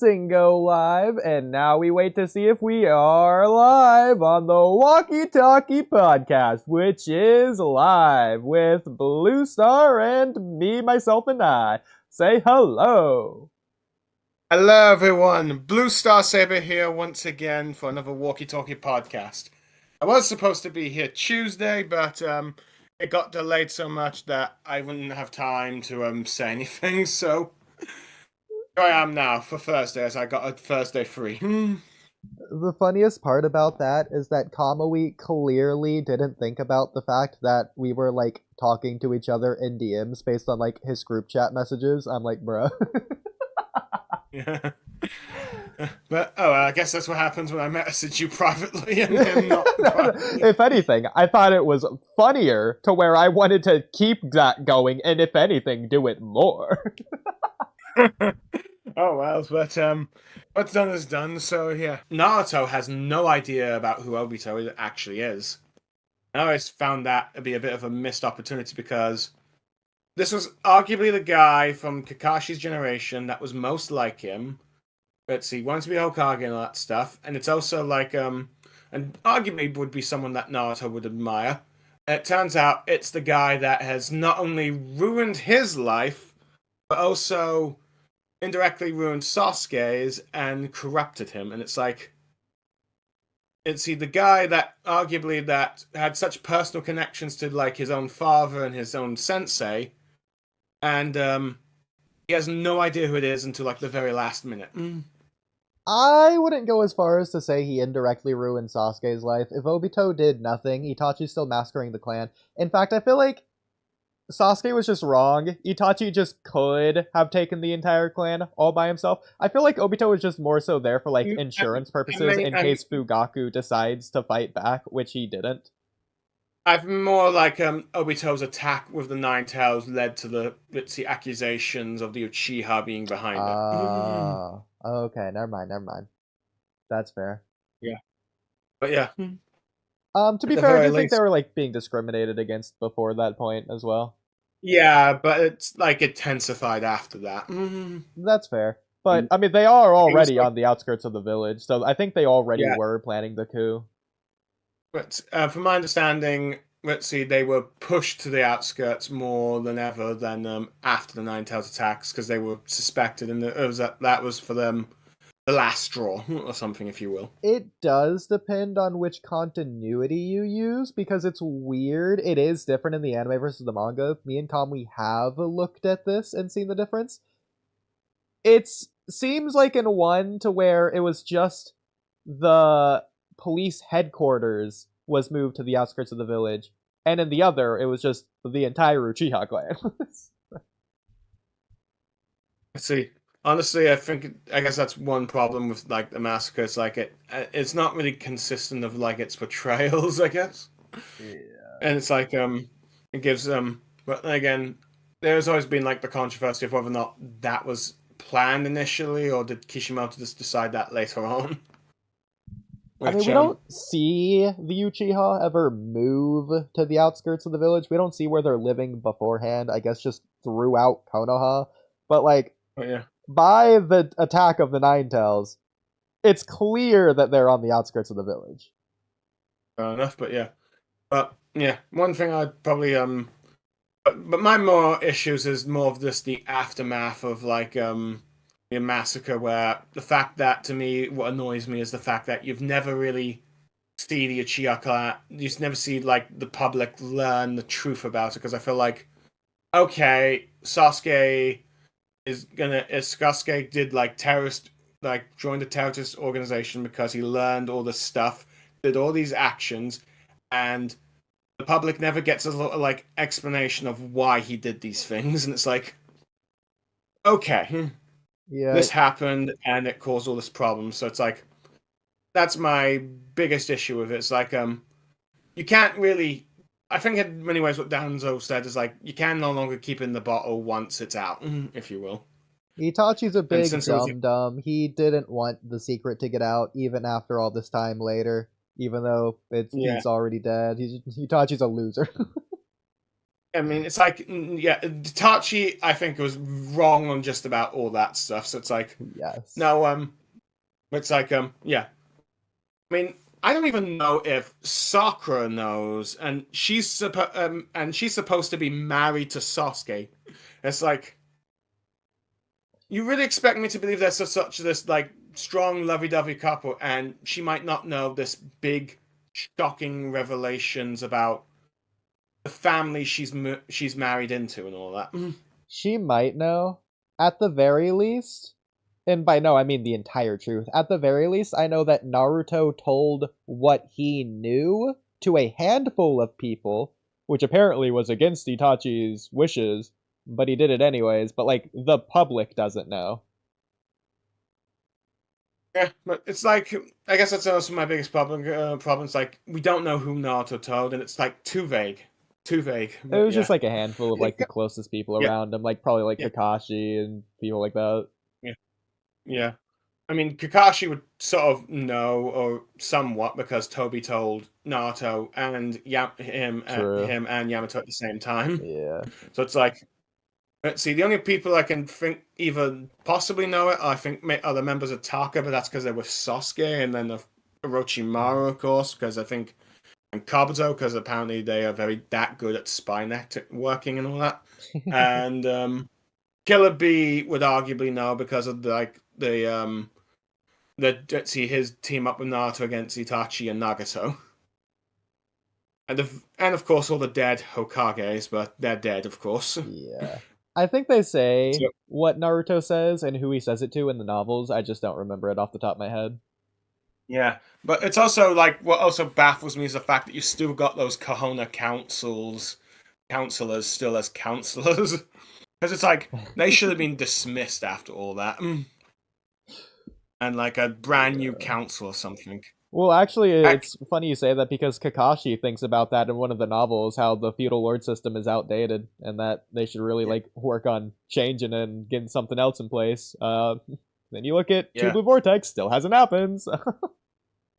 pressing go live, and now we wait to see if we are live on the Walky Talky podcast, which is live with BlueStar and me, myself, and I. Say hello. Hello, everyone. BlueStar Saber here once again for another Walky Talky podcast. I was supposed to be here Tuesday, but it got delayed so much that I wouldn't have time to say anything. So here I am now for Thursday, as I got a Thursday free. The funniest part about that is that Kamui clearly didn't think about the fact that we were, like, talking to each other in DMs based on, like, his group chat messages. I'm like, bruh. Yeah. But I guess that's what happens when I message you privately and him not privately. If anything, I thought it was funnier to where I wanted to keep that going, and if anything, do it more. Oh well, but what's done is done. So yeah, Naruto has no idea about who Obito actually is. I always found that to be a bit of a missed opportunity because this was arguably the guy from Kakashi's generation that was most like him. But he wanted to be Hokage and all that stuff, and it's also like and arguably would be someone that Naruto would admire. And it turns out it's the guy that has not only ruined his life, but also indirectly ruined Sasuke's and corrupted him. And it's like, it's the guy that arguably that had such personal connections to like his own father and his own sensei, and he has no idea who it is until like the very last minute. I wouldn't go as far as to say he indirectly ruined Sasuke's life. If Obito did nothing, Itachi's still massacring the clan. In fact, I feel like Sasuke was just wrong. Itachi just could have taken the entire clan all by himself. I feel like Obito was just more so there for like insurance purposes in case Fugaku decides to fight back, which he didn't. I've more like Obito's attack with the Nine Tails led to the accusations of the Uchiha being behind it. Okay, never mind. That's fair. Yeah. But yeah. To be fair, I do think they were like being discriminated against before that point as well. Yeah, but it's like intensified after that. That's fair. But I mean, they are already on the outskirts of the village, so I think they already were planning the coup. But from my understanding, let's see, they were pushed to the outskirts more than ever than after the Nine Tails attacks because they were suspected, and that was for them the last straw or something, if you will. It does depend on which continuity you use because it's weird. It is different in the anime versus the manga. Me and Kamui have looked at this and seen the difference. It seems like in one to where it was just the police headquarters was moved to the outskirts of the village, and in the other it was just the entire Uchiha clan. Let's see. Honestly, I guess that's one problem with like the massacre. It's like it's not really consistent of like its portrayals, I guess. Yeah. And it's like it gives but again, there's always been like the controversy of whether or not that was planned initially or did Kishimoto just decide that later on. Which, I mean, we don't see the Uchiha ever move to the outskirts of the village. We don't see where they're living beforehand. I guess just throughout Konoha. But like, by the attack of the Nine Tails, it's clear that they're on the outskirts of the village. Fair enough, but yeah. But yeah, one thing I'd probably but my more issues is more of just the aftermath of like the massacre, where the fact that to me what annoys me is the fact that you've never really see the Uchiha clan, you never see like the public learn the truth about it, because I feel like okay, Sasuke did like terrorist, like joined a terrorist organization because he learned all this stuff, did all these actions, and the public never gets a like explanation of why he did these things, and it's like, okay, this happened and it caused all this problem. So it's like, that's my biggest issue with it. It's like you can't really, I think in many ways what Danzo said is like, you can no longer keep in the bottle once it's out, if you will. Itachi's a big dum-dum. He didn't want the secret to get out even after all this time later, even though he's already dead. Itachi's a loser. I mean, it's like, yeah, Tachi, I think, was wrong on just about all that stuff. So it's like, Yes. no, it's like, yeah. I mean, I don't even know if Sakura knows, and she's supposed to be married to Sasuke. It's like, you really expect me to believe there's such this like strong lovey-dovey couple, and she might not know this big, shocking revelations about the family she's married into and all that. She might know. At the very least, and by no I mean the entire truth. At the very least, I know that Naruto told what he knew to a handful of people, which apparently was against Itachi's wishes, but he did it anyways. But like the public doesn't know. Yeah, but it's like, I guess that's also my biggest problem. Problems like we don't know who Naruto told, and it's like too vague, too vague. It But was just yeah, like a handful of like the closest people yeah, around him, like probably like yeah, Kakashi and people like that. yeah, yeah. I mean, Kakashi would sort of know or somewhat because Toby told Naruto and True. him and Yamato at the same time. Yeah. So it's like, let's see, the only people I can think either possibly know it, I think, are the members of Taka, but that's because they're with Sasuke, and then the Orochimaru, of course, because I think, and Kabuto, because apparently they are that good at spy working and all that. And Killer B would arguably know because of let's see, his team up with Naruto against Itachi and Nagato. And of course all the dead Hokages, but they're dead, of course. Yeah. I think they say So, what Naruto says and who he says it to in the novels. I just don't remember it off the top of my head. yeah, but it's also like what also baffles me is the fact that you still got those Kahona counselors still as counselors, because it's like they should have been dismissed after all that, and like a brand new Yeah. council or something. Well, actually, Heck, it's funny you say that because Kakashi thinks about that in one of the novels, how the feudal lord system is outdated and that they should really yeah, like work on changing and getting something else in place. Then you look at True yeah, Blue Vortex, still hasn't happened.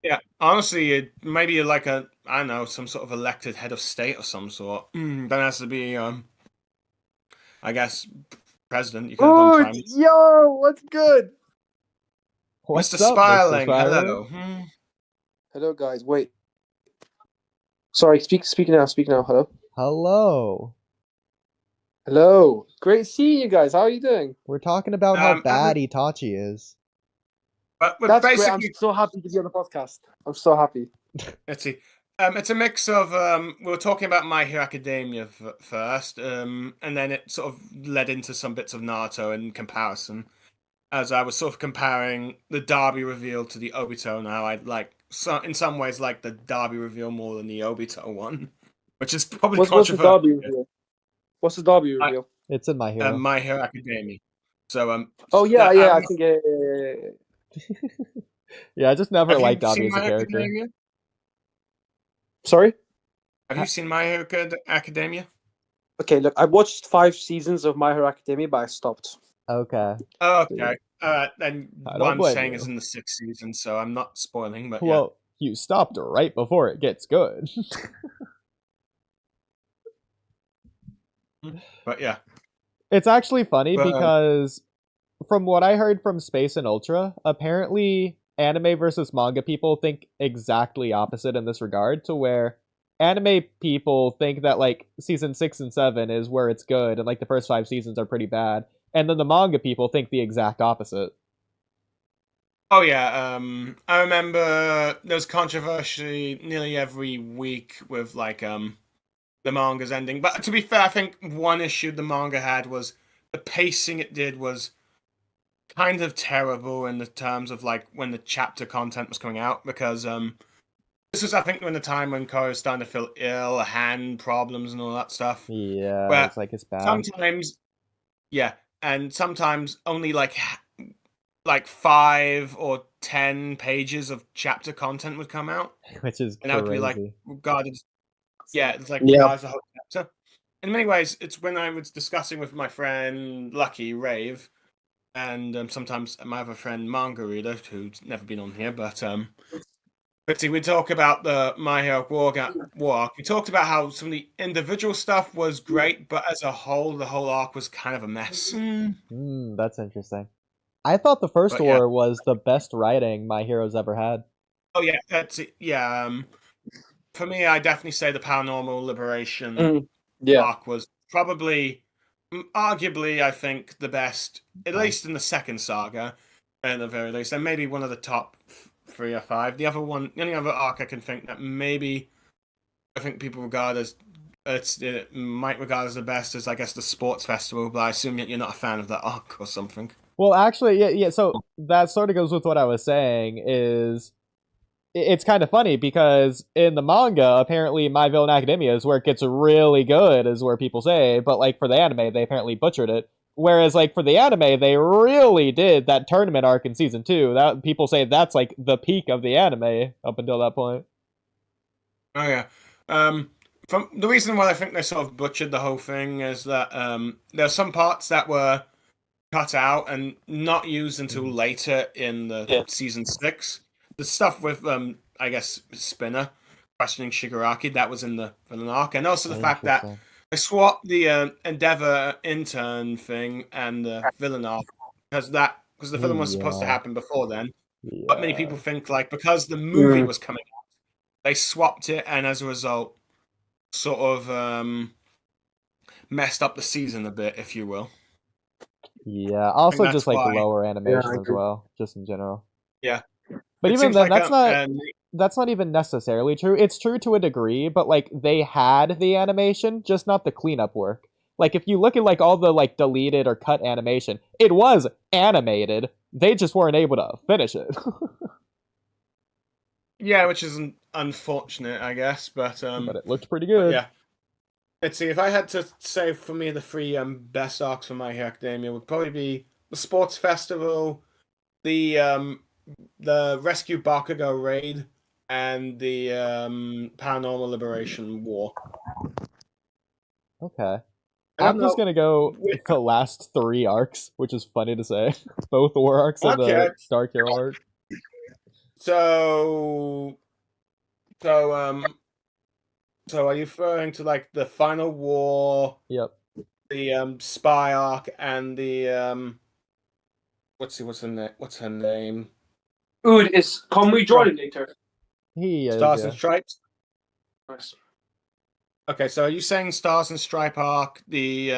yeah. Honestly, it maybe like a I don't know some sort of elected head of state or some sort. That has to be I guess president. You could have done Oh, prime minister. yo, what's good? Mr. What's up, Mr. Sparling, Spiraling? hello. Hello, guys. Wait. Sorry, speak now. Speak now. Hello. Hello. Hello. Great seeing you guys. How are you doing? We're talking about how bad Itachi is. But That's great. I'm basically, so happy to be on the podcast. I'm so happy. let's see. It's a mix of we were talking about My Hero Academia first, and then it sort of led into some bits of Naruto in comparison. As I was sort of comparing the Derby reveal to the Obito, and how I in some ways like the Derby reveal more than the Obito one, which is probably What's the controversial. Derby reveal? What's the Derby reveal? It's in My Hero. My Hero Academia. So Oh yeah, I think. Yeah, I just never have liked you Dobby seen as a My Hero character. Academia? Sorry. Have you seen My Hero Academia? Okay, look, I watched 5 seasons of My Hero Academia, but I stopped. Okay. Oh, okay. And I what don't I'm blame saying you. is in the 6th season, so I'm not spoiling, but yeah. Well, you stopped right before it gets good. But yeah. It's actually funny But, because from what I heard from Space and Ultra, apparently anime versus manga people think exactly opposite in this regard, to where anime people think that like season 6 and 7 is where it's good and like the first 5 seasons are pretty bad, and then the manga people think the exact opposite. oh yeah, I remember there's controversy nearly every week with like the manga's ending. But to be fair, I think one issue the manga had was the pacing it did was kind of terrible in the terms of like when the chapter content was coming out, because this was I think when the time when Koi was starting to feel ill, hand problems and all that stuff. Yeah, Where it's like it's bad. sometimes yeah, and sometimes only like 5 or 10 pages of chapter content would come out, Which is and I would be like, crazy. regarded, yeah, it's like Yeah. regards the whole chapter. In many ways, it's when I was discussing with my friend Lucky Rave, and sometimes my other friend Manga Reader, who's never been on here, but But see, we talk about the My Hero War arc. We talked about how some of the individual stuff was great, but as a whole, the whole arc was kind of a mess. That's interesting. I thought the first But yeah. war was the best writing My Hero's ever had. Oh yeah, that's it. Yeah. For me, I definitely say the Paranormal Liberation arc was probably, arguably, I think the best, at least in the second saga, at the very least, and maybe one of the top 3 or 5. The only other arc I can think that maybe I think people regard as might regard as the best is, I guess, the sports festival. But I assume you're not a fan of that arc or something. Well, actually, yeah. So that sort of goes with what I was saying. It's kind of funny because in the manga, apparently My Villain Academia is where it gets really good, is where people say. But like for the anime, they apparently butchered it. Whereas like for the anime, they really did that tournament arc in season 2. That people say that's like the peak of the anime up until that point. Oh yeah. From the reason why I think they sort of butchered the whole thing is that there are some parts that were cut out and not used until later in the season 6. The stuff with I guess Spinner questioning Shigaraki, that was in the villain arc, and also the fact that they swapped the Endeavor intern thing and the villain arc because the villain was supposed to happen before then. Yeah. But many people think like because the movie was coming out, they swapped it, and as a result, sort of messed up the season a bit, if you will. Yeah. Also, just like why. lower animation as well, just in general. Yeah. But even then, that's not even necessarily true. It's true to a degree, but like they had the animation, just not the cleanup work. Like if you look at like all the like deleted or cut animation, it was animated. They just weren't able to finish it. Yeah, which is unfortunate, I guess, but it looked pretty good. Yeah. Let's see, if I had to say for me the 3 best arcs for My Hero Academia would probably be the sports festival, the Rescue Bakugo raid, and the Paranormal Liberation War. Okay. I'm just gonna go with the last 3 arcs, which is funny to say. Both war arcs and the Dark Hero arc. So are you referring to like the Final War? Yep. The spy arc and the what's her name? Oodie, is Kamui joining later? He is, Stars and Stripes. Nice. Okay, so are you saying Stars and Stripe arc, the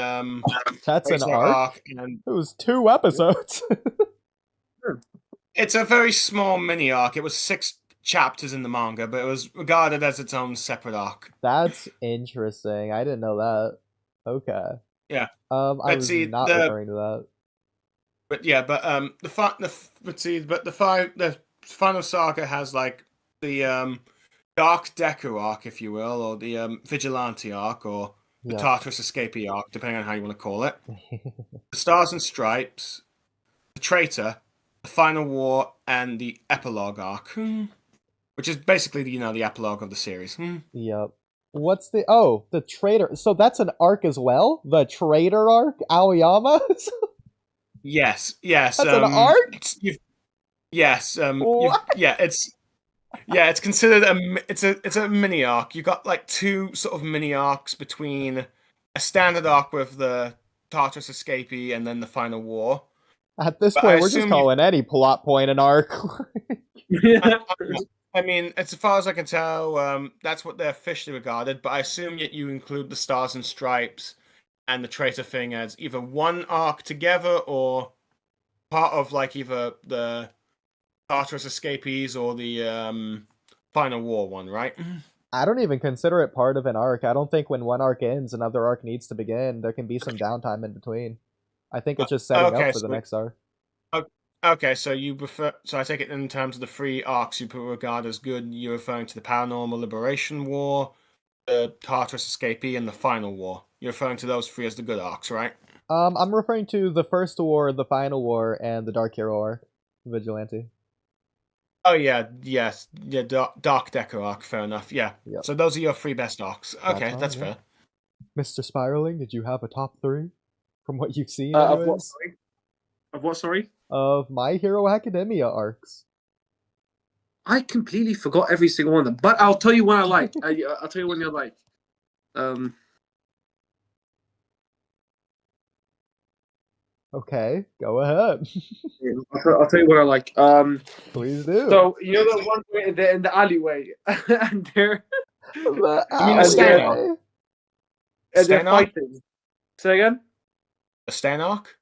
that's an arc? and... It was 2 episodes. It's a very small mini arc. It was 6 chapters in the manga, but it was regarded as its own separate arc. That's interesting. I didn't know that. Okay. Yeah. I was not referring to that. But yeah, but the final saga has like the Dark Deku arc, if you will, or the Vigilante arc, or the Tartarus Escapee arc, depending on how you want to call it. The Stars and Stripes, the Traitor, the Final War, and the Epilogue arc, which is basically the epilogue of the series. Yep. What's the Traitor? So that's an arc as well. The Traitor arc, Aoyama. Yes. That's an arc. Yes. It's considered it's a mini arc. You got like 2 sort of mini arcs between a standard arc with the Tartarus Escapee and then the Final War. At this point, we're just calling any plot point an arc. I mean, as far as I can tell, that's what they're officially regarded. But I assume that you include the Stars and Stripes and the Traitor thing as either one arc together or part of like either the Tartarus Escapees or the Final War one, right? I don't even consider it part of an arc. I don't think when one arc ends, another arc needs to begin. There can be some downtime in between. I think it's just setting up for the next arc. Okay, so you prefer. So I take it in terms of the 3 arcs you regard as good. You're referring to the Paranormal Liberation War, the Tartarus Escapee, and the Final War. You're referring to those 3 as the good arcs, right? I'm referring to the First War, the Final War, and the Dark Hero arc, Vigilante. Oh yeah, yes, yeah, Dark Deku arc. Fair enough. Yeah. Yep. So those are your 3 best arcs. Okay, that's fair. Mr. Spiraling, did you have a top 3 from what you've seen? Of what? Sorry. Of what? Sorry. Of My Hero Academia arcs. I completely forgot every single one of them. But I'll tell you one I like. I'll tell you one you like. Okay, go ahead. I'll tell you what I like. Please do. So you know the one in the alleyway, and they're The You mean the and Stan they're, arc? and they're Stan arc? fighting. Say again? The Stan arc?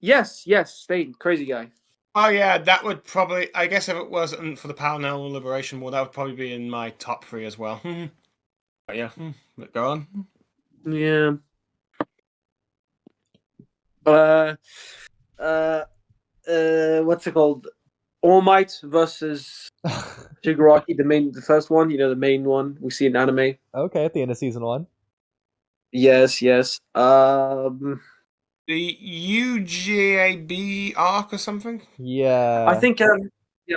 Yes, Stain, crazy guy. Oh yeah, that would probably. I guess if it wasn't for the Parallel Liberation War, that would probably be in my top 3 as well. But yeah, but go on. Yeah. What's it called? All Might versus Shigaraki, the first one. You know, the main one we see in anime. Okay, at the end of season 1. Yes. The UGAB arc or something? Yeah. I think. Yeah.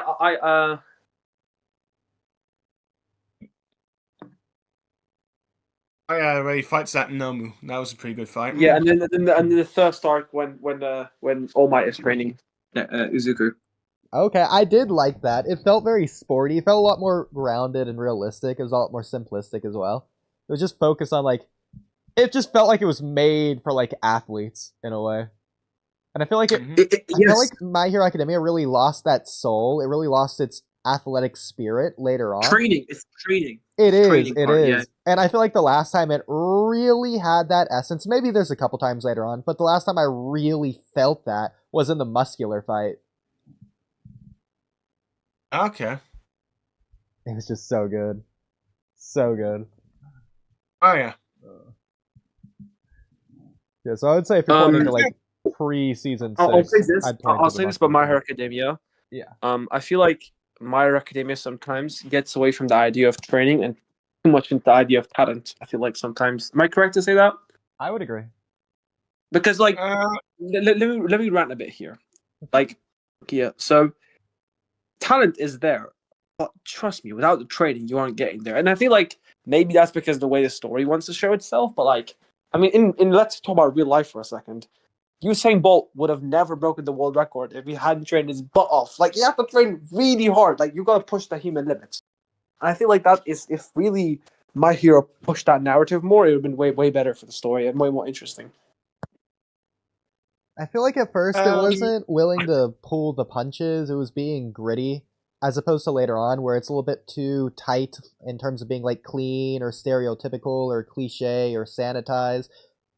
Oh yeah, where he fights that Nomu. That was a pretty good fight. Yeah, and then the first arc when All Might is training Uzuku. Okay, I did like that. It felt very sporty. It felt a lot more grounded and realistic. It was a lot more simplistic as well. It was just focused on like, it just felt like it was made for like athletes in a way. And I feel like I feel like My Hero Academia really lost that soul. It really lost its athletic spirit later on. Training. It's training. It is. Training It part, is. yeah. And I feel like the last time it really had that essence. Maybe there's a couple times later on, but the last time I really felt that was in the muscular fight. Okay. It was just so good. So good. Oh yeah. Yeah, so I would say if you're playing to like pre-season 6, I'll say this. I'd point I'll to the say this about muscular My Hero fight. Academia. Yeah. I feel like My Hero Academia sometimes gets away from the idea of training and too much into the idea of talent. I feel like sometimes. Am I correct to say that? I would agree. Because like, let me rant a bit here. Like, yeah. So talent is there, but trust me, without the training, you aren't getting there. And I feel like maybe that's because the way the story wants to show itself. But like, I mean, in let's talk about real life for a second. Usain Bolt would have never broken the world record if he hadn't trained his butt off. Like, you have to train really hard. Like, you got to push the human limits. And I feel like that is, if really My Hero pushed that narrative more, it would have been way better for the story and way more interesting. I feel like at first it wasn't willing to pull the punches. It was being gritty, as opposed to later on where it's a little bit too tight in terms of being like clean or stereotypical or cliche or sanitized.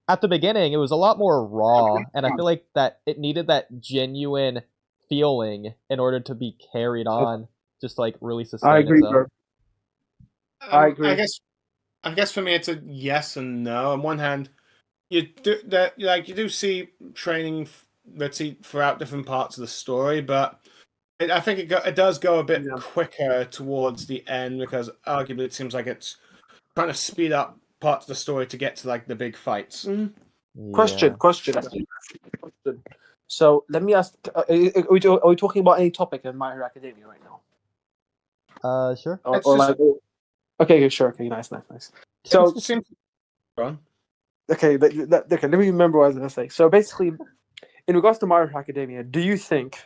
At the beginning, it was a lot more raw, and I feel like that it needed that genuine feeling in order to be carried on, just to, like really sustain I agree, itself. bro. I agree. I guess for me it's a yes and no. On one hand, you do see training, let's see, throughout different parts of the story, but I think it does go a bit quicker towards the end because arguably it seems like it's trying to speed up parts of the story to get to like the big fights. Yeah. Question. So let me ask: are we talking about any topic in My Hero Academia right now? Sure. Okay, sure. Okay, nice. So okay, let me remember what I was gonna say. So basically, in regards to My Hero Academia, do you think?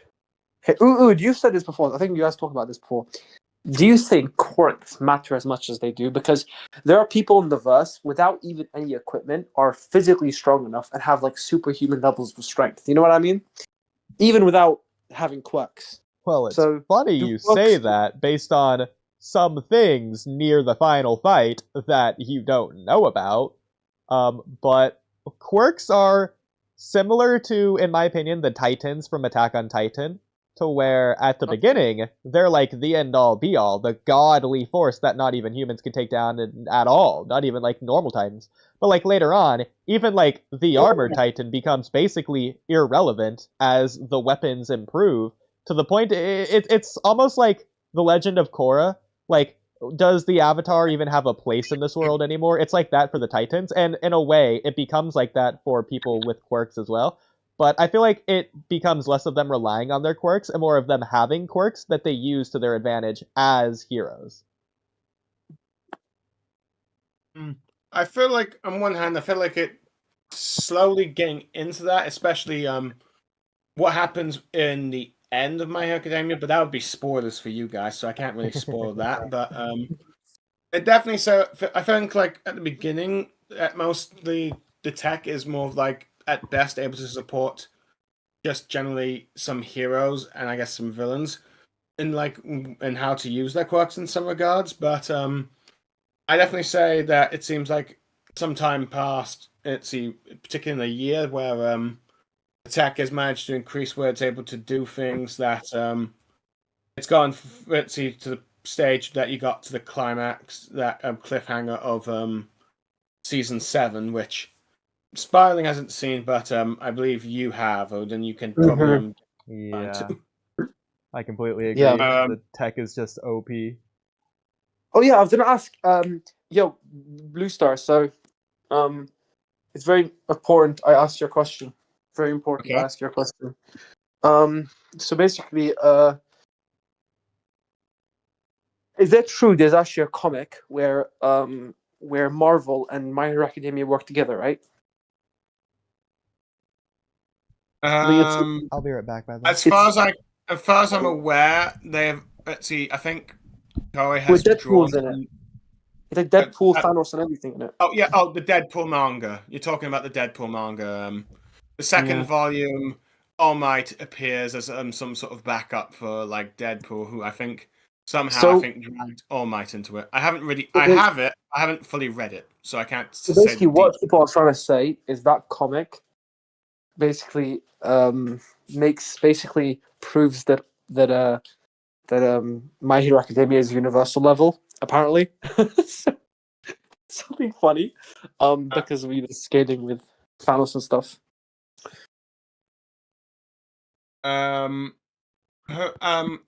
Okay, you said this before. I think you guys talked about this before. Do you think quirks matter as much as they do? Because there are people in the verse without even any equipment are physically strong enough and have like superhuman levels of strength. You know what I mean? Even without having quirks. Well, it's funny you say that based on some things near the final fight that you don't know about. But quirks are similar to, in my opinion, the Titans from Attack on Titan, to where at the beginning they're like the end all be all, the godly force that not even humans can take down at all, not even like normal Titans. But like later on, even like the armored Titan becomes basically irrelevant as the weapons improve, to the point it's almost like the Legend of Korra. Like, does the Avatar even have a place in this world anymore? It's like that for the Titans, and in a way it becomes like that for people with quirks as well. But I feel like it becomes less of them relying on their quirks and more of them having quirks that they use to their advantage as heroes. I feel like, on one hand, it slowly getting into that, especially what happens in the end of My Hero Academia, but that would be spoilers for you guys, so I can't really spoil that. But it definitely. So I think like at the beginning, at most the tech is more of like at best able to support just generally some heroes and I guess some villains in like in how to use their quirks in some regards. But I definitely say that it seems like some time past, particularly in a year where the tech has managed to increase where it's able to do things that it's gone to the stage that you got to the climax, that cliffhanger of season 7, which Spiraling hasn't seen, but I believe you have, Odin. You can probably Yeah, I completely agree. Yeah. The tech is just OP. Oh yeah, I was gonna ask, yo, BlueStar. So, it's very important. I asked your question. Very important to Okay. ask your question. So basically, is it true there's actually a comic where Marvel and My Hero Academia work together, right? I think it's I'll be right back, by the way. As far as I'm aware, they have. Let's see. I think Toei has with drawn. Deadpool's in it. It's like Deadpool, Thanos, and everything in it. Oh yeah. Oh, the Deadpool manga. You're talking about the Deadpool manga. The second volume, All Might appears as some sort of backup for like Deadpool, who I think somehow dragged All Might into it. I haven't really. I have it. I haven't fully read it, so I can't So say. basically, what people are trying to say is that comic basically proves that My Hero Academia is universal level. Apparently, something funny, because we were skating with Thanos and stuff. I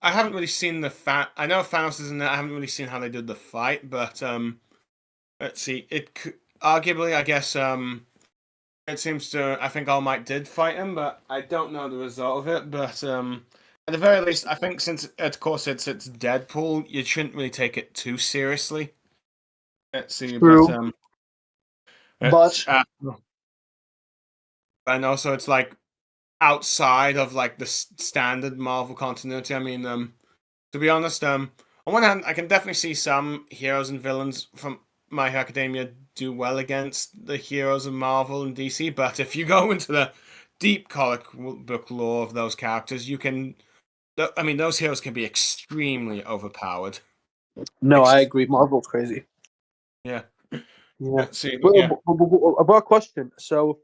haven't really seen I know Thanos is in there. I haven't really seen how they did the fight, but let's see. Arguably, I guess it seems to. I think All Might did fight him, but I don't know the result of it. But at the very least, I think since of course it's Deadpool, you shouldn't really take it too seriously. Let's see, True. but and also it's like outside of like the standard Marvel continuity. I mean, to be honest, on one hand, I can definitely see some heroes and villains from My Hero Academia do well against the heroes of Marvel and DC, but if you go into the deep comic book lore of those characters, you can. I mean, those heroes can be extremely overpowered. No, I agree. Marvel's crazy. Yeah. Yeah. Let's see. About a question. So,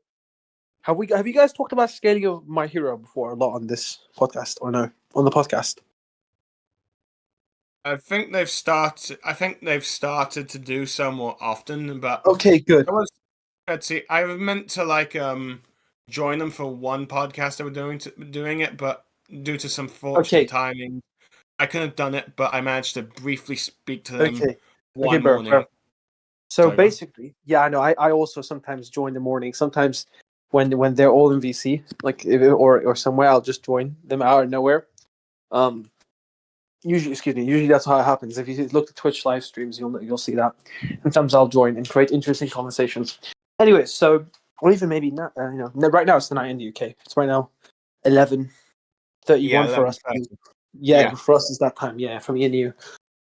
have you guys talked about scaling of My Hero before a lot on this podcast or no? On the podcast? I think they've started to do so more often, but okay, good. Let's see. I meant to like join them for one podcast they were doing it, but due to some fortunate timing, I couldn't have done it. But I managed to briefly speak to them one morning. Bro. So basically, yeah, I know. I also sometimes join the morning. Sometimes when they're all in VC, like or somewhere, I'll just join them out of nowhere. Usually that's how it happens. If you look at Twitch live streams, you'll see that. Sometimes I'll join and create interesting conversations. Anyway, so or even maybe not. Right now it's the night in the UK. It's right now 11:31 for us. Yeah, for us it's that time. Yeah, for me and you.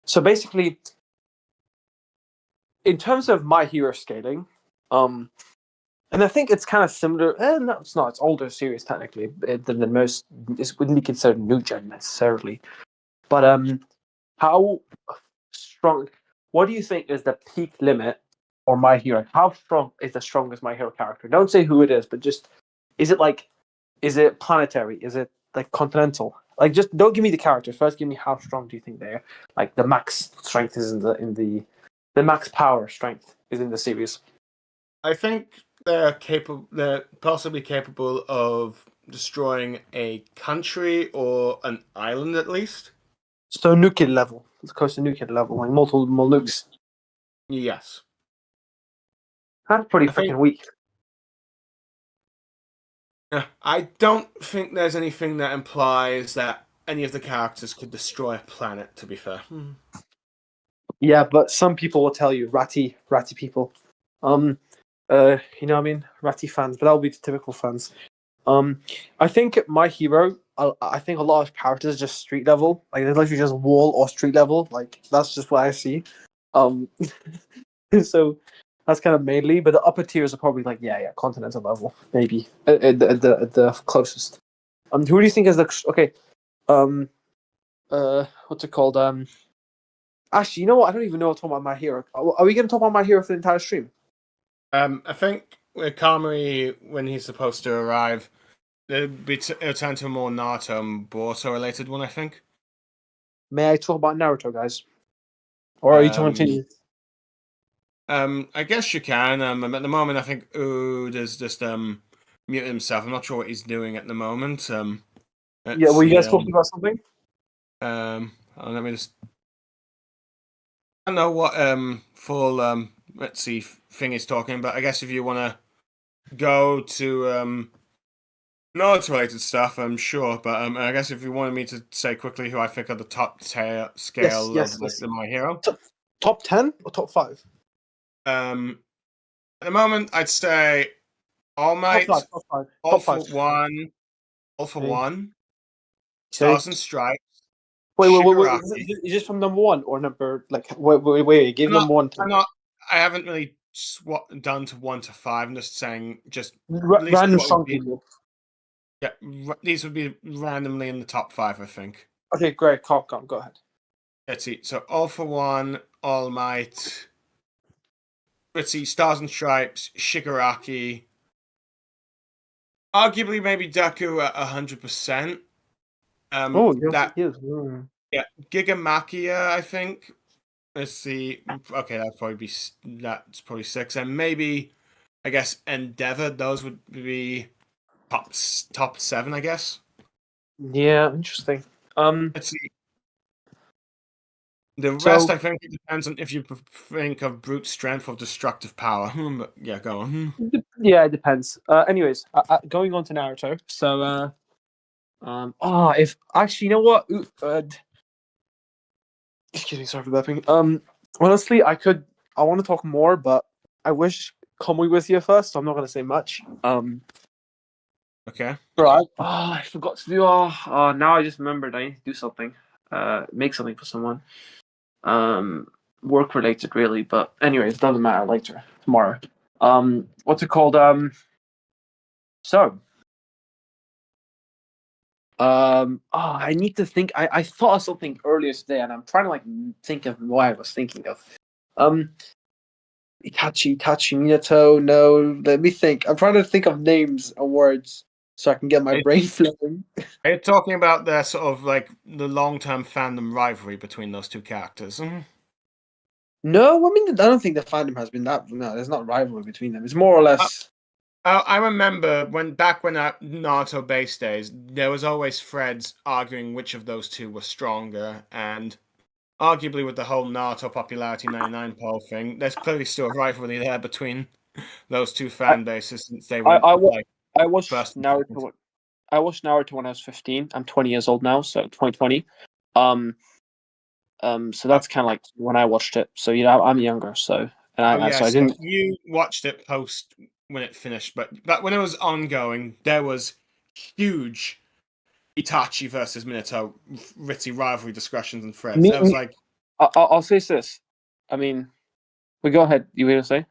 So basically, in terms of My Hero scaling, and I think it's kind of similar. No, it's not. It's older series technically than most. This wouldn't be considered new gen necessarily. But how strong? What do you think is the peak limit for My Hero? How strong is the strongest My Hero character? Don't say who it is, but just is it planetary? Is it like continental? Like just don't give me the character. First, give me how strong do you think they are? Like the max strength is in the max power strength is in the series. I think they're capable. They're possibly capable of destroying a country or an island at least. So nuclear level. It's close to nuclear level, like multiple nukes. Yes. That's pretty freaking weak. I don't think there's anything that implies that any of the characters could destroy a planet, to be fair. Yeah, but some people will tell you, ratty people. You know what I mean? Ratty fans, but that'll be the typical fans. I think My Hero. I think a lot of characters are just street level. Like they're literally just wall or street level. Like that's just what I see. Um, so that's kind of mainly. But the upper tiers are probably like continental level maybe at the closest. Who do you think is the okay? What's it called? Actually, you know what? I don't even know what to talk about My Hero. Are we going to talk about My Hero for the entire stream? I think with Kamui, when he's supposed to arrive, it'll turn to a more Naruto and Boruto related one, I think. May I talk about Naruto, guys? Or are you to continue? I guess you can. At the moment, I think Oodie's just muted himself. I'm not sure what he's doing at the moment. Were you guys talking about something? Let me just. I don't know what full let's see thing he's talking about. I guess if you want to go to Naruto related stuff, I'm sure. But I guess if you wanted me to say quickly who I think are the top scale of My Hero, top 10 or top 5? At the moment, I'd say All Might, top 5. All for One, Stars and Stripes. Wait. Is this from number 1 or number like? Wait. Give number 1. I haven't really done to 1 to 5. I'm just saying, random strong people. Yeah, these would be randomly in the top 5, I think. Okay, great. Go ahead. Let's see. So All for One, All Might. Let's see, Stars and Stripes, Shigaraki. Arguably, maybe Deku at 100%. Yeah, Gigamakia, I think. Let's see. Okay, that's probably 6, and maybe, I guess, Endeavor. Those would be top 7, I guess. Yeah, interesting. Let's see. The rest, I think, it depends on if you think of brute strength or destructive power. But yeah, go on. Yeah, it depends. Anyways, going on to Naruto. So, if actually, you know what? Excuse me, sorry for burping. Honestly, I want to talk more, but I wish Kamui was here first, so I'm not going to say much. Okay. Right. I forgot to do. Now I just remembered. I need to do something. Make something for someone. Work related, really. But anyways, it doesn't matter. Later, tomorrow. What's it called? So. I need to think. I thought of something earlier today, and I'm trying to think of what I was thinking of. Itachi, Minato. No, let me think. I'm trying to think of names and words so I can get my brain flowing. Are you talking about the sort of like the long-term fandom rivalry between those two characters? No, I mean, I don't think the fandom has been that. No, there's not rivalry between them. It's more or less. I remember back when at Naruto base days, there was always threads arguing which of those two were stronger, and arguably with the whole Naruto popularity 99 poll thing, there's clearly still a rivalry there between those two fan bases since they were I watched Naruto. I watched Naruto when I was 15. I'm 20 years old now, so 2020. So that's kind of like when I watched it. So I'm younger, so I didn't. You watched it post when it finished, but when it was ongoing, there was huge Itachi versus Minato Ritzy rivalry discussions and threads. That was like, I'll say this. I mean, we go ahead. You were gonna say?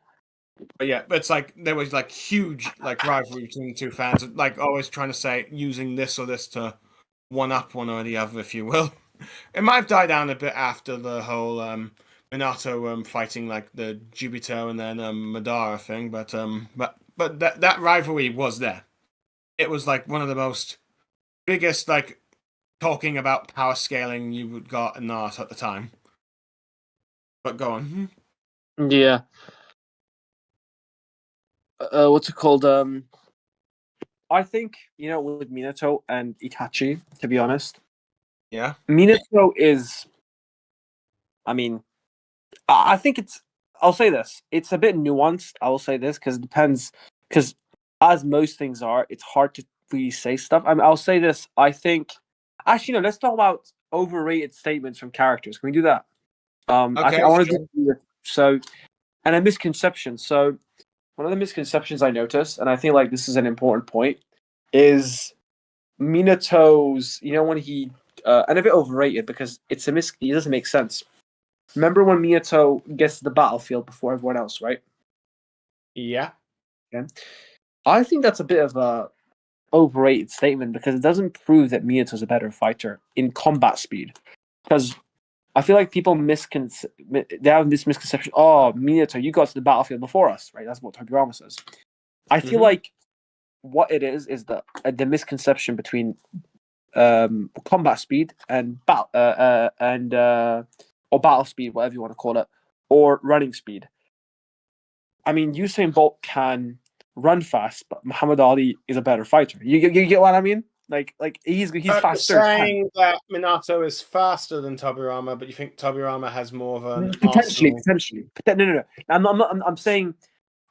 But yeah, but it's like there was like huge rivalry between the two fans, like always trying to say using this or this to one up one or the other, if you will. It might have died down a bit after the whole Minato fighting like the Jubito and then Madara thing, but that rivalry was there. It was like one of the most biggest talking about power scaling you got in Naruto at the time. But go on. Yeah. What's it called? I think with Minato and Itachi, to be honest. Yeah. Minato is. I mean, I think it's. I'll say this. It's a bit nuanced. I will say this because it depends. Because as most things are, it's hard to really say stuff. I'll say this. I think. Actually, no. Let's talk about overrated statements from characters. Can we do that? Okay, I want to do so. And a misconception. So, one of the misconceptions I noticed, and I feel like this is an important point, is Minato's. You know when he and a bit overrated because it doesn't make sense. Remember when Minato gets to the battlefield before everyone else, right? Yeah. Okay. I think that's a bit of a overrated statement because it doesn't prove that Minato's a better fighter in combat speed. Because I feel like people they have this misconception. Oh, Minato, you got to the battlefield before us, right? That's what Tobirama says. I feel like what it is the misconception between combat speed and or battle speed, whatever you want to call it, or running speed. I mean, Usain Bolt can run fast, but Muhammad Ali is a better fighter. You get what I mean? Like he's faster. You're saying that Minato is faster than Tobirama, but you think Tobirama has more of an potentially. arsenal? No. I'm saying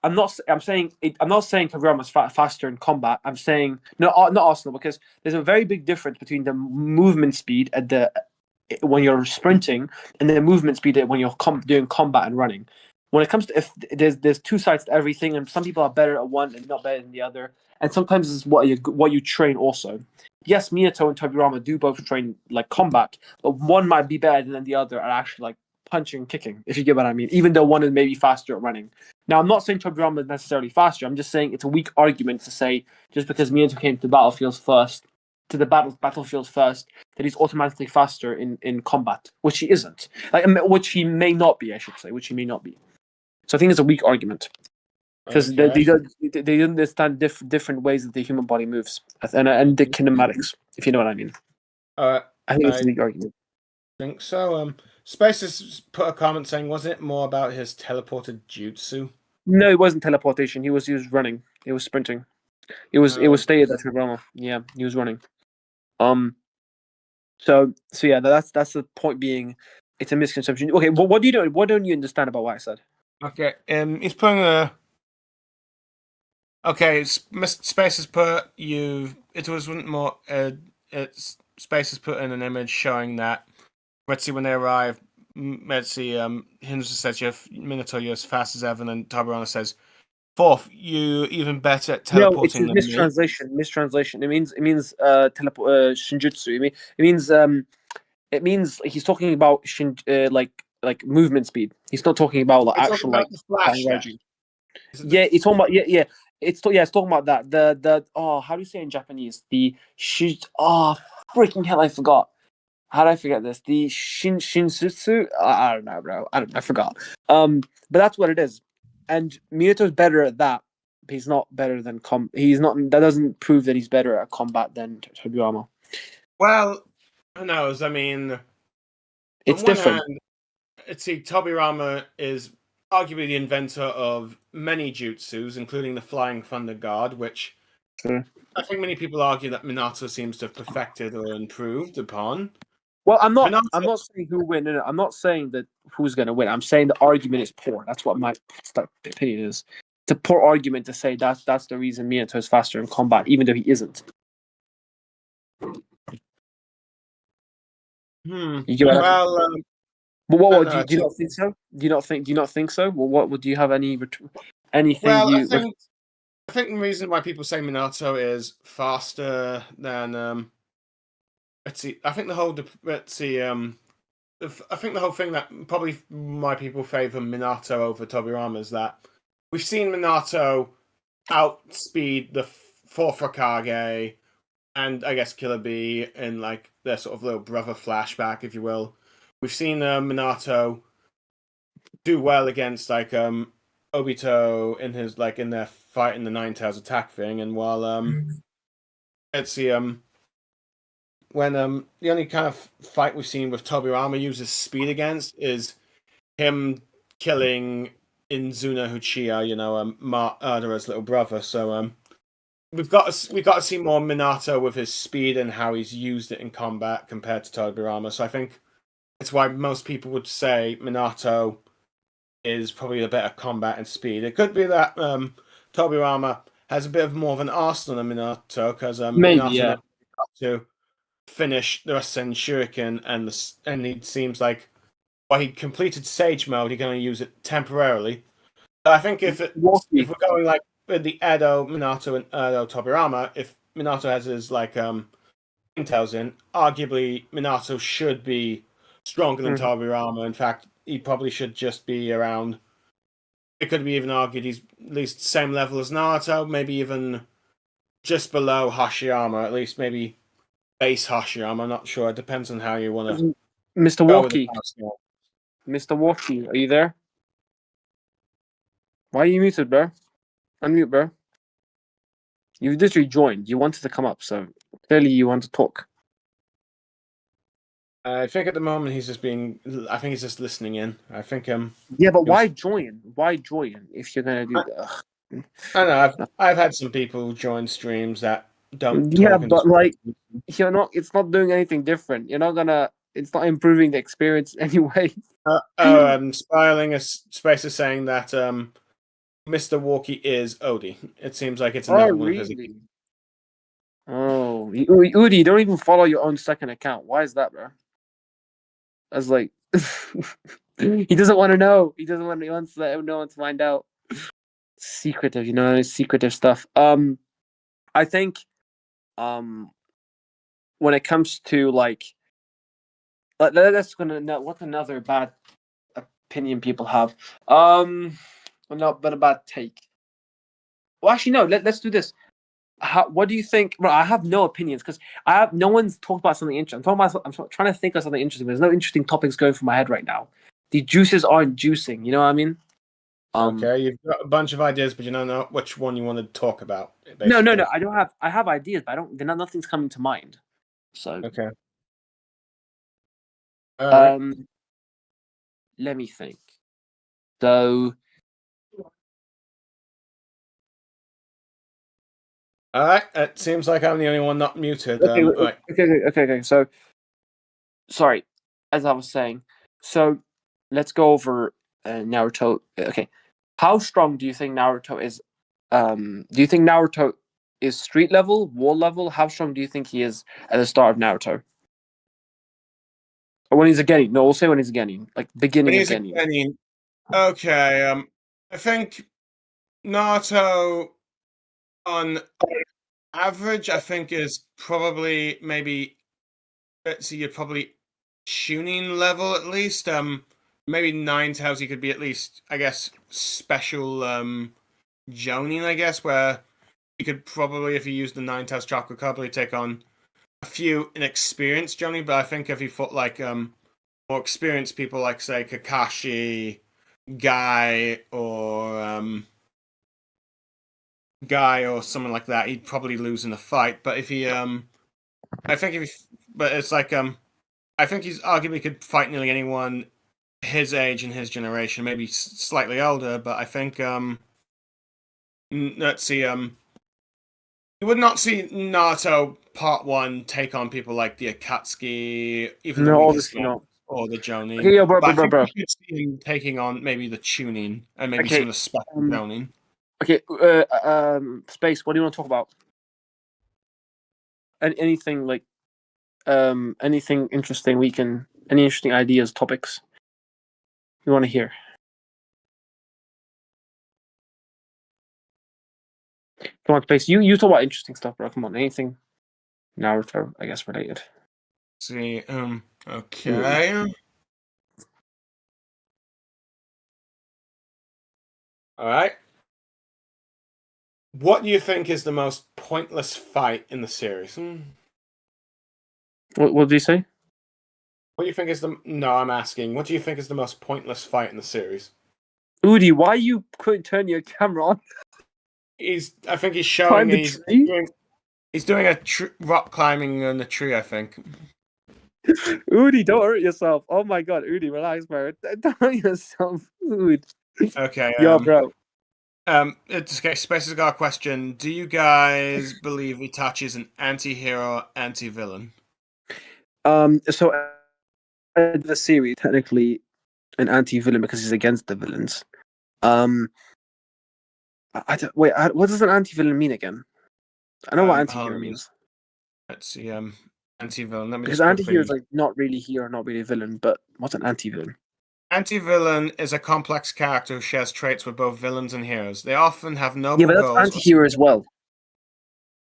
Tobirama is faster in combat. I'm saying not Arsenal because there's a very big difference between the movement speed at when you're sprinting and the movement speed when you're doing combat and running. When it comes to if there's two sides to everything, and some people are better at one and not better than the other, and sometimes it's what you train also. Yes, Minato and Tobirama do both train like combat, but one might be better than the other at actually like punching and kicking, if you get what I mean, even though one is maybe faster at running. Now, I'm not saying Tobirama is necessarily faster. I'm just saying it's a weak argument to say just because Minato came to the battlefields first, that he's automatically faster in combat, which he isn't. Which he may not be, I should say, which he may not be. So I think it's a weak argument because they understand different ways that the human body moves and the kinematics, if you know what I mean. I think it's a weak argument. I think so. Space has put a comment saying, was it more about his teleported jutsu? No, it wasn't teleportation. He was running. He was sprinting. It was stated that Tobirama. Yeah, he was running. So yeah, that's the point being, it's a misconception. Okay, well, what don't you understand about what I said? Okay, he's putting a. Okay, Space has put you. It wasn't more. Space has put in an image showing that. Let's see when they arrive. Let's see. Hinza says Minato, you're as fast as ever, and Tobirama says, "Fourth, you even better at teleporting." No, it's a mistranslation. It means shinjutsu. It means he's talking about like movement speed. He's not talking about like actual like flash. Yeah, it's talking about yeah. It's talking about that. The how do you say in Japanese? The freaking hell, I forgot. How did I forget this? The shinsutsu? I don't know, bro. I forgot. But that's what it is. And Minato's better at that. But he's not better than he's not. That doesn't prove that he's better at combat than Tobirama. Well, who knows? I mean, it's different. Let's see. Tobirama is arguably the inventor of many jutsus, including the Flying Thunder Guard, which I think many people argue that Minato seems to have perfected or improved upon. Well, I'm not saying who win. No, I'm not saying that who's going to win. I'm saying the argument is poor. That's what my opinion is. It's a poor argument to say that's the reason Minato is faster in combat, even though he isn't. Well, what do you not think so? Do you not think so? Well, what would you have anything? Well, I think the reason why people say Minato is faster than let's see. I think the whole thing that probably why people favor Minato over Tobirama is that we've seen Minato outspeed the fourth Hokage and I guess Killer Bee in like their sort of little brother flashback, if you will. We've seen Minato do well against like Obito in his in their fight in the Nine Tails attack thing, and while let's see when the only kind of fight we've seen with Tobirama uses speed against is him killing Inzuna Uchiha, Madara's little brother. So we've got to see more Minato with his speed and how he's used it in combat compared to Tobirama. So I think that's why most people would say Minato is probably the better combat and speed. It could be that Tobirama has a bit of more of an arsenal than Minato because Minato got to finish the Rasen Shuriken and it seems like while he completed Sage Mode, he can only use it temporarily. But I think if we're going like with the Edo Minato and Edo Tobirama, if Minato has his intel's in, arguably Minato should be stronger than Tobirama. In fact, he probably should just be around. It could be even argued he's at least same level as Naruto, maybe even just below Hashirama, at least maybe base Hashirama. I'm not sure. It depends on how you want to. Mr. Walky. Mr. Walky, are you there? Why are you muted, bro? Unmute, bro. You literally joined. You wanted to come up, so clearly you want to talk. I think at the moment he's just being. I think he's just listening in. I think Yeah, but why join? Why join if you're gonna do that? I know. I've had some people join streams that don't. Yeah, but like you're not. It's not doing anything different. You're not gonna. It's not improving the experience anyway. Spiraling a space is saying that Mr. Walky is Oodie. It seems like it's another one of his. Oh, Oodie, you don't even follow your own second account. Why is that, bro? That's like he doesn't want to know. He doesn't want. He wants to let no one to find out. Secretive, secretive stuff. I think, when it comes to that's gonna. What's another bad opinion people have? Not but a bad take. Well, actually, no. Let's do this. What do you think? Well, I have no opinions because no one's talked about something interesting. I'm trying to think of something interesting, but there's no interesting topics going through my head right now. The juices aren't juicing. You know what I mean? Okay, you've got a bunch of ideas, but you don't know which one you want to talk about. Basically. No. I don't have. I have ideas, but I don't. Nothing's coming to mind. So okay. Let me think. So. All right. It seems like I'm the only one not muted. Okay. Okay. So, sorry. As I was saying, so let's go over Naruto. Okay, how strong do you think Naruto is? Do you think Naruto is street level, wall level? How strong do you think he is at the start of Naruto? Or when he's a Genin? No, we'll say when he's a Genin, like beginning of Genin. Okay. I think Naruto on average, I think is probably maybe. Let's see, you're probably tuning level at least. Maybe 9 tells he could be at least, I guess, special Jonin, I guess, where you could probably, if you use the 9 tails chakra, probably take on a few inexperienced Jonin. But I think if you fought more experienced people, like say Kakashi, Guy, or someone like that, he'd probably lose in a fight. But if he but it's I think he's arguably could fight nearly anyone his age and his generation, maybe slightly older. But I think let's see, you would not see Naruto Part 1 take on people like the Akatsuki, even the weakest or the Jonin. Okay, yeah, bro. You could see him taking on maybe the tuning and maybe some of the special Jonin. Okay, Space, what do you want to talk about? Anything anything interesting any interesting ideas, topics you want to hear? Come on, Space, you talk about interesting stuff, bro. Come on, anything Naruto, I guess, related. See, okay. All right. What do you think is the most pointless fight in the series? What did you say? What do you think is I'm asking. What do you think is the most pointless fight in the series? Oodie, why you couldn't turn your camera on? I think he's showing he's doing a rock climbing in the tree, I think. Oodie, don't hurt yourself. Oh my god, Oodie, relax, bro. Don't hurt yourself, Oodie. Okay. Yo, bro. It's okay. Space has got a question. Do you guys believe Itachi is an anti-hero, anti-villain? So the series technically an anti-villain because he's against the villains. What does an anti-villain mean again? I know what anti-hero means. Let's see. Anti-villain. Because anti-hero is like not really hero, not really villain. But what's an anti-villain? Anti-villain is a complex character who shares traits with both villains and heroes. They often have noble goals. Yeah, but that's goals. anti-hero as well.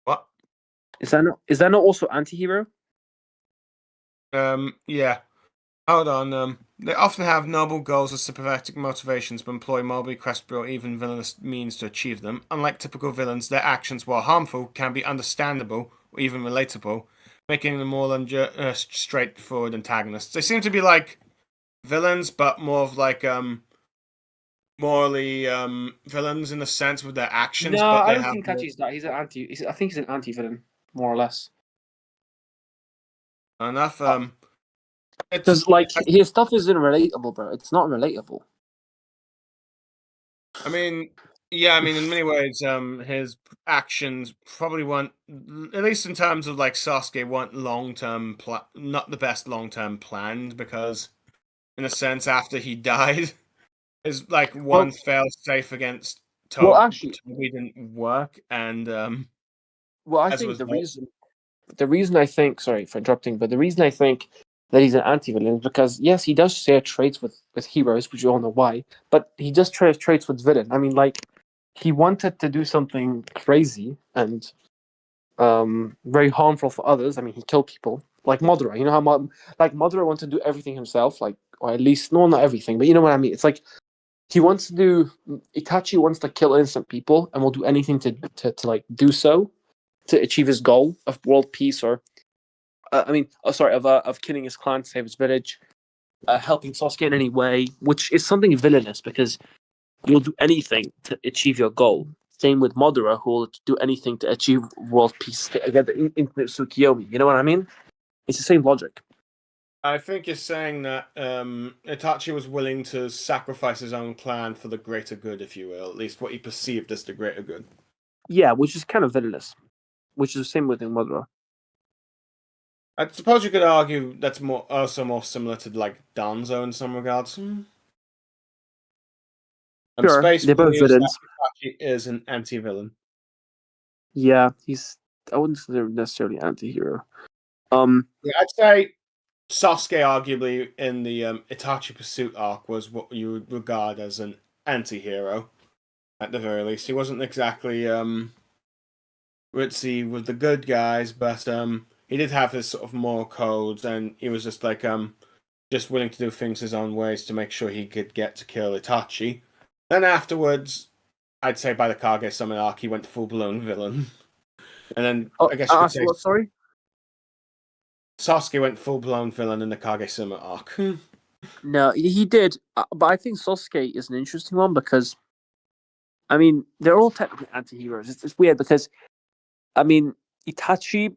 What? Is that not also anti-hero? Yeah. Hold on. They often have noble goals or sympathetic motivations, but employ morally questionable or even villainous means to achieve them. Unlike typical villains, their actions, while harmful, can be understandable or even relatable, making them more than straightforward antagonists. They seem to be like villains, but more of like morally villains in a sense with their actions, No, but I they don't have think more Itachi's that. I think he's an anti-villain, more or less. enough. It's Because like his stuff isn't relatable, bro. It's not relatable. I mean, yeah, I mean, in many ways, his actions probably weren't, at least in terms of like Sasuke, weren't not the best long-term planned because, in a sense, after he died, his like one Well, fail safe against well, actually, Toby didn't work, and well, I as a think result, the reason I think, sorry for interrupting, but the reason I think that he's an anti-villain is because yes, he does share traits with heroes, which you all know why, but he just shares traits with villain. I mean, like he wanted to do something crazy and very harmful for others. I mean, he killed people like Madara. You know how like Madara wants to do everything himself, like or at least no, not everything, but you know what I mean. It's like he wants to do. Itachi wants to kill innocent people and will do anything to like do so to achieve his goal of world peace or of killing his clan to save his village, helping Sasuke in any way, which is something villainous because you'll do anything to achieve your goal. Same with Madara, who will do anything to achieve world peace to get the infinite Tsukiyomi. You know what I mean? It's the same logic. I think you're saying that Itachi was willing to sacrifice his own clan for the greater good, if you will, at least what he perceived as the greater good. Yeah, which is kind of villainous. Which is the same with Madara. I suppose you could argue that's more similar to like Danzo in some regards. Sure, Space they're both believes that villains. Itachi is an anti-villain. Yeah, he's. I wouldn't consider him necessarily anti-hero. Yeah, I'd say Sasuke, arguably in the Itachi Pursuit arc, was what you would regard as an anti-hero at the very least. He wasn't exactly ritzy with the good guys, but he did have his sort of moral codes, and he was just like just willing to do things his own ways to make sure he could get to kill Itachi. Then afterwards, I'd say by the Kage Summon arc, he went full blown villain. And then I guess you could say What? Sorry. Sasuke went full blown villain in the Kage Summon arc. No, he did, but I think Sasuke is an interesting one because I mean they're all technically anti-heroes. It's weird because I mean Itachi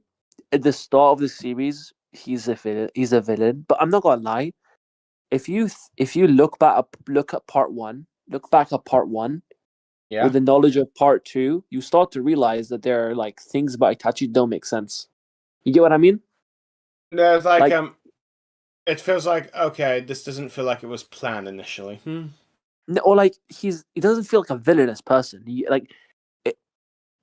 at the start of the series he's a villain. He's a villain, but I'm not gonna lie. If you look back at part one Yeah. with the knowledge of part two, you start to realize that there are like things about Itachi that don't make sense. You get what I mean? There's like Like it feels like okay, this doesn't feel like it was planned initially. or like he doesn't feel like a villainous person. Like it,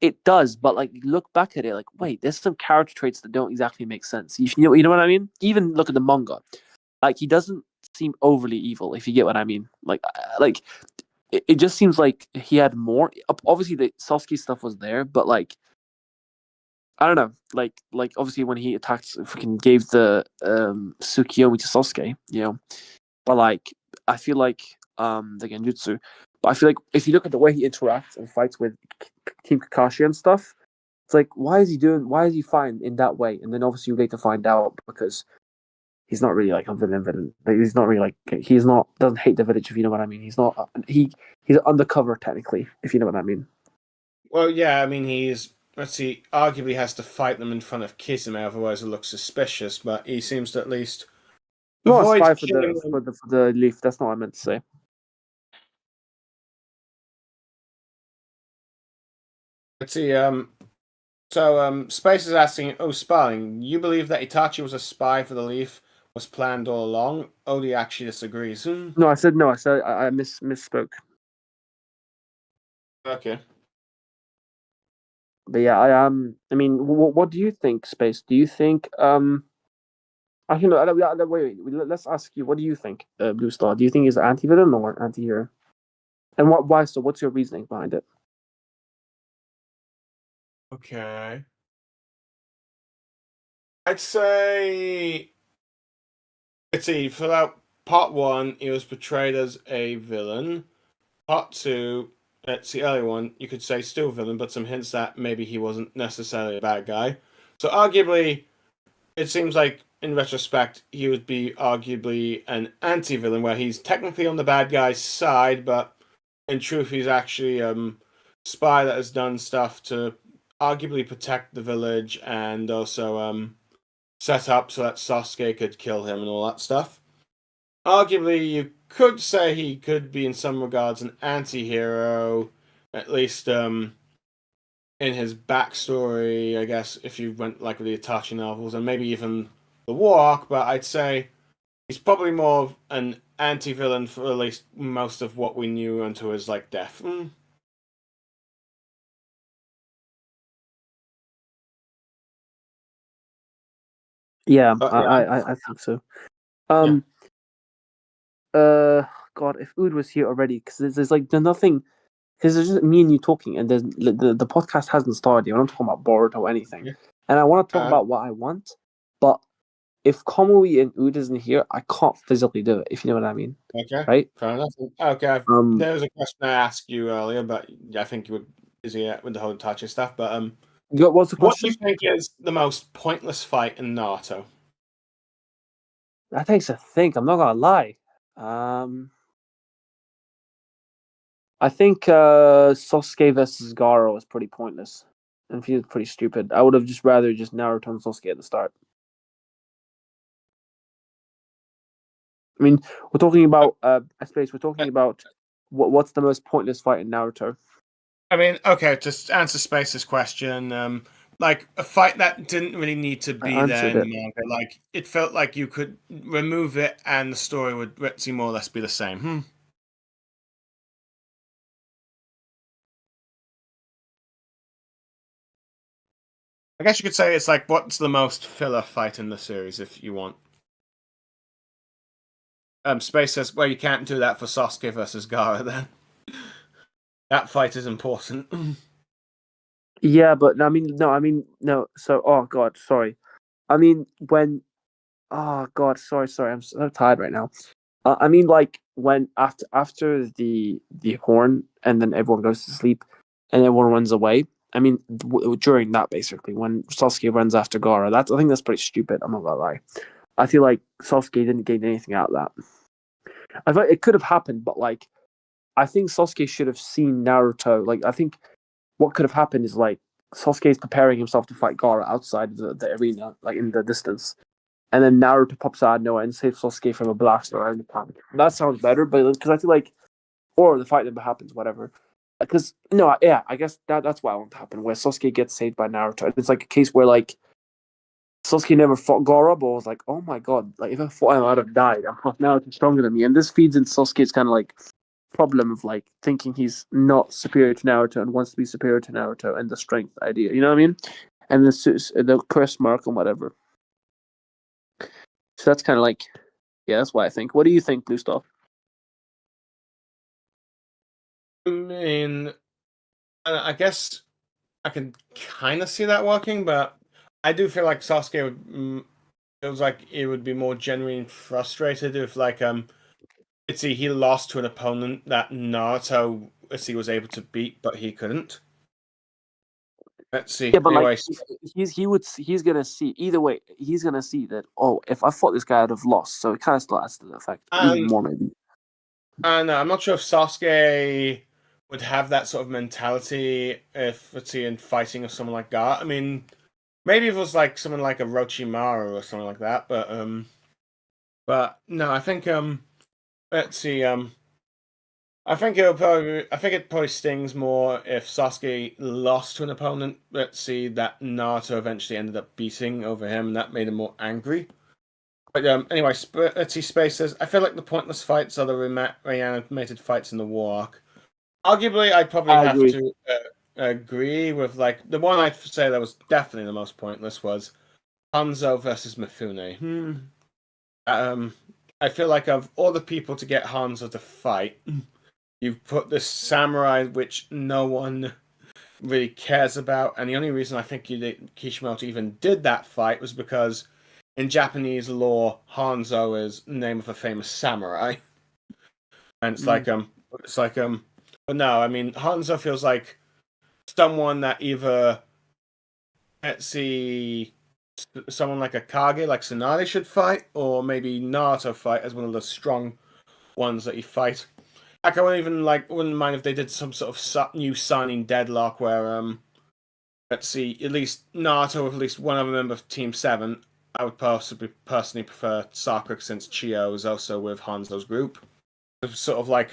it does, but like look back at it, like wait, there's some character traits that don't exactly make sense. You know what I mean? Even look at the manga, like he doesn't seem overly evil. If you get what I mean, like it just seems like he had more. Obviously, the Sasuke stuff was there, but like I don't know, like obviously when he attacked, freaking gave the Tsukiyomi to Sasuke, you know, but like I feel like the genjutsu. But I feel like if you look at the way he interacts and fights with Team Kakashi and stuff, it's like why is he fine in that way? And then obviously you later find out because he's not really like a villain. Like, he's not really like he's not doesn't hate the village if you know what I mean. He's not he's undercover technically if you know what I mean. Well, yeah, I mean he's let's see, arguably has to fight them in front of Kisame, otherwise it looks suspicious. But he seems to at least Not a avoid spy killing them. for the leaf. That's not what I meant to say. Let's see. Space is asking, oh, spying. You believe that Itachi was a spy for the Leaf was planned all along? Oodie actually disagrees. No, I said no. I said I misspoke. Okay. But yeah, I mean, what do you think, Space? Do you think actually no, wait. Let's ask you. What do you think, Blue Star? Do you think he's an anti-villain or an anti-hero? And why so? What's your reasoning behind it? Okay. I'd say, let's see, for that part one, he was portrayed as a villain. Part two, it's the early one, you could say still villain, but some hints that maybe he wasn't necessarily a bad guy. So arguably, it seems like in retrospect, he would be arguably an anti-villain, where he's technically on the bad guy's side, but in truth, he's actually spy that has done stuff to arguably protect the village and also set up so that Sasuke could kill him and all that stuff. Arguably, you could say he could be in some regards an anti-hero, at least in his backstory, I guess, if you went like with the Itachi novels and maybe even the war arc, but I'd say he's probably more of an anti-villain for at least most of what we knew until his like death. Yeah, But I think so. Um, God, if Ood was here already, because there's like there's nothing, because there's just me and you talking, and there's the podcast hasn't started yet. We're not talking about Boruto or anything, yeah. and I want to talk about what I want, but if Kamui and Ood isn't here, I can't physically do it. If you know what I mean, Okay, right? fair enough. Okay, there was a question I asked you earlier, but I think you were busy with the whole Itachi stuff. But What's the what do question? you think is the most pointless fight in Naruto? That takes a think. I'm not gonna lie. I think Sasuke versus Garo was pretty pointless and feels pretty stupid. I would have just rather just Naruto and Sasuke at the start. I mean, we're talking about I suppose we're talking about what's the most pointless fight in Naruto. I mean, okay, to answer Space's question, like a fight that didn't really need to be there in the manga. Like it felt like you could remove it and the story would seem more or less be the same. I guess you could say it's like what's the most filler fight in the series if you want. Space says, well, you can't do that for Sasuke versus Gaara then. That fight is important. Yeah, but I mean, no. So, oh god, sorry. I mean, when, oh god, sorry. I'm so tired right now. I mean, like when after the horn, and then everyone goes to sleep, and everyone runs away. I mean, during that basically, when Sasuke runs after Gaara, I think that's pretty stupid. I'm not gonna lie. I feel like Sasuke didn't gain anything out of that. I thought it could have happened, but like, I think Sasuke should have seen Naruto. Like, I think what could have happened is like Sasuke is preparing himself to fight Gaara outside the arena, like in the distance, and then Naruto pops out of nowhere and saves Sasuke from a blast around the planet. That sounds better, but because I feel like, or the fight never happens, whatever. Because no, yeah, I guess that's what I want to happen, where Sasuke gets saved by Naruto. And it's like a case where like Sasuke never fought Gaara, but was like, oh my god, like if I fought him, I'd have died. Naruto's stronger than me, and this feeds into Sasuke's kind of like problem of like thinking he's not superior to Naruto and wants to be superior to Naruto and the strength idea. You know what I mean? And the curse mark and whatever. So that's kind of like, yeah, that's what I think. What do you think, BlueStar? I mean, I guess I can kind of see that working, but I do feel like Sasuke would feels like it would be more genuinely frustrated if like let's see he lost to an opponent that Naruto was able to beat, but he couldn't. Let's see. Yeah, but like Anyways, he's gonna see either way. He's gonna see that if I fought this guy, I'd have lost. So it kind of still has the effect, even more maybe. And I'm not sure if Sasuke would have that sort of mentality if let's see in fighting with someone like Gar. I mean, maybe if it was like someone like a Orochimaru or something like that, but no, I think let's see I think it probably stings more if Sasuke lost to an opponent. Let's see that Naruto eventually ended up beating over him, and that made him more angry. But anyway, let's see. Space says, I feel like the pointless fights are the reanimated fights in the war arc. Arguably, I'd probably have to agree with like the one I'd say that was definitely the most pointless was Hanzo versus Mifune. I feel like of all the people to get Hanzo to fight, you've put this samurai which no one really cares about. And the only reason I think Kishimoto even did that fight was because in Japanese lore, Hanzo is the name of a famous samurai. And it's like, but no, I mean, Hanzo feels like someone that either, let's see, someone like a Kage, like Tsunade should fight, or maybe Naruto fight as one of the strong ones that you fight. Like, I wouldn't mind if they did some sort of new signing deadlock where, let's see, at least Naruto with at least one other member of Team 7. I would personally prefer Sakura since Chio is also with Hanzo's group. Sort of like,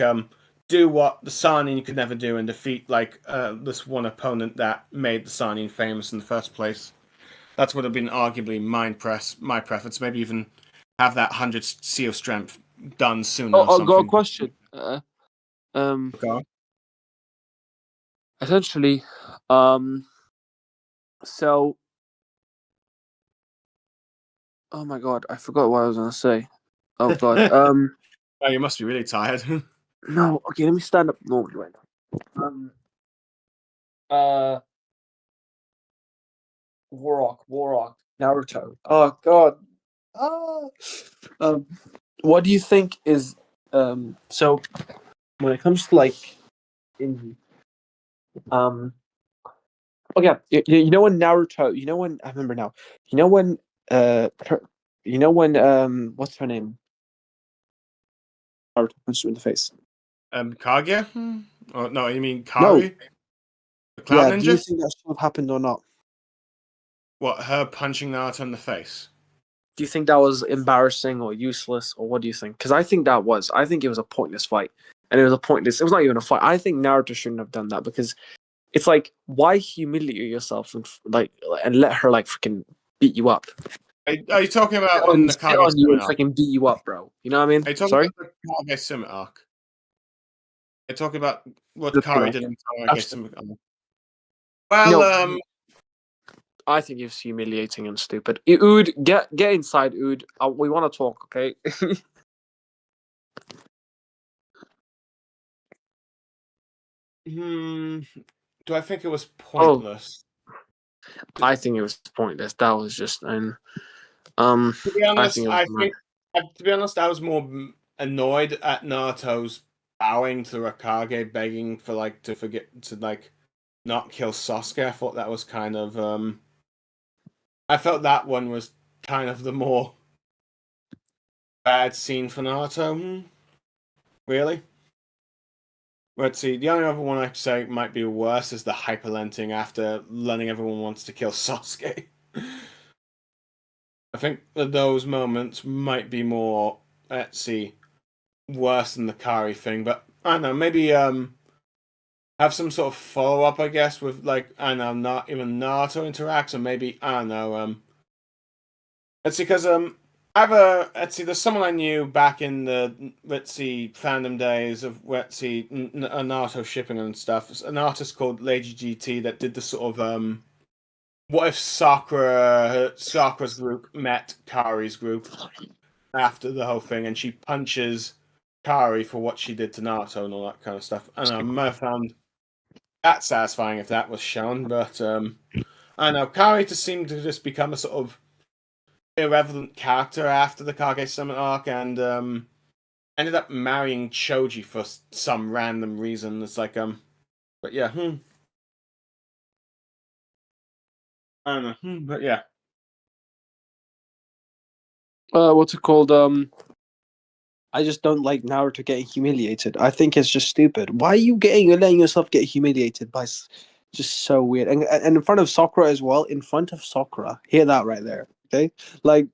do what the Sanin could never do and defeat, like, this one opponent that made the Sanin famous in the first place. That would have been arguably my preference. Maybe even have that 100 seal strength done sooner. Oh, I've got a question. Okay. Essentially, so, oh my god, I forgot what I was gonna say. Oh god, Oh, you must be really tired. no, okay, let me stand up normally right now. Warrock, Naruto. Oh god. What do you think is so when it comes to like in okay, you know when Naruto, you know when I remember now, you know when what's her name? Naruto punched him in the face. Kaguya? Oh, no, you mean No. Karu? The Cloud Yeah, Ninja? do you think that should have happened or not? What, her punching Naruto in the face? Do you think that was embarrassing or useless, or what do you think? Because I think it was a pointless fight, and it was not even a fight. I think Naruto shouldn't have done that because it's like, why humiliate yourself and let her like freaking beat you up? Are you talking about in the Sit on Kage you and Summit arc? freaking beat you up, bro. You know what I mean? Are you talking Sorry. about the Kage Summit arc? Are you talking about what The Kari arc, did yeah. in Kage That's- Summit arc? Well, I think it's humiliating and stupid. Ood, get inside, Ood. We want to talk, okay? do I think it was pointless? I think it was pointless. That was just To be honest, I was more annoyed at Naruto's bowing to Rakage, begging for not kill Sasuke. I thought that was kind of I felt that one was kind of the more bad scene for Naruto. Really? Let's see. The only other one I'd say might be worse is the hyperlenting after learning everyone wants to kill Sasuke. I think that those moments might be more, let's see, worse than the Kari thing. But I don't know. Maybe have some sort of follow up, I guess, with like I don't know, not even Naruto interacts, or maybe I don't know. Let's see, because there's someone I knew back in the fandom days of Naruto shipping and stuff. An artist called Lady GT that did the sort of what if Sakura's group met Kari's group after the whole thing, and she punches Kari for what she did to Naruto and all that kind of stuff. And I might have found that satisfying if that was shown, but I don't know. Kari just seemed to just become a sort of irrelevant character after the Kage Summit arc, and ended up marrying Choji for some random reason. It's like but yeah, I don't know, but yeah. What's it called? I just don't like Naruto getting humiliated. I think it's just stupid. Why are you letting yourself get humiliated by? Just so weird, and in front of Sakura as well. In front of Sakura, hear that right there. Okay, like.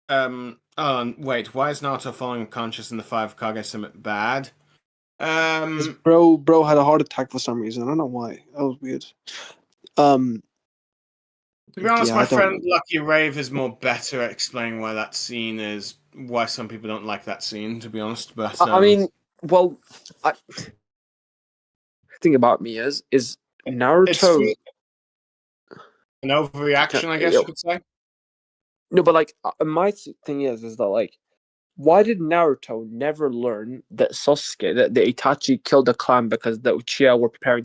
Oh, wait, why is Naruto falling unconscious in the 5 Kage Summit bad? Bro had a heart attack for some reason. I don't know why. That was weird. To be honest, yeah, my friend Lucky Rave is more better at explaining why that scene is, why some people don't like that scene, to be honest. But I mean, well, the thing about me is Naruto an overreaction, I guess you could say. No, but like my thing is that like why did Naruto never learn that that the Itachi killed the clan because the Uchiha were preparing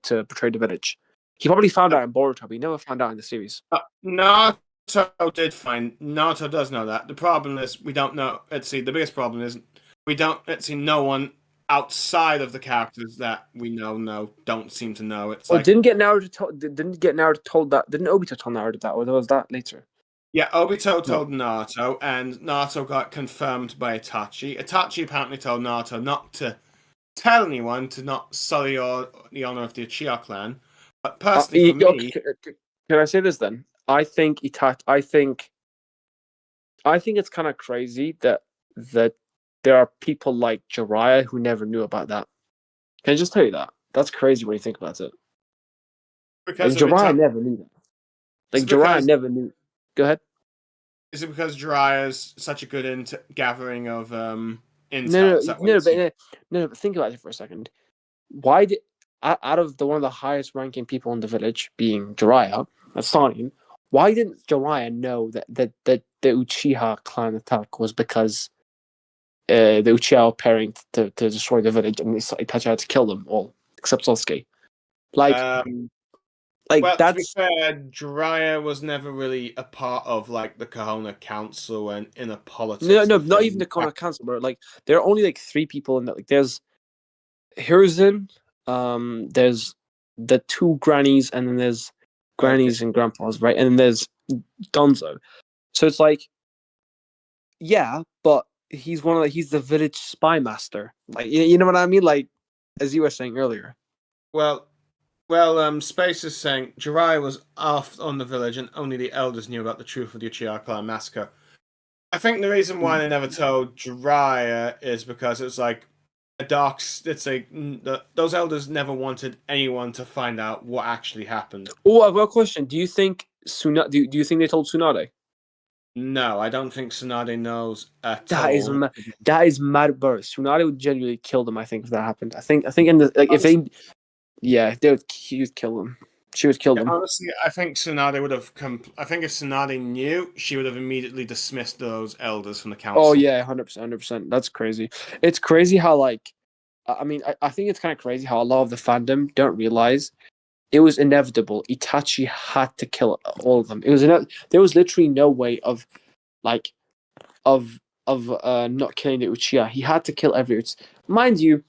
to betray the village? He probably found out in Boruto, but he never found out in the series. Naruto Naruto does know that. The problem is we don't know. Let's see. The biggest problem is we don't. Let's see. No one outside of the characters that we know don't seem to know. It's like didn't Naruto told that? Didn't Obito tell Naruto that, or was that later? Yeah, Obito told Naruto, and Naruto got confirmed by Itachi. Itachi apparently told Naruto not to tell anyone, to not sully the honor of the Uchiha clan. But personally, for me, can I say this then? I think I think it's kind of crazy that there are people like Jiraiya who never knew about that. Can I just tell you that? That's crazy when you think about it. because Jiraiya never knew that. Jiraiya never knew. Go ahead. Is it because Jiraiya is such a good gathering of intel? No, but think about it for a second. Why did out of one of the highest ranking people in the village, being Jiraiya, that's fine. Why didn't Jiraiya know that the Uchiha clan attack was because the Uchiha were preparing to destroy the village and Itachi had to kill them all except Sasuke? Well, that's... to be fair, Jiraiya was never really a part of like the Konoha Council and inner politics. No, not even the Konoha Council, bro. Like there are only like 3 people in that. Like there's Hiruzen, there's the 2 grannies, and then there's grannies and grandpas, right? And then there's Donzo. So it's like, yeah, but he's he's the village spy master. Like you know what I mean? Like as you were saying earlier. Well, Space is saying Jiraiya was off on the village and only the elders knew about the truth of the Uchiha clan massacre. I think the reason why they never told Jiraiya is because it's like those elders never wanted anyone to find out what actually happened. Oh, I've got a question. Do you think do you think they told Tsunade? No, I don't think Tsunade knows at all. That is mad, bro. Tsunade would genuinely kill them. I think if that happened. I think in the if they. Yeah, he would kill them. She would kill them. Honestly, I think Tsunade would have I think if Tsunade knew, she would have immediately dismissed those elders from the council. Oh yeah, 100%. That's crazy. It's crazy how I think it's kind of crazy how a lot of the fandom don't realize it was inevitable. Itachi had to kill all of them. There was literally no way of not killing the Uchiha. He had to kill everyone. Mind you,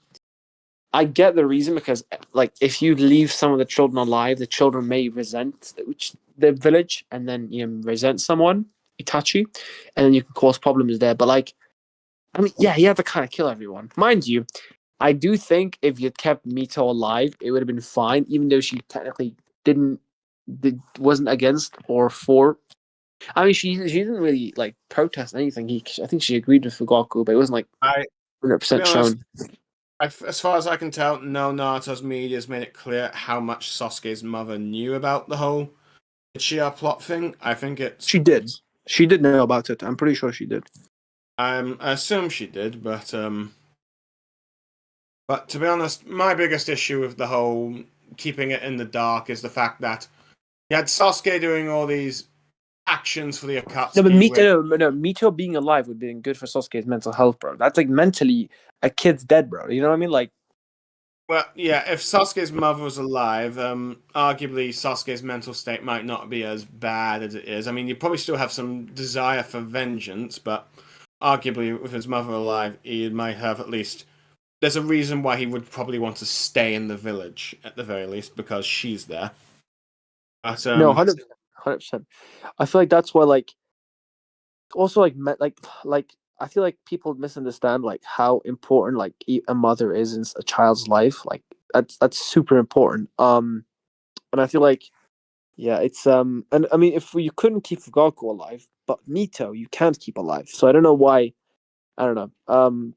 I get the reason because, like, if you leave some of the children alive, the children may resent the village and then resent someone, Itachi, and then you can cause problems there. But like, I mean, yeah, he had to kind of kill everyone. Mind you, I do think if you'd kept Mito alive, it would have been fine, even though she technically wasn't against or for. I mean, she didn't really like protest anything. I think she agreed with Fugoku, but it wasn't like 100% shown. As far as I can tell, no Naruto's media has made it clear how much Sasuke's mother knew about the whole Uchiha plot thing. I think she did. She did know about it. I'm pretty sure she did. I assume she did, but to be honest, my biggest issue with the whole keeping it in the dark is the fact that you had Sasuke doing all these actions for the Akatsuki. No, but Mito being alive would have been good for Sasuke's mental health, bro. That's like mentally, a kid's dead, bro. You know what I mean? Like, well, yeah, if Sasuke's mother was alive, arguably Sasuke's mental state might not be as bad as it is. I mean, you probably still have some desire for vengeance, but arguably with his mother alive, he might have at least... There's a reason why he would probably want to stay in the village, at the very least, because she's there. But, no, 100%. I feel like that's why, like, also, like I feel like people misunderstand, like, how important, like, a mother is in a child's life. Like, that's super important. And I feel like, yeah, it's, and I mean, if you couldn't keep Fugoku alive, but Mito, you can't keep alive. So I don't know why. I don't know.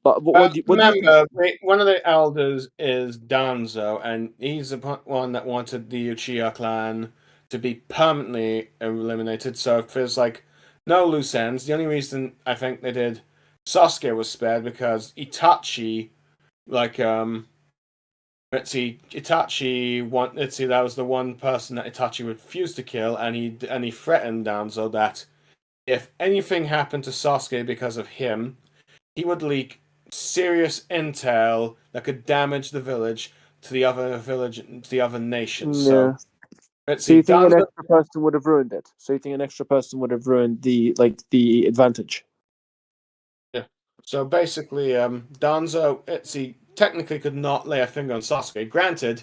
But what do you think? One of the elders is Danzo, and he's the one that wanted the Uchiha clan to be permanently eliminated. So it feels like no loose ends. The only reason I think they did Sasuke was spared because Itachi, that was the one person that Itachi refused to kill, and he threatened Danzo that if anything happened to Sasuke because of him, he would leak serious intel that could damage the village to the other nations. So let's So see, you think an Danzo. extra person would have ruined it? So you think an extra person would have ruined the advantage? Yeah. So basically, Danzo, he technically could not lay a finger on Sasuke. Granted,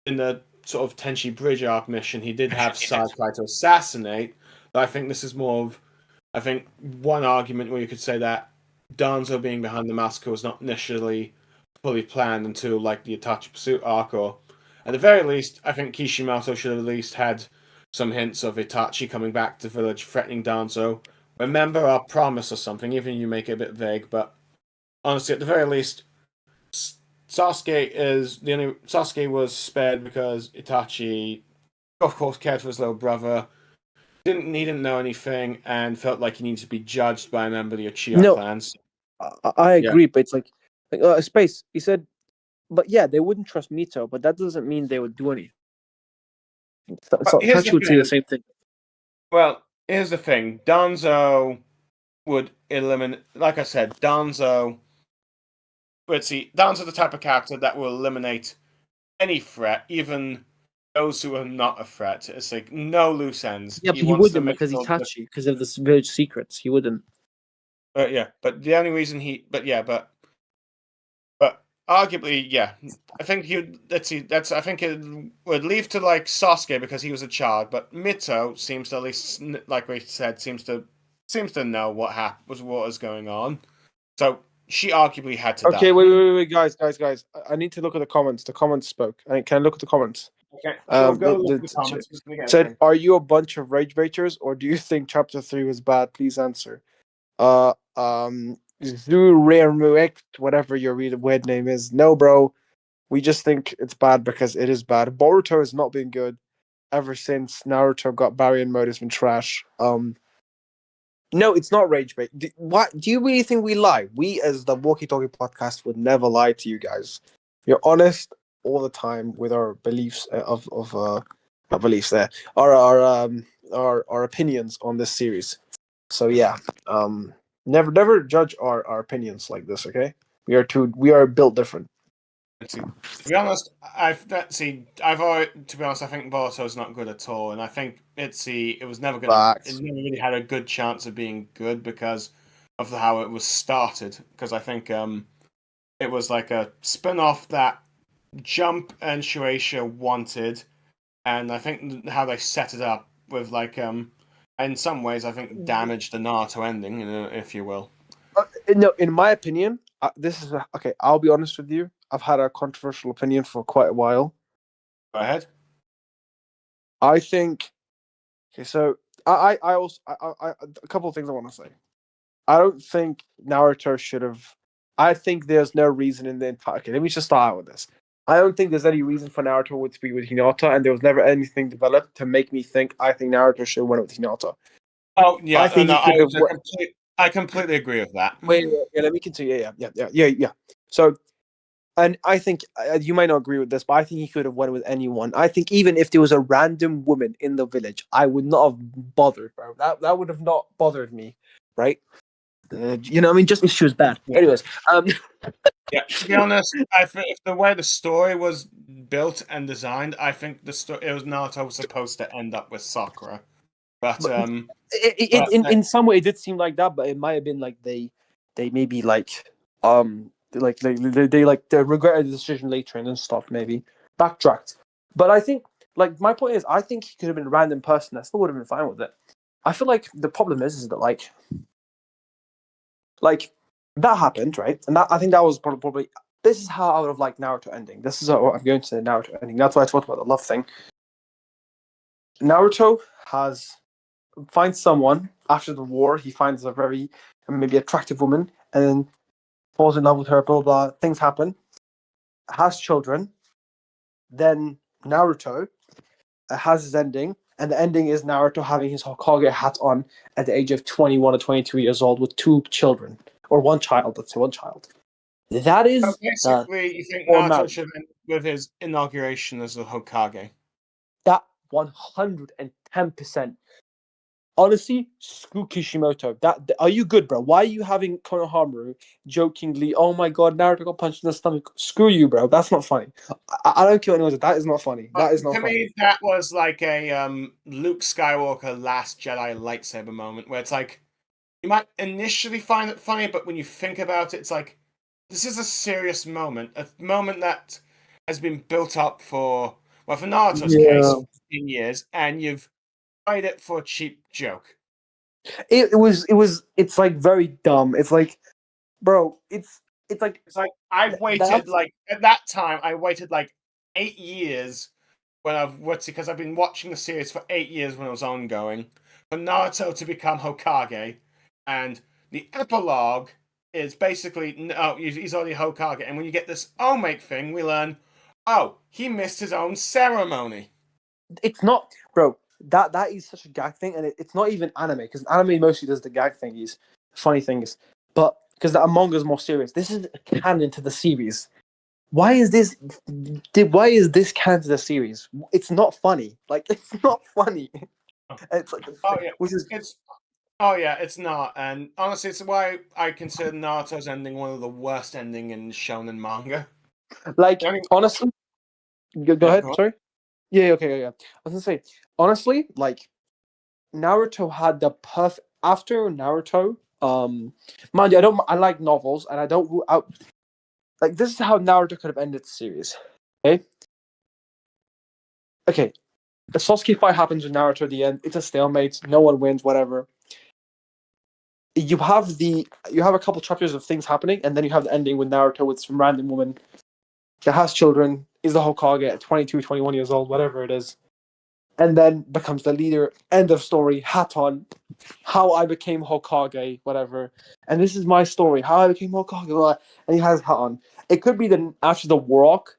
in the sort of Tenchi Bridge arc mission, he did have Sasuke to assassinate. But I think this is more of, I think, one argument where you could say that Danzo being behind the massacre was not initially fully planned until like the Itachi Pursuit arc, or at the very least, I think Kishimoto should have at least had some hints of Itachi coming back to the village, threatening Danzo. Remember our promise or something, even if you make it a bit vague. But honestly, at the very least, Sasuke was spared because Itachi, of course, cared for his little brother. He didn't know anything and felt like he needed to be judged by a member of the Uchiha No, clans. I Yeah. agree, but it's like Space. He said, but yeah, they wouldn't trust Mito, but that doesn't mean they would do anything. So Here's Tachi the would say the thing. same thing. Well, here's the thing. Danzo would eliminate, like I said, Danzo. Let's see, Danzo's the type of character that will eliminate any threat, even those who are not a threat. It's like no loose ends. Yeah, but He he wants to wouldn't make because sure that, Itachi, because of this village secrets. He wouldn't. yeah, but the only reason but arguably, yeah, I think he. Let's see. I think it would leave to like Sasuke because he was a child, but Mito seems to at least, like we said, seems to know what is going on. So she arguably had to Okay, die. wait, guys. I need to look at the comments. The comments spoke. Can I look at the comments? Okay, sure. Go look at the comments. Said, "Are you a bunch of rage baiters, or do you think Chapter 3 was bad? Please answer." Zuremuect, whatever your weird name is. No, bro. We just think it's bad because it is bad. Boruto has not been good ever since Naruto got Baryon mode. Has been trash. No, it's not rage bait. Do you really think we lie? We, as the Walky Talky podcast, would never lie to you guys. We're honest all the time with our beliefs not beliefs there, our opinions on this series. So yeah, never judge our opinions like this. Okay, we are built different. To be honest, to be honest, I think Boruto is not good at all, and I think it was never it never really had a good chance of being good because of how it was started. Because I think it was like a spin-off that Jump and Shueisha wanted, and I think how they set it up with like in some ways I think damaged the Naruto ending, if you will. No, in my opinion, this is okay. I'll be honest with you. I've had a controversial opinion for quite a while. Go ahead. I think. Okay, so I also a couple of things I want to say. I don't think Naruto should have. I think there's no reason in the entire. Okay, let me just start out with this. I don't think there's any reason for Naruto to be with Hinata, and there was never anything developed to make me think I think Naruto should have went with Hinata. Oh yeah, I think I completely agree with that. Wait, let me continue. Yeah. So, and I think you might not agree with this, but I think he could have went with anyone. I think even if there was a random woman in the village, I would not have bothered, bro. That would have not bothered me, right? You know, what I mean, just if she was bad. Yeah. Anyways, yeah. To be honest, I think if the way the story was built and designed, I think Naruto was supposed to end up with Sakura, but in some way it did seem like that, but it might have been like they maybe like they regretted the decision later and stuff, maybe backtracked. But I think like my point is, I think he could have been a random person. I still would have been fine with it. I feel like the problem is that like that happened, right? And that I think that was probably this is how I would have liked Naruto ending. This is how I'm going to say Naruto ending. That's why I talked about the love thing. Naruto finds someone after the war. He finds a very maybe attractive woman and then falls in love with her. Blah blah. Things happen. Has children. Then Naruto has his ending, and the ending is Naruto having his Hokage hat on at the age of 21 or 22 years old with 2 children or 1 child. Let's say 1 child. That is so basically you think Naruto should end with his inauguration as a Hokage. That 110%. honestly, screw Kishimoto. Are you good, bro? Why are you having Konohamaru jokingly? Oh my god, Naruto got punched in the stomach. Screw you, bro. That's not funny. I don't care what anyone says. That is not funny. That is not to funny. me, that was like a Luke Skywalker Last Jedi lightsaber moment, where it's like you might initially find it funny, but when you think about it, it's like this is a serious moment, a moment that has been built up for Naruto's case, 15 years, and you've played it for a cheap joke. It's like very dumb. It's like, bro, it's like I've waited like at that time I waited like 8 years when because I've been watching the series for 8 years when it was ongoing for Naruto to become Hokage, and the epilogue is basically no, he's already Hokage, and when you get this Omake thing, we learn, oh, he missed his own ceremony. It's not, bro. That is such a gag thing, and it's not even anime because anime mostly does the gag thingies, funny things. But because the manga is more serious, this is canon to the series. Why is this? Why is this canon to the series? It's not funny. Like it's not funny. It's like which is It's not, and honestly, it's why I consider Naruto's ending one of the worst ending in shonen manga. like honestly. Go ahead. Go on. Sorry. Yeah. Okay. Yeah. I was gonna say honestly, like Naruto had the perfect after Naruto. Mind you, I like novels, and I don't. Like this is how Naruto could have ended the series. Okay. Okay. The Sasuke fight happens with Naruto at the end. It's a stalemate. No one wins. Whatever. You have a couple chapters of things happening, and then you have the ending with Naruto with some random woman that has children, is the Hokage at 22, 21 years old, whatever it is, and then becomes the leader. End of story. Hat on. How I became Hokage, whatever. And this is my story. How I became Hokage. And he has hat on. It could be that after the war arc,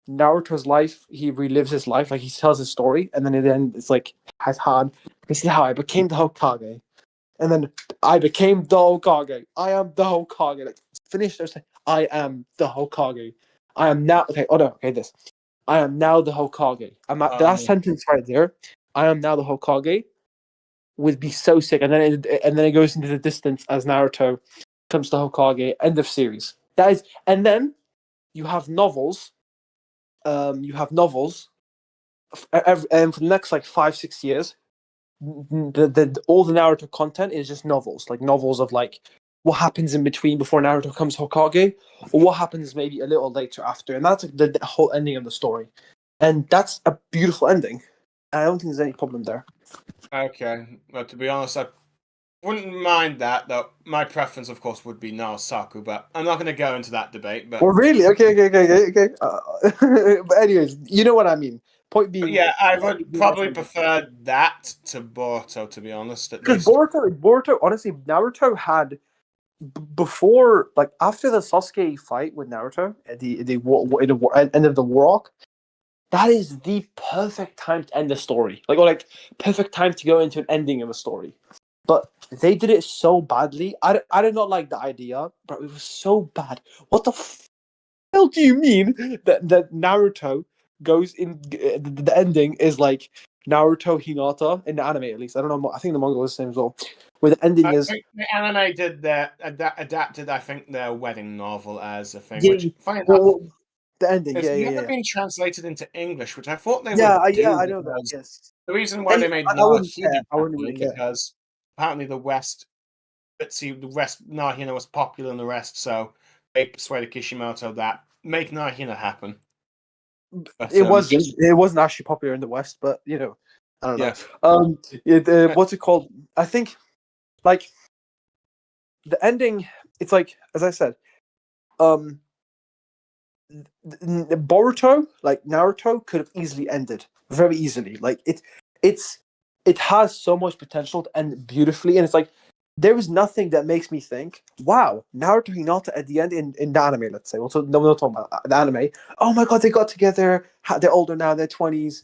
Naruto's life, he relives his life, like he tells his story, and then at the end, it's like, has hat on. This is how I became the Hokage. And then I became the Hokage. I am the Hokage. Like, finish there, say, I am the Hokage. I am now. Okay, oh no, okay, this. I am now the Hokage. I'm at the last sentence right there. I am now the Hokage would be so sick, and then it goes into the distance as Naruto comes to Hokage. End of series. That is, and then you have novels. You have novels, and for the next like 5-6 years, all the Naruto content is just novels, like novels of like what happens in between before Naruto comes Hokage, or what happens maybe a little later after, and that's like the whole ending of the story, and that's a beautiful ending. I don't think there's any problem there. Okay, but to be honest, I wouldn't mind that. Though my preference, of course, would be Naosaku, but I'm not going to go into that debate. But really, okay. But anyways, you know what I mean. Point being, yeah, I would probably prefer that to Boruto, to be honest. Because Boruto, honestly, Naruto had before, like after the Sasuke fight with Naruto at the end of the war arc. That is the perfect time to end the story. Like perfect time to go into an ending of a story. But they did it so badly. I did not like the idea, but it was so bad. What the hell do you mean that Naruto goes in? The ending is like Naruto Hinata in the anime, at least. I don't know. I think the manga was the same as well. Where the ending is the anime did adapted. I think their wedding novel as a thing, yeah, which funny enough, the ending. it's Yeah. never been translated into English, which I thought they would do. Yeah, I know that. Yes. The reason why they made I wouldn't care. Nahina I wouldn't really care. because apparently the West, the rest Nahina was popular in the rest, so they persuaded Kishimoto that make Nahina happen. But, it wasn't actually popular in the West, but I don't know. Yeah. What's it called? I think, like, the ending. It's like, as I said, Boruto, like Naruto, could have easily ended very easily. Like it has so much potential to end beautifully, and it's like there is nothing that makes me think, wow, Naruto Hinata at the end in the anime, let's say. Also, no, we're not talking about the anime. Oh my god, they got together. They're older now. They're 20s.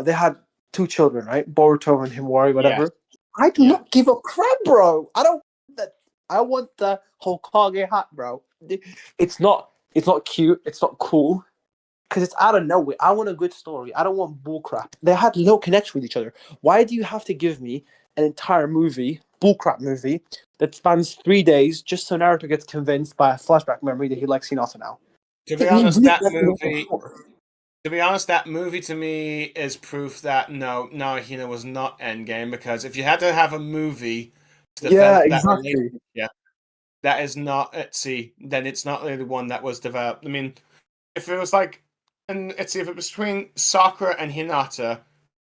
They had 2 children, right? Boruto and Himawari, whatever. Yeah. I do not give a crap, bro. I don't want that. I want the Hokage hat, bro. It's not cute. It's not cool. Because it's out of nowhere. I want a good story. I don't want bullcrap. They had no connection with each other. Why do you have to give me an entire movie, bullcrap movie, that spans 3 days just so Naruto gets convinced by a flashback memory that he likes Hinata now. To be honest, that movie to me is proof that no, Hina was not Endgame, because if you had to have a movie to develop that relationship, that is not then it's not really the one that was developed. I mean, if it was like, and if it was between Sakura and Hinata,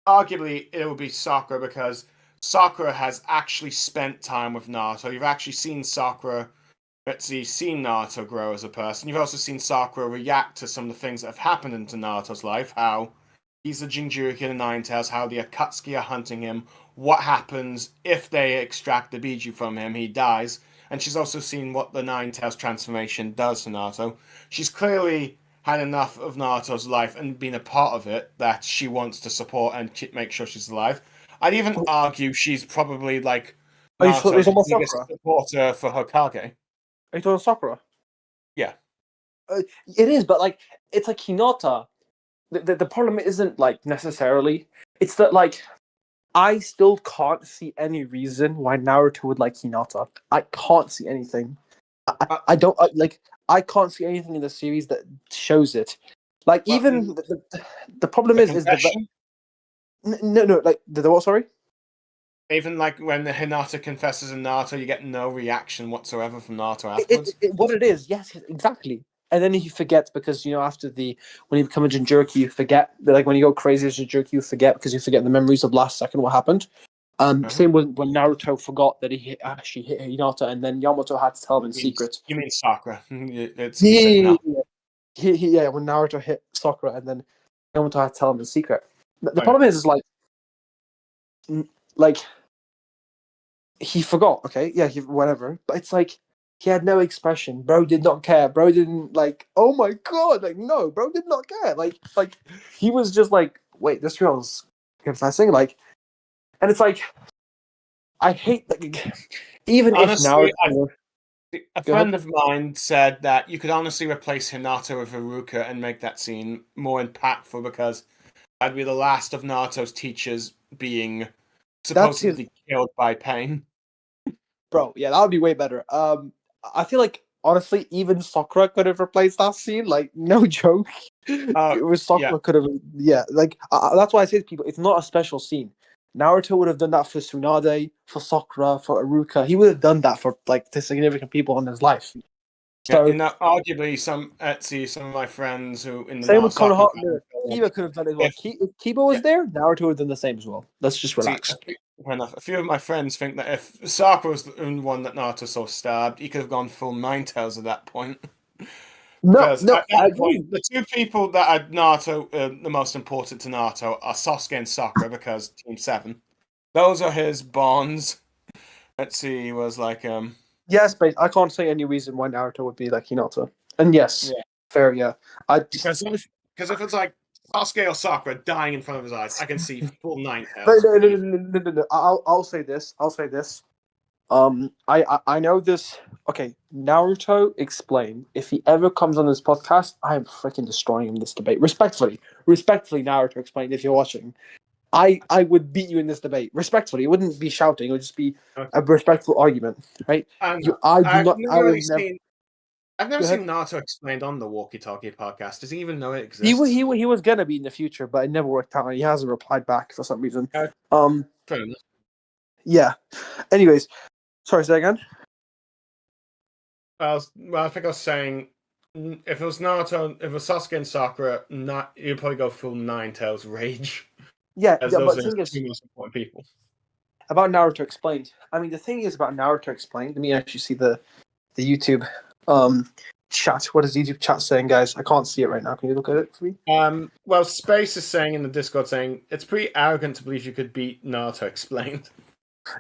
arguably it would be Sakura, because Sakura has actually spent time with Naruto. You've actually seen Sakura, seen Naruto grow as a person. You've also seen Sakura react to some of the things that have happened into Naruto's life, how he's the Jinchuriki and the Nine Tails, how the Akatsuki are hunting him, what happens if they extract the Biju from him, he dies. And she's also seen what the Nine Tails transformation does to Naruto. She's clearly had enough of Naruto's life and been a part of it that she wants to support and make sure she's alive. I'd even argue she's probably like Naruto's biggest supporter for Hokage. Are you talking Sakura? Yeah. It is, but like, it's like Hinata. The problem isn't like necessarily. It's that like, I still can't see any reason why Naruto would like Hinata. I can't see anything. I don't like. I can't see anything in the series that shows it. Like, even the problem is no, like the what? Sorry. Even like when the Hinata confesses in Naruto, you get no reaction whatsoever from Naruto afterwards. What it is, yes, exactly. And then he forgets because, after when you become a Jinchuriki, you forget. Like, when you go crazy as a Jinchuriki, you forget because you forget the memories of last second what happened. Same when Naruto forgot that he actually hit Hinata, and then Yamato had to tell him in secret. You mean Sakura? When Naruto hit Sakura, and then Yamato had to tell him in secret. The problem is like he forgot. Okay, yeah, whatever. But it's like he had no expression. Bro did not care. Bro didn't like. Oh my god! Like, no, bro did not care. Like he was just like, wait, this girl's confessing. Like, and it's like, I hate even honestly, if Naruto. A friend of mine said that you could honestly replace Hinata with Haruka and make that scene more impactful, because that'd be the last of Naruto's teachers being supposedly killed by pain. Bro, yeah, that would be way better. I feel like, honestly, even Sakura could have replaced that scene. Like, no joke. It was Sakura could have. Yeah, like that's why I say to people, it's not a special scene. Naruto would have done that for Tsunade, for Sakura, for Haruka. He would have done that for like the significant people in his life. So, arguably, some of my friends who in the same with Konoha, Kiba could have done it as well. If Kiba was there, Naruto would have done the same as well. Let's just relax. Fair enough. A few of my friends think that if Sakura was the one that Naruto saw stabbed, he could have gone full Nine Tails at that point. No, at that point, the two people that are Naruto, the most important to Naruto, are Sasuke and Sakura, because Team 7. Those are his bonds. He was like, Yes, but I can't say any reason why Naruto would be like Hinata. And yes, fair, yeah. Because if it's like Sasuke or Sakura dying in front of his eyes, I can see full Nine Tails. No. I'll say this. I know this. Okay, Naruto explained. If he ever comes on this podcast, I am freaking destroying him in this debate. Respectfully, Naruto explained. If you're watching, I would beat you in this debate. Respectfully, it wouldn't be shouting. It would just be a respectful argument, right? I've never seen Naruto explained on the Walky Talky podcast. Does he even know it exists? He was gonna be in the future, but it never worked out. He hasn't replied back for some reason. Fair enough. Yeah. Anyways, sorry, say again. I think I was saying, if it was Naruto, if it was Sasuke and Sakura, you'd probably go full Nine Tails rage. Yeah, but the thing is, two most important people. About Naruto Explained. I mean, the thing is about Naruto Explained. Let me actually see the YouTube chat. What is YouTube chat saying, guys? I can't see it right now. Can you look at it for me? Well, Space is saying in the Discord, saying it's pretty arrogant to believe you could beat Naruto Explained.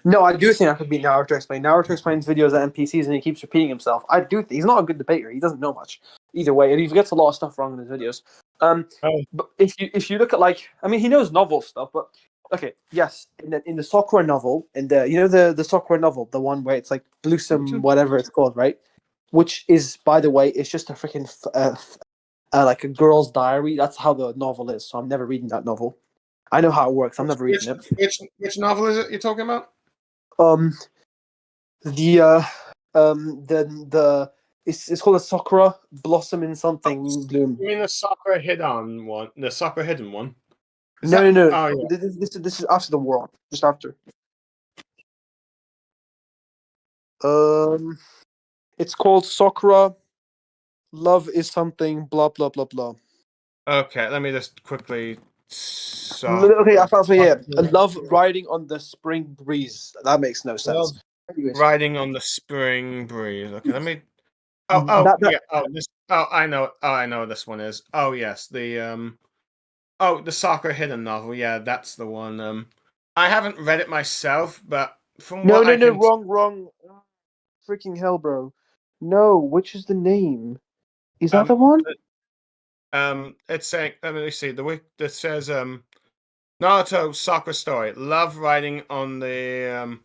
No, I do think I could beat Naruto Explained. Naruto explains videos at NPCs and he keeps repeating himself. I do think he's not a good debater. He doesn't know much either way, and he gets a lot of stuff wrong in his videos. But if you look at he knows novel stuff, but okay, yes, in the Sakura novel, and the Sakura novel, the one where it's like Bluesome, whatever it's called, right? Which is, by the way, it's just a freaking like a girl's diary. That's how the novel is. So I'm never reading that novel. I know how it works. I'm never reading it. Which novel is it you're talking about? The it's called a Sakura Blossom in something bloom. You mean the Sakura Hidden one? The Sakura Hidden one? No. Oh, yeah. This is after the war, just after. It's called Sakura. Love is something. Blah blah blah blah. Okay, let me just quickly. Okay, I found yeah. Love riding on the spring breeze. That makes no sense. Love Anyways, riding on the spring breeze. Okay, let me. Oh, yeah. Oh, this. Oh, I know. Oh, I know what this one is. Oh, yes, the Oh, the Sakura Hidden novel. Yeah, that's the one. I haven't read it myself, but from No, what I can. wrong. Freaking hell, bro. No, which is the name? Is that the Um, one? it's saying. Let me see. The week that says Naruto Sakura story. Love riding on the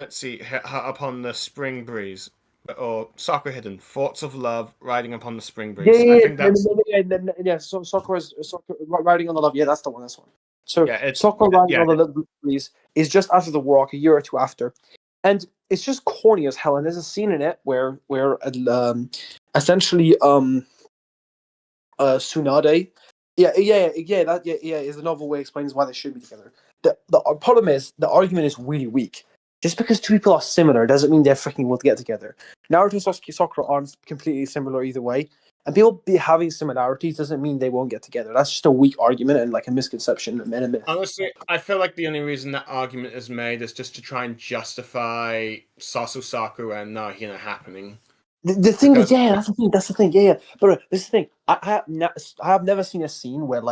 Let's see, upon the spring breeze, or Sakura Hidden. Thoughts of love riding upon the spring breeze. I think that's Yeah. So Sakura's riding on the love. Yeah, that's the one. That's one. So yeah. It's Sakura riding yeah. on the love breeze is just after the war, a year or two after, and it's just corny as hell. And there's a scene in it where essentially Tsunade. Yeah, is the novel where it explains why they should be together. The problem is the argument is really weak. Just because two people are similar doesn't mean they're freaking will get together. Naruto and Sakura aren't completely similar either way, and people be having similarities doesn't mean they won't get together. That's just a weak argument and like a misconception and a myth. Honestly, I feel like the only reason that argument is made is just to try and justify Sasusaku and Nahina happening. The thing is, yeah, that's the thing, yeah. But this is the thing. I have never seen a scene where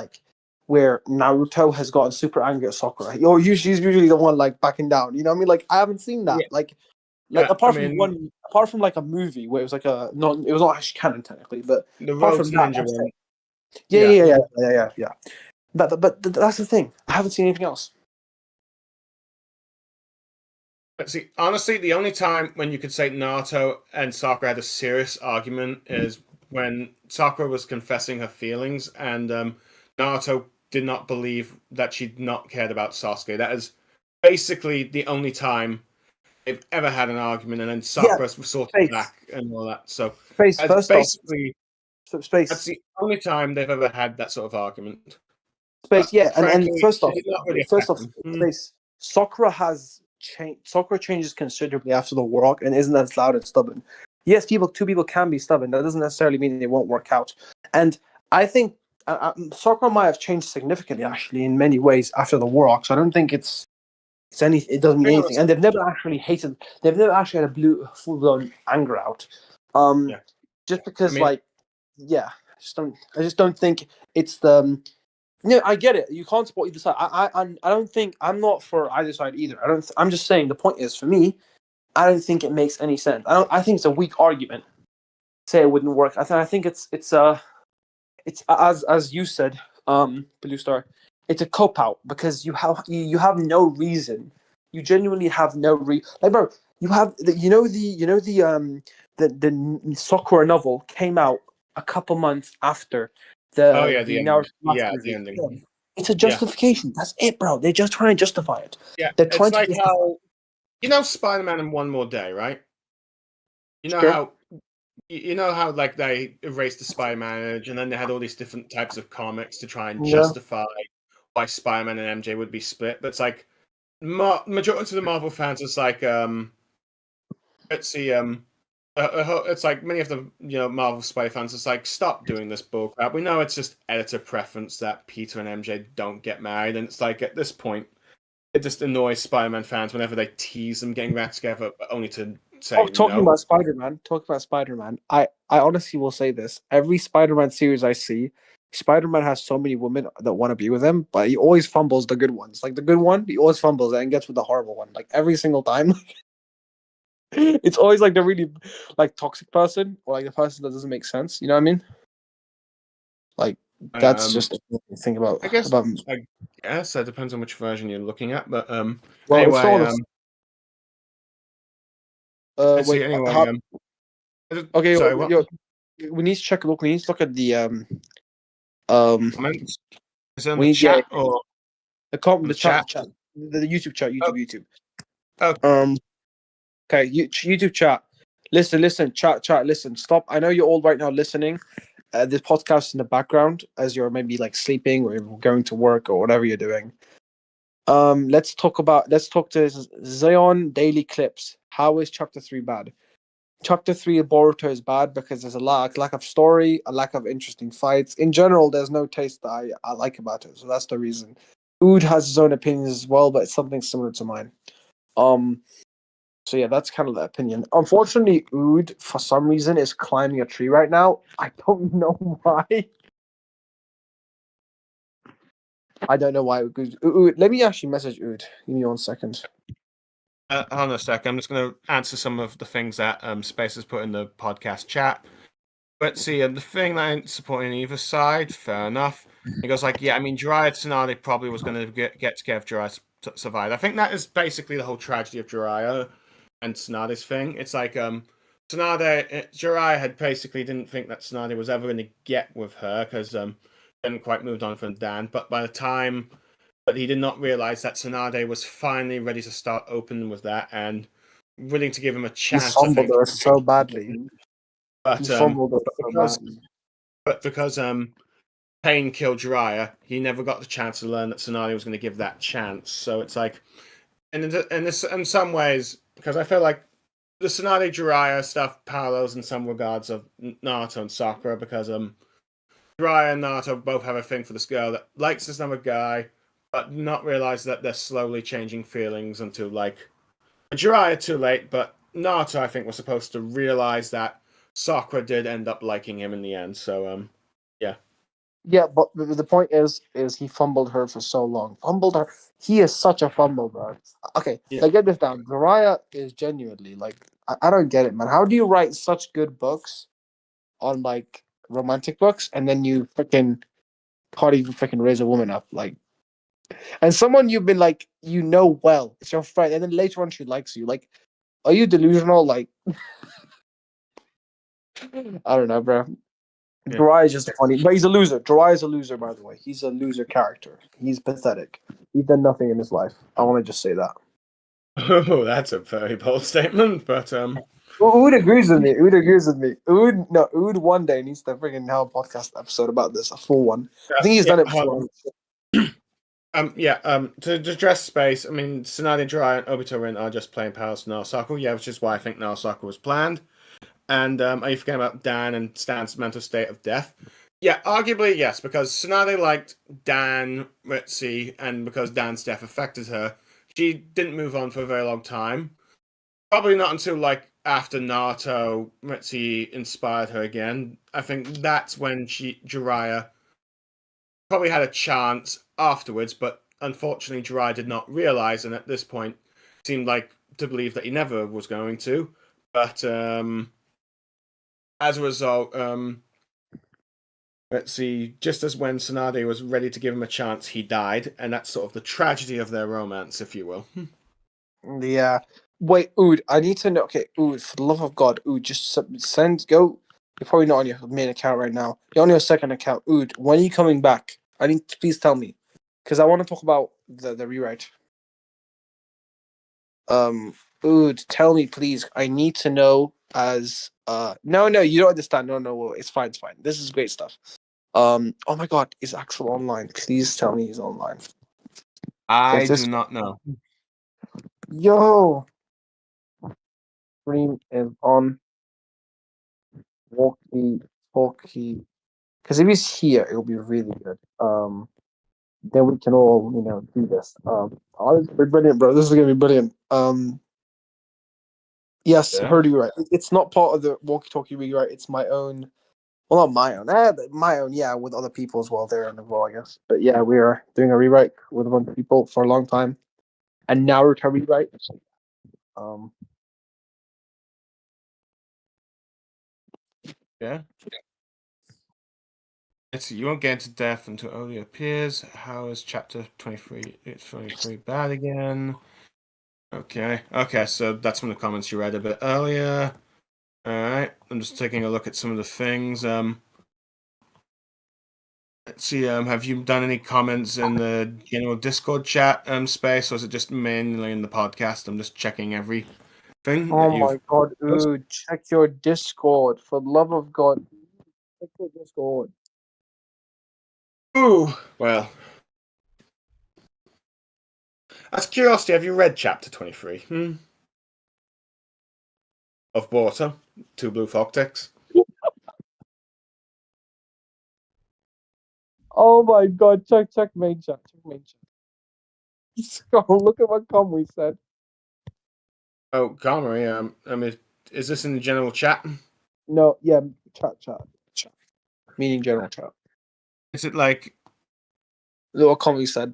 Naruto has gotten super angry at Sakura. She's usually the one like backing down. You know what I mean? Like I haven't seen that. Yeah. Apart from like a movie where it was like it was not actually canon technically, but the apart Road from to that, Ninja one. yeah. But that's the thing. I haven't seen anything else. But see, honestly, the only time when you could say Naruto and Sakura had a serious argument is when Sakura was confessing her feelings, and Naruto did not believe that she'd not cared about Sasuke. That is basically the only time they've ever had an argument, and then Sakura sorted Space. back and all that. So Space. that's basically Space. that's the only time they've ever had that sort of argument. Space. Yeah, and frankly, first off, it did not really affect them. Space. Sakura has changed. Sakura changes considerably after the war arc and isn't as loud and stubborn. Yes, two people can be stubborn. That doesn't necessarily mean they won't work out. And I think Sakura might have changed significantly, actually, in many ways after the war arc. So I don't think it doesn't mean anything. And they've never actually hated. They've never actually had a full blown anger out. Just because, I just don't think it's the. No, I get it. You can't support either side. I don't think I'm not for either side either. I'm just saying the point is for me. I don't think it makes any sense. I think it's a weak argument. Say it wouldn't work. I think it's as you said, BlueStar. It's a cop out because you have no reason. You genuinely have no like, bro. You have the Sakura novel came out a couple months after the ending. It's a justification. That's it, bro. They're just trying to justify it. Yeah, they're trying it's like how Spider-Man in One More Day, right? You know how like they erased the Spider-Man age, and then they had all these different types of comics to try and justify why Spider-Man and MJ would be split. But it's like majority of the Marvel fans, it's like let's see, it's like many of the Marvel Spider fans. It's like, stop doing this bullcrap. We know it's just editor preference that Peter and MJ don't get married, and it's like at this point, it just annoys Spider-Man fans whenever they tease them getting back together, but only to say talking about Spider-Man. I honestly will say this: every Spider-Man series I see, Spider-Man has so many women that want to be with him, but he always fumbles the good ones. Like the good one, he always fumbles it and gets with the horrible one. Like every single time. It's always like the really like toxic person or like the person that doesn't make sense. You know what I mean? Like that's just the thing about. I guess that depends on which version you're looking at, but anyway. Let's see. Anyway, okay. Sorry, what? We need to check. Look, we need to look at the comments. Is it on the chat or the chat? The YouTube chat. YouTube. Okay, YouTube chat. Listen, chat, listen. Stop. I know you're all right now listening. This podcast in the background as you're maybe like sleeping or going to work or whatever you're doing. Let's talk to Zion Daily Clips. How is Chapter 3 bad? Chapter 3 of Boruto is bad because there's a lack of story, a lack of interesting fights. In general, there's no taste that I like about it, so that's the reason. Ood has his own opinions as well, but it's something similar to mine. So yeah, that's kind of the opinion. Unfortunately, Ood, for some reason, is climbing a tree right now. I don't know why. I don't know why. Ood, let me actually message Ood. Give me 1 second. Hold on a sec. I'm just going to answer some of the things that Space has put in the podcast chat. Let's see. The thing that I ain't supporting either side, fair enough. He goes like, yeah, I mean, Jiraiya Tsunade probably was going to get together if Jiraiya survived. I think that is basically the whole tragedy of Jiraiya and Tsunade's thing. It's like Jiraiya had basically didn't think that Tsunade was ever going to get with her because hadn't quite moved on from Dan. But by the time, but he did not realize that Tsunade was finally ready to start open with that and willing to give him a chance. He fumbled her so badly. But he fumbled her so badly. But because Pain killed Jiraiya, he never got the chance to learn that Tsunade was going to give that chance. So it's like, and in some ways, because I feel like the Tsunade Jiraiya stuff parallels in some regards of Naruto and Sakura, because Jiraiya and Naruto both have a thing for this girl that likes this other guy, but not realize that they're slowly changing feelings until like Jiraiya too late, but Naruto I think was supposed to realize that Sakura did end up liking him in the end. So yeah. Yeah, but the point is he fumbled her for so long. Fumbled her. He is such a fumble, bro. Okay, Yeah. like get this down. Jiraiya is genuinely like I don't get it, man. How do you write such good books on like romantic books and then you freaking can't even freaking raise a woman up like, and someone you've been like well, it's your friend, and then later on she likes you. Like, are you delusional? Like, I don't know, bro. Yeah. Jiraiya is just funny, but he's a loser. Jiraiya is a loser, by the way. He's a loser character. He's pathetic. He's done nothing in his life. I want to just say that. Oh, that's a very bold statement, but Ood agrees with me. Ood one day needs to freaking have a podcast episode about this, a full one. I think he's done it before. To address Space, I mean, Tsunade, Jiraiya, and Obito Rin are just playing Palace Naosaku, which is why I think Naosaku was planned. And are you forgetting about Dan and Stan's mental state of death? Yeah, arguably, yes, because Tsunade liked Dan, Ritzy, and because Dan's death affected her, she didn't move on for a very long time. Probably not until, like, after Naruto, Ritzy inspired her again. I think that's when Jiraiya probably had a chance afterwards, but unfortunately Jiraiya did not realize, and at this point seemed like to believe that he never was going to. But as a result, let's see, just as when Tsunade was ready to give him a chance, he died, and that's sort of the tragedy of their romance, if you will. Yeah. Wait, Ood, I need to know. Okay, Ood, for the love of God, Ood, just go. You're probably not on your main account right now. You're on your second account. Ood, when are you coming back? Please tell me. Because I want to talk about the rewrite. Ood, tell me, please. I need to know no, you don't understand. No, it's fine. This is great stuff. Oh my God, is Axel online? Please tell me he's online. I do not know. Yo, stream is on. Walky Talky. Because if he's here, it'll be really good. Then we can all, do this. This is brilliant, bro. This is gonna be brilliant. Yes, Yeah. heard you right. It's not part of the Walky Talky rewrite. It's my own. Well, not my own. My own, yeah, with other people as well there as well, I guess. But yeah, we are doing a rewrite with a bunch of people for a long time, and now we're to rewrite. Yeah. Let's see, you won't get into death until Oodie appears. How is chapter 23? It's 23 bad again. Okay, so that's from the comments you read a bit earlier. Alright, I'm just taking a look at some of the things. Let's see. Have you done any comments in the general Discord chat space, or is it just mainly in the podcast? I'm just checking everything. Oh my god, Ood, check your Discord. For the love of God. Check your Discord. Ooh, well. Out of curiosity, have you read chapter 23? Of Boruto, Two Blue Folktales? Oh my god, check main chat. Check main chat. Oh, look at what Kamui said. Oh, Kamui, I mean, is this in the general chat? No, yeah, chat. Meaning general chat. Is it like... Look what Kamui said.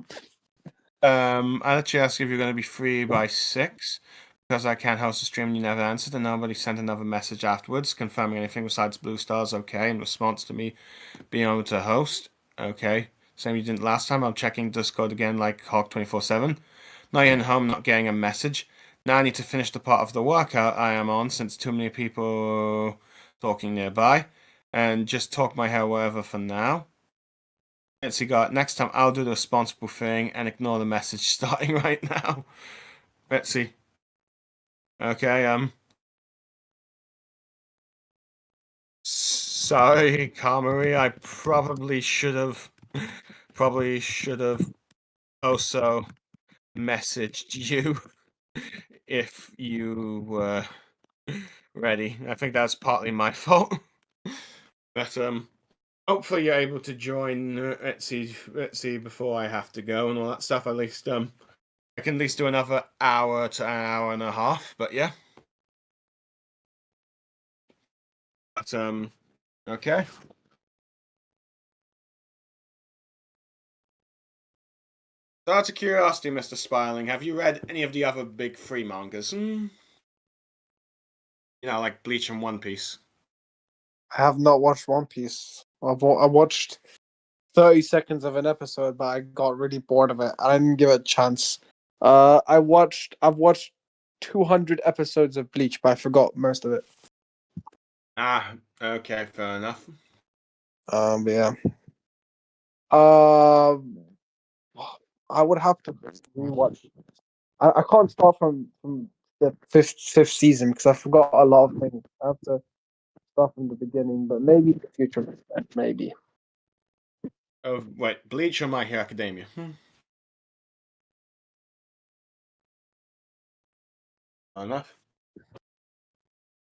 I'll let you ask if you're going to be free by 6, because I can't host a stream and you never answered, and nobody sent another message afterwards confirming anything besides BlueStar's okay in response to me being able to host. Okay. Same you didn't last time. I'm checking Discord again like Hawk247. Not in home, not getting a message. Now I need to finish the part of the workout I am on since too many people talking nearby. And just talk my hair wherever for now. Let's see, God. Next time I'll do the responsible thing and ignore the message starting right now. Let's see. Okay, sorry, Kamui. I probably should have also messaged you if you were ready. I think that's partly my fault. But hopefully you're able to join. Let's see before I have to go and all that stuff. At least I can at least do another hour to an hour and a half. But yeah. But okay. So out of curiosity, Mr. Spiling, have you read any of the other big 3 mangas? You know, like Bleach and One Piece. I have not watched One Piece. I watched 30 seconds of an episode, but I got really bored of it. I didn't give it a chance. I've watched 200 episodes of Bleach, but I forgot most of it. Ah, okay, fair enough. Yeah. I would have to rewatch. I can't start from the fifth season because I forgot a lot of things. I have to start from the beginning, but maybe the future, maybe. Oh, wait, Bleach or My Hero Academia? Fair enough.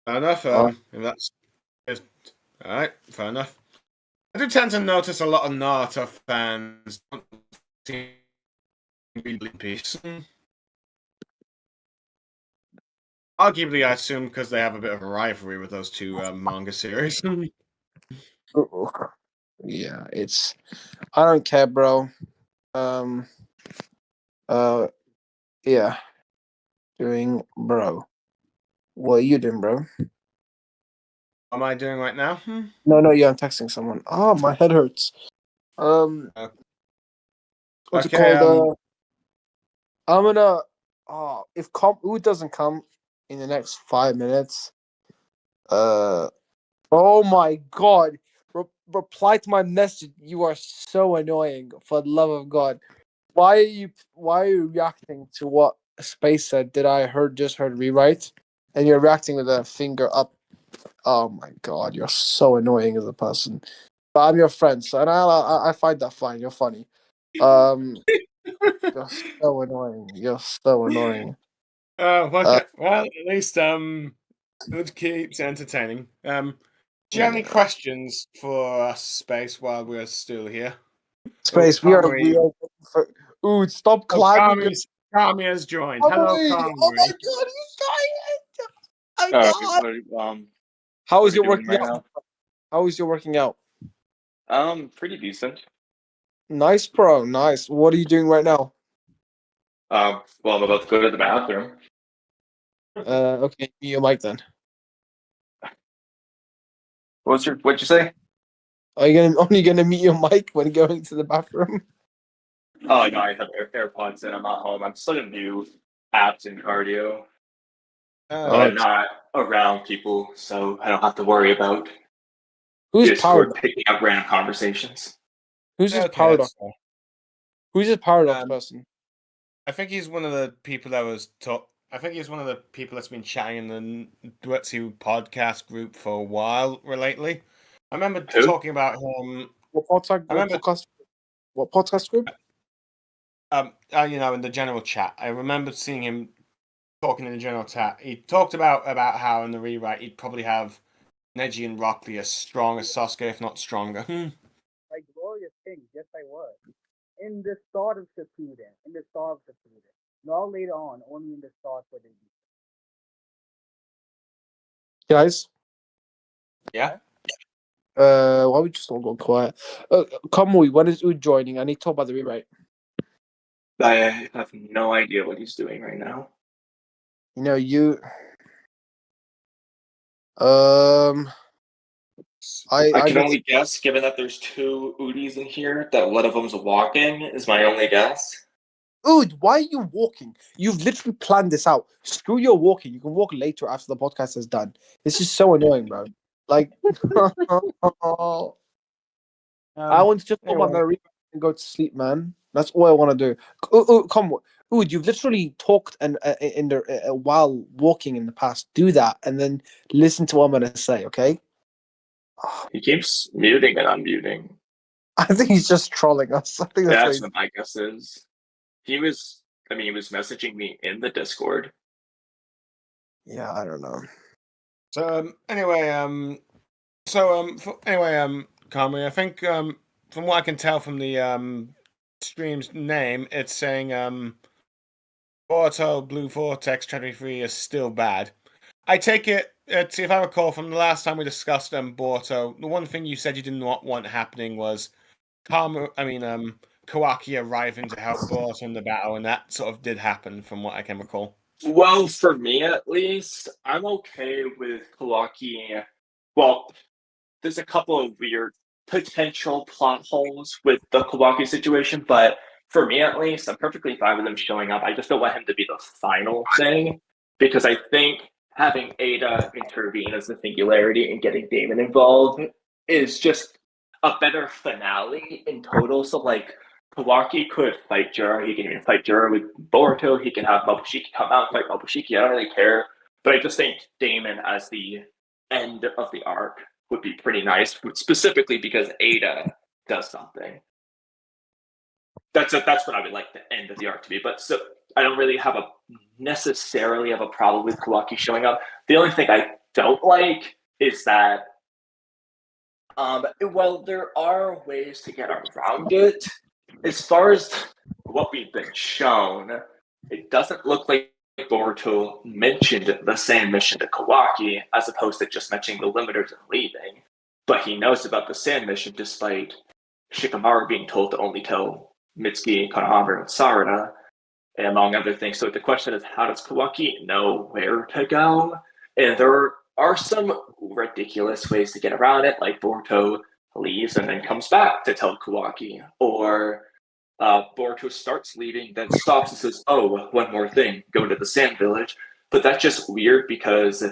Fair enough. If that's all right, fair enough. I do tend to notice a lot of Naruto fans don't seem to read One Piece. Arguably, I assume because they have a bit of a rivalry with those two manga series. Yeah, I don't care, bro. Yeah, doing, bro. What are you doing, bro? What am I doing right now? No, yeah, I'm texting someone. Oh, my head hurts. What's it Okay, called? I'm gonna. If Kamui doesn't come in the next 5 minutes, oh my god, reply to my message. You are so annoying. For the love of God, why are you reacting to what Space said? Did I just heard rewrite? And you're reacting with a finger up. Oh my god, you're so annoying as a person. But I'm your friend, so and I find that fine. You're funny. You're so annoying. You're so annoying. okay. Well, at least it keeps entertaining. Do you have any questions for us, Space, while we're still here? Space, we are for. Ooh, stop climbing. Kamui has joined. Hello, Kamui! Kamui. Oh my god, he's giant! I got. How is your working out? How is your working out? Pretty decent. Nice, bro. Nice. What are you doing right now? Well, I'm about to go to the bathroom. Okay, mute your mic then. What'd you say? Are you only gonna mute your mic when going to the bathroom? Oh no, I have AirPods in. I'm not home. I'm still gonna do abs and cardio. I'm not around people, so I don't have to worry about who's Discord picking up random conversations. Who's this Okay, paradox? that's fair. Who's this paradox person? I think he's one of the people that was I think he's one of the people that's been chatting in the Duetsu podcast group for a while lately. I remember Who? talking about him. What podcast group? In the general chat. I remember seeing him talking in the general chat. He talked about how in the rewrite he'd probably have Neji and Rock Lee as strong as Sasuke, if not stronger. Like glorious things, yes I was. In the start of Shippuden. Not later on, only in the start for the Guys? Yeah? Why we just all go quiet? Kamui, when is Ood joining? I need to talk about the rewrite. I have no idea what he's doing right now. You know, I can only guess, given that there's 2 Oodies in here, that one of them's walking is my only guess. Ood, why are you walking? You've literally planned this out. Screw your walking. You can walk later after the podcast is done. This is so annoying, bro. Like, I want to just talk about the rewrite and go to sleep, man. That's all I want to do. Come on. Ood, you've literally talked while walking in the past. Do that and then listen to what I'm going to say, okay? He keeps muting and unmuting. I think he's just trolling us. I think That's what my guess is. He was messaging me in the Discord. Yeah, I don't know. So Kamui, I think from what I can tell from the stream's name, it's saying Boruto Blue Vortex 23 is still bad. I take it, if I recall from the last time we discussed Boruto, the one thing you said you did not want happening was Kawaki arriving to help Boruto in the battle, and that sort of did happen from what I can recall. Well, for me at least, I'm okay with Kawaki. Well, there's a couple of weird potential plot holes with the Kawaki situation, but for me at least, I'm perfectly fine with him showing up. I just don't want him to be the final thing, because I think having Ada intervene as the singularity and getting Damon involved is just a better finale in total. So, like, Kawaki could fight Jura. He can even fight Jura with Boruto. He can have Momoshiki come out and fight Momoshiki. I don't really care. But I just think Damon as the end of the arc would be pretty nice, specifically because Ada does something. That's what I would like the end of the arc to be. But so I don't really necessarily have a problem with Kawaki showing up. The only thing I don't like is that, there are ways to get around it. As far as what we've been shown, it doesn't look like Boruto mentioned the same mission to Kawaki, as opposed to just mentioning the limiters and leaving. But he knows about the sand mission, despite Shikamaru being told to only tell Mitsuki, Konohamaru, and Sarada, among other things. So the question is, how does Kawaki know where to go? And there are some ridiculous ways to get around it, like Boruto leaves and then comes back to tell Kawaki, or Boruto starts leaving, then stops and says, "Oh, one more thing, go to the Sand Village." But that's just weird because,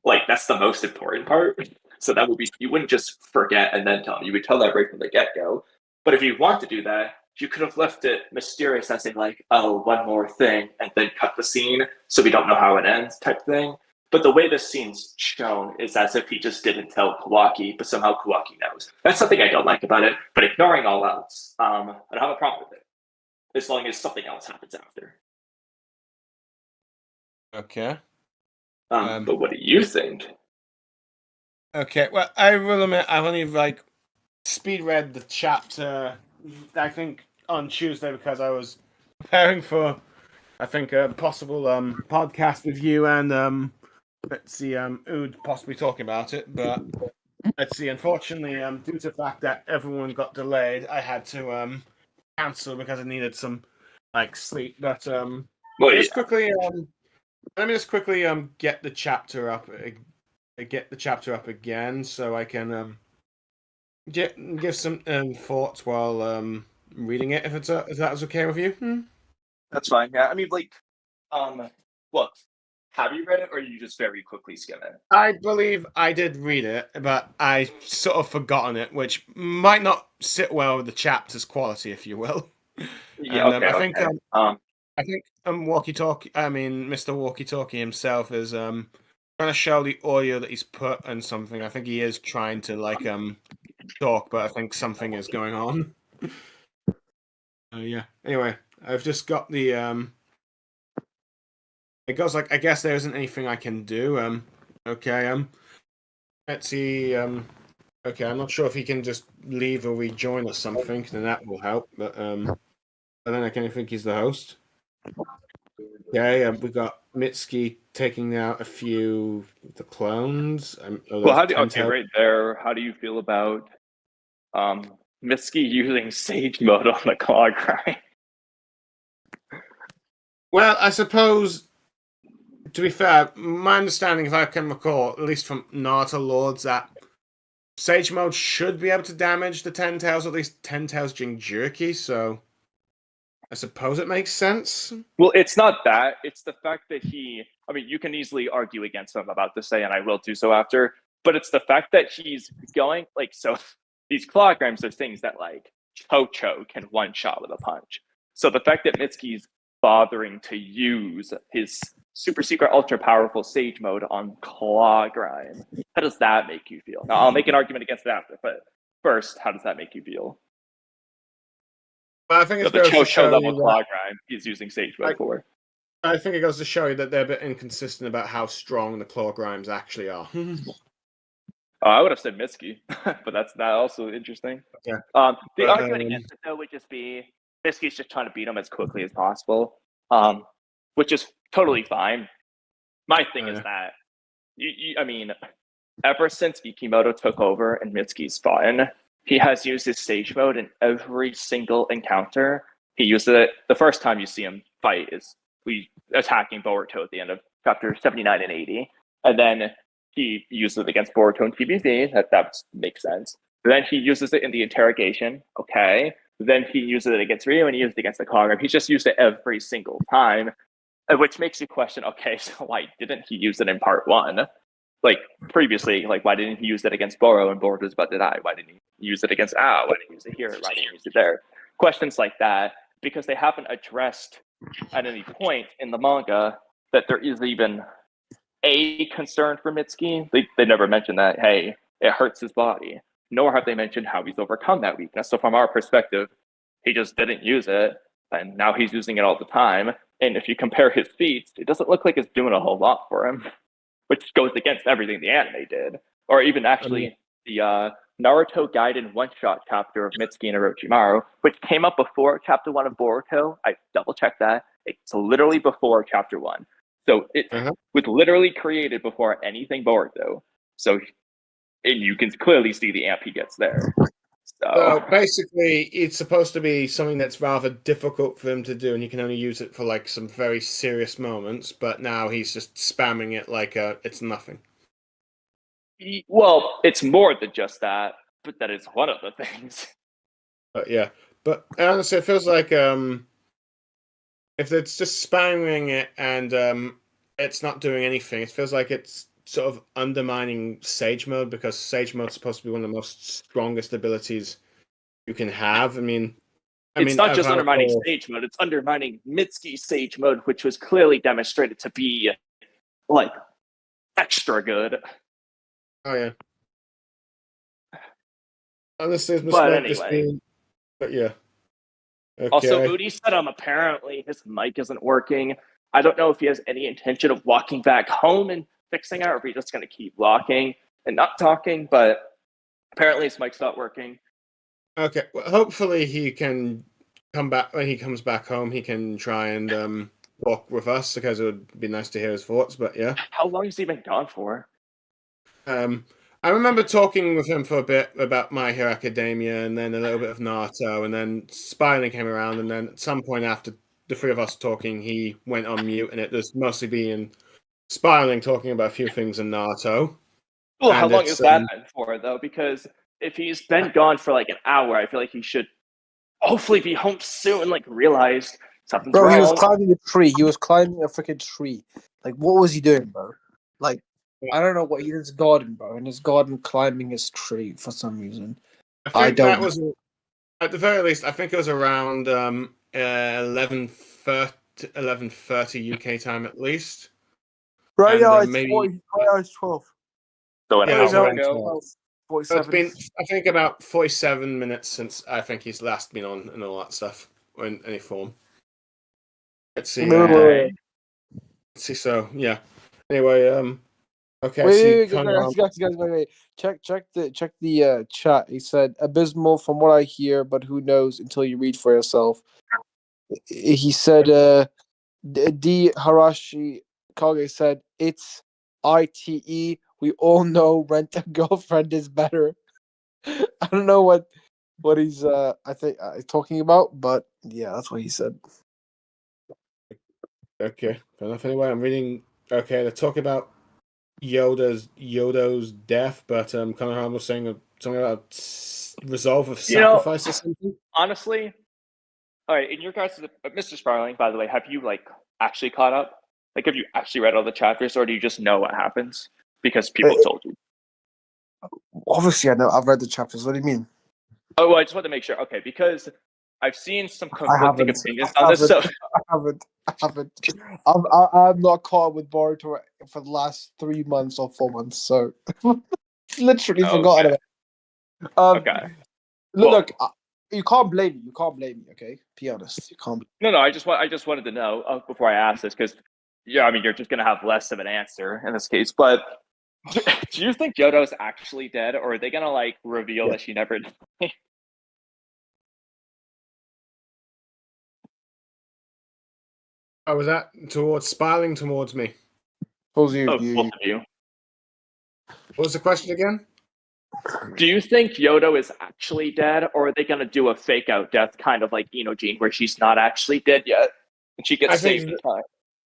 that's the most important part. So that would be, you wouldn't just forget and then tell him. You would tell that right from the get-go. But if you want to do that, you could have left it mysterious as in, "Oh, one more thing," and then cut the scene so we don't know how it ends type thing. But the way this scene's shown is as if he just didn't tell Kawaki, but somehow Kawaki knows. That's something I don't like about it, but ignoring all else, I don't have a problem with it, as long as something else happens after. Okay. But what do you think? Okay, well, I will admit, I've only, speed read the chapter, I think, on Tuesday, because I was preparing for, I think, a possible podcast with you and, Ood possibly talking about it, but let's see, unfortunately, due to the fact that everyone got delayed, I had to cancel because I needed some sleep. But let me just quickly get the chapter up again so I can give some thoughts while reading it, if that was okay with you. That's fine. Yeah, I mean, look, Have you read it, or you just very quickly skim it? I believe I did read it, but I sort of forgotten it, which might not sit well with the chapter's quality, if you will. Yeah, And, okay. I think Walky Talky. I mean, Mr. Walky Talky himself is trying to show the audio that he's put and something. I think he is trying to like talk, but I think something is going on. Yeah. Anyway, I've just got the It goes like, I guess there isn't anything I can do. Okay. Let's see. Okay, I'm not sure if he can just leave or rejoin or something. Then that will help. But then I kind of think he's the host. Okay, we got Mitsuki taking out a few of the clones. Well, right there. How do you feel about Mitsuki using Sage mode on the clog grind? Well, I suppose, to be fair, my understanding, if I can recall, at least from Naruto Lords, that Sage mode should be able to damage the Ten Tails, at least Ten Tails Jinchuriki, so I suppose it makes sense. Well, it's not that. It's the fact that I mean, you can easily argue against what I'm about to say, and I will do so after, but it's the fact that he's going, like, so these clograms are things that, like, Chocho can one-shot with a punch. So the fact that Mitsuki's bothering to use his super secret ultra powerful Sage mode on Clawgrime, how does that make you feel? Now, I'll make an argument against it after, but first, how does that make you feel? Well, I think it's the Chocho level Clawgrime he's using Sage mode for. I think it goes to show you that they're a bit inconsistent about how strong the Clawgrimes actually are. I would have said Mitsuki, but that's not also interesting. Yeah. The argument against it, though, would just be Mitsuki's just trying to beat him as quickly as possible, which is totally fine. My thing is that, I mean, ever since Ikimoto took over and Mitsuki's fought, he has used his Sage mode in every single encounter. He used it. The first time you see him fight is attacking Boruto at the end of chapter 79 and 80. And then he uses it against Boruto and TBV. That makes sense. Then he uses it in the interrogation. Okay. Then he uses it against Ryu and he used it against the Kagura. He's just used it every single time, which makes you question, okay, so why didn't he use it in part 1? Like, previously, like, why didn't he use it against Boro and Boro was about to die? Why didn't he use it against Why didn't he use it here? Why didn't he use it there? Questions like that, because they haven't addressed at any point in the manga that there is even a concern for Mitsuki. They never mentioned that, hey, it hurts his body. Nor have they mentioned how he's overcome that weakness. So from our perspective, he just didn't use it, and now he's using it all the time. And if you compare his feats, it doesn't look like it's doing a whole lot for him, which goes against everything the anime did. Or even actually the Naruto Gaiden one-shot chapter of Mitsuki and Orochimaru, which came up before chapter 1 of Boruto. I double-checked that. It's literally before chapter 1. So it was literally created before anything Boruto. So, and you can clearly see the amp he gets there. So basically, it's supposed to be something that's rather difficult for him to do, and he can only use it for like some very serious moments. But now he's just spamming it like it's nothing. Well, it's more than just that, but that is one of the things. Yeah, but honestly, it feels like if it's just spamming it and it's not doing anything, it feels like it's sort of undermining Sage mode, because Sage mode is supposed to be one of the most strongest abilities you can have. I mean, it's not just undermining Sage mode; it's undermining Mitsuki's Sage mode, which was clearly demonstrated to be like extra good. Oh yeah. Honestly, but anyway. But yeah. Okay. Also, Oodie said apparently his mic isn't working. I don't know if he has any intention of walking back home and fixing it, or if he's just going to keep walking and not talking, but apparently his mic's not working. Okay, well, hopefully he can come back. When he comes back home, he can try and walk with us, because it would be nice to hear his thoughts, but yeah. How long has he been gone for? I remember talking with him for a bit about My Hero Academia, and then a little bit of Naruto, and then Spiraling came around, and then at some point after the three of us talking, he went on mute, and it was mostly being Spiraling talking about a few things in Naruto. Well, how long has that been for, though? Because if he's been gone for like an hour, I feel like he should hopefully be home soon, like realize something's wrong. He was climbing a tree. He was climbing a freaking tree. Like, what was he doing, bro? Like, I don't know what he did in his garden, bro. In his garden, climbing his tree for some reason. I I think don't that know. was at the very least. I think it was around 11:30 UK time at least. Right And now, it's maybe 40. Right now, it's 12. So an yeah, Right that's now, hour around it's ago. 12. So 47. it's been, I think, about 47 minutes since I think he's last been on and all that stuff in any form. Let's see. Wait. Let's see. So yeah. Anyway, okay. I see. Wait, guys, wait. Check the chat. He said abysmal from what I hear, but who knows until you read for yourself. He said D Harashi Kage said it's ITE. We all know rent a girlfriend is better. I don't know what he's I think talking about, but yeah, that's what he said. Okay. Fair enough. Anyway, I'm reading. Okay, they're talking about Yodo's death, but Konohama was saying something about resolve of sacrifice or something. Honestly, all right. In your guys, Mr. Sparling, by the way, have you like actually caught up? Like, have you actually read all the chapters, or do you just know what happens because people told you? Obviously, I know. I've read the chapters. What do you mean? Oh, well, I just want to make sure. Okay, because I've seen some I conflicting haven't. opinions on this. So I haven't. I'm not caught up with Boruto for the last 3 months or 4 months, so literally forgotten about it. Okay. Look, you can't blame me. You can't blame me. Okay, be honest. You can't. No. I just wanted to know before I ask this because yeah, I mean you're just gonna have less of an answer in this case. But do you think Yodo's actually dead, or are they gonna like reveal that she never died? Oh, was that spiraling towards me? Suppose you. Both of you. What was the question again? Do you think Yodo is actually dead, or are they gonna do a fake out death, kind of like Jean, where she's not actually dead yet and she gets saved in time?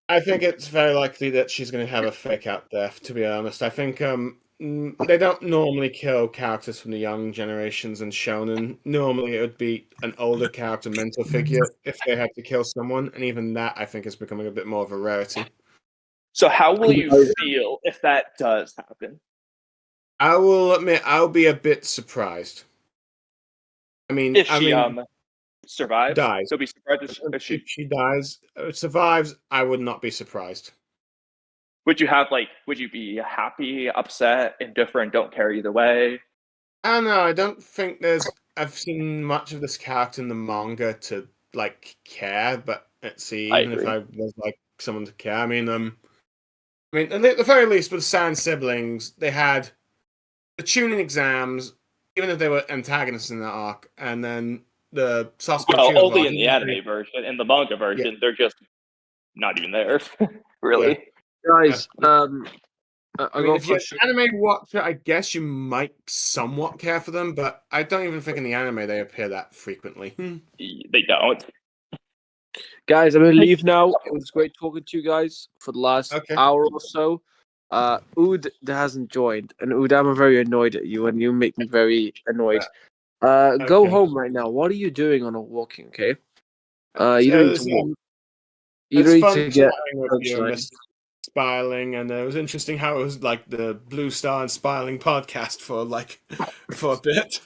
I think it's very likely that she's going to have a fake out death. To be honest, I think they don't normally kill characters from the young generations in shonen. Normally, it would be an older character, mentor figure, if they had to kill someone, and even that I think is becoming a bit more of a rarity. So how will you feel if that does happen? I will admit I'll be a bit surprised. If she survives, dies. you'll be surprised if she If she dies, survives, I would not be surprised. would you be happy, upset, indifferent, don't care either way? I don't know. I don't think I've seen much of this character in the manga to like care, but let's see. Even if I was like someone to care, I mean, at the very least, with the Sand siblings, they had the tuning exams, even if they were antagonists in that arc, and then the Sasuke. Well, only in the anime version. In the manga version, they're just not even there, really. Guys, if you're an anime watcher, I guess you might somewhat care for them, but I don't even think in the anime they appear that frequently. They don't. Guys, I'm gonna leave now. It was great talking to you guys for the last hour or so. Ood hasn't joined, and Ood, I'm very annoyed at you, and you make me very annoyed. Go home right now. What are you doing on a walking? Okay. You don't need to walk. You don't need to get Mr. Spiling, and it was interesting how it was like the BlueStar and Spiling podcast for a bit.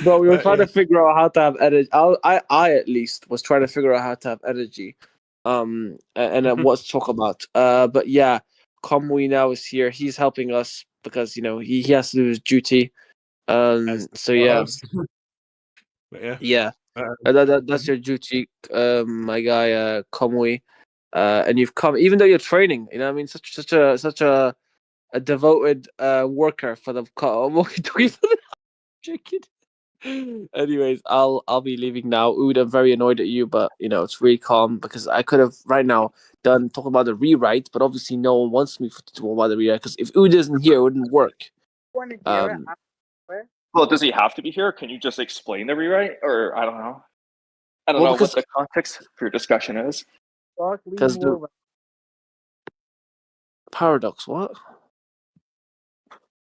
Bro, we were trying to figure out how to have energy. I at least was trying to figure out how to have energy, and what to talk about. But yeah, Kamui now is here. He's helping us because he has to do his duty. So yeah, that's your duty, my guy, Kamui. And you've come, even though you're training. I mean, such a devoted worker for the Walky Talky for the chicken. Anyways, I'll be leaving now. Ood, I'm very annoyed at you, but it's really calm because I could have right now talking about the rewrite, but obviously no one wants me to talk about the rewrite because if Ood isn't here, it wouldn't work. Well, does he have to be here? Can you just explain the rewrite, or I don't know. I don't know what the context for your discussion is. Because the paradox, what?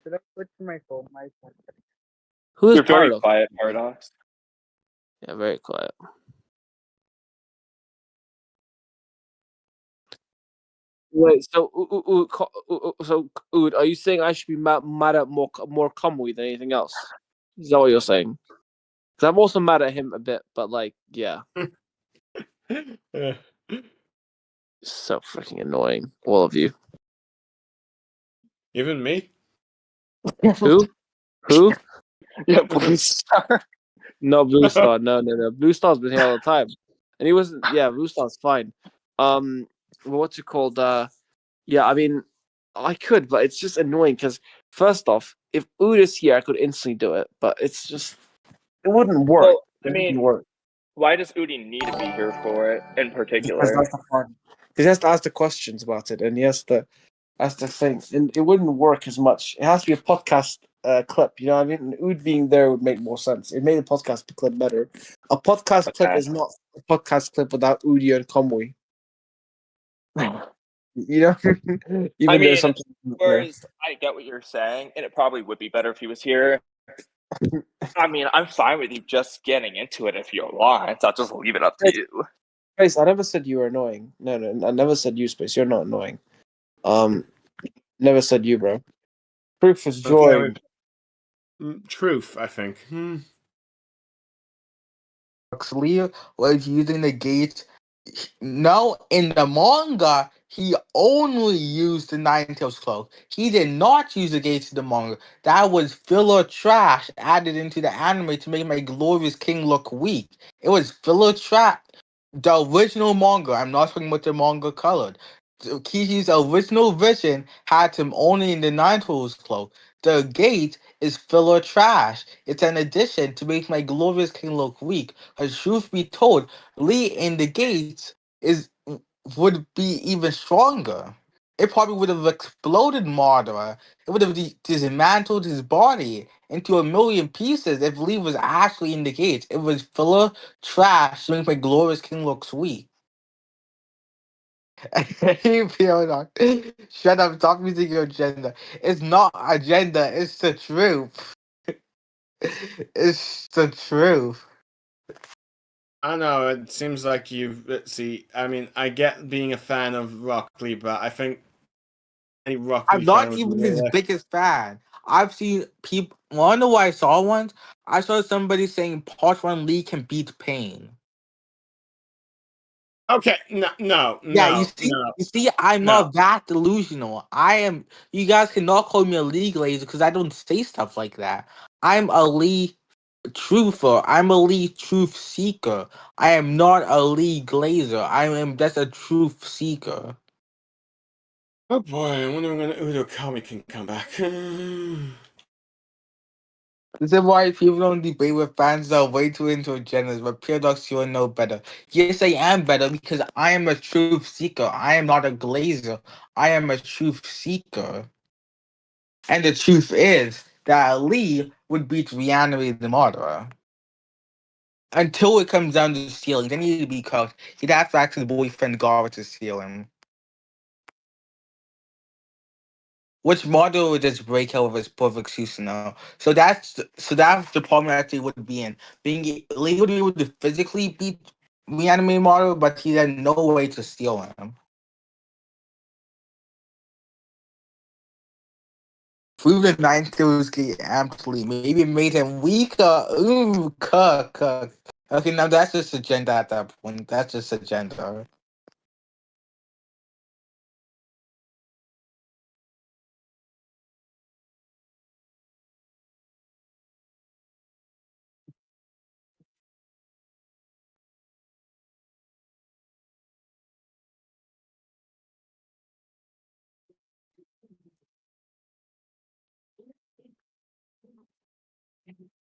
Should I switch to my phone? Who is You're very Paradox? quiet, Paradox. Yeah, very quiet. Wait, so Ood, are you saying I should be mad at more Kamui than anything else? Is that what you're saying? Because I'm also mad at him a bit, but like, yeah, so freaking annoying, all of you. Even me? Who? Who? Yeah, BlueStar. No, BlueStar. No. BlueStar's been here all the time, and he wasn't. Yeah, BlueStar's fine. What's it called? Yeah, I mean, I could, but it's just annoying because first off, if Ood is here, I could instantly do it, but it's just it wouldn't work. Well, I It wouldn't mean, work. why does Oodie need to be here for it in Because particular? that's the fun. He has to ask the questions about it, and he has to. That's the thing, and it wouldn't work as much. It has to be a podcast clip. You know what I mean? And Ood being there would make more sense. It made the podcast clip better. A podcast clip Okay. is not a podcast clip without Oodie and Kamui. You know, even I though mean, something. whereas I get what you're saying, and it probably would be better if he was here. I mean, I'm fine with you just getting into it if you want. I'll just leave it up to you. Space, I never said you were annoying. No, I never said you, Space. You're not annoying. Never said you, bro. Proof is joy. Truth, I think. Huxley was using the gates. No, in the manga, he only used the Ninetales cloak. He did not use the gates in the manga. That was filler trash added into the anime to make my glorious king look weak. It was filler trash. The original manga, I'm not talking about the manga colored. Kishi's original vision had him only in the Ninetales cloak. The gate is filler trash. It's an addition to make my glorious king look weak. Because truth be told, Lee in the gates would be even stronger. It probably would have exploded Madara. It would have dismantled his body into a million pieces if Lee was actually in the gates. It was filler trash to make my glorious king look weak. Hey, Fiona. Shut up, stop using your agenda. It's not agenda, it's the truth. It's the truth. I don't know, it seems like see, I mean, I get being a fan of Rock Lee, but I think any Rock I'm Lee fan not would even be his biggest fan. I've seen people. Wanna know what I saw once? I saw somebody saying Part 1 Lee can beat Pain. Okay, Yeah, you see, I'm no. not that delusional. I am. You guys cannot call me a Lee glazer because I don't say stuff like that. I'm a Lee truther. I'm a Lee truth seeker. I am not a Lee glazer. I am just a truth seeker. Oh boy, I wonder when Udo Kami can come back. This is why people don't debate with fans that are way too into agendas, but Paradox, you'll know better. Yes, I am better because I am a truth seeker. I am not a glazer. I am a truth seeker. And the truth is that Lee would beat Reanimated the Murderer. Until it comes down to stealing, then he'd be cooked. He'd have to ask his boyfriend Gara to steal him. Which model would just break out with his perfect Susanoo. So that's the problem that they would be in. Lee would be able to physically beat Reanimated model, but he had no way to steal him. Through the ninth kills get amply. Maybe it made him weaker. Ooh, cook. Okay, now that's just agenda at that point. That's just agenda.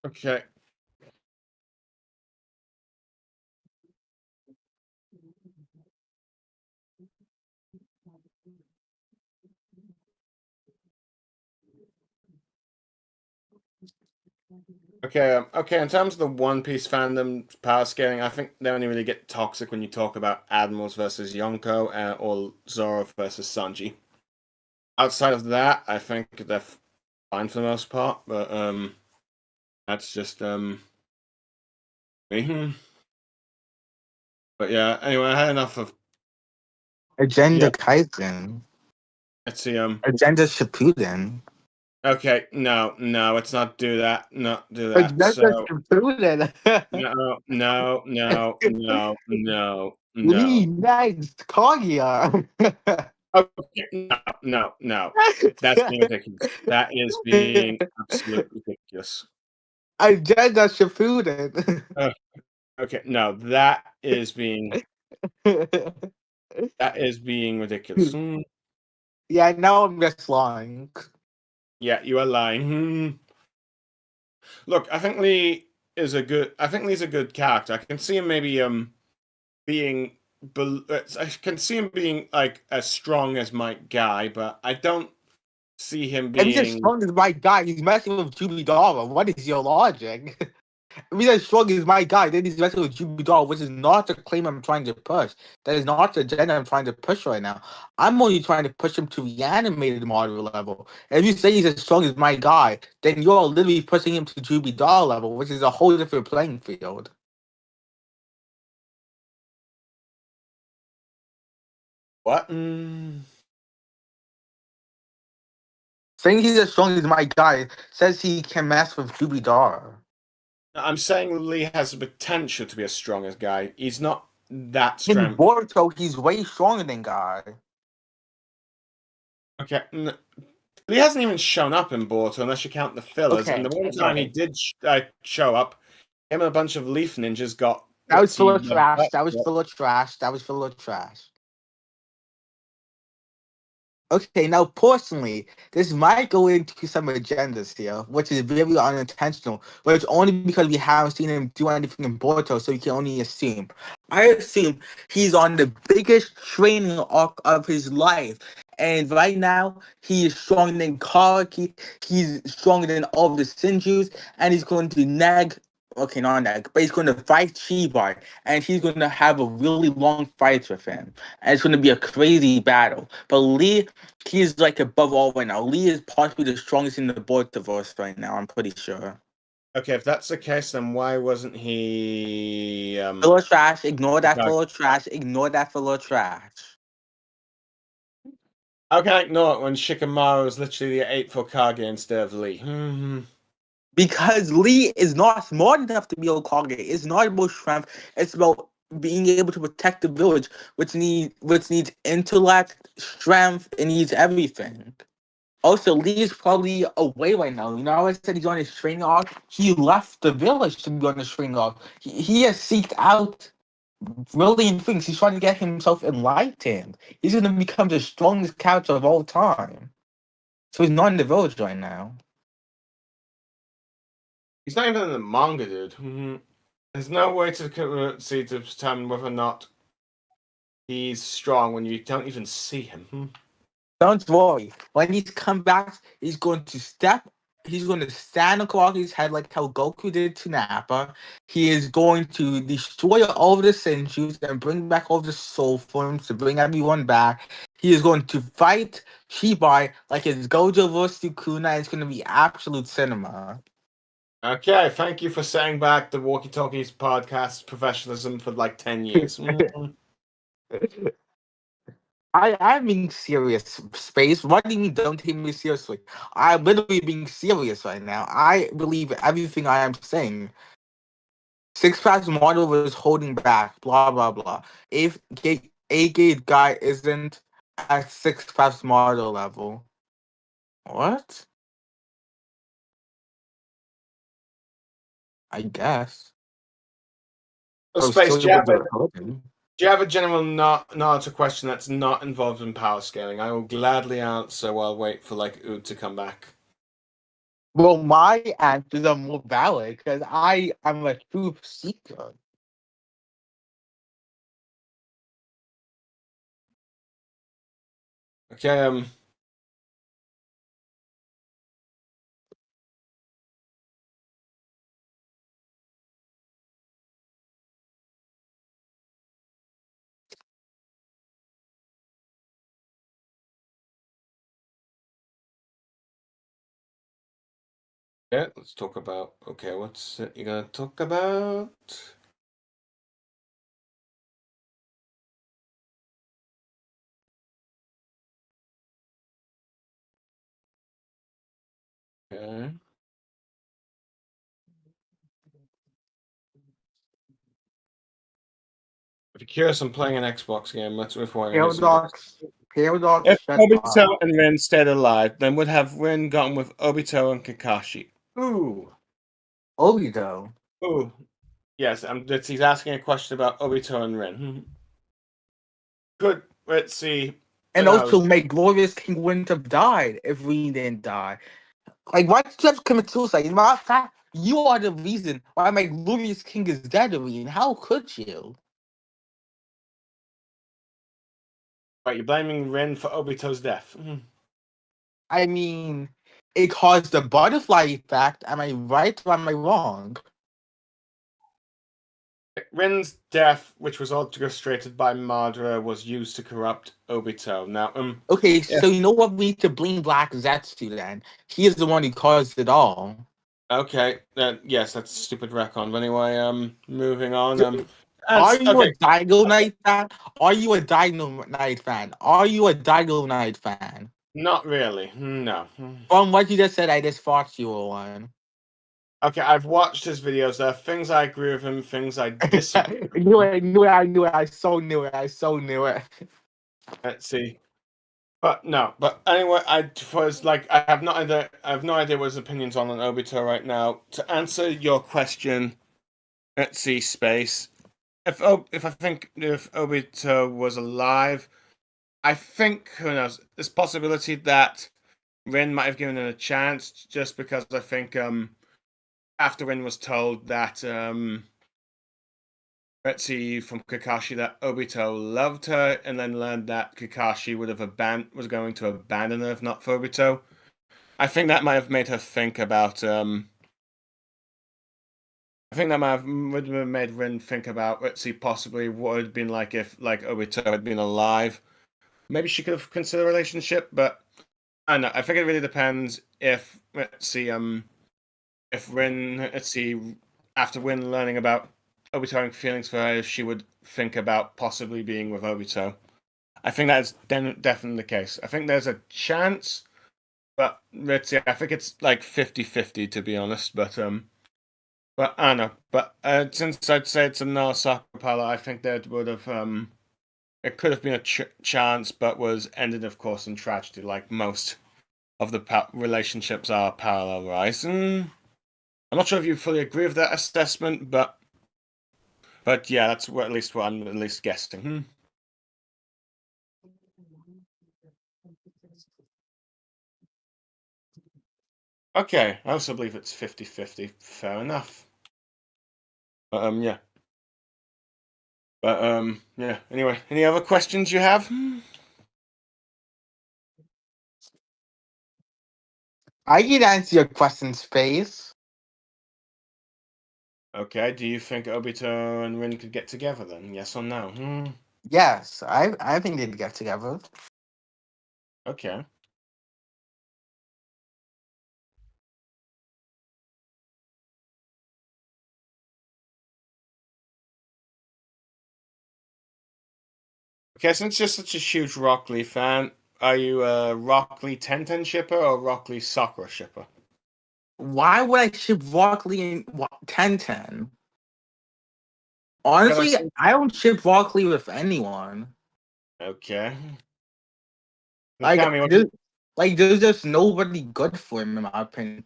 Okay. Okay. In terms of the One Piece fandom power scaling, I think they only really get toxic when you talk about Admirals versus Yonko or Zoro versus Sanji. Outside of that, I think they're fine for the most part, but that's just me. But yeah, anyway, I had enough of Agenda Yeah. Kaizen. Let's see. Agenda Shippuden. Okay, no, let's not do that. Not do that. Agenda So Shippuden. no. Lee next, Kaguya. Okay, no. That's being ridiculous. That is being absolutely ridiculous. Agenda Shippuden. Okay, no, that is being ridiculous. Yeah, now I'm just lying. Yeah, you are lying. Look, I think Lee's a good character. I can see him maybe being I can see him being like as strong as my guy, but I don't see him If he's as being. strong as my guy, he's messing with Jubidara. What is your logic? If he's as strong as my guy, then he's messing with Jubidara, which is not the claim I'm trying to push. That is not the agenda I'm trying to push right now. I'm only trying to push him to the animated model level. If you say he's as strong as my guy, then you're literally pushing him to Jubidara level, which is a whole different playing field. What? Saying he's as strong as my guy says he can mess with Jubidara. I'm saying Lee has the potential to be as strong as Guy. He's not that In strength. Boruto, he's way stronger than Guy. Okay. Lee hasn't even shown up in Boruto unless you count the fillers. Okay, And the one okay. time he did show up, him and a bunch of Leaf Ninjas got. That was full of whoopsie- trash. That was full of trash. That was full of trash. Okay, now personally, this might go into some agendas here, which is very unintentional, but it's only because we haven't seen him do anything in Boruto, so you can only assume. I assume he's on the biggest training arc of his life, and right now he is stronger than Karaki, he's stronger than all of the Senjus, and he's going to nag. Okay, not nag, but he's going to fight Shibai, and he's going to have a really long fight with him, and it's going to be a crazy battle. But Lee, he's like above all right now. Lee is possibly the strongest in the Borutoverse right now. I'm pretty sure. Okay, if that's the case, then why wasn't he? Full of trash. Ignore that. Okay. Full of trash. Ignore that. Full of trash. How can I ignore it when Shikamaru is literally the 8th Hokage instead of Lee? Because Lee is not smart enough to be Hokage. It's not about strength. It's about being able to protect the village, which needs intellect, strength, it needs everything. Also, Lee is probably away right now. You know how I said he's on his training arc? He left the village to be on his training arc. He has seeked out brilliant things. He's trying to get himself enlightened. He's going to become the strongest character of all time. So he's not in the village right now. He's not even in the manga, dude. There's no way to determine whether or not he's strong when you don't even see him. Don't worry. When he's come back, he's going to stand on Kawaki's head like how Goku did to Nappa. He is going to destroy all of the Senjus and bring back all the soul forms to bring everyone back. He is going to fight Shibai like it's Gojo vs. Sukuna. It's going to be absolute cinema. Okay, thank you for setting back the Walky Talkies podcast professionalism for like 10 years. I'm being serious, Space. What do you mean don't take me seriously? I'm literally being serious right now. I believe everything I am saying. Six Pack's model was holding back, blah blah blah. If A-Gate guy isn't at Six Pack's model level. What? I guess. Well, Space, do you have a general knowledge of question that's not involved in power scaling? I will gladly answer while I wait for like Ood to come back. Well, my answers are more valid because I am a truth seeker. Okay, yeah, let's talk about. Okay, what's it you gonna talk about? Okay. If you're curious, I'm playing an Xbox game. That's before I hear some Paradox. Paradox. If Shut Obito up. and Rin stayed alive, then would have Rin gotten with Obito and Kakashi? Ooh. Obito. Ooh. Yes, he's asking a question about Obito and Rin. Good. Let's see. And Who knows? also, my glorious king wouldn't have died if we didn't die. Like, why did you have to commit suicide? In my fact, you are the reason why my glorious king is dead, Irene. How could you? Right, you're blaming Rin for Obito's death. I mean, it caused the butterfly effect. Am I right or am I wrong? Rin's death, which was orchestrated by Madara, was used to corrupt Obito. Now, Okay, yeah. so you know what we need to blame Black Zetsu then? He is the one who caused it all. Okay, yes, that's a stupid retcon. But anyway, moving on. Are you a Okay. Daigo Knight fan? Are you a Dino Knight fan? Are you a Daigo Knight fan? Not really. No. From what you just said, I just thought you were one. Okay, I've watched his videos. There are things I agree with him, things I disagree. I knew it, I knew it, I knew it, I so knew it, I so knew it. Let's see. But no. But anyway, I have no idea. I have no idea what his opinions on Obito right now. To answer your question, let's see, Space. If I think if Obito was alive, I think, who knows, there's a possibility that Rin might have given him a chance, just because I think after Rin was told that let's see, from Kakashi, that Obito loved her, and then learned that Kakashi was going to abandon her if not for Obito. I think that might have made her think about I think that would have made Rin think about, let's see, possibly what it had been like if Obito had been alive. Maybe she could have considered a relationship, but I don't know. I think it really depends if, let's see, if Rin, let's see, after Rin learning about Obito having feelings for her, if she would think about possibly being with Obito. I think that is definitely the case. I think there's a chance, but let's see, I think it's like 50-50 to be honest, but I don't know. But since I'd say it's a Nagasaki pilot, I think that would have it could have been a chance, but was ended, of course, in tragedy, like most of the relationships are parallelized. And I'm not sure if you fully agree with that assessment, but yeah, that's at least what I'm at least guessing. Okay, I also believe it's 50-50. Fair enough. Yeah. But yeah. Anyway, any other questions you have? I can answer your question, Space. Okay. Do you think Obito and Rin could get together then? Yes or no? Yes, I think they'd get together. Okay. Okay, since you're such a huge Rock Lee fan, are you a Rock Lee Tenten shipper or Rock Lee Sakura shipper? Why would I ship Rock Lee and Tenten? Honestly, I don't ship Rock Lee with anyone. Okay. Like, Kamui, there's just nobody good for him, in my opinion.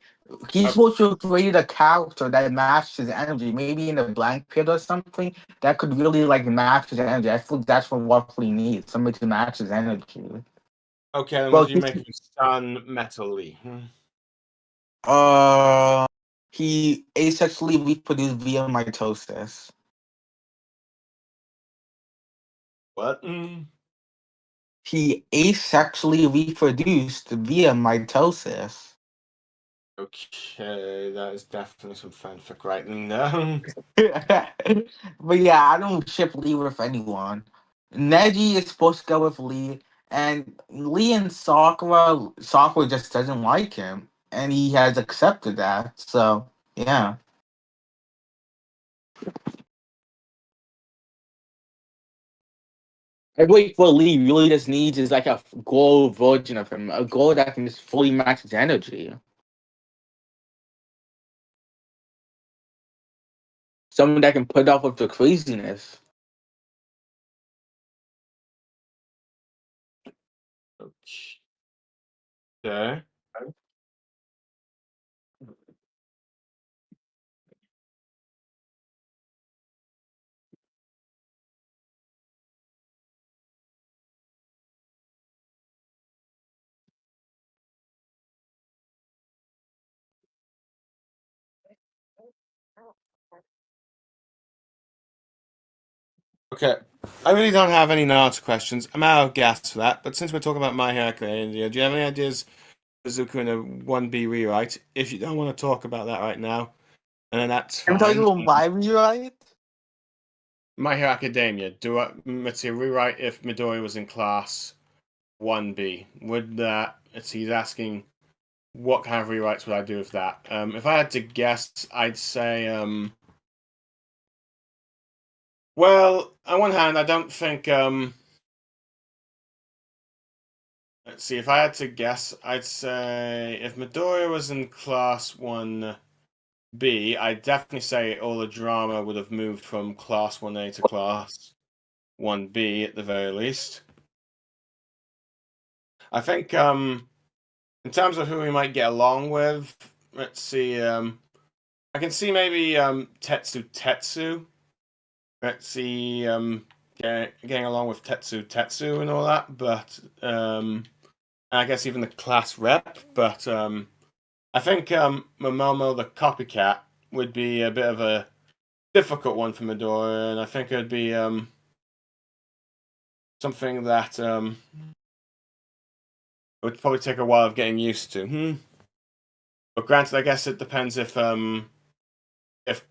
He's supposed to create a character that matches his energy, maybe in a blank pit or something that could really like match his energy. I feel that's what Walky needs, somebody to match his energy. Okay, then Well, what do you make of Sun Metal Lee? He asexually reproduced via mitosis. What? He asexually reproduced via mitosis. Okay, that is definitely some fanfic right now. But yeah, I don't ship Lee with anyone. Neji is supposed to go with Lee, and Lee and Sakura just doesn't like him, and he has accepted that. So yeah. I believe what Lee really just needs is like a gold version of him, a gold that can just fully match his energy. Someone that can put up with the craziness. Okay. Okay. I really don't have any Naruto questions. I'm out of gas for that. But since we're talking about My Hero Academia, do you have any ideas for Zuko in a 1B rewrite? If you don't want to talk about that right now, and then that's I'm telling fine. you why we right? My Hero Academia. Let's see, rewrite if Midori was in class 1B. Would that? He's asking what kind of rewrites would I do with that? If I had to guess, I'd say well, on one hand, I don't think let's see, if I had to guess, I'd say if Midoriya was in class 1B, I'd definitely say all the drama would have moved from class 1A to class 1B at the very least. I think in terms of who we might get along with, let's see, I can see maybe Tetsu. Let's see, getting along with Tetsu and all that, but I guess even the class rep, but I think Momomo the copycat would be a bit of a difficult one for Midoriya, and I think it would be something that would probably take a while of getting used to. But granted, I guess it depends if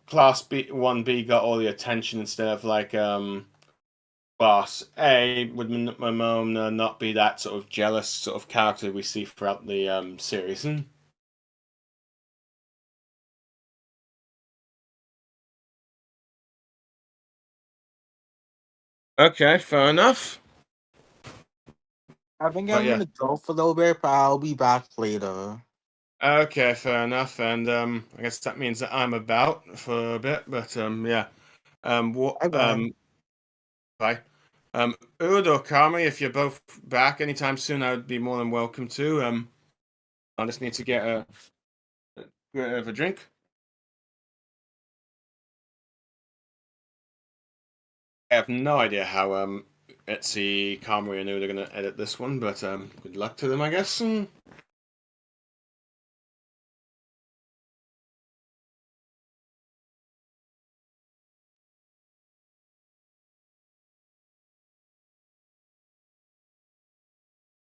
Class B 1B got all the attention instead of like Class A, would Momomo not be that sort of jealous sort of character we see throughout the series? Okay, fair enough. I think But I'm yeah. gonna go for a little bit, but I'll be back later. Okay, fair enough. And I guess that means that I'm about for a bit, but yeah. What Bye-bye. bye. Ood or Kamui, if you're both back anytime soon, I would be more than welcome to. I just need to get a bit of a drink. I have no idea how Etsy, Kamui, and Ood are gonna edit this one, but good luck to them, I guess.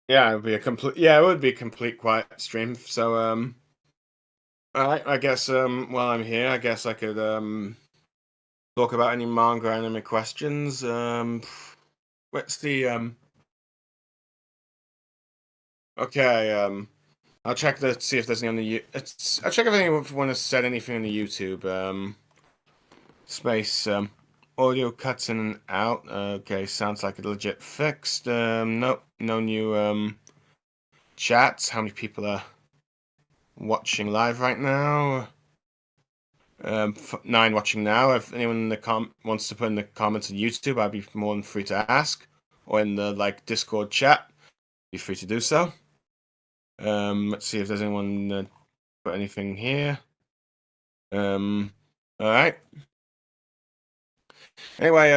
Yeah, it would be a complete quiet stream. So all right, I guess while I'm here, I guess I could talk about any manga anime questions. Let's see. Okay. I'll check to see if there's any on the. I'll check if anyone has said anything on the YouTube. Space. Audio cuts in and out. Okay, sounds like a legit fixed. Nope, no new chats. How many people are watching live right now? 9 watching now. If anyone in the wants to put in the comments on YouTube, I'd be more than free to ask, or in the Discord chat, be free to do so. Let's see if there's anyone put anything here. All right. Anyway,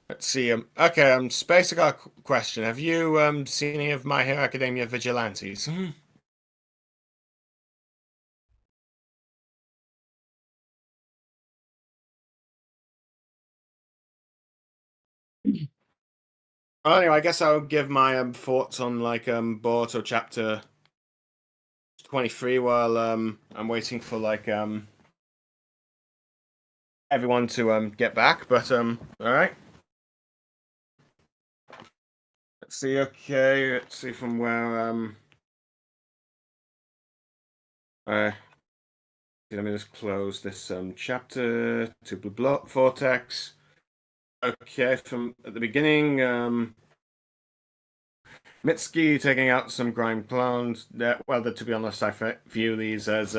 let's see. Okay. Space. I got a question. Have you seen any of My Hero Academia Vigilantes? Well, anyway, I guess I'll give my thoughts on Boruto Chapter 23 while I'm waiting for everyone to get back. But all right. Let's see. Okay, let's see from where let me just close this chapter to Blue Vortex. Okay, from at the beginning, Mitsuki taking out some grime clones. To be honest, I view these as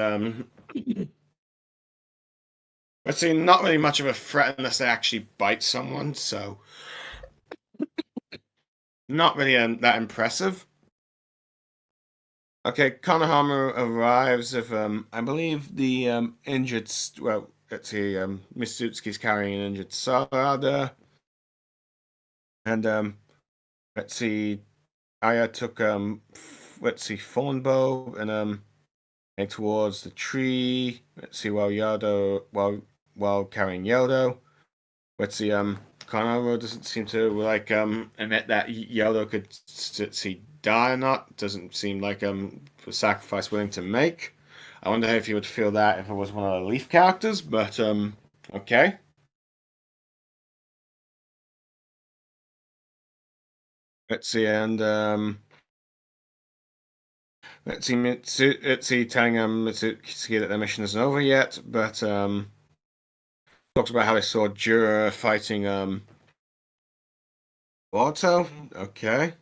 Let's see, not really much of a threat unless they actually bite someone, so not really that impressive. Okay, Konohamaru arrives with, I believe the injured, well, let's see, Mitsutsuki's carrying an injured Sarada. And, let's see, Aya took, let's see, Thornbow and, head towards the tree. Let's see, while carrying Yodo. Let's see, Konohamaru doesn't seem to, like, admit that Yodo could, see, die or not. Doesn't seem like, a sacrifice willing to make. I wonder if you would feel that if it was one of the Leaf characters, but, okay. Let's see, and, let's see, telling, Mitsuki that their mission isn't over yet, but, talks about how they saw Jura fighting, Boruto. Okay.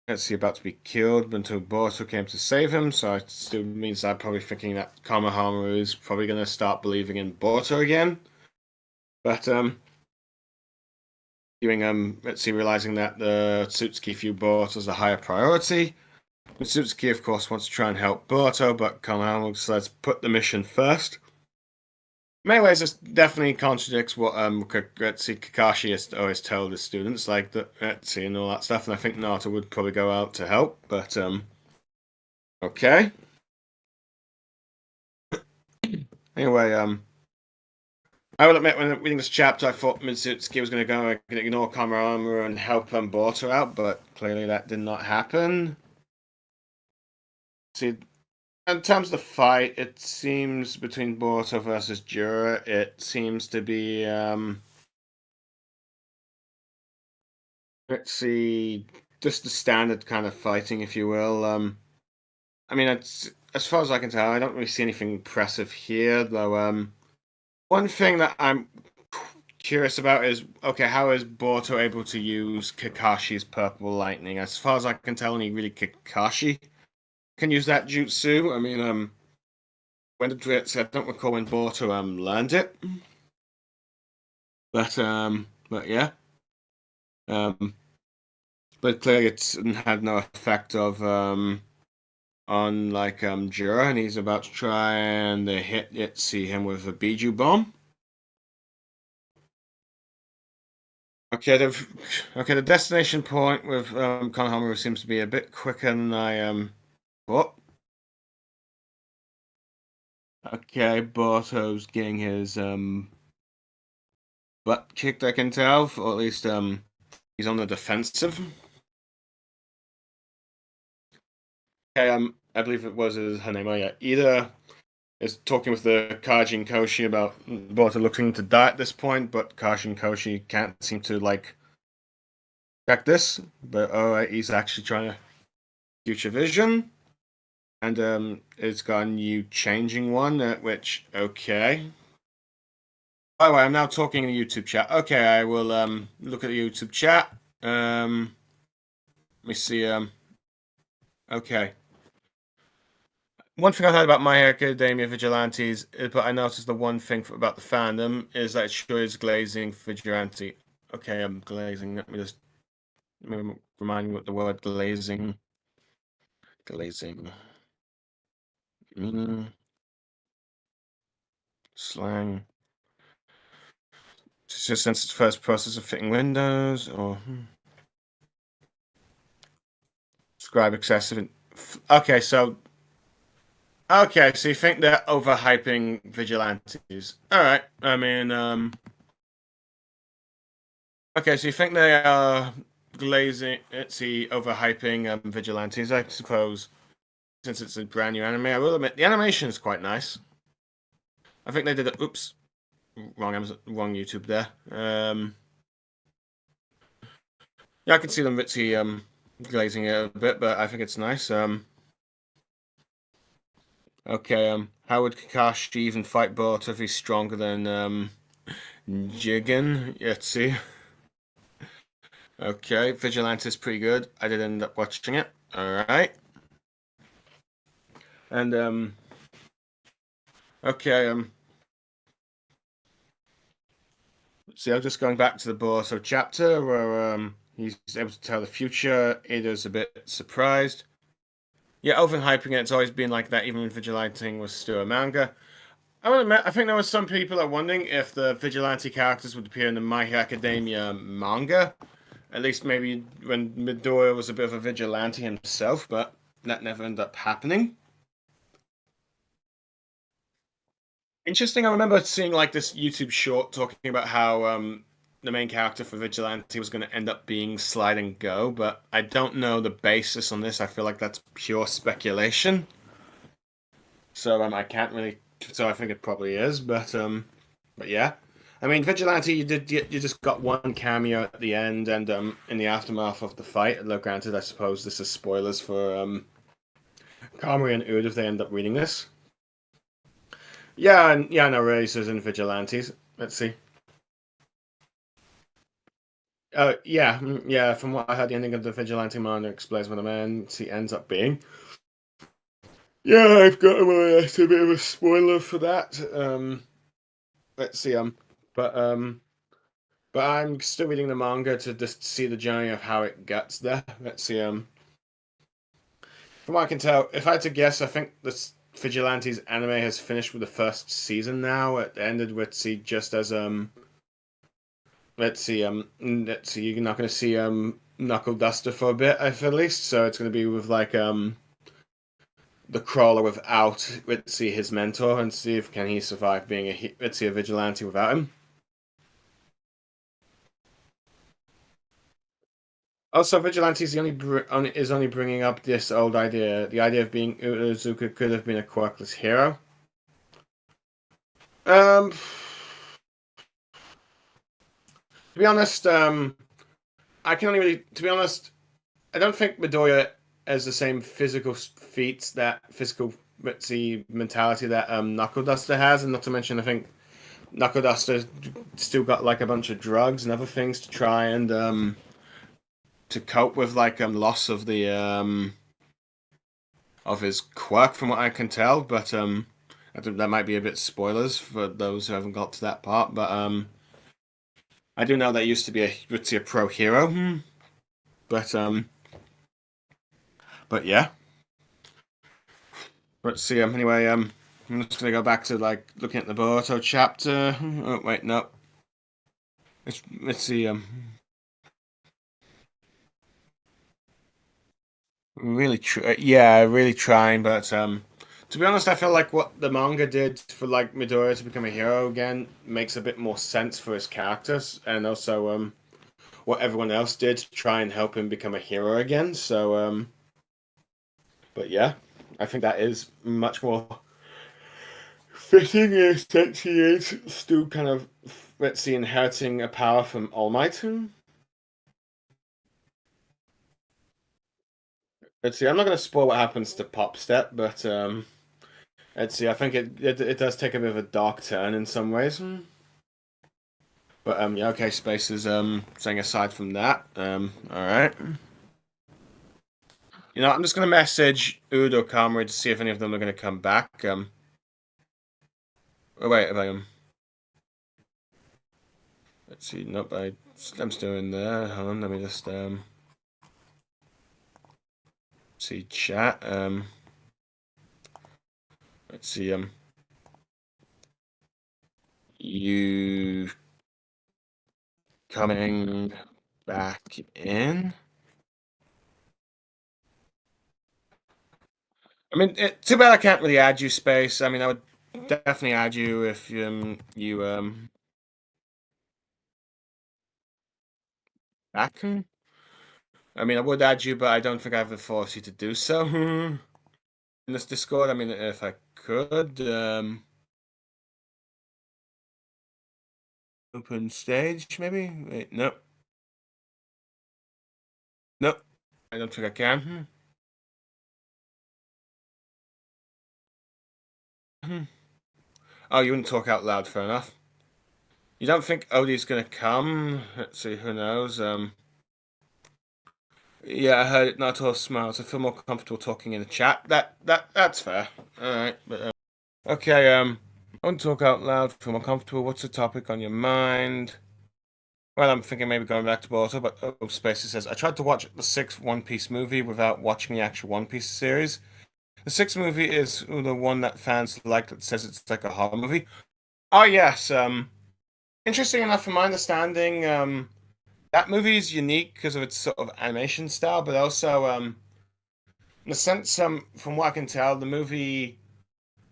Let's see, about to be killed until Boruto came to save him, so it still means I'm probably thinking that Konohamaru is probably going to start believing in Boruto again. But, let's see, realizing that the Tsutsuki view Boruto as a higher priority. Mitsutsuki, of course, wants to try and help Boruto, but Konohamaru decides to put the mission first. In many ways, this definitely contradicts what Kakashi always told his students, like the Etsy and all that stuff. And I think Naruto would probably go out to help, but okay. Anyway, I will admit, when reading this chapter, I thought Mitsutsuki was going to go and ignore Konohamaru and help Boruto out, but clearly that did not happen. See. In terms of the fight, it seems between Boruto versus Jura, it seems to be, let's see, just the standard kind of fighting, if you will. I mean, it's, as far as I can tell, I don't really see anything impressive here, though, one thing that I'm curious about is, okay, how is Boruto able to use Kakashi's Purple Lightning? As far as I can tell, only really Kakashi can use that jutsu. I mean, when did it? I don't recall when Boruto learned it, but yeah, but clearly it's had no effect of on like Jura, and he's about to try and hit it. See him with a Biju bomb. Okay, the destination point with Konohamaru seems to be a bit quicker than I thought. Okay, Boruto's getting his butt kicked, I can tell, or at least he's on the defensive. Okay, I believe it was her name. Oh yeah, Ida is talking with the Kaji and Koshi about Boruto looking to die at this point, but Kaji and Koshi can't seem to like check this. But he's actually trying to future vision. And it's got a new changing one, which, okay. By the way, I'm now talking in the YouTube chat. Okay, I will look at the YouTube chat. Let me see. Okay. One thing I heard about My Hero Academia Vigilantes, but I noticed the one thing about the fandom is that it sure is glazing vigilante. Okay, I'm glazing. Let me remind me what the word glazing. Glazing. Meaning. Slang. Just since it's first process of fitting windows, or describe excessive. Okay, so you think they're overhyping vigilantes? All right. I mean, okay, so you think they are glazing? Let's see, overhyping vigilantes. I suppose since it's a brand new anime, I will admit the animation is quite nice. I think they did it. Oops. Wrong YouTube there. Yeah, I can see them Ritzy glazing it a bit, but I think it's nice. Okay, how would Kakashi even fight Boruto if he's stronger than Jigen? Let's see. Okay, Vigilante is pretty good. I did end up watching it. Alright. And okay, See, I'm just going back to the Boruto chapter where he's able to tell the future. Ida's a bit surprised. Yeah, overhyping it. It's always been like that, even when Vigilanting was still a manga. I will admit, I think there were some people that were wondering if the Vigilante characters would appear in the My Hero Academia manga. At least maybe when Midoriya was a bit of a vigilante himself, but that never ended up happening. Interesting, I remember seeing like this YouTube short talking about how the main character for Vigilante was going to end up being Slide and Go, but I don't know the basis on this. I feel like that's pure speculation. So I can't really. So I think it probably is, but yeah. I mean, Vigilante, you just got one cameo at the end and in the aftermath of the fight. Although granted, I suppose this is spoilers for Kamui and Oodie if they end up reading this. Yeah, no racers and vigilantes. Let's see. Yeah. From what I heard, the ending of the vigilante manga explains what the man he ends up being. Yeah, I've got a bit of a spoiler for that. Let's see. But I'm still reading the manga to just see the journey of how it gets there. Let's see. From what I can tell, if I had to guess, I think this Vigilantes anime has finished with the first season now. It ended with just as let's see, you're not going to see Knuckle Duster for a bit, at least. So it's going to be with like the Crawler without his mentor, and see if can he survive being a vigilante without him. Also, Vigilante is only bringing up this old idea, the idea of being Uzuka could have been a quirkless hero. To be honest, I can only really, to be honest, I don't think Midoriya has the same physical feats, that physical mentality that Knuckle Duster has, and not to mention, I think Knuckle Duster still got like a bunch of drugs and other things to try and to cope with like loss of the of his quirk, from what I can tell. But I think that might be a bit spoilers for those who haven't got to that part. But I do know that used to be a pro hero. But yeah. Let's see. Anyway, I'm just gonna go back to like looking at the Boruto chapter. Oh wait, no. Let's see. Really really trying, but to be honest, I feel like what the manga did for like Midoriya to become a hero again makes a bit more sense for his characters, and also what everyone else did to try and help him become a hero again. So but yeah, I think that is much more fitting, since he is still kind of inheriting a power from All Might. Let's see. I'm not going to spoil what happens to Pop Step, but let's see. I think it does take a bit of a dark turn in some ways. But yeah, okay. Space is saying aside from that, all right. You know, I'm just going to message Oodie or Kamui to see if any of them are going to come back. Oh wait, if I let's see. Nope, I'm still in there. Hold on, let me just see chat. Let's see. You coming back in? I mean, too bad I can't really add you, Space. I mean, I would definitely add you if you back. I mean, I would add you, but I don't think I have the authority to do so in this Discord. I mean, if I could, open stage, maybe? Wait, no. No, I don't think I can. Oh, you wouldn't talk out loud, fair enough. You don't think Odie's gonna come? Let's see, who knows? Yeah, I heard it. Not all smiles. I feel more comfortable talking in the chat. That's fair. All right, but okay. I won't talk out loud. Feel more comfortable. What's the topic on your mind? Well, I'm thinking maybe going back to Boruto, but Spacey says, I tried to watch the sixth One Piece movie without watching the actual One Piece series. The sixth movie is the one that fans like that says it's like a horror movie. Oh, yes. Interesting enough, from my understanding, that movie is unique because of its sort of animation style, but also, in a sense, from what I can tell, the movie,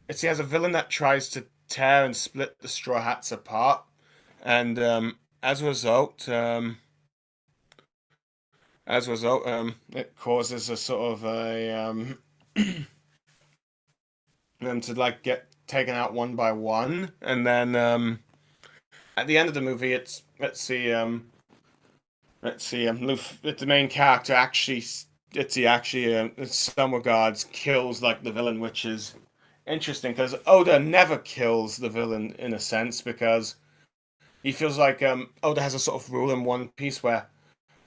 he has a villain that tries to tear and split the Straw Hats apart, and as a result, it causes a sort of them to like get taken out one by one, and then at the end of the movie, the main character actually, in some regards, kills like the villain, which is interesting because Oda never kills the villain in a sense because he feels like Oda has a sort of rule in One Piece where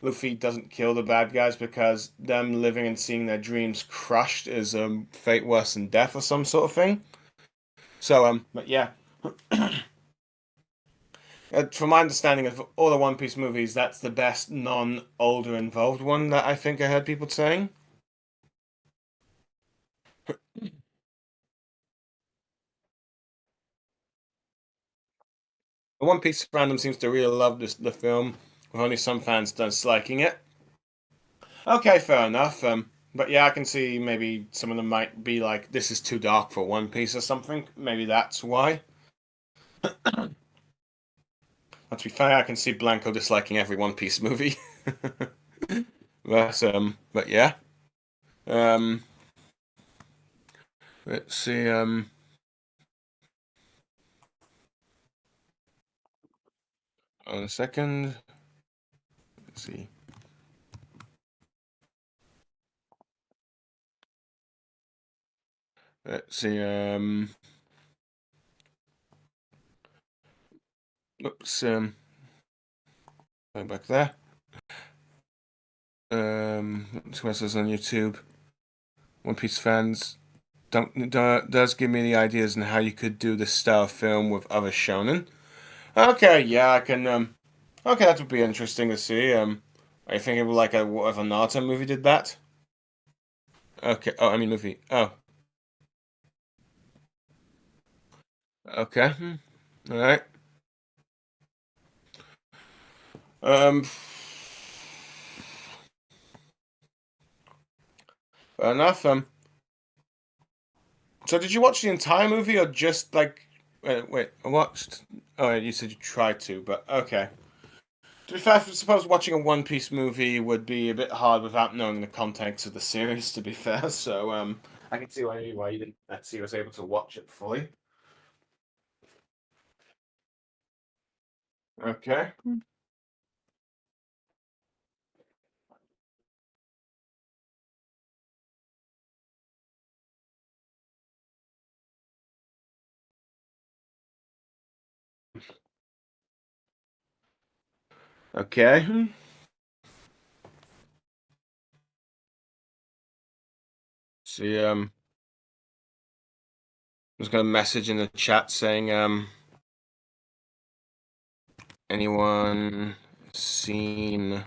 Luffy doesn't kill the bad guys because them living and seeing their dreams crushed is fate worse than death or some sort of thing. So but yeah. From my understanding of all the One Piece movies, that's the best non-older involved one that I think I heard people saying. The One Piece fandom seems to really love the film, with only some fans disliking it. Okay, fair enough. But yeah, I can see maybe some of them might be like, this is too dark for One Piece or something. Maybe that's why. But to be fair, I can see Blanco disliking every One Piece movie. But yeah. Um, let's see. On a second. Let's see. Let's see. Oops. Going back there. Who else is on YouTube? One Piece fans does give me the ideas on how you could do this style of film with other shonen. Okay, yeah, I can. Okay, that would be interesting to see. I think it would like what if a Naruto movie did that? Okay. Oh, I mean movie. Oh. Okay. All right. Fair enough. So did you watch the entire movie or just like? Wait, I watched. Oh, you said you tried to, but okay. To be fair, I suppose watching a One Piece movie would be a bit hard without knowing the context of the series. To be fair, so I can see why you didn't actually was able to watch it fully. Okay. Okay. See, I was gonna message in the chat saying, anyone seen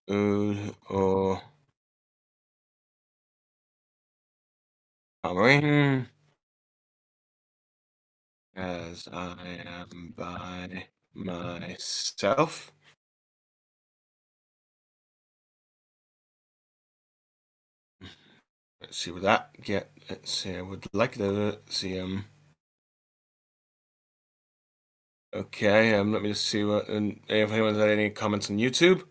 Ood or Kamui? As I am by myself. Let's see what that get. Let's see. I would like to see Okay. Let me just see what. And if anyone had any comments on YouTube.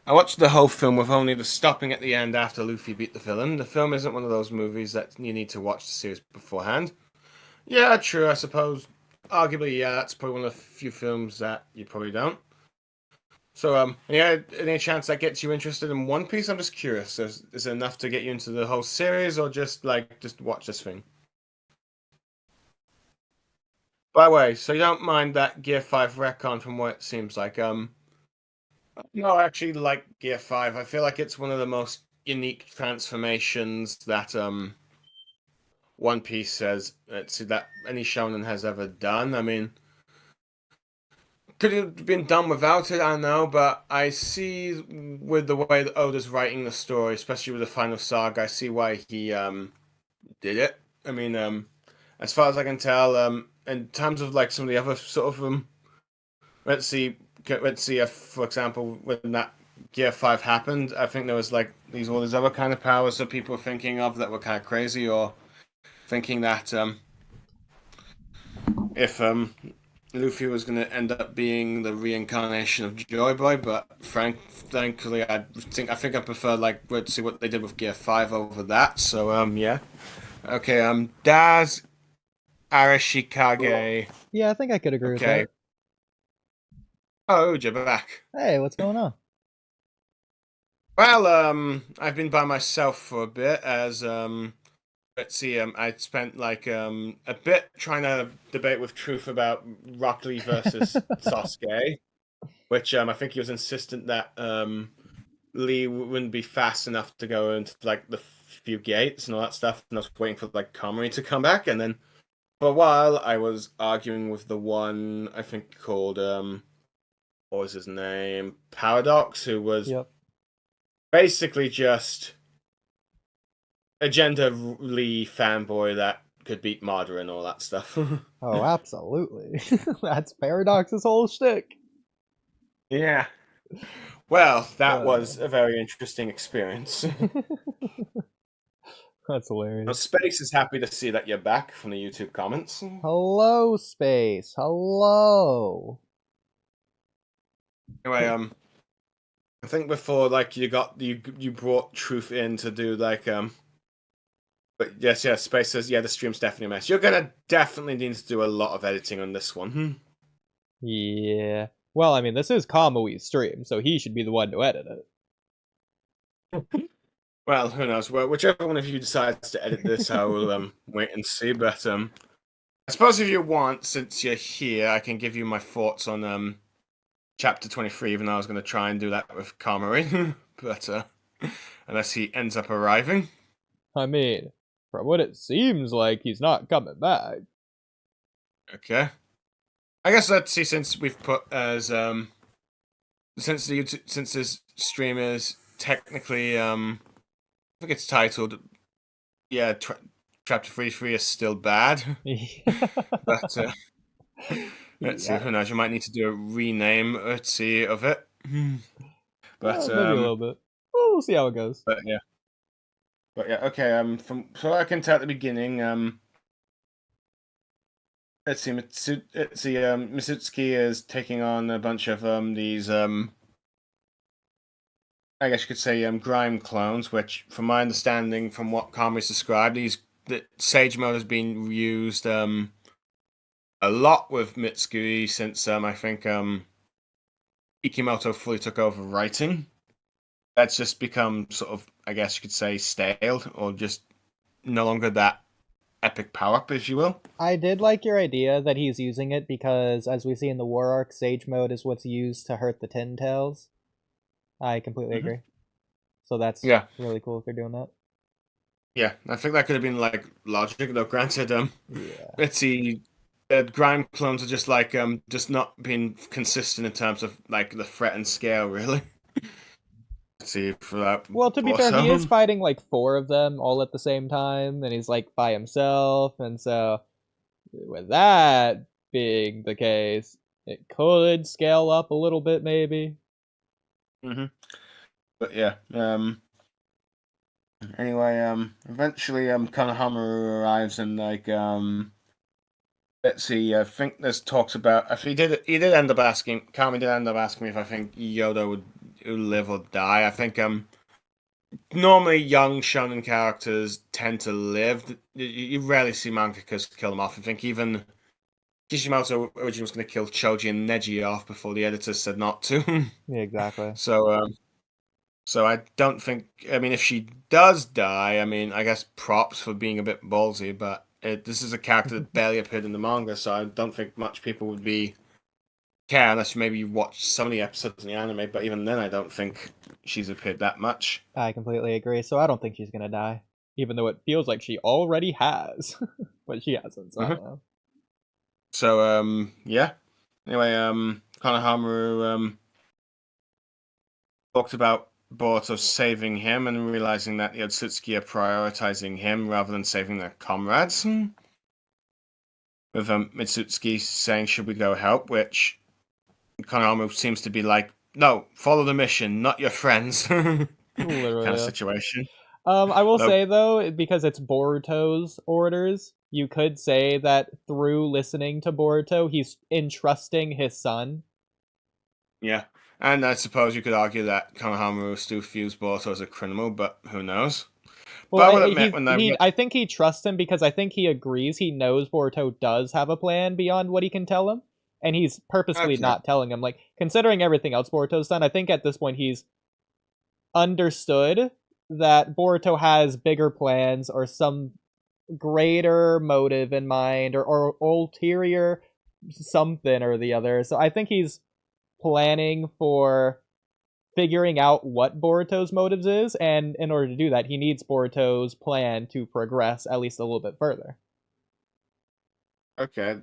I watched the whole film with only the stopping at the end after Luffy beat the villain. The film isn't one of those movies that you need to watch the series beforehand. Yeah, true. I suppose. Arguably, yeah, that's probably one of the few films that you probably don't. So, yeah, any chance that gets you interested in One Piece? I'm just curious. Is it enough to get you into the whole series, or just watch this thing? By the way, so you don't mind that Gear 5 retcon from what it seems like? No, I actually like Gear 5. I feel like it's one of the most unique transformations that One Piece says, let's see, that any shonen has ever done. I mean, could have been done without it, I don't know, but I see with the way that Oda's writing the story, especially with the final saga, I see why he did it. I mean, as far as I can tell, in terms of like some of the other sort of let's see if, for example, when that Gear 5 happened, I think there was like all these other kind of powers that people were thinking of that were kind of crazy, or thinking that if Luffy was going to end up being the reincarnation of Joy Boy, but frankly, I think I prefer like to see what they did with Gear 5 over that. So yeah, okay, Daz Arashikage. Yeah, I think I could agree with Okay. that. Oh, you're back. Hey, what's going on? Well, I've been by myself for a bit as let's see, I spent like a bit trying to debate with Truth about Rock Lee versus Sasuke, which I think he was insistent that Lee wouldn't be fast enough to go into like the few gates and all that stuff, and I was waiting for like Kamui to come back, and then for a while I was arguing with the one I think called what was his name? Paradox, who was basically just a gender Lee fanboy that could beat Marder and all that stuff. Oh, absolutely. That's Paradox's whole shtick. Yeah. Well, that was a very interesting experience. That's hilarious. Well, Space is happy to see that you're back from the YouTube comments. Hello, Space. Hello. Anyway, I think before like you brought Truth in to do like but yes, Space says the stream's definitely a mess. You're gonna definitely need to do a lot of editing on this one. Yeah. Well, I mean, this is Kamui's stream, so he should be the one to edit it. Well, who knows? Well, whichever one of you decides to edit this, I will wait and see. But I suppose if you want, since you're here, I can give you my thoughts on Chapter 23, even though I was going to try and do that with Kamui. But unless he ends up arriving. I mean, from what it seems like, he's not coming back. Okay. I guess let's see, since we've put as since this stream is technically I think it's titled Chapter 33 is still bad. But let's see, who knows, you might need to do a rename of it. But maybe a little bit. Well, we'll see how it goes. But yeah, okay, from so I can tell at the beginning, let's see, Mitsuki is taking on a bunch of these I guess you could say grime clones, which from my understanding from what Kamui's described, that Sage Mode has been used a lot with Mitsuki since I think Ikimoto fully took over writing. That's just become sort of, I guess you could say, stale, or just no longer that epic power-up, if you will. I did like your idea that he's using it because, as we see in the War Arc, Sage Mode is what's used to hurt the Tin Tails. I completely agree. So that's really cool if they're doing that. Yeah, I think that could have been like logic, though. Granted, let's see, grime clones are just like just not being consistent in terms of like the threat and scale, really. Let's see for that. Well, to be fair, he is fighting like 4 of them all at the same time, and he's like by himself, and so with that being the case, it could scale up a little bit, maybe. But yeah, anyway, eventually, Konohamaru arrives and like, let's see, I think there's talks about, if he did end up asking, Kamui did end up asking me if I think Yoda would live or die. I think, normally young shonen characters tend to live. You rarely see mangakas kill them off. I think even Kishimoto originally was going to kill Choji and Neji off before the editors said not to. Yeah, exactly. So I don't think, I mean, if she does die, I mean, I guess props for being a bit ballsy, but this is a character that barely appeared in the manga, so I don't think much people would care unless maybe you watch some of the episodes in the anime, but even then I don't think she's appeared that much. I completely agree, so I don't think she's gonna die. even though it feels like she already has, but she hasn't. So I don't know. So yeah. Anyway, Konohamaru talked about Boruto saving him and realizing that the Otsutsuki are prioritizing him rather than saving their comrades. With Mitsutsuki saying, "Should we go help?" Which Konohamaru seems to be like, "No, follow the mission, not your friends." Literally, kind of yeah. situation. I will Nope. say though, because it's Boruto's orders, you could say that through listening to Boruto, he's entrusting his son. Yeah, and I suppose you could argue that Konohamaru still views Boruto as a criminal, but who knows? Well, But I will admit, when I think he trusts him because I think he agrees he knows Boruto does have a plan beyond what he can tell him, and he's purposely Okay. not telling him. Like, considering everything else Boruto's done, I think at this point he's understood that Boruto has bigger plans or some greater motive in mind or ulterior something or the other. So I think he's planning for figuring out what Boruto's motives is, and in order to do that, he needs Boruto's plan to progress at least a little bit further. Okay,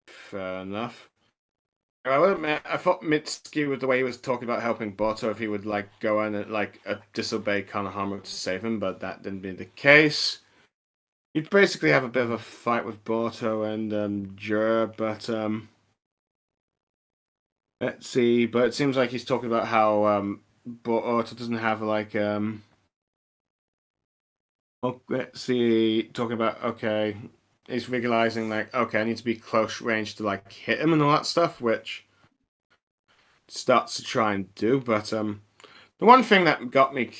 fair enough. I will admit, I thought Mitsuki, with the way he was talking about helping Boruto, if he would like go in and like disobey Konohamaru to save him, but that didn't be the case. You'd basically have a bit of a fight with Boruto and Jura, but let's see. But it seems like he's talking about how Boruto doesn't have like oh, let's see, talking about okay, he's realizing like okay, I need to be close range to like hit him and all that stuff, which starts to try and do. But the one thing that got me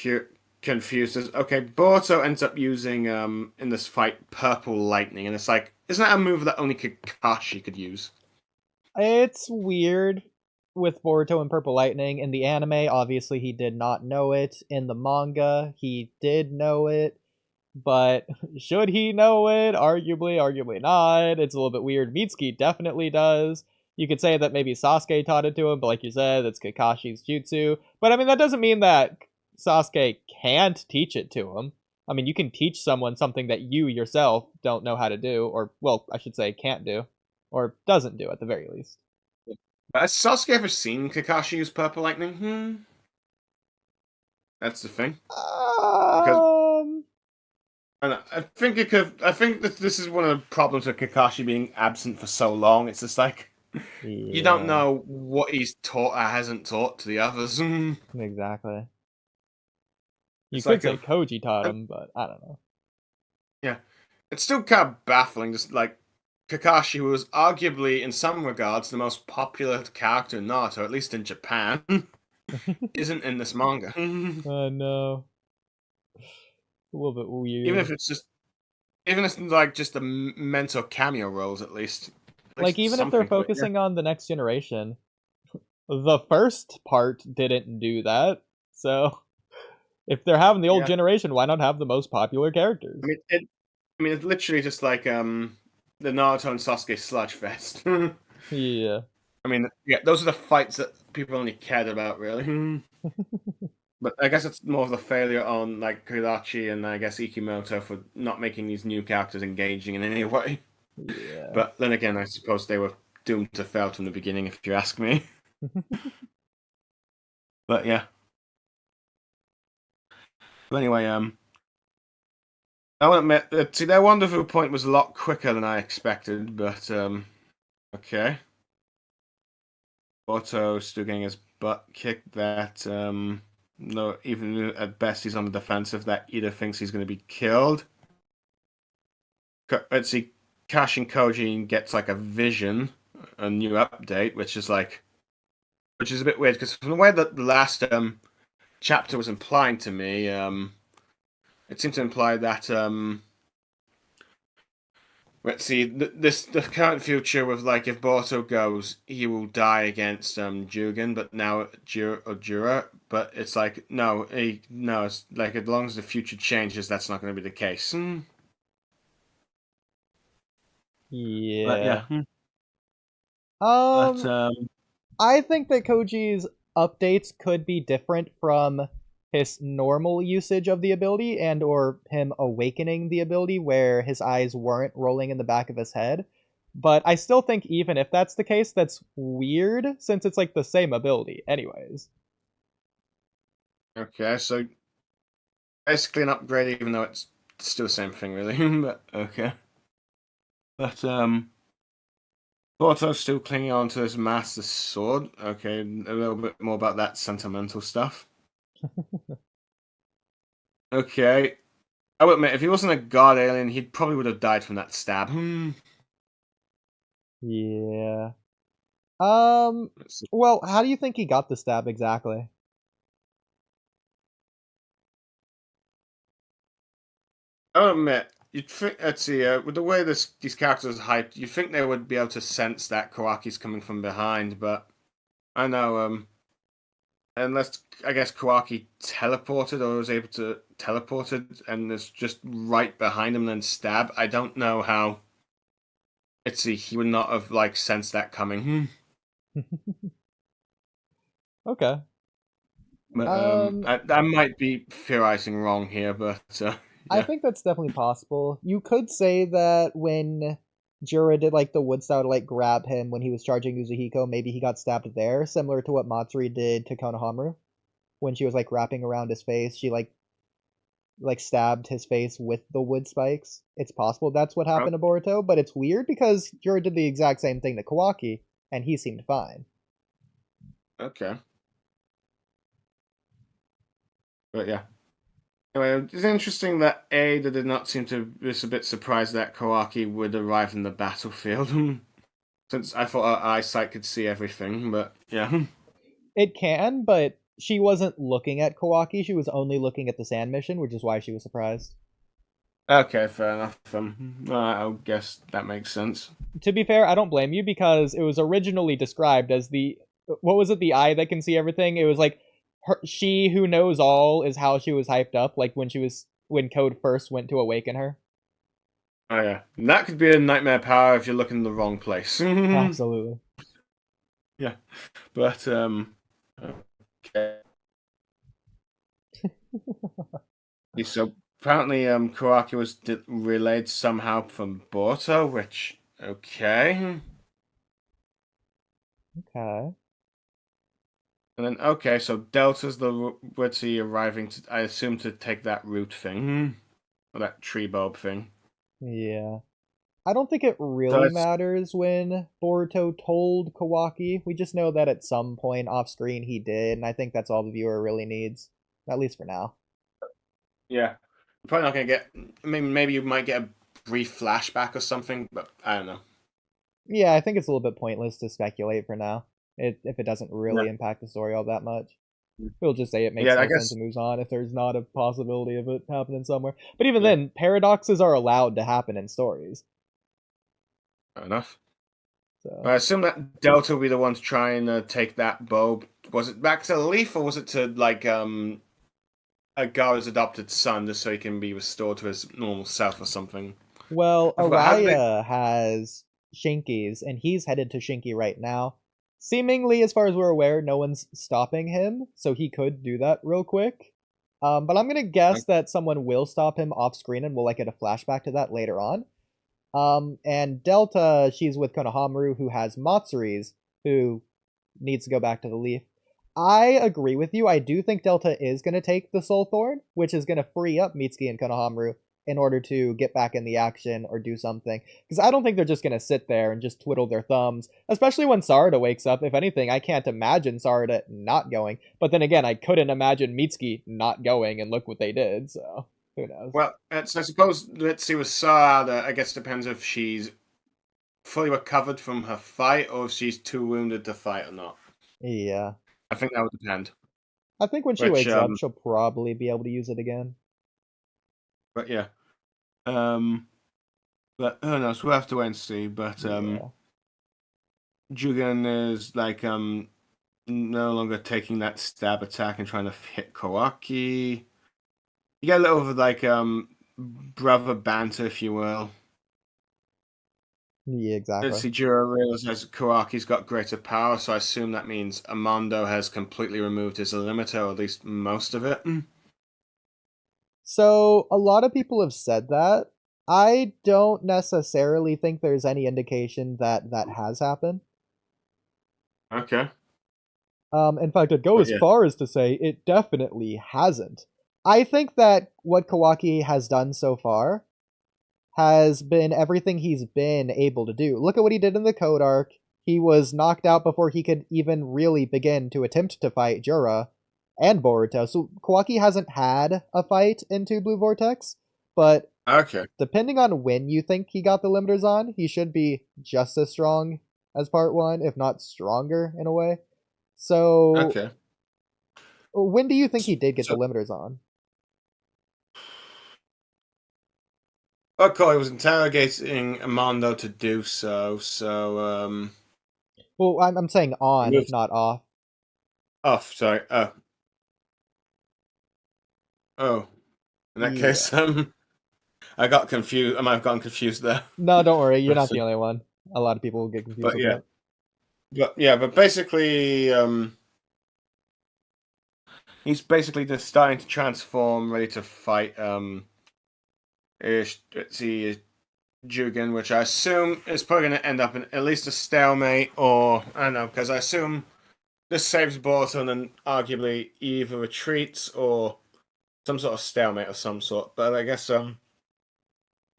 confused is okay, Boruto ends up using in this fight purple lightning, and it's like, isn't that a move that only Kakashi could use? It's weird with Boruto and Purple Lightning. In the anime, obviously he did not know it. In the manga, he did know it. But should he know it? Arguably not. It's a little bit weird. Mitsuki definitely does. You could say that maybe Sasuke taught it to him, but like you said, it's Kakashi's jutsu. But I mean, that doesn't mean that Sasuke can't teach it to him. I mean, you can teach someone something that you yourself don't know how to do, or, well, I should say can't do, or doesn't do at the very least. Has Sasuke ever seen Kakashi use purple lightning? That's the thing. Because and I think it could. I think that this is one of the problems with Kakashi being absent for so long. It's just like you don't know what he's taught or hasn't taught to the others. Exactly. You It's could like say Koji taught him, but I don't know. Yeah, it's still kind of baffling. Just like Kakashi, who was arguably, in some regards, the most popular character in Naruto, at least in Japan, isn't in this manga. No. A little bit weird. Even if it's like just the mental cameo roles, at least. Like, even if they're focusing on the next generation, the first part didn't do that. So, if they're having the old generation, why not have the most popular characters? I mean, it's literally just like the Naruto and Sasuke sludge fest. Yeah. I mean, yeah, those are the fights that people only cared about, really. But I guess it's more of a failure on like Kurachi and I guess Ikimoto for not making these new characters engaging in any way. Yeah. But then again, I suppose they were doomed to fail from the beginning, if you ask me. But yeah. But anyway, I will admit, see, their wonderful point was a lot quicker than I expected, but okay. Otto still getting his butt kicked. That no, even at best he's on the defensive. That Ida thinks he's going to be killed. Let's see, Cash and Koji gets like a vision, a new update, which is a bit weird because from the way that the last chapter was implying to me, it seemed to imply that let's see, the current future with like if Boruto goes, he will die against Jugen, but now Jura. But it's like no, it's like as long as the future changes, that's not going to be the case. Yeah. But yeah. I think that Koji's updates could be different from his normal usage of the ability and or him awakening the ability where his eyes weren't rolling in the back of his head. But I still think even if that's the case, that's weird since it's like the same ability anyways. Okay, so basically an upgrade, even though it's still the same thing, really. But okay. But Boruto's still clinging on to his master sword. Okay, a little bit more about that sentimental stuff. Okay. I would admit, if he wasn't a god alien, he probably would have died from that stab. Yeah. Let's see. Well, how do you think he got the stab exactly? I would admit, you'd think, let's see, with the way these characters are hyped, you'd think they would be able to sense that Kawaki's coming from behind, but I know, unless, I guess, Kawaki teleported or was able to teleport it and is just right behind him and then stab, I don't know how, let's see, he would not have, like, sensed that coming. Okay. But, I might be theorizing wrong here, but, I yeah. think that's definitely possible. You could say that when Jura did like the wood style to like grab him when he was charging Uzuhiko, maybe he got stabbed there, similar to what Matsuri did to Konohamaru. When she was like wrapping around his face, she like stabbed his face with the wood spikes. It's possible that's what happened to Boruto, but it's weird because Jura did the exact same thing to Kawaki, and he seemed fine. Okay. But yeah. Anyway, it's interesting that they did not seem to was a bit surprised that Kawaki would arrive in the battlefield. Since I thought her eyesight could see everything, but yeah. It can, but she wasn't looking at Kawaki, she was only looking at the sand mission, which is why she was surprised. Okay, fair enough. I guess that makes sense. To be fair, I don't blame you because it was originally described as what was it, the eye that can see everything? It was like she who knows all is how she was hyped up, like when Code first went to awaken her. Oh yeah, and that could be a nightmare power if you're looking in the wrong place. Absolutely. Yeah, but okay. So apparently, Kawaki was relayed somehow from Boruto, which okay. Okay. And then, okay, so Delta's the Witty arriving to, I assume, to take that root thing. Or that tree bulb thing. Yeah. I don't think it really matters when Boruto told Kawaki. We just know that at some point off screen he did, and I think that's all the viewer really needs. At least for now. Yeah. You're probably not going to get, I mean, maybe you might get a brief flashback or something, but I don't know. Yeah, I think it's a little bit pointless to speculate for now. If it doesn't really impact the story all that much. We'll just say it makes no sense and moves on if there's not a possibility of it happening somewhere. But even then, paradoxes are allowed to happen in stories. Fair enough. So. I assume that Delta will be the one to try and take that bulb. Was it back to the leaf, or was it to, like, Gaara's adopted son, just so he can be restored to his normal self or something? Well, Araya has Shinki's, and he's headed to Shinki right now. Seemingly, as far as we're aware, no one's stopping him, so he could do that real quick. But I'm gonna guess that someone will stop him off screen, and we'll like get a flashback to that later on. And Delta, she's with Konohamaru, who has Matsuri's, who needs to go back to the Leaf. I agree with you. I do think Delta is going to take the Soul Thorn, which is going to free up Mitsuki and Konohamaru in order to get back in the action or do something. Because I don't think they're just going to sit there and just twiddle their thumbs, especially when Sarada wakes up. If anything, I can't imagine Sarada not going. But then again, I couldn't imagine Mitsuki not going, and look what they did, so who knows? Well, I suppose, let's see, with Sarada, I guess it depends if she's fully recovered from her fight or if she's too wounded to fight or not. Yeah. I think that would depend. I think when she wakes up, she'll probably be able to use it again. But yeah. But who knows? We'll have to wait and see. But Jugen is like no longer taking that stab attack and trying to hit Kawaki. You get a little of like brother banter, if you will. Yeah, exactly. Let's see, Jiro realizes Kawaki's got greater power, so I assume that means Armando has completely removed his limiter, or at least most of it. So a lot of people have said that. I don't necessarily think there's any indication that that has happened. Okay. In fact, I'd go But as yeah. far as to say it definitely hasn't. I think that what Kawaki has done so far has been everything he's been able to do. Look at what he did in the Code arc. He was knocked out before he could even really begin to attempt to fight Jura and Boruto. So Kawaki hasn't had a fight into Blue Vortex, but Okay. depending on when you think he got the limiters on, he should be just as strong as part 1, if not stronger in a way. So Okay. when do you think he did get So- the limiters on? Okay, he was interrogating Armando to do so, Well, I'm saying on, moved- not off. off, sorry. Oh. In that Yeah. case, I got confused. I might have gotten confused there. No, don't worry. You're not That's the it. only one. A lot of people will get confused But with yeah. that. But basically, he's basically just starting to transform, ready to fight, let's see, Jugen, which I assume is probably going to end up in at least a stalemate, or, I don't know, because I assume this saves Boruto and then arguably either retreats or some sort of stalemate of some sort. But I guess, so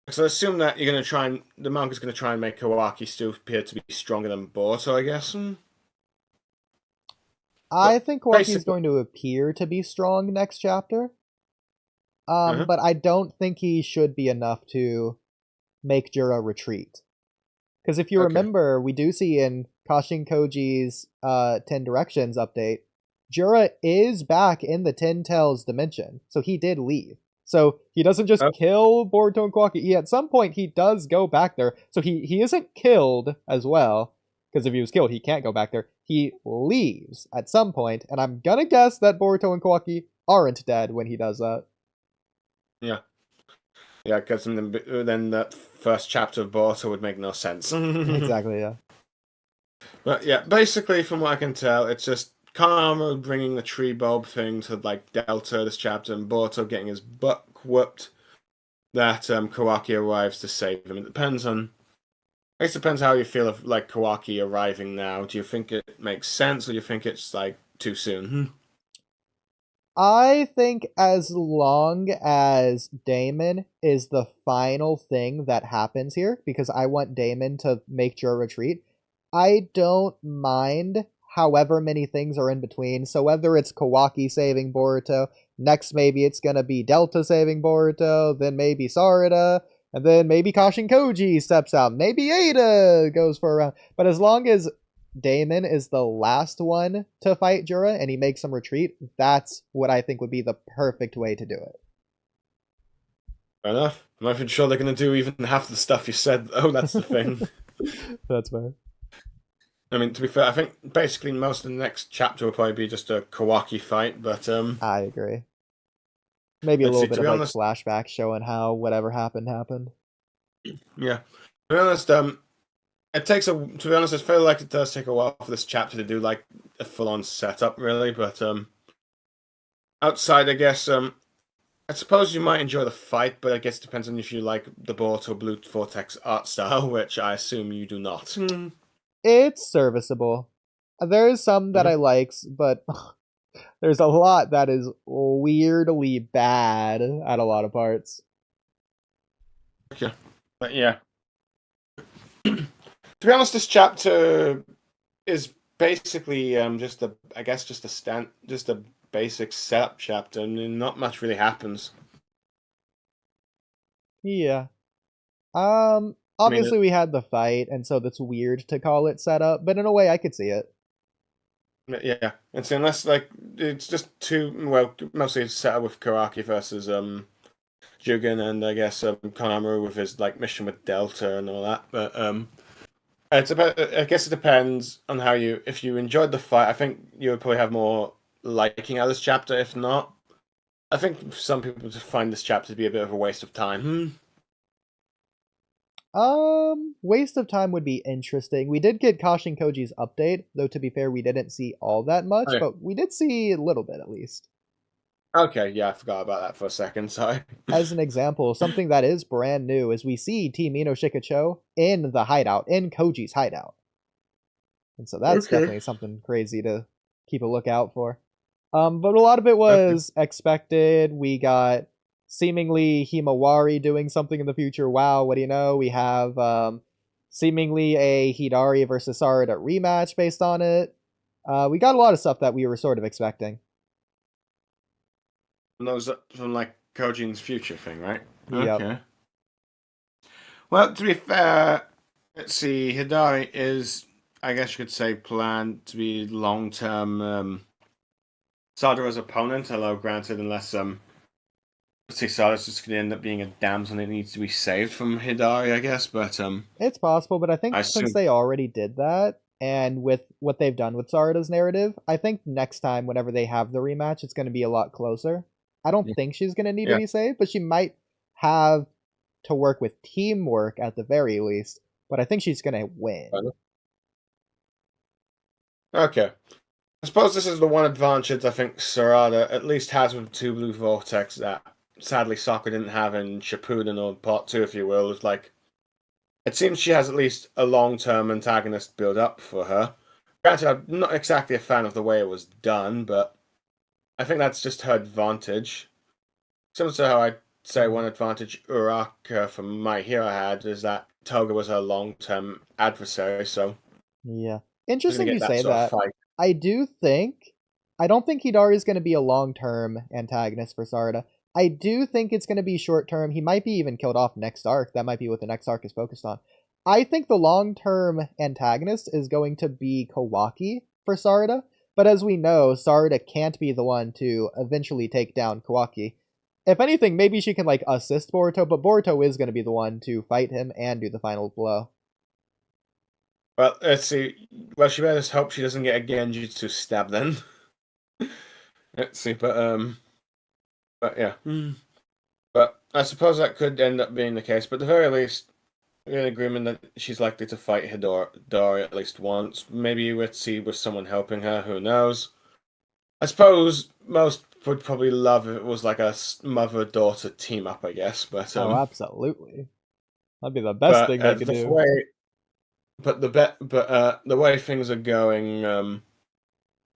I assume that you're going to the manga's going to try and make Kawaki still appear to be stronger than Boruto, I guess. I think Kawaki's basically- going to appear to be strong next chapter. Uh-huh. But I don't think he should be enough to make Jura retreat. Because if you Okay. remember, we do see in Kashin Koji's 10 Directions update, Jura is back in the 10 Tails dimension. So he did leave. So he doesn't just Oh. kill Boruto and Kawaki. At some point, he does go back there. So he isn't killed as well. Because if he was killed, he can't go back there. He leaves at some point, and I'm gonna guess that Boruto and Kawaki aren't dead when he does that. Yeah, because then that first chapter of Boruto would make no sense. Exactly, yeah. But yeah, basically, from what I can tell, it's just Kanama bringing the tree bulb thing to like Delta this chapter, and Boruto getting his butt whooped. That Kawaki arrives to save him. It depends on. I guess it depends how you feel of like Kawaki arriving now. Do you think it makes sense, or do you think it's like too soon? I think as long as Damon is the final thing that happens here, because I want Damon to make Jura retreat, I don't mind however many things are in between. So whether it's Kawaki saving Boruto, next maybe it's gonna be Delta saving Boruto, then maybe Sarada, and then maybe Kashin Koji steps out, maybe Ada goes for a round. But as long as Damon is the last one to fight Jura and he makes him retreat, that's what I think would be the perfect way to do it. Fair enough. I'm not even sure they're going to do even half the stuff you said, though. That's the thing. That's fair. I mean, to be fair, I think basically most of the next chapter will probably be just a Kawaki fight, but I agree. Maybe a Let's little see, bit to of be like honest- flashback showing how whatever happened. yeah. To be honest, it takes to be honest, I feel like it does take a while for this chapter to do like a full-on setup, really. But outside, I guess, I suppose you might enjoy the fight, but I guess it depends on if you like the Boruto Blue Vortex art style, which I assume you do not. It's serviceable. There's some that I likes, but there's a lot that is weirdly bad at a lot of parts. Okay. But yeah. To be honest, this chapter is basically just a basic setup chapter. I mean, not much really happens. Yeah. Obviously we had the fight, and so that's weird to call it setup, but in a way I could see it. Yeah, and so unless it's just mostly set up with Karaki versus Jugen, and I guess Konamaru with his like mission with Delta and all that. But it's about. I guess it depends on how if you enjoyed the fight. I think you would probably have more liking out of this chapter. If not, I think some people just find this chapter to be a bit of a waste of time. Waste of time would be interesting. We did get Kashin Koji's update, though to be fair, we didn't see all that much, Okay. but we did see a little bit at least. Okay, yeah, I forgot about that for a second, sorry. As an example, something that is brand new is we see Team Ino Shikacho in the hideout, in Koji's hideout. And so that's definitely something crazy to keep a lookout for. But a lot of it was expected. We got seemingly Himawari doing something in the future. Wow, what do you know? We have seemingly a Hidari versus Sarada rematch based on it. We got a lot of stuff that we were sort of expecting. And those from like Kojin's future thing, right? Yep. Okay. Well, to be fair, let's see, Hidari is, I guess you could say, planned to be long-term Sadara's opponent, although granted, unless let's see, Sadara's just going to end up being a damsel that needs to be saved from Hidari, I guess, but It's possible, but I think I since assume- they already did that, and with what they've done with Sarada's narrative, I think next time, whenever they have the rematch, it's going to be a lot closer. I don't think she's going to need to be saved, but she might have to work with teamwork at the very least. But I think she's going to win. Okay. I suppose this is the one advantage I think Sarada at least has with Two Blue Vortex that sadly Sakura didn't have in Shippuden or Part 2, if you will. It's like, it seems she has at least a long-term antagonist build up for her. Granted, I'm not exactly a fan of the way it was done, but I think that's just her advantage. Similar to how I'd say one advantage Uraka from My Hero had is that Toga was her long-term adversary, so... Yeah. Interesting get you that say sort of that. fight. I don't think Hidari is going to be a long-term antagonist for Sarada. I do think it's going to be short-term. He might be even killed off next arc. That might be what the next arc is focused on. I think the long-term antagonist is going to be Kawaki for Sarada. But as we know, Sarada can't be the one to eventually take down Kawaki. If anything, maybe she can like assist Boruto, but Boruto is going to be the one to fight him and do the final blow. Well, let's see. Well, she better just hope she doesn't get a Genjutsu stab then. Let's see, but yeah. But I suppose that could end up being the case. But at the very least, we're in agreement that she's likely to fight Hidari at least once. Maybe we'll see with someone helping her. Who knows? I suppose most would probably love if it was like a mother-daughter team up. I guess, but Oh, absolutely. That'd be the best thing they could do. The way things are going,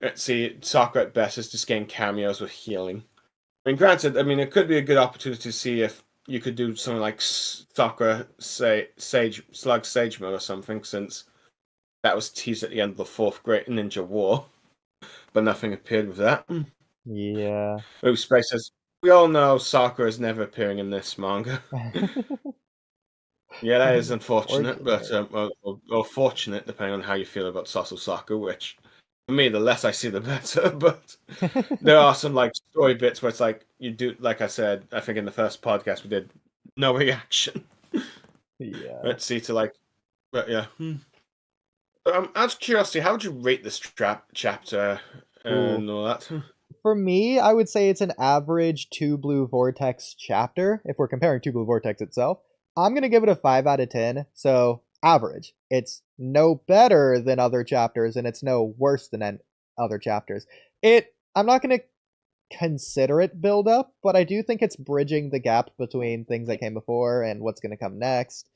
let's see, Sakura at best is just getting cameos with healing. I mean, granted, it could be a good opportunity to see if you could do something like Sakura Slug Sage Mode or something, since that was teased at the end of the 4th Great Ninja War, but nothing appeared with that. Yeah. Ooh, Space says, we all know Sakura is never appearing in this manga. Yeah, that is unfortunate, but or fortunate, depending on how you feel about Sasaki, which, for me, the less I see, the better, but there are some, like, story bits where it's like, you do, like I said, I think in the first podcast we did, no reaction. Yeah. Let's see, but yeah. Out of curiosity, how would you rate this chapter and all that? For me, I would say it's an average Two Blue Vortex chapter, if we're comparing Two Blue Vortex itself. I'm going to give it a 5 out of 10, so average. It's no better than other chapters, and it's no worse than other chapters. I'm not going to consider it build up, but I do think it's bridging the gap between things that came before and what's going to come next.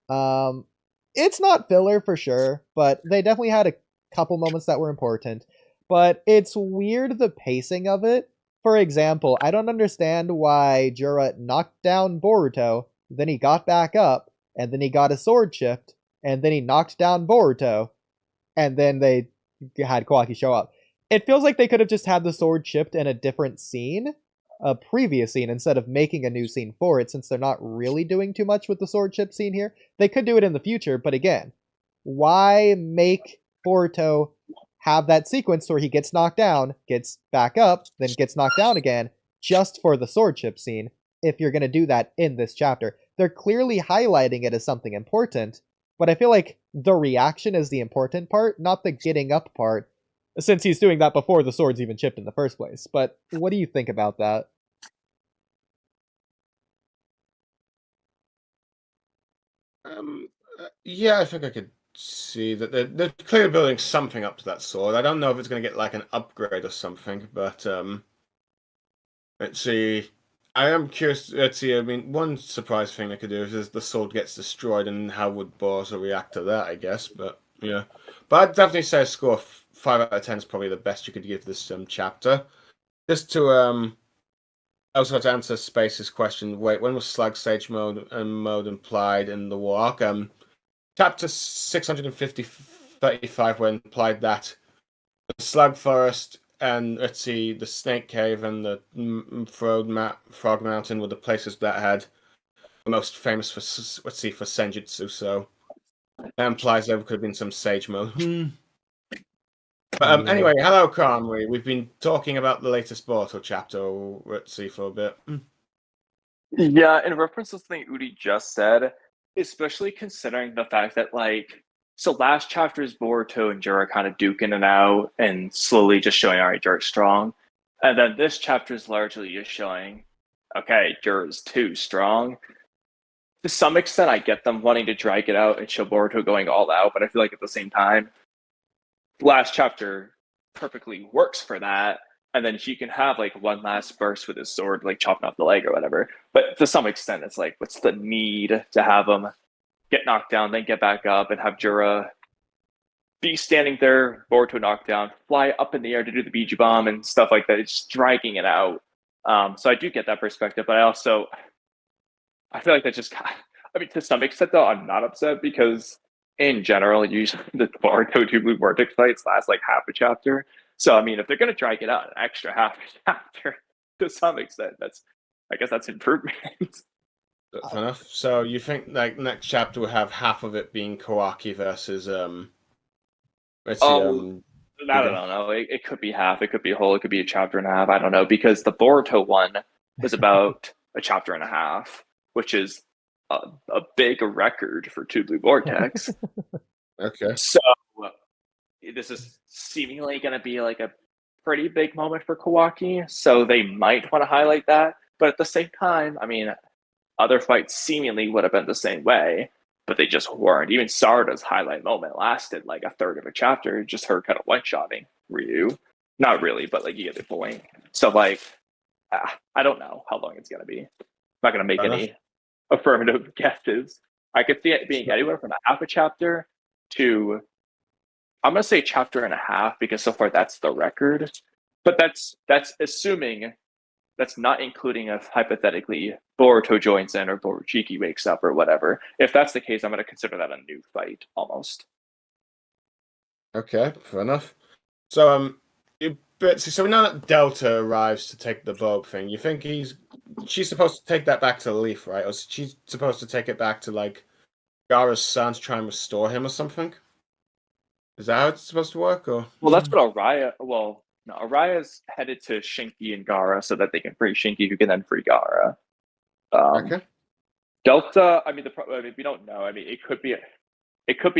It's not filler for sure, but they definitely had a couple moments that were important. But it's weird the pacing of it. For example, I don't understand why Jura knocked down Boruto, then he got back up, and then he got his sword chipped, and then he knocked down Boruto, and then they had Kawaki show up. It feels like they could have just had the sword chipped in a different scene, a previous scene, instead of making a new scene for it, since they're not really doing too much with the sword chip scene here. They could do it in the future, but again, why make Boruto have that sequence where he gets knocked down, gets back up, then gets knocked down again, just for the sword chip scene, if you're going to do that in this chapter? They're clearly highlighting it as something important, but I feel like the reaction is the important part, not the getting up part, since he's doing that before the sword's even chipped in the first place. But what do you think about that? Yeah, I think I could see that they're clearly building something up to that sword. I don't know if it's going to get like an upgrade or something, but let's see. I am curious. Let's see. I mean, one surprise thing they could do is the sword gets destroyed, and how would Boruto react to that? I guess, but yeah. But I'd definitely say a score of 5 out of 10 is probably the best you could give this chapter. Just to I also had to answer Space's question. Wait, when was Slag Stage mode implied in the walk? Chapter 635 when implied that the Slug Forest and let's see, the Snake Cave and the Frog Mountain were the places that had the most famous for let's see for Senjutsu. So that implies there could have been some Sage mode. But anyway, hello, Kamui. We've been talking about the latest Boruto chapter. Let's see for a bit. Yeah, in reference to something Oodie just said, especially considering the fact that, like, so last chapter's Boruto and Jura kind of duking it out and slowly just showing, all right, Jura's strong. And then this chapter is largely just showing, okay, Jura's too strong. To some extent, I get them wanting to drag it out and show Boruto going all out, but I feel like at the same time, last chapter perfectly works for that. And then he can have like one last burst with his sword, like chopping off the leg or whatever. But to some extent, it's like, what's the need to have him get knocked down, then get back up, and have Jura be standing there, Boruto knocked down, fly up in the air to do the Biju bomb and stuff like that. It's just dragging it out. So I do get that perspective, but I feel like that just, I mean, to some extent though, I'm not upset because in general, usually the Boruto 2 Blue Vortex fights last like half a chapter. So I mean, if they're gonna drag it out an extra half a chapter, to some extent, I guess that's improvement. Fair enough. So you think like next chapter will have half of it being Kawaki versus let's see I don't know. It could be half. It could be a whole. It could be a chapter and a half. I don't know because the Boruto one was about a chapter and a half, which is a big record for 2 Blue Vortex. Okay. So this is seemingly going to be like a pretty big moment for Kawaki. So they might want to highlight that. But at the same time, I mean, other fights seemingly would have been the same way, but they just weren't. Even Sarda's highlight moment lasted like a third of a chapter, just her kind of one-shotting Ryu. Not really, but like you get the point. So like, I don't know how long it's going to be. I'm not going to make any affirmative guesses. I could see it being anywhere from a half a chapter to, I'm going to say chapter and a half because so far that's the record. But that's assuming, that's not including if hypothetically Boruto joins in or Boruchiki wakes up or whatever. If that's the case, I'm going to consider that a new fight almost. Okay, fair enough. So so we know that Delta arrives to take the bulb thing. You think she's supposed to take that back to Leaf, right? Or is she supposed to take it back to like Gaara's son to try and restore him or something? Is that how it's supposed to work? Or well, that's what Araya. Well, no, Araya's headed to Shinki and Gaara so that they can free Shinki, who can then free Gaara. Okay. Delta. I mean, we don't know. I mean, it could be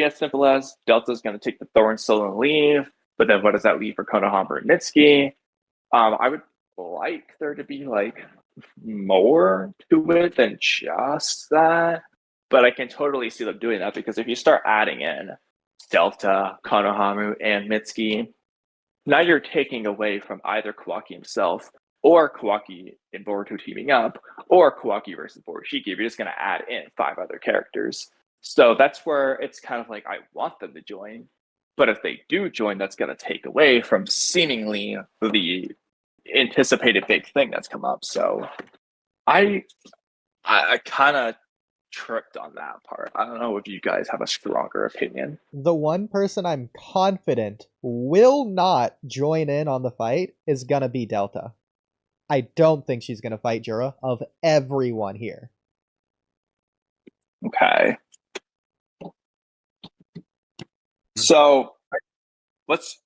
as simple as Delta's going to take the Thorn Soul and leave. But then, what does that leave for Konohama and Mitsuki? I would like there to be like more to it than just that. But I can totally see them doing that because if you start adding in Delta, Konohama, and Mitsuki, now you're taking away from either Kawaki himself or Kawaki and Boruto teaming up, or Kawaki versus Borushiki. You're just going to add in 5 other characters. So that's where it's kind of like I want them to join. But if they do join, that's going to take away from seemingly the anticipated big thing that's come up. So I kind of tripped on that part. I don't know if you guys have a stronger opinion. The one person I'm confident will not join in on the fight is gonna be Delta. I don't think she's gonna fight Jura of everyone here. Okay. So let's.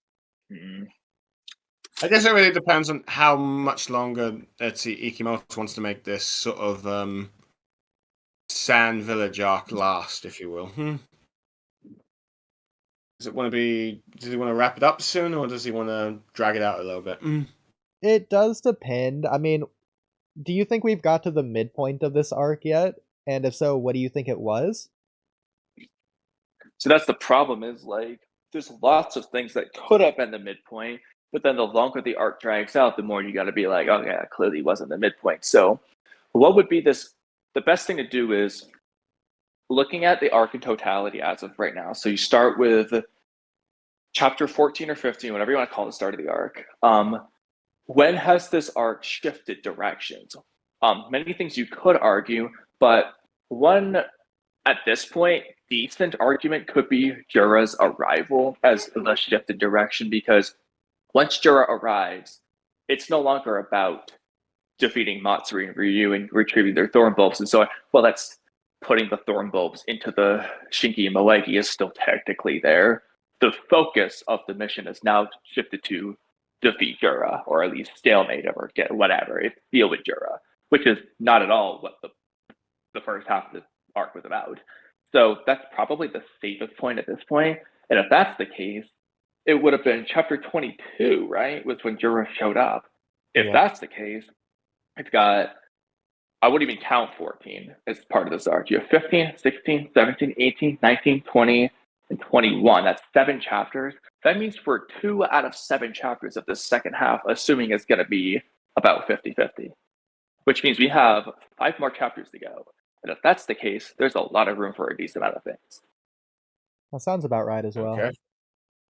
I guess it really depends on how much longer Ikimoto wants to make this sort of Sand Village arc last, if you will. Does he want to wrap it up soon, or does he want to drag it out a little bit? It does depend. I mean, do you think we've got to the midpoint of this arc yet? And if so, what do you think it was? So that's the problem is like there's lots of things that could have been the midpoint, but then the longer the arc drags out, the more you got to be like, oh yeah, clearly wasn't the midpoint. So what would be this? The best thing to do is looking at the arc in totality as of right now. So you start with chapter 14 or 15, whatever you want to call the start of the arc. When has this arc shifted directions? Many things you could argue, but one at this point, decent argument could be Jura's arrival as the shifted direction, because once Jura arrives, it's no longer about defeating Matsuri and Ryu and retrieving their thorn bulbs and so on. Well, that's putting the thorn bulbs into the Shinki and Moegi is still technically there. The focus of the mission is now shifted to defeat Jura, or at least stalemate him, or get whatever, deal with Jura, which is not at all what the first half of the arc was about. So that's probably the safest point at this point. And if that's the case, it would have been chapter 22, right? Was when Jura showed up. If that's the case, it's got, I wouldn't even count 14 as part of this arc. You have 15, 16, 17, 18, 19, 20, and 21. That's 7 chapters. That means for 2 out of 7 chapters of this second half, assuming it's going to be about 50-50, which means we have 5 more chapters to go. And if that's the case, there's a lot of room for a decent amount of things. That sounds about right as well. Okay.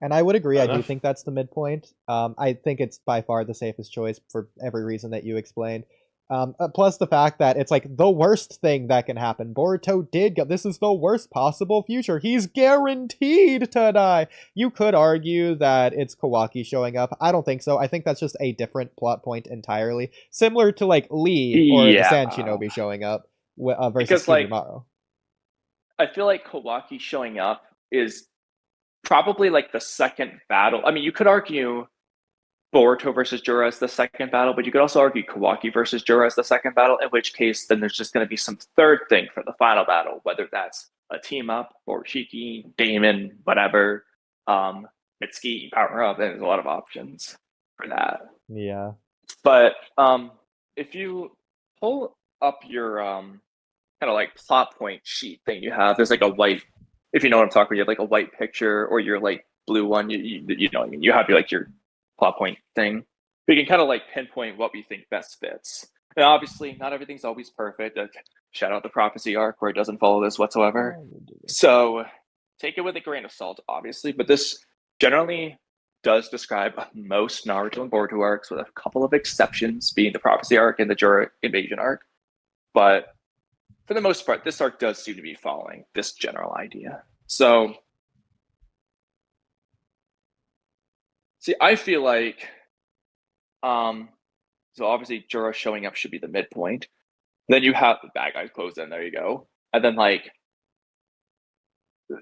And I would agree. Fair I do enough. think that's the midpoint. I think it's by far the safest choice for every reason that you explained. Plus the fact that it's like the worst thing that can happen. Boruto did go. This is the worst possible future. He's guaranteed to die. You could argue that it's Kawaki showing up. I don't think so. I think that's just a different plot point entirely. Similar to like Lee or the Sand Shinobi showing up versus Because, like, Kinemaro. I feel like Kawaki showing up is probably like the second battle. I mean, you could argue Boruto versus Jura as the second battle, but you could also argue Kawaki versus Jura as the second battle, in which case then there's just going to be some third thing for the final battle, whether that's a team up or Shiki, Damon, whatever, Mitsuki, power up, and there's a lot of options for that. Yeah. But if you pull up your kind of like plot point sheet thing you have, there's like a white, if you know what I'm talking about, you have like a white picture or your like blue one, you know what I mean? You have your like your plot point thing. We can kind of like pinpoint what we think best fits. And obviously, not everything's always perfect. Shout out the prophecy arc where it doesn't follow this whatsoever. So take it with a grain of salt, obviously. But this generally does describe most Naruto and Boruto arcs, with a couple of exceptions being the prophecy arc and the Jura invasion arc. But for the most part, this arc does seem to be following this general idea. So, see, I feel like, so obviously Jura showing up should be the midpoint. Then you have the bad guys close in, there you go. And then like,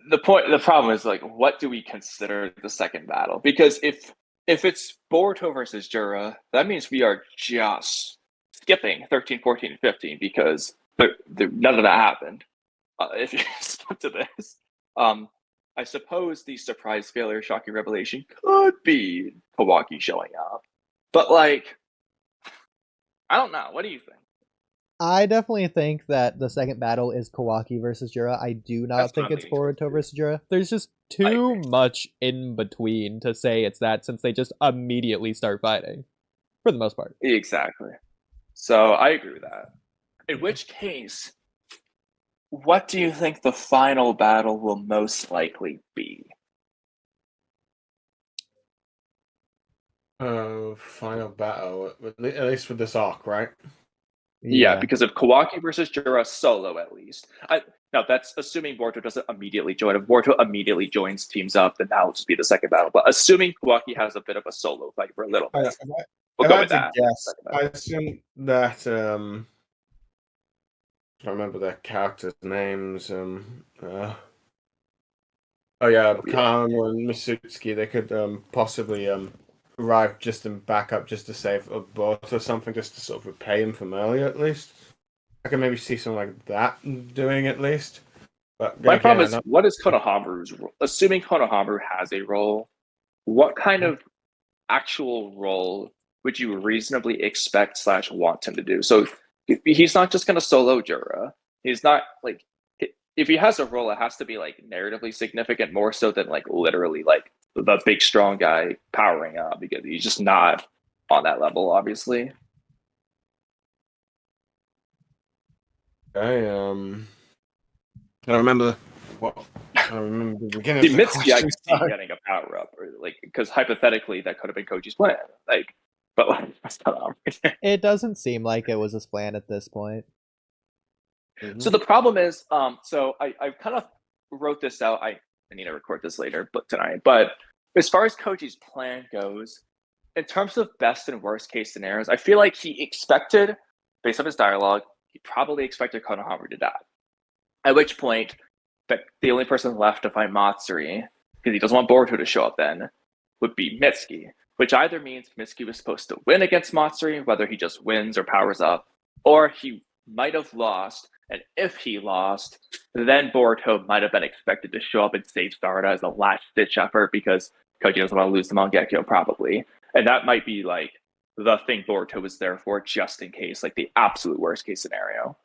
the problem is like, what do we consider the second battle? Because if it's Boruto versus Jura, that means we are just skipping 13, 14, and 15 because none of that happened. If you skip to this, I suppose the surprise failure, shocking revelation could be Kawaki showing up. But like, I don't know. What do you think? I definitely think that the second battle is Kawaki versus Jura. I do not think it's Boruto versus Jura. There's just too much in between to say it's that, since they just immediately start fighting, for the most part. Exactly. So I agree with that. In which case, what do you think the final battle will most likely be? Final battle, at least with this arc, right? Yeah, because of Kawaki versus Jura solo, at least. Now, that's assuming Boruto doesn't immediately join. If Boruto immediately joins, teams up, then that will just be the second battle. But assuming Kawaki has a bit of a solo fight for a little bit, we'll go with that. Yes, I assume that. I can't remember their characters' names. Oh yeah, Kamui and Mitsuki. They could possibly arrive just in backup, just to save a boat or something, just to sort of repay him from earlier, at least. I can maybe see something like that doing at least. But my problem is, what is Konohamaru's role? Assuming Konohamaru has a role, what kind of actual role would you reasonably expect / want him to do? So he's not just going to solo Jura. He's not like, if he has a role, it has to be like narratively significant, more so than like literally like the big strong guy powering up, because he's just not on that level, obviously. I don't remember what. I don't remember the beginning See, of the Mitsuki, I question. could see getting a power up, or like, because hypothetically that could have been Koji's plan. Like, but like, that's not It doesn't seem like it was his plan at this point. So the problem is, so I kind of wrote this out. I need to record this later, but tonight. But as far as Koji's plan goes, in terms of best and worst case scenarios, I feel like he expected, based on his dialogue, he probably expected Konohamaru to die. At which point, the only person left to fight Matsuri, because he doesn't want Boruto to show up then, would be Mitsuki. Which either means Mitsuki was supposed to win against Matsuri, whether he just wins or powers up, or he might have lost. And if he lost, then Boruto might have been expected to show up and save Sarada as a last-ditch effort, because Koji doesn't want to lose to Mangekyo, probably. And that might be like the thing Boruto was there for, just in case, like the absolute worst-case scenario.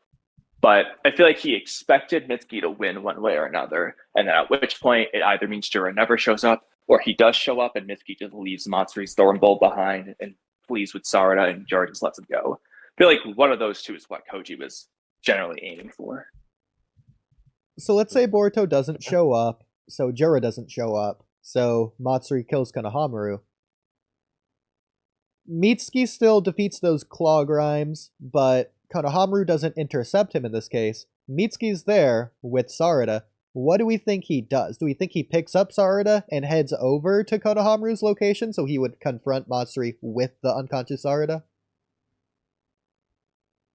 But I feel like he expected Mitsuki to win one way or another, and then at which point it either means Jura never shows up, or he does show up and Mitsuki just leaves Matsuri's Thorn Bolt behind and flees with Sarada, and Jura just lets him go. I feel like one of those two is what Koji was generally aiming for. So let's say Boruto doesn't show up, so Jura doesn't show up, so Matsuri kills Konohamaru. Mitsuki still defeats those claw grimes, but Konohamaru doesn't intercept him in this case. Mitsuki's there with Sarada. What do we think he does? Do we think he picks up Sarada and heads over to Konohamaru's location so he would confront Matsuri with the unconscious Sarada?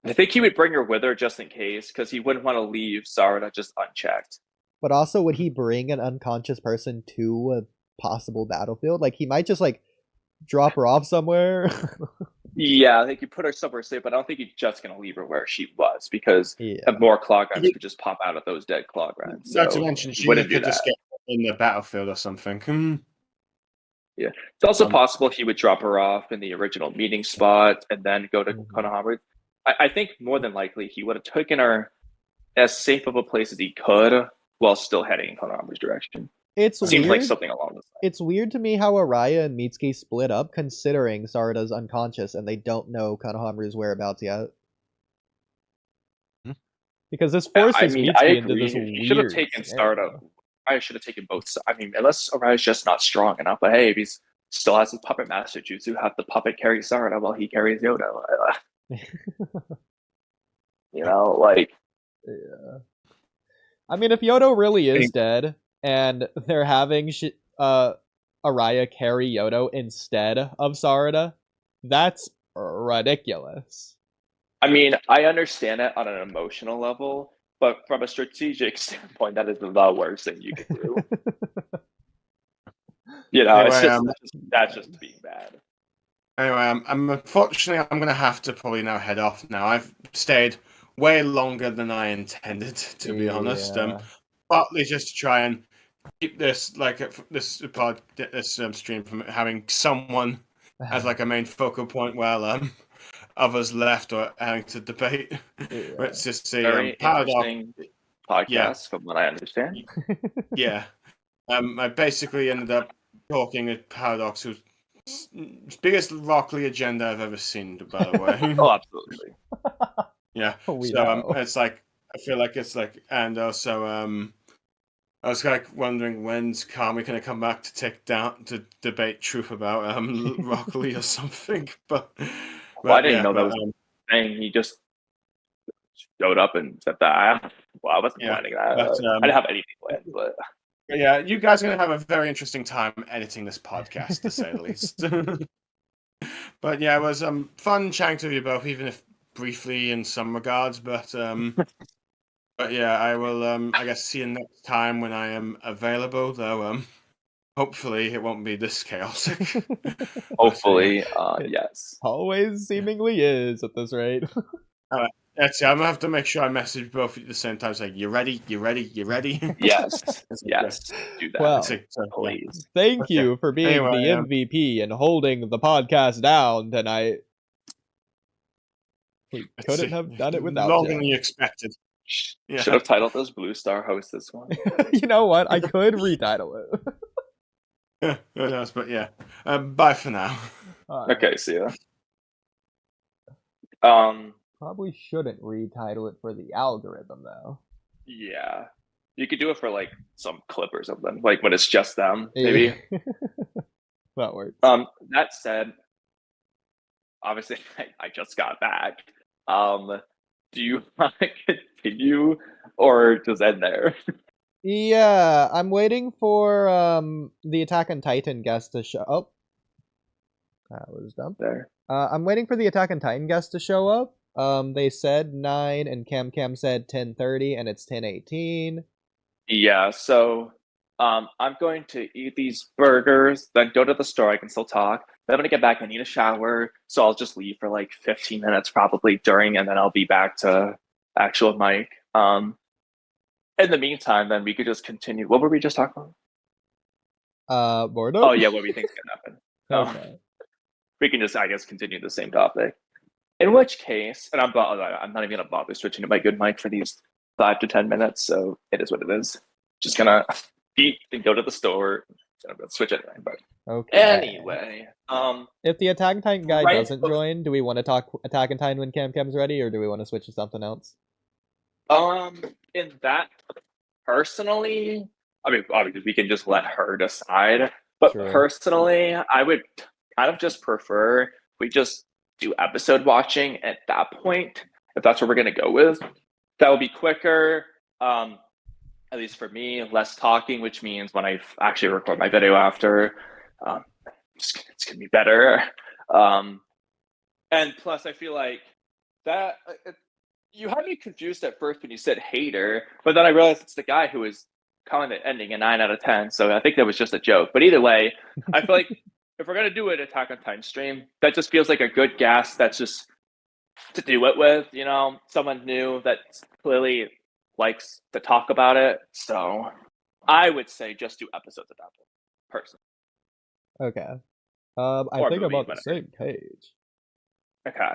I think he would bring her with her just in case, because he wouldn't want to leave Sarada just unchecked. But also, would he bring an unconscious person to a possible battlefield? Like, he might just, like, drop her off somewhere. Yeah, I think you put her somewhere safe, but I don't think he's just going to leave her where she was, because more claw grinds could just pop out of those dead claw grinds. Not to mention, she could just get in the battlefield or something. Yeah, it's also possible he would drop her off in the original meeting spot and then go to Konohamaru. I think more than likely he would have taken her as safe of a place as he could while still heading in Konohamaru's direction. It seems like something along those lines. It's weird to me how Araya and Mitsuki split up, considering Sarada's unconscious and they don't know Konohamaru's whereabouts yet. Because this forces Mitsuki into this weird... He should have taken Sarada. I should have taken both. I mean, unless Araya's just not strong enough. But hey, if he still has his puppet master jutsu, have the puppet carry Sarada while he carries Yodo. You know, like... Yeah. I mean, if Yodo really is dead, and they're having Araya carry Yodo instead of Sarada, that's ridiculous. I mean, I understand it on an emotional level, but from a strategic standpoint, that is the worst thing you can do. You know, anyway, that's just being bad. Anyway, unfortunately, I'm going to have to probably now head off now. I've stayed way longer than I intended, to be honest. Partly just to try and keep this stream from having someone as like a main focal point while others left or having to debate. Let's just see. Very interesting podcast, from what I understand. Yeah. I basically ended up talking with Paradox, who's biggest Rock Lee agenda I've ever seen, by the way. Oh, absolutely. Yeah. It's like, I feel like it's like, and also I was like wondering when's Kamui gonna come back to debate truth about Rock Lee or something. But I didn't know that was thing. He just showed up and said that. Well, I wasn't planning that. I didn't have anything planned, but yeah, you guys are gonna have a very interesting time editing this podcast, to say the least. But yeah, it was fun chatting to you both, even if briefly in some regards. But yeah, I will. I guess see you next time when I am available. Though, hopefully it won't be this chaotic. Hopefully, yes. Always seemingly is at this rate. All right. That's it. I'm gonna have to make sure I message both at the same time. Like, you ready? You ready? You ready? Yes. Yes. Do that. Well, please. Thank you for being the MVP and holding the podcast down tonight. We couldn't have done it without longer than you expected. Yeah. Should have titled this BlueStar host this one. You know what? I could retitle it. Yeah, who knows? But yeah, bye for now. Alright. Okay, see ya. Probably shouldn't retitle it for the algorithm though. Yeah. You could do it for like some clip or something, like when it's just them, maybe. That works. That said, obviously I just got back. Do you want to continue or just end there? Yeah, I'm waiting for the Attack on Titan guest to show. Oh, that was dumb. There. I'm waiting for the Attack on Titan guest to show up. They said 9, and Cam said 10:30, and it's 10:18. Yeah, so I'm going to eat these burgers, then go to the store. I can still talk. Then I'm gonna get back. I need a shower, so I'll just leave for like 15 minutes probably during, and then I'll be back to actual mic. In the meantime, then we could just continue. What were we just talking about? Boredom? Oh yeah, what we think's gonna happen. Okay. We can just, I guess, continue the same topic. In which case, and I'm not even gonna bother switching to my good mic for these 5 to 10 minutes. So it is what it is. Just gonna eat and go to the store. I'm gonna switch anyway. But Okay. anyway, If the Attack on Titan guy right doesn't join, do we want to talk Attack on Titan when Cam's ready, or do we want to switch to something else? in that personally, I mean, obviously we can just let her decide. But Sure. personally, I would kind of just prefer we just do episode watching at that point, if that's what we're gonna go with. That would be quicker. At least for me, less talking, which means when I actually record my video after, it's gonna be better. And plus, I feel like that you had me confused at first when you said hater, but then I realized it's the guy who was calling it ending a 9 out of 10. So I think that was just a joke. But either way, I feel like if we're gonna do an Attack on Titan stream, that just feels like a good gas. That's just to do it with, you know, someone new that clearly likes to talk about it. So I would say just do episodes of that person. Okay. I Or think I'm movie, on the whatever. same page. Okay.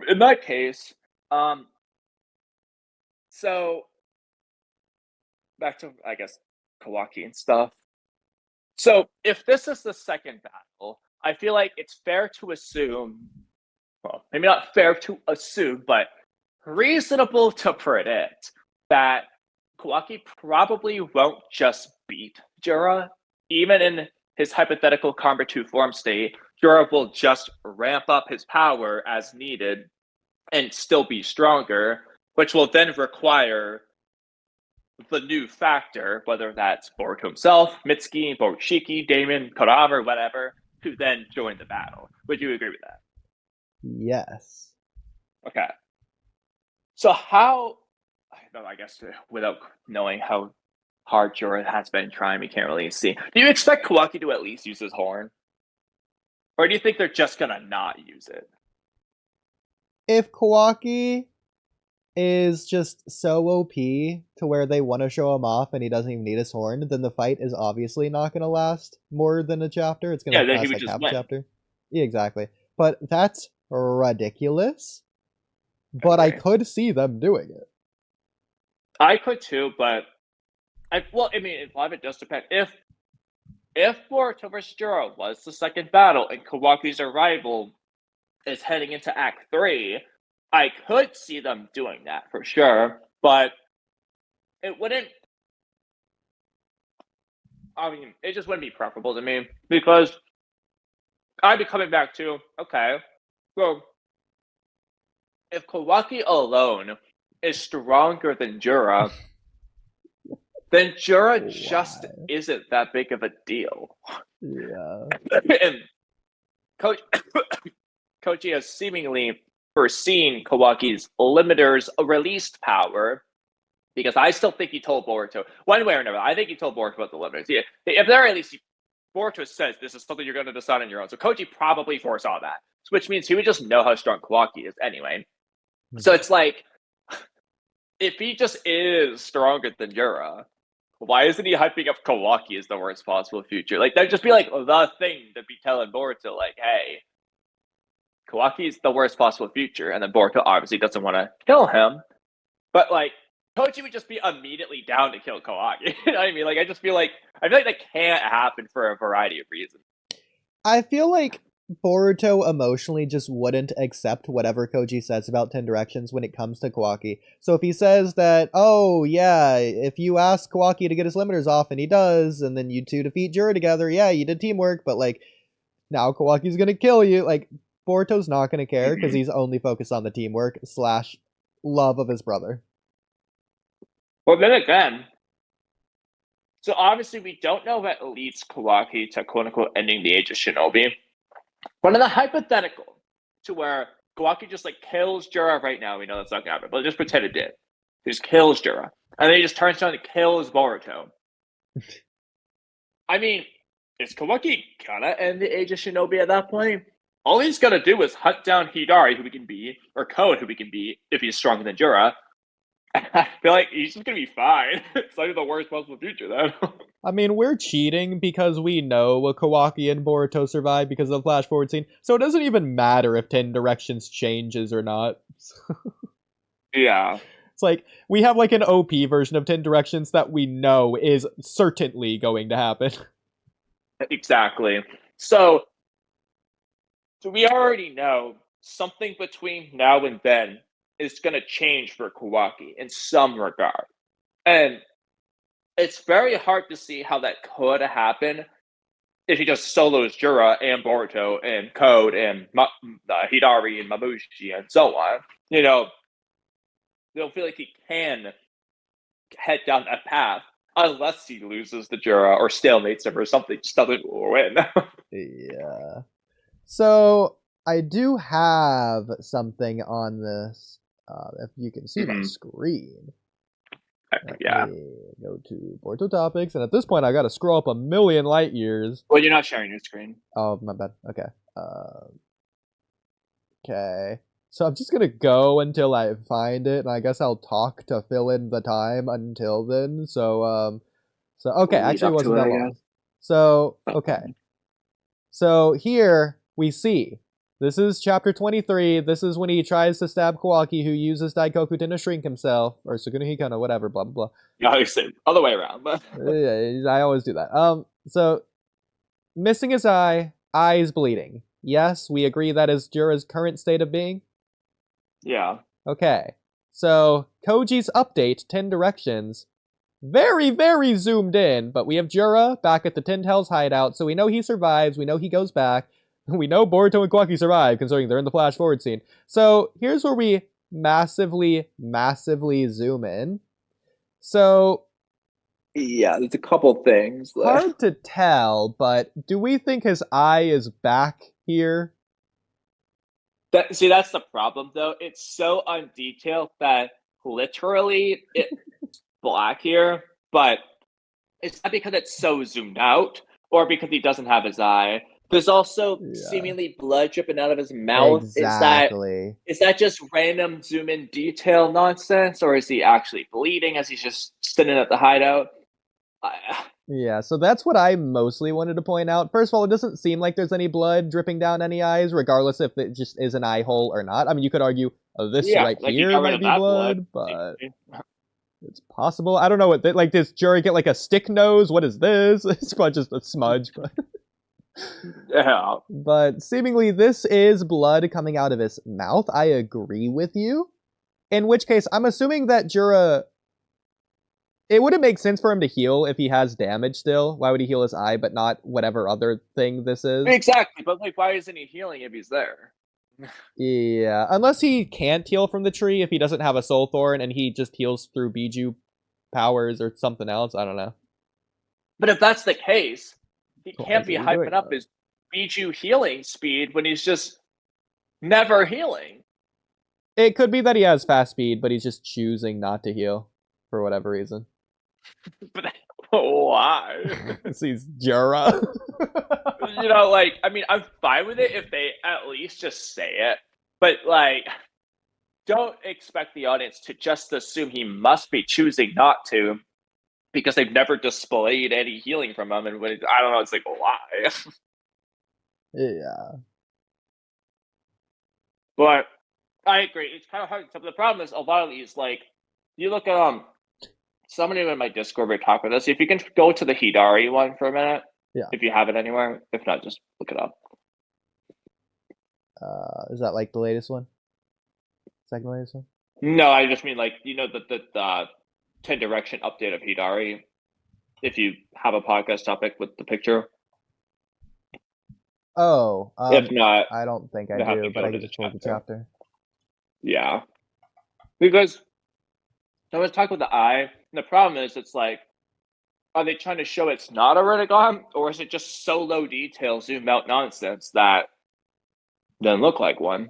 In that case, so back to, I guess, Kawaki and stuff. So if this is the second battle, I feel like it's fair to assume, well, maybe not fair to assume, but reasonable to predict that Kawaki probably won't just beat Jura. Even in his hypothetical Karma 2 form state, Jura will just ramp up his power as needed and still be stronger, which will then require the new factor, whether that's Boruto himself, Mitsuki, Borushiki, Damon, Kodama, whatever, to then join the battle. Would you agree with that? Yes. Okay. So how, I guess without knowing how hard Jura has been trying, we can't really see. Do you expect Kawaki to at least use his horn? Or do you think they're just gonna not use it? If Kawaki is just so OP to where they want to show him off and he doesn't even need his horn, then the fight is obviously not going to last more than a chapter. It's going to then he last would like just half a win. chapter. Yeah, exactly. But that's ridiculous. But I Okay. could see them doing it. I could too, but a lot of it does depend. If Boruto vs. Juro was the second battle and Kawaki's arrival is heading into Act 3, I could see them doing that for sure, but it wouldn't. I mean, it just wouldn't be preferable to me because I'd be coming back to, okay, well, if Kawaki alone is stronger than Jura, then Jura just Why? isn't that big of a deal. Yeah. And Kochi has seemingly foreseen Kawaki's limiter's released power, because I still think he told Boruto, one way or another, I think he told Boruto about the limiters. Yeah, if there at least, Boruto says this is something you're going to decide on your own. So Kochi probably foresaw that, which means he would just know how strong Kawaki is anyway. So it's like, if he just is stronger than Jura, why isn't he hyping up Kawaki as the worst possible future? Like, that'd just be like the thing to be telling Boruto, like, hey, Kawaki's the worst possible future, and then Boruto obviously doesn't want to kill him. But like Koji would just be immediately down to kill Kawaki. You know what I mean? Like I feel like that can't happen for a variety of reasons. I feel like Boruto emotionally just wouldn't accept whatever Koji says about 10 directions when it comes to Kawaki. So if he says that, oh yeah, if you ask Kawaki to get his limiters off and he does, and then you two defeat Jura together, yeah, you did teamwork, but like, now Kawaki's gonna kill you. Like, Boruto's not gonna care because he's only focused on the teamwork / love of his brother. Well, then again, so obviously we don't know what leads Kawaki to quote-unquote ending the Age of Shinobi. But in the hypothetical, to where Kawaki just like kills Jura right now, we know that's not gonna happen, but just pretend it did. He just kills Jura. And then he just turns around and kills Boruto. I mean, is Kawaki gonna end the Age of Shinobi at that point? All he's gonna do is hunt down Hidari, who he can be, or Code, who he can be, if he's stronger than Jura. I feel like he's just gonna be fine. It's like the worst possible future, then. I mean, we're cheating because we know Kawaki and Boruto survive because of the flash forward scene, so it doesn't even matter if 10 directions changes or not. Yeah. It's like, we have like an OP version of 10 directions that we know is certainly going to happen. Exactly. So we already know something between now and then is going to change for Kawaki in some regard. And it's very hard to see how that could happen if he just solos Jura and Boruto and Code and Hidari and Mamushi and so on. You know, they don't feel like he can head down that path unless he loses the Jura or stalemates him or something, just doesn't win. Yeah. So, I do have something on this, if you can see my screen. Yeah. Go to Boruto topics, and at this point I gotta scroll up a million light years. Well, you're not sharing your screen. Oh, my bad. Okay. Okay. So I'm just gonna go until I find it, and I guess I'll talk to fill in the time until then. So okay, actually it wasn't that long. So, okay. So here we see, this is chapter 23, this is when he tries to stab Kawaki, who uses Daikoku to shrink himself, or Sugunu Hikano, whatever, blah blah blah. Yeah, I said other way around, but yeah, I always do that. So, missing his eye, eyes bleeding. Yes, we agree that is Jura's current state of being? Yeah. Okay. So, Koji's update, 10 directions, very, very zoomed in, but we have Jura back at the Tin Tails hideout, so we know he survives, we know he goes back, we know Boruto and Kawaki survive, considering they're in the flash forward scene. So, here's where we massively, massively zoom in. So, yeah, there's a couple things. Hard to tell, but do we think his eye is back here? See, that's the problem, though. It's so undetailed that literally it's black here, but it's not because it's so zoomed out or because he doesn't have his eye. There's also seemingly blood dripping out of his mouth. Exactly. Is that just random zoom in detail nonsense, or is he actually bleeding as he's just sitting at the hideout? Yeah, so that's what I mostly wanted to point out. First of all, it doesn't seem like there's any blood dripping down any eyes, regardless if it just is an eye hole or not. I mean, you could argue, this right here might be blood, but it's possible. I don't know what, like, does Juri get like a stick nose? What is this? It's probably just a smudge, but... Yeah. But seemingly this is blood coming out of his mouth. I agree with you. In which case, I'm assuming that Jura... It wouldn't make sense for him to heal if he has damage still. Why would he heal his eye, but not whatever other thing this is? Exactly, but like, why isn't he healing if he's there? Yeah, unless he can't heal from the tree, if he doesn't have a soul thorn and he just heals through Biju powers or something else. I don't know. But if that's the case, he can't be hyping up his Biju healing speed when he's just never healing. It could be that he has fast speed, but he's just choosing not to heal for whatever reason. But why? He's Jura. You know, like, I mean, I'm fine with it if they at least just say it. But, like, don't expect the audience to just assume he must be choosing not to because they've never displayed any healing from him. And when I don't know, it's like, why? Yeah. But I agree. It's kind of hard. The problem is a lot of these, like, you look at somebody in my Discord were talking about this. If you can go to the Hidari one for a minute, Yeah. if you have it anywhere. If not, just look it up. Is that like the latest one? Second latest one? No, I just mean like the 10 direction update of Hidari. If you have a podcast topic with the picture. Oh, If not, I don't think I you have do, to but go I to can the just pull the chapter. chapter. Yeah, because I was talking with the eye. And the problem is, it's like, are they trying to show it's not a Rinnegan, or is it just so low detail, zoomed out nonsense that doesn't look like one?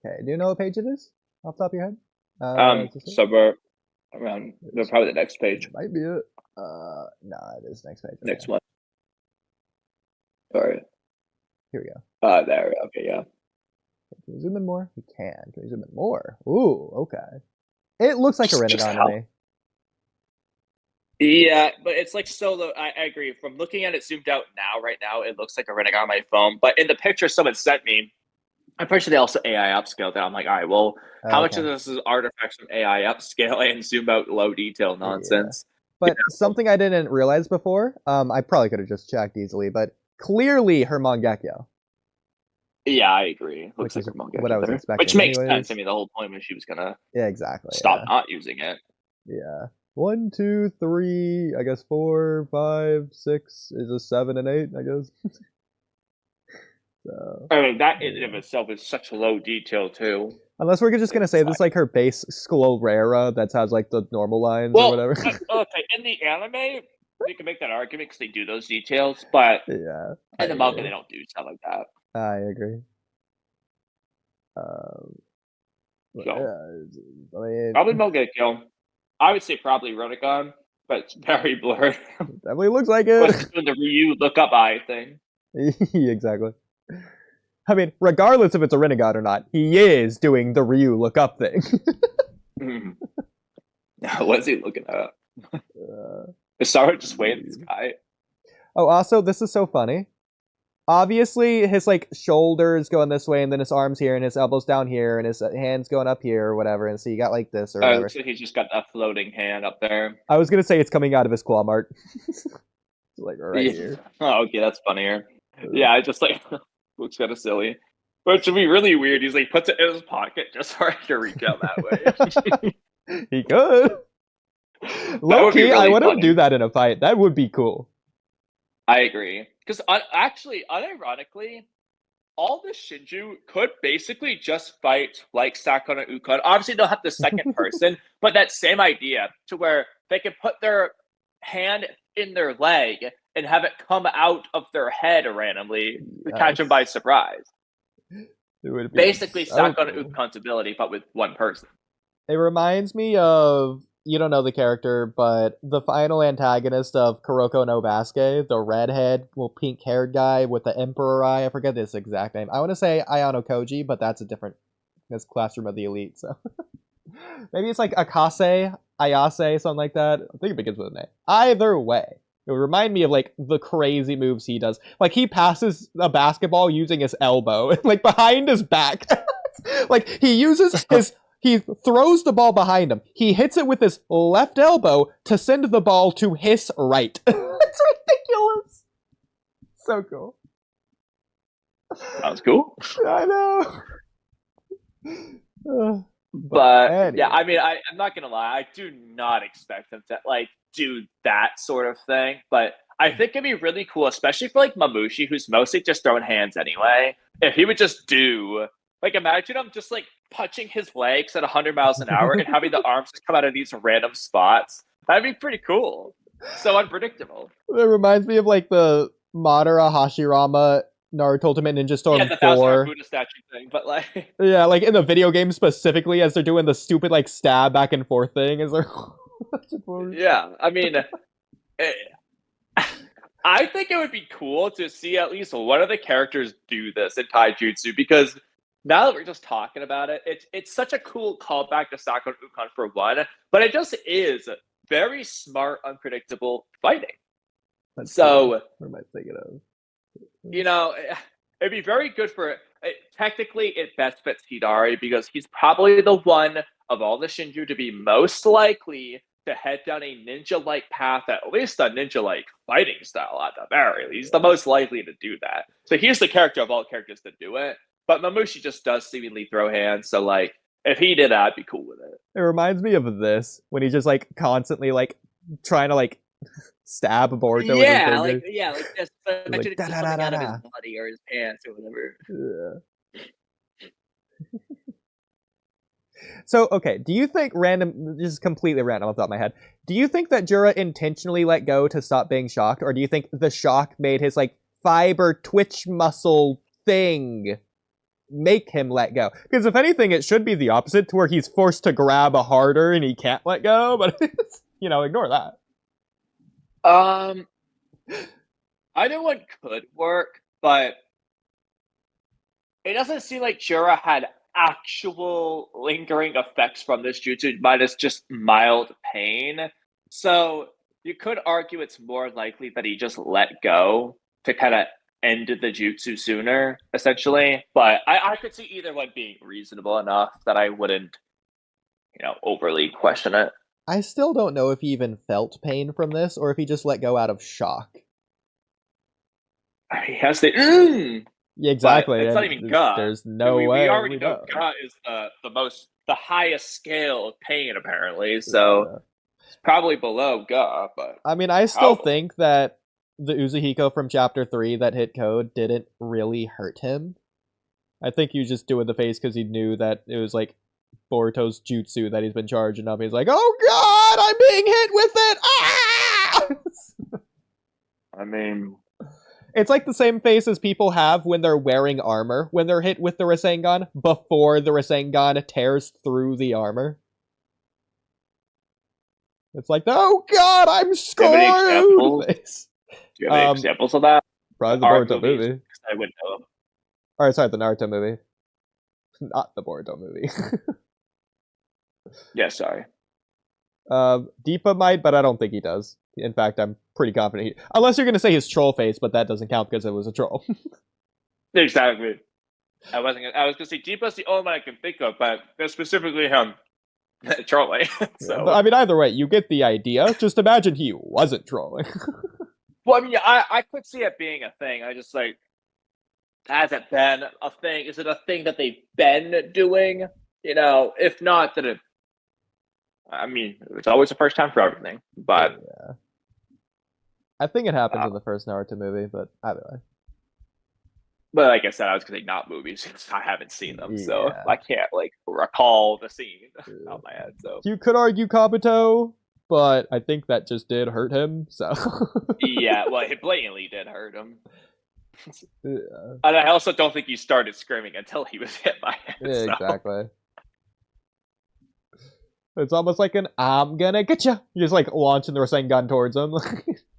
Okay, do you know what page it is off the top of your head? Is this it? Somewhere around probably the next page. Might be it. No, it is next page. Next Okay. one. Sorry. Here we go. There. Okay, yeah. Can we zoom in more? We can. Can we zoom in more? Ooh, okay. It looks like a Just Rinnegan how- to me. Yeah, but it's like so low. I agree. From looking at it zoomed out right now, it looks like a Rinnegan on my phone. But in the picture someone sent me, I'm pretty sure they also AI upscaled that. I'm like, all right, well, how much of this is artifacts from AI upscale and zoom out low detail nonsense? But something I didn't realize before, I probably could have just checked easily, but clearly her Mangekyo. Yeah, I agree. Looks Which like is a manga what I was there. expecting Which makes anyways. sense. I mean, the whole point was she was gonna Yeah, exactly. stop not using it. Yeah. 1, 2, 3, I guess 4, 5, 6 is a 7 and 8, I guess. So, I mean, that in of itself is such low detail too. unless we're just gonna say this like her base Sclorera that has like the normal lines or whatever. Okay, in the anime, you can make that argument because they do those details, but Yeah. in the manga, they don't do stuff like that. I agree. So, I mean, probably Mangekyo. I would say probably Rinnegan, but it's very blurred. definitely looks like What's it. doing the Ryu look up eye thing? Exactly. I mean, regardless if it's a Rinnegan or not, he is doing the Ryu look up thing. What's he looking at? Is Sarah just way in the sky? Oh, also, this is so funny. Obviously, his like shoulders going this way, and then his arms here, and his elbows down here, and his hands going up here, or whatever. And so you got like this, or whatever. So he's just got that floating hand up there. I was gonna say it's coming out of his claw mark, like right here. Oh, okay, that's funnier. Yeah, it just like looks kind of silly, but it should be really weird. He's like puts it in his pocket just so I can reach out that way. He could. Low key, really I want to funny. do that in a fight. That would be cool. I agree. Because actually, unironically, all the Shinju could basically just fight like Sakura Ukon. Obviously, they'll have the second person, but that same idea to where they can put their hand in their leg and have it come out of their head randomly to catch them by surprise. It would be Basically, so Sakura cool. Ukon's ability, but with one person. It reminds me of, you don't know the character, but the final antagonist of Kuroko no Basuke, the redhead, pink-haired guy with the emperor eye. I forget his exact name. I want to say Ayano Koji, but that's a different. That's Classroom of the Elite. So maybe it's like Ayase, something like that. I think it begins with an A. Either way, it would remind me of like the crazy moves he does. Like he passes a basketball using his elbow, like behind his back. Like he uses his. He throws the ball behind him. He hits it with his left elbow to send the ball to his right. It's ridiculous. So cool. Sounds cool. I know. But anyway. yeah, I mean, I'm not gonna lie. I do not expect them to like do that sort of thing. But I think it'd be really cool, especially for like Mamushi, who's mostly just throwing hands anyway. If he would just do like, imagine him just like punching his legs at 100 miles an hour and having the arms just come out of these random spots. That'd be pretty cool. So unpredictable. It reminds me of like the Madara Hashirama Naruto Ultimate Ninja Storm Yeah, the 1,000 4. Buddha statue thing, but like Yeah, like in the video game specifically, as they're doing the stupid like stab back and forth thing, as they're yeah, I mean, I think it would be cool to see at least one of the characters do this in taijutsu, because now that we're just talking about it, it's such a cool callback to Sakura Ukon for one, but it just is very smart, unpredictable fighting. Let's So, what am I thinking of? you know, it'd be very good for. Technically, it best fits Hidari because he's probably the one of all the Shinju to be most likely to head down a ninja-like path, at least a ninja-like fighting style at the very least. He's the most likely to do that. So he's the character of all characters to do it. But Mamushi just does seemingly throw hands, so like if he did that, I'd be cool with it. It reminds me of this when he's just like constantly like trying to like stab Boruto with his fingers. Like just like, something out of his body or his pants or whatever. Yeah. So, okay, do you think this is completely random off the top of my head, do you think that Jura intentionally let go to stop being shocked, or do you think the shock made his, like, fiber twitch muscle thing make him let go? Because if anything, it should be the opposite, to where he's forced to grab harder and he can't let go, but, ignore that. Either one could work, but it doesn't seem like Jura had actual lingering effects from this jutsu minus just mild pain. So you could argue it's more likely that he just let go to kind of end the jutsu sooner, essentially. But I could see either one being reasonable enough that I wouldn't, overly question it. I still don't know if he even felt pain from this, or if he just let go out of shock. He has the Yeah, exactly. But it's not even gut. There's no way. We already know gut is the highest scale of pain, apparently. So it's probably below gut. But I mean, I still think that the Uzuhiko from Chapter 3 that hit code didn't really hurt him. I think he was just doing the face because he knew that it was like Boruto's jutsu that he's been charging up. He's like, "Oh God, I'm being hit with it!" Ah! I mean, it's like the same face as people have when they're wearing armor, when they're hit with the Rasengan, before the Rasengan tears through the armor. It's like, oh God, I'm screwed! Do you have any examples of that? Probably the Boruto movie. I wouldn't know. Or sorry, the Naruto movie. Not the Boruto movie. Yeah, sorry. Deepa might, but I don't think he does. In fact, I'm pretty confident unless you're going to say his troll face, but that doesn't count because it was a troll. Exactly. I was going to say Deepa's the only one I can think of, but specifically him trolling. So. Yeah, but, I mean, either way, you get the idea. Just imagine he wasn't trolling. Well, I mean, I could see it being a thing. I just like, has it been a thing? Is it a thing that they've been doing? If not, then it's always the first time for everything. But yeah. I think it happens in the first Naruto movie, but either way. But like I said, I was going to say not movies because I haven't seen them, so I can't recall the scene out of my head. So you could argue Kabuto, but I think that just did hurt him. So yeah, well, it blatantly did hurt him. Yeah. And I also don't think he started screaming until he was hit by it. Yeah, so. Exactly. It's almost like an "I'm gonna get you." You're just launching the Rasengan towards him.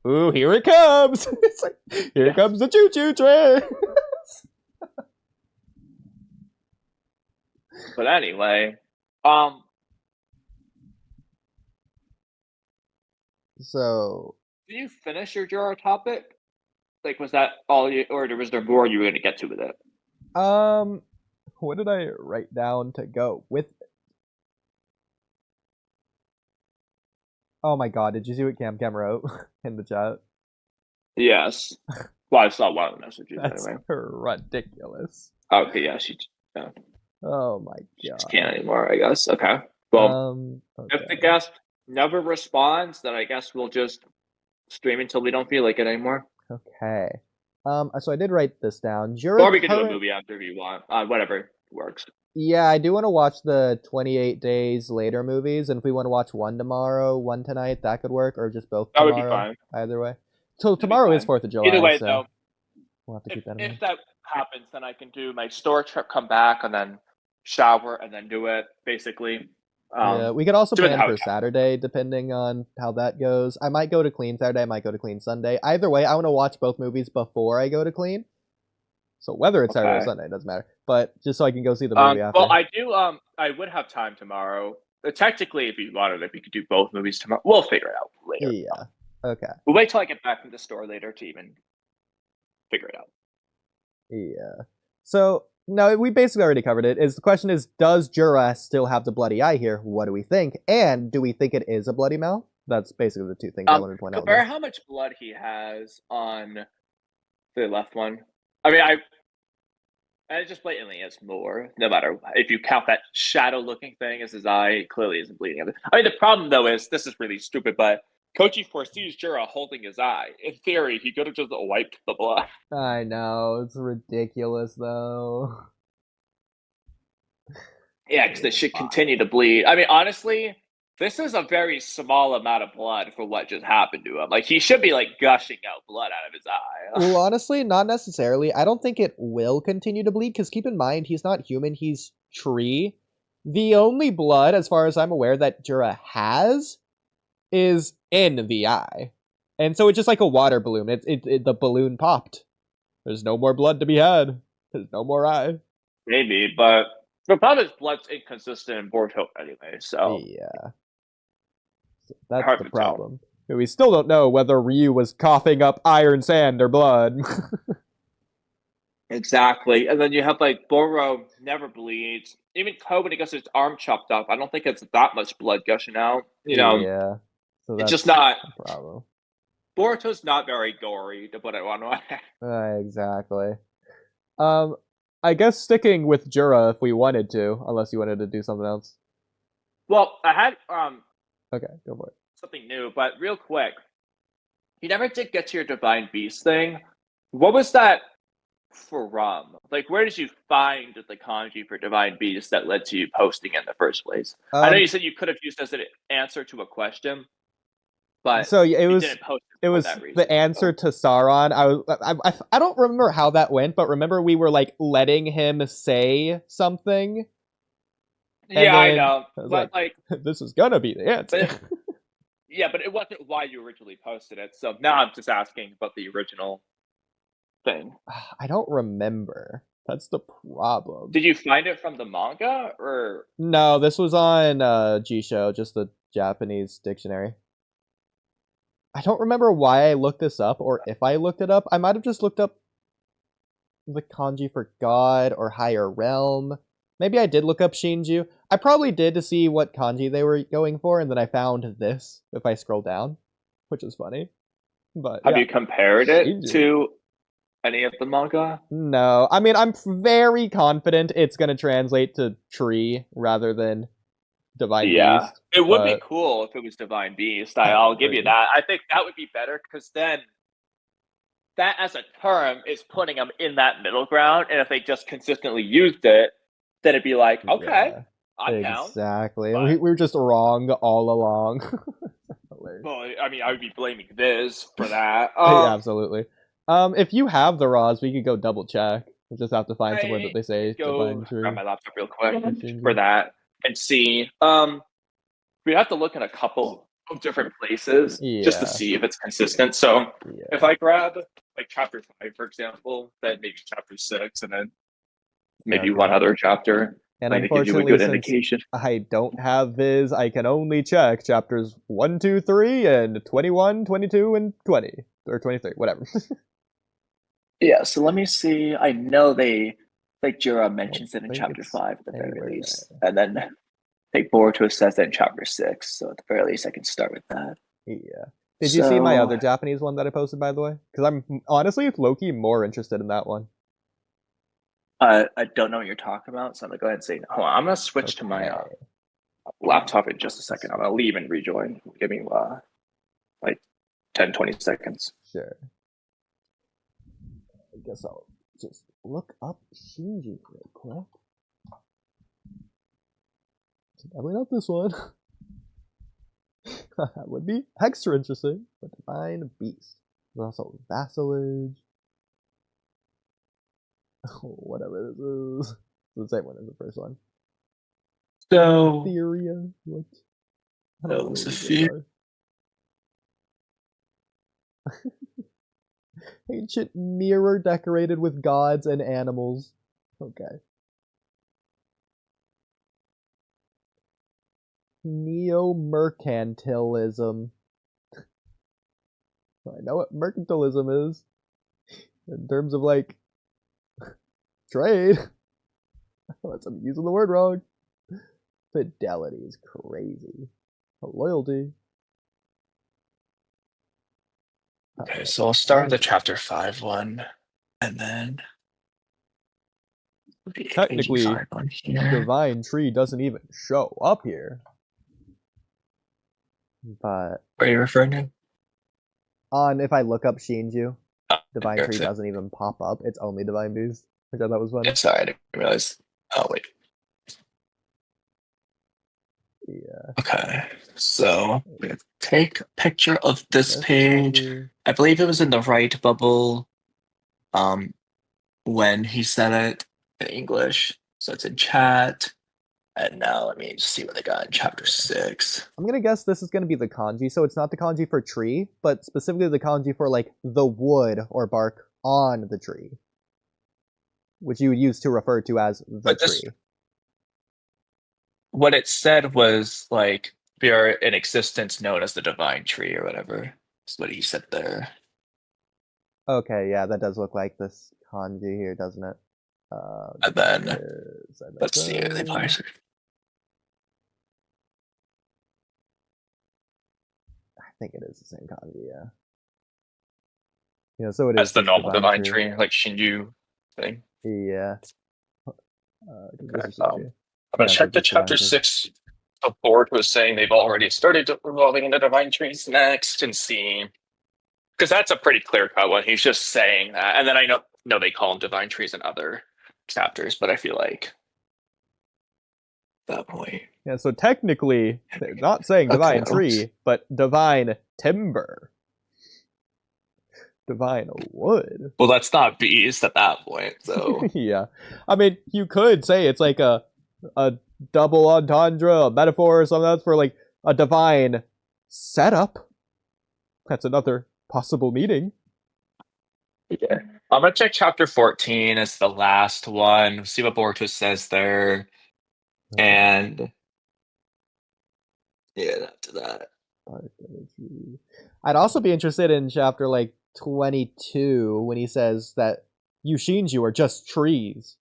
Ooh, here it comes! It's here comes the choo-choo train. But anyway, so did you finish your Jura topic? Was that all you, or was there more you were going to get to with it? What did I write down to go with it? Oh my God! Did you see what Cam wrote in the chat? Yes. Well, I saw one of the messages. That's anyway. Ridiculous. Okay, yeah, yeah. Oh my God! She just can't anymore, I guess. Okay. Well, if the guest never responds, then I guess we'll just stream until we don't feel like it anymore. Okay. So I did write this down. Or we can do a movie after if you want. Whatever works. Yeah, I do want to watch the 28 Days Later movies, and if we want to watch one tomorrow, one tonight, that could work, or just both tomorrow. That would be fine. Either way. So tomorrow is 4th of July. Either way, so though, we'll have to keep that in mind. If that happens, then I can do my store trip, come back, and then shower, and then do it, basically. Yeah, we could also plan for Saturday, depending on how that goes. I might go to Clean Saturday, I might go to Clean Sunday. Either way, I want to watch both movies before I go to Clean. So whether it's Saturday or Sunday, it doesn't matter. But just so I can go see the movie after. Well, I do. I would have time tomorrow. Technically, if you wanted, if we could do both movies tomorrow, we'll figure it out later. Yeah. Okay. We'll wait till I get back from the store later to even figure it out. Yeah. So, no, we basically already covered it. The question is, does Jura still have the bloody eye here? What do we think? And do we think it is a bloody mouth? That's basically the two things I wanted to point out. Compare how much blood he has on the left one. I mean, it just blatantly is more, no matter if you count that shadow-looking thing as his eye, it clearly isn't bleeding. I mean, the problem, though, is, this is really stupid, but Kochi foresees Jura holding his eye. In theory, he could have just wiped the blood. I know, it's ridiculous, though. Yeah, because it should continue to bleed. I mean, honestly, this is a very small amount of blood for what just happened to him. Like, he should be, like, gushing out blood out of his eye. Well, honestly, not necessarily. I don't think it will continue to bleed, because keep in mind, he's not human, he's tree. The only blood, as far as I'm aware, that Jura has is in the eye. And so it's just like a water balloon. The balloon popped. There's no more blood to be had. There's no more eye. Maybe, but the problem is blood's inconsistent in Boruto anyway, so... Yeah. So that's hard the to problem. We still don't know whether Ryu was coughing up iron sand or blood. Exactly. And then you have, like, Boro never bleeds. Even Ko, when he gets his arm chopped off, I don't think it's that much blood gushing out. You know, Yeah. So it's that's just not... a problem. Boruto's not very gory, to put it one way. Exactly. I guess sticking with Jura if we wanted to, unless you wanted to do something else. Well, I had Okay, go for it. something new, but real quick. You never did get to your Divine Beast thing. What was that from? Like, where did you find the kanji for Divine Beast that led to you posting it in the first place? I know you said you could have used as an answer to a question, but so it was didn't post it was that reason, the answer to Sauron. I don't remember how that went, but remember we were like letting him say something. Yeah, I know. I was But like this is gonna be the answer. yeah, but it wasn't why you originally posted it. So now I'm just asking about the original thing. I don't remember. That's the problem. Did you find it from the manga or No, this was on G-Show, just the Japanese dictionary. I don't remember why I looked this up or if I looked it up. I might have just looked up the kanji for God or higher realm. Maybe I did look up Shinju. I probably did to see what kanji they were going for, and then I found this if I scroll down, which is funny. But have you compared it Shinju. to any of the manga? No. I mean, I'm very confident it's going to translate to tree rather than Divine Beast. It would be cool if it was Divine Beast. I'll give you that. I think that would be better because then that as a term is putting them in that middle ground. And if they just consistently used it, then it'd be like, okay, I'm down. Exactly. But... we were just wrong all along. Well, I mean, I would be blaming Viz for that. Yeah, absolutely. If you have the raws, we could go double check. We'll just have to find somewhere that they say Divine Tree. Grab my laptop real quick for that and see. We have to look in a couple of different places just to see if it's consistent. So if I grab like chapter 5, for example, then maybe chapter 6, and then maybe one other chapter. And like unfortunately, give you a good since indication. I don't have Viz, I can only check chapters 1, 2, 3, and 21, 22, and 20. Or 23, whatever. Yeah, so let me see. I know they, like Jura mentions it in chapter 5 at the very least. And then like Boruto says that in chapter 6. So at the very least, I can start with that. Yeah. Did you see my other Japanese one that I posted, by the way? Because I'm honestly, low-key, more interested in that one. I don't know what you're talking about, so I'm going to go ahead and say, hold on, I'm going to switch to my laptop in just a second. I'm going to leave and rejoin. Give me like 10, 20 seconds. Sure. I guess I'll just look up Shinji real quick. Definitely not this one. That would be extra interesting. But Divine Beast. There's also Vassalage. Whatever this is. It's the same one as the first one. So... Theoria? What? Ancient mirror decorated with gods and animals. Okay. Neo-mercantilism. I know what mercantilism is. In terms of, like, Trade. I'm using the word wrong. Fidelity is crazy. Loyalty. Okay, so I'll start with the chapter 5 one, and then the Technically, 85 one here. Divine Tree doesn't even show up here. But What are you referring to? if I look up Shinju, Oh, Divine okay, Tree so- doesn't even pop up. It's only Divine Beast, which I thought was funny. Yeah, sorry, I didn't realize. Oh, wait. Yeah. Okay, so we have to take a picture of this That's page. Kanji. I believe it was in the right bubble when he said it in English. So it's in chat. And now let me see what they got in chapter 6. I'm gonna guess this is gonna be the kanji, so it's not the kanji for tree, but specifically the kanji for like the wood or bark on the tree, which you would use to refer to as the But this- tree. What it said was like we are in existence known as the divine tree or whatever. That's what he said there. Okay, yeah, that does look like this kanji here, doesn't it? And then side by let's see side. the parse. I think it is the same kanji, yeah. Yeah, so it is That's the just normal divine tree, like Shinju thing. Yeah. This is I'm Shinju. gonna Yeah, check the this is chapter divine tree. 6 of board was saying they've already started revolving into divine trees next and see. Because that's a pretty clear cut one. He's just saying that. And then I know they call them divine trees in other chapters, but I feel like at that point. Yeah, so technically, they're not saying Okay, divine oops. tree, but divine timber. Divine wood. Well, that's not beast at that point, so. Yeah. I mean, you could say it's like a double entendre, a metaphor or something that's for like a divine setup. That's another possible meaning. Yeah. I'm gonna check chapter 14 as the last one, see what Boruto says there. And yeah, after that. I'd also be interested in chapter like 22 when he says that Yushinju are just trees.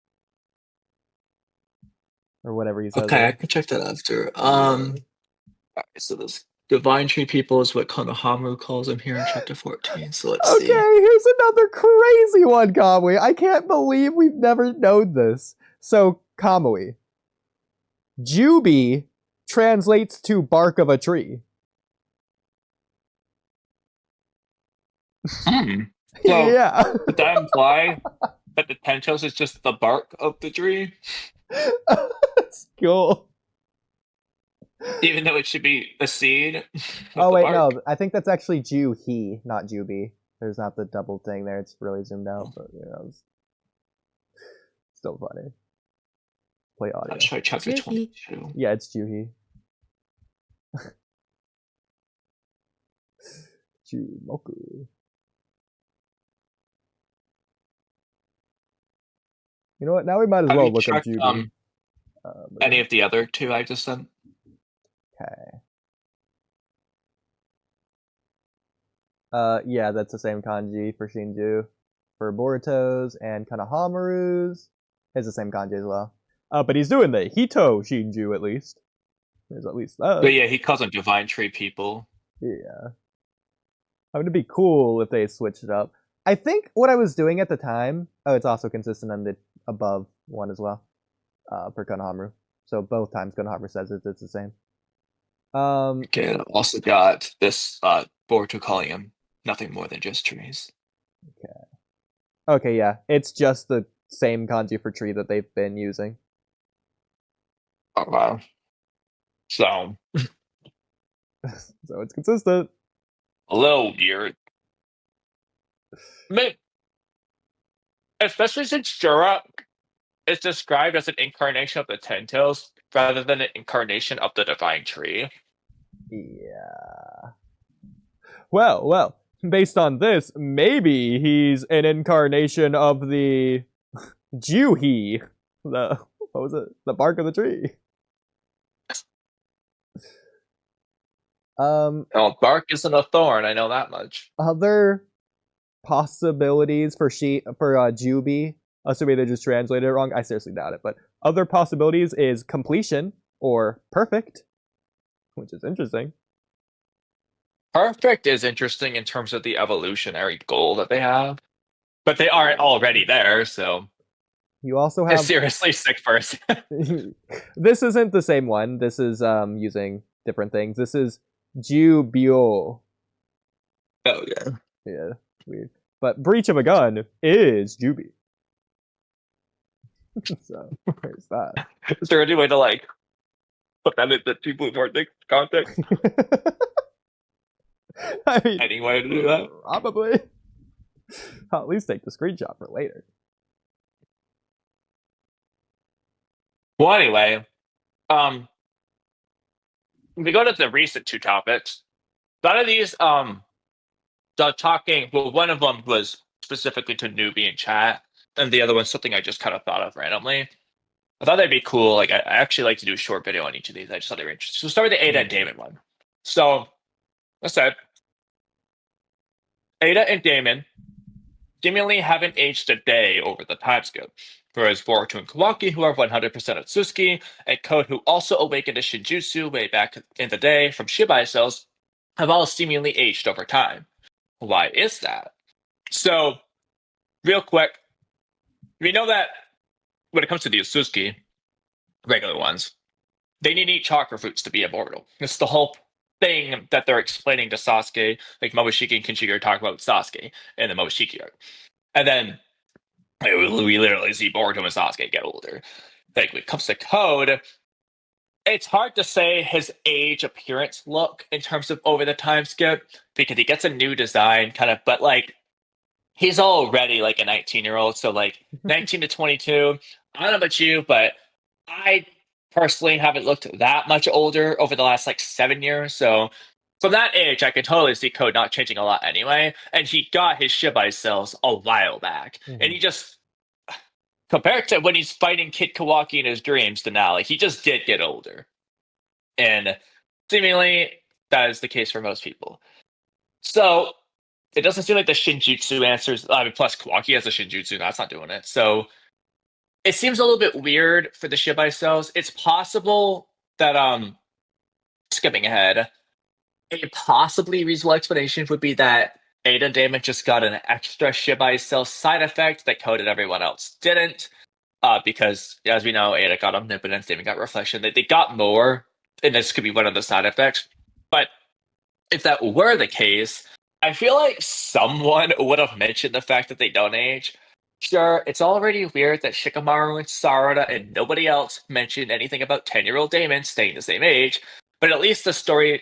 Or whatever he says. Okay, I can check that after. Alright, so this divine tree people is what Konohamaru calls them here in chapter 14. So let's see. Okay, here's another crazy one, Kamui. I can't believe we've never known this. So, Kamui. Jubi translates to bark of a tree. So, Yeah. would that imply that the tentos is just the bark of the tree? That's cool. Even though it should be the seed? of Oh, the wait, bark? no. I think that's actually Ju-he, not Jubi. There's not the double thing there. It's really zoomed out, but, you know, it's still funny. Play audio. Let's try chapter Juhi. 22. Yeah, it's Juhi. Jumoku. You know what? Now we might as Have well you look up checked, Jubi. any of the other two I just sent? Okay. Yeah, that's the same kanji for Shinju. For Boruto's and Konohamaru's, it's the same kanji as well. But he's doing the Hito Shinju at least. There's at least that. But yeah, he calls them divine tree people. Yeah. I mean, it'd be cool if they switched it up. I think what I was doing at the time, it's also consistent on the above one as well, for Konohamaru. So both times Konohamaru says it's the same. Okay, and I've also got this Boruto calling him nothing more than just trees. Okay, yeah. It's just the same kanji for tree that they've been using. Oh, wow. So, So it's consistent. a little weird. Especially since Jura is described as an incarnation of the Ten Tails rather than an incarnation of the divine tree. Yeah. Well, based on this, maybe he's an incarnation of the Juhi. What was it? The bark of the tree. Oh, bark isn't a thorn, I know that much. Other possibilities for Jubi assuming they just translated it wrong. I seriously doubt it. But other possibilities is completion or perfect, which is interesting. Perfect is interesting in terms of the evolutionary goal that they have, but they aren't already there, so You also it's have seriously sick person. this isn't the same one. This is using different things. This is Jubio. Oh yeah. Yeah, weird. But breach of a gun is Juby. So there's that. Is there any way to like put that in the people who aren't context? I mean, Any way to do that? probably. I'll at least take the screenshot for later. Well, anyway, we go to the recent two topics. A lot of these, the talking. Well, one of them was specifically to newbie in chat, and the other one's something I just kind of thought of randomly. I thought that'd be cool. Like, I actually like to do a short video on each of these. I just thought they were interesting. So, we'll start with the Ada and Damon one. So, I said, Ada and Damon seemingly haven't aged a day over the time skip. Whereas Boruto and Kawaki, who are 100% Otsuki, and Code, who also awakened to Shinjutsu way back in the day from Shibai cells, have all seemingly aged over time. Why is that? So, real quick, we know that when it comes to the Otsuki, regular ones, they need to eat chakra fruits to be immortal. It's the whole thing that they're explaining to Sasuke, like Momoshiki and Kinshigi are talking about Sasuke in the Momoshiki arc. And then we literally see Boruto and Sasuke get older. Like when it comes to Code, it's hard to say his age appearance look in terms of over the time skip because he gets a new design kind of, but like he's already like a 19-year-old. So like 19 to 22, I don't know about you, but I personally haven't looked that much older over the last like 7 years. So from that age, I can totally see Code not changing a lot anyway. And he got his Shibai cells a while back. And he just, compared to when he's fighting Kid Kawaki in his dreams to now, like he just did get older. And seemingly that is the case for most people. So it doesn't seem like the Shinjutsu answers. I mean, plus Kawaki has a Shinjutsu, that's not doing it. So it seems a little bit weird for the Shibai cells. It's possible that skipping ahead, a possibly reasonable explanation would be that Ada and Damon just got an extra Shibai cell side effect that Code and everyone else didn't. Because as we know, Ada got omnipotence, Damon got reflection. They got more, and this could be one of the side effects. But if that were the case, I feel like someone would have mentioned the fact that they don't age. Sure, it's already weird that Shikamaru and Sarada and nobody else mentioned anything about 10-year-old Damon staying the same age, but at least the story.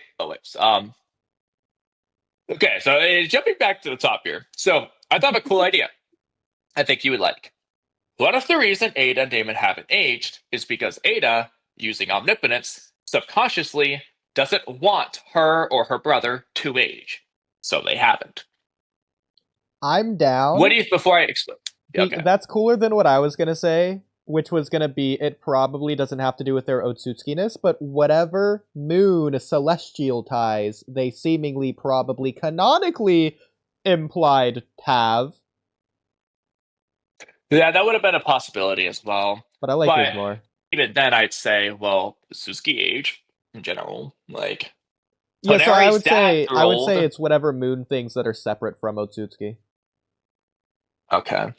Okay, so jumping back to the top here. So I thought of a cool idea. I think you would like. What if the reason Ada and Damon haven't aged is because Ada, using omnipotence, subconsciously doesn't want her or her brother to age, so they haven't. I'm down. What do you? Before I explain. Okay. That's cooler than what I was going to say, which was going to be it probably doesn't have to do with their Otsutsuki-ness, but whatever moon celestial ties they seemingly probably canonically implied have. Yeah, that would have been a possibility as well. But I like yours more. Even then, I'd say, well, Suzuki age in general, like. Yeah, so I would say it's whatever moon things that are separate from Otsutsuki. Okay.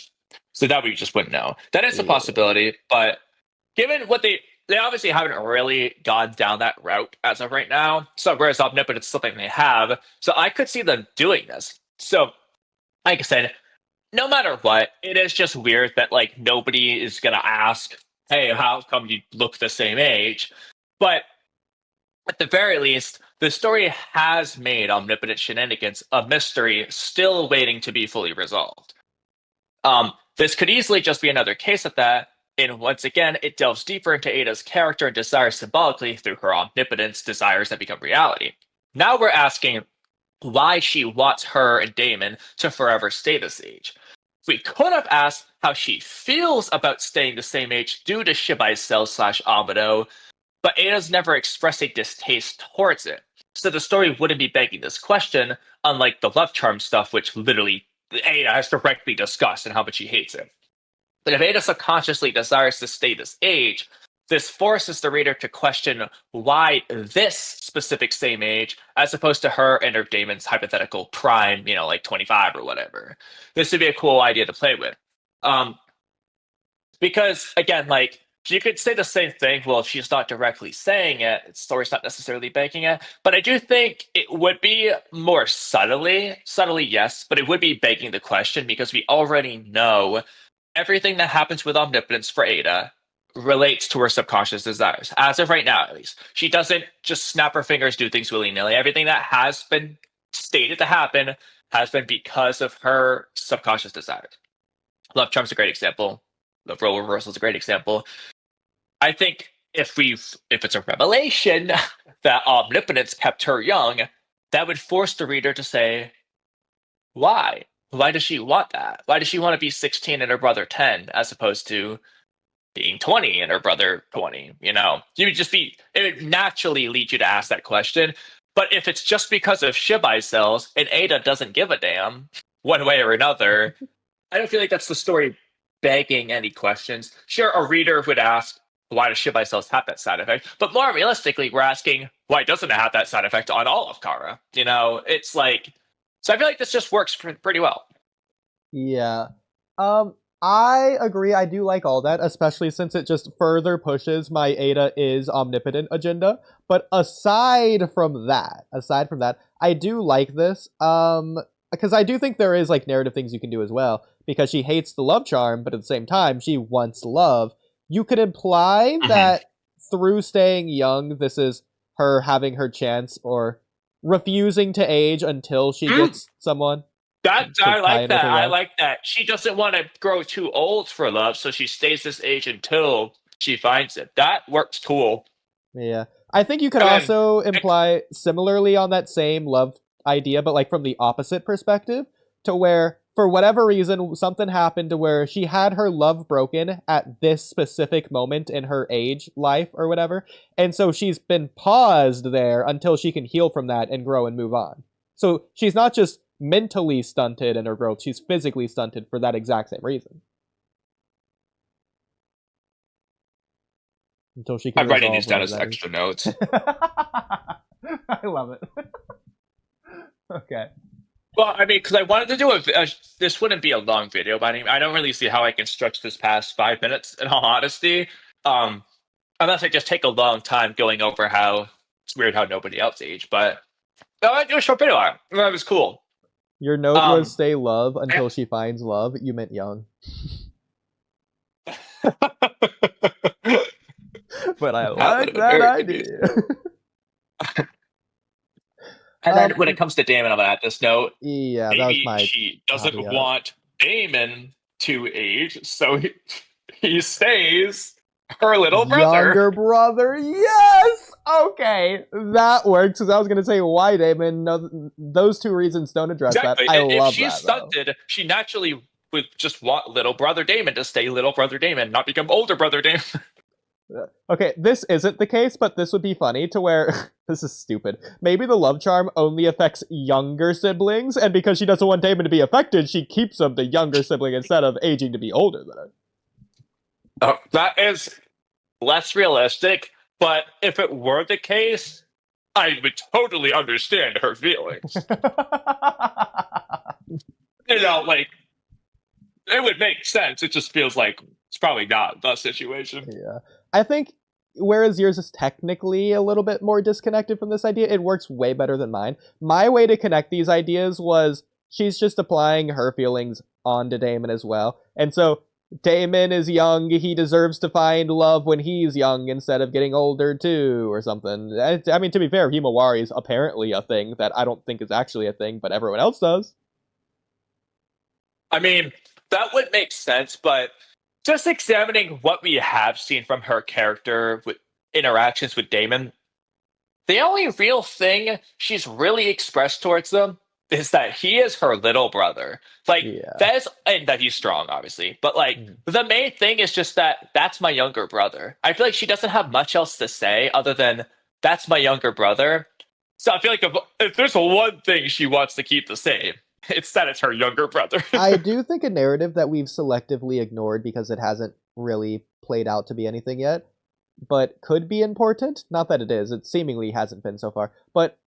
So that we just wouldn't know. That is a possibility, but given what they obviously haven't really gone down that route as of right now. So whereas omnipotence is something they have. So I could see them doing this. So like I said, no matter what, it is just weird that like nobody is gonna ask, hey, how come you look the same age? But at the very least, the story has made omnipotent shenanigans a mystery still waiting to be fully resolved. This could easily just be another case of that, and once again, it delves deeper into Ada's character and desires symbolically through her omnipotence desires that become reality. Now we're asking why she wants her and Damon to forever stay this age. We could have asked how she feels about staying the same age due to Shibai's cell / Amado, but Ada's never expressed a distaste towards it. So the story wouldn't be begging this question, unlike the love charm stuff, which literally Ada has directly discussed and how much she hates it. But if Ada subconsciously desires to stay this age, this forces the reader to question why this specific same age, as opposed to her and her Damon's hypothetical prime, like 25 or whatever. This would be a cool idea to play with. Because, again, like, you could say the same thing. Well, if she's not directly saying it, the story's not necessarily banking it. But I do think it would be more subtly, yes, but it would be begging the question because we already know everything that happens with omnipotence for Ada relates to her subconscious desires. As of right now, at least. She doesn't just snap her fingers, do things willy-nilly. Everything that has been stated to happen has been because of her subconscious desires. Love Charm's a great example. The role reversal is a great example. I think if it's a revelation that omnipotence kept her young, that would force the reader to say, why? Why does she want that? Why does she want to be 16 and her brother 10 as opposed to being 20 and her brother 20? It would naturally lead you to ask that question. But if it's just because of Shibai cells and Ada doesn't give a damn one way or another, I don't feel like that's the story begging any questions. Sure, a reader would ask, why does Shibai cells have that side effect? But more realistically, we're asking, why doesn't it have that side effect on all of Kara? It's like, so I feel like this just works pretty well. Yeah. I agree. I do like all that, especially since it just further pushes my Ada is omnipotent agenda. But aside from that, I do like this. Because I do think there is like narrative things you can do as well. Because she hates the love charm, but at the same time, she wants love. You could imply that through staying young, this is her having her chance or refusing to age until she gets someone. I like that. She doesn't want to grow too old for love, so she stays this age until she finds it. That works cool. Yeah. I think you could also imply similarly on that same love idea, but like from the opposite perspective, to where for whatever reason, something happened to where she had her love broken at this specific moment in her age, life, or whatever. And so she's been paused there until she can heal from that and grow and move on. So she's not just mentally stunted in her growth, she's physically stunted for that exact same reason. Until she can I'm writing these down as extra notes. I love it. Okay. Well, I mean, because I wanted to do this wouldn't be a long video, but I don't really see how I can stretch this past 5 minutes, in all honesty. Unless I just take a long time going over how it's weird how nobody else aged, but I do a short video on it. That was cool. Your note was stay love until she finds love. You meant young. But I like that idea. And then when it comes to Damon, I'm gonna add this note. Yeah, maybe that was my she doesn't want Damon to age, so he stays her little brother. Younger brother, yes! Okay, that works, because I was going to say why Damon. No, those two reasons don't address that. I love that, If she's stunted, she naturally would just want little brother Damon to stay little brother Damon, not become older brother Damon. Okay, this isn't the case, but this would be funny to where... This is stupid. Maybe the love charm only affects younger siblings, and because she doesn't want Damon to be affected, she keeps him the younger sibling instead of aging to be older than her. That is less realistic, but if it were the case, I would totally understand her feelings. Like, it would make sense. It just feels like it's probably not the situation. Yeah. I think, whereas yours is technically a little bit more disconnected from this idea, it works way better than mine. My way to connect these ideas was she's just applying her feelings onto Damon as well. And so, Damon is young, he deserves to find love when he's young instead of getting older too, or something. I mean, to be fair, Himawari is apparently a thing that I don't think is actually a thing, but everyone else does. I mean, that would make sense, but just examining what we have seen from her character with interactions with Damon, the only real thing she's really expressed towards them is that he is her little brother. Like, that is, and that he's strong, obviously. But, like, the main thing is just that that's my younger brother. I feel like she doesn't have much else to say other than that's my younger brother. So I feel like if there's one thing she wants to keep the same, It's that it's her younger brother. I do think a narrative that we've selectively ignored because it hasn't really played out to be anything yet, but could be important. Not that it is. It seemingly hasn't been so far. But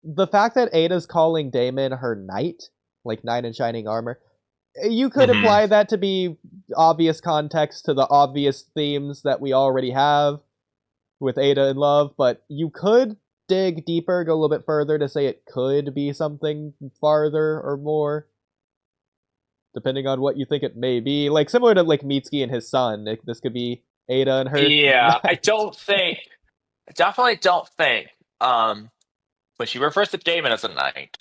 the fact that Ada's calling Damon her knight, like knight in shining armor, you could imply that to be obvious context to the obvious themes that we already have with Ada and love, but you could dig deeper, go a little bit further to say it could be something farther or more, depending on what you think it may be. Like, similar to, like, Mitsuki and his son. This could be Ada and her... Yeah, I definitely don't think, when she refers to Damon as a knight,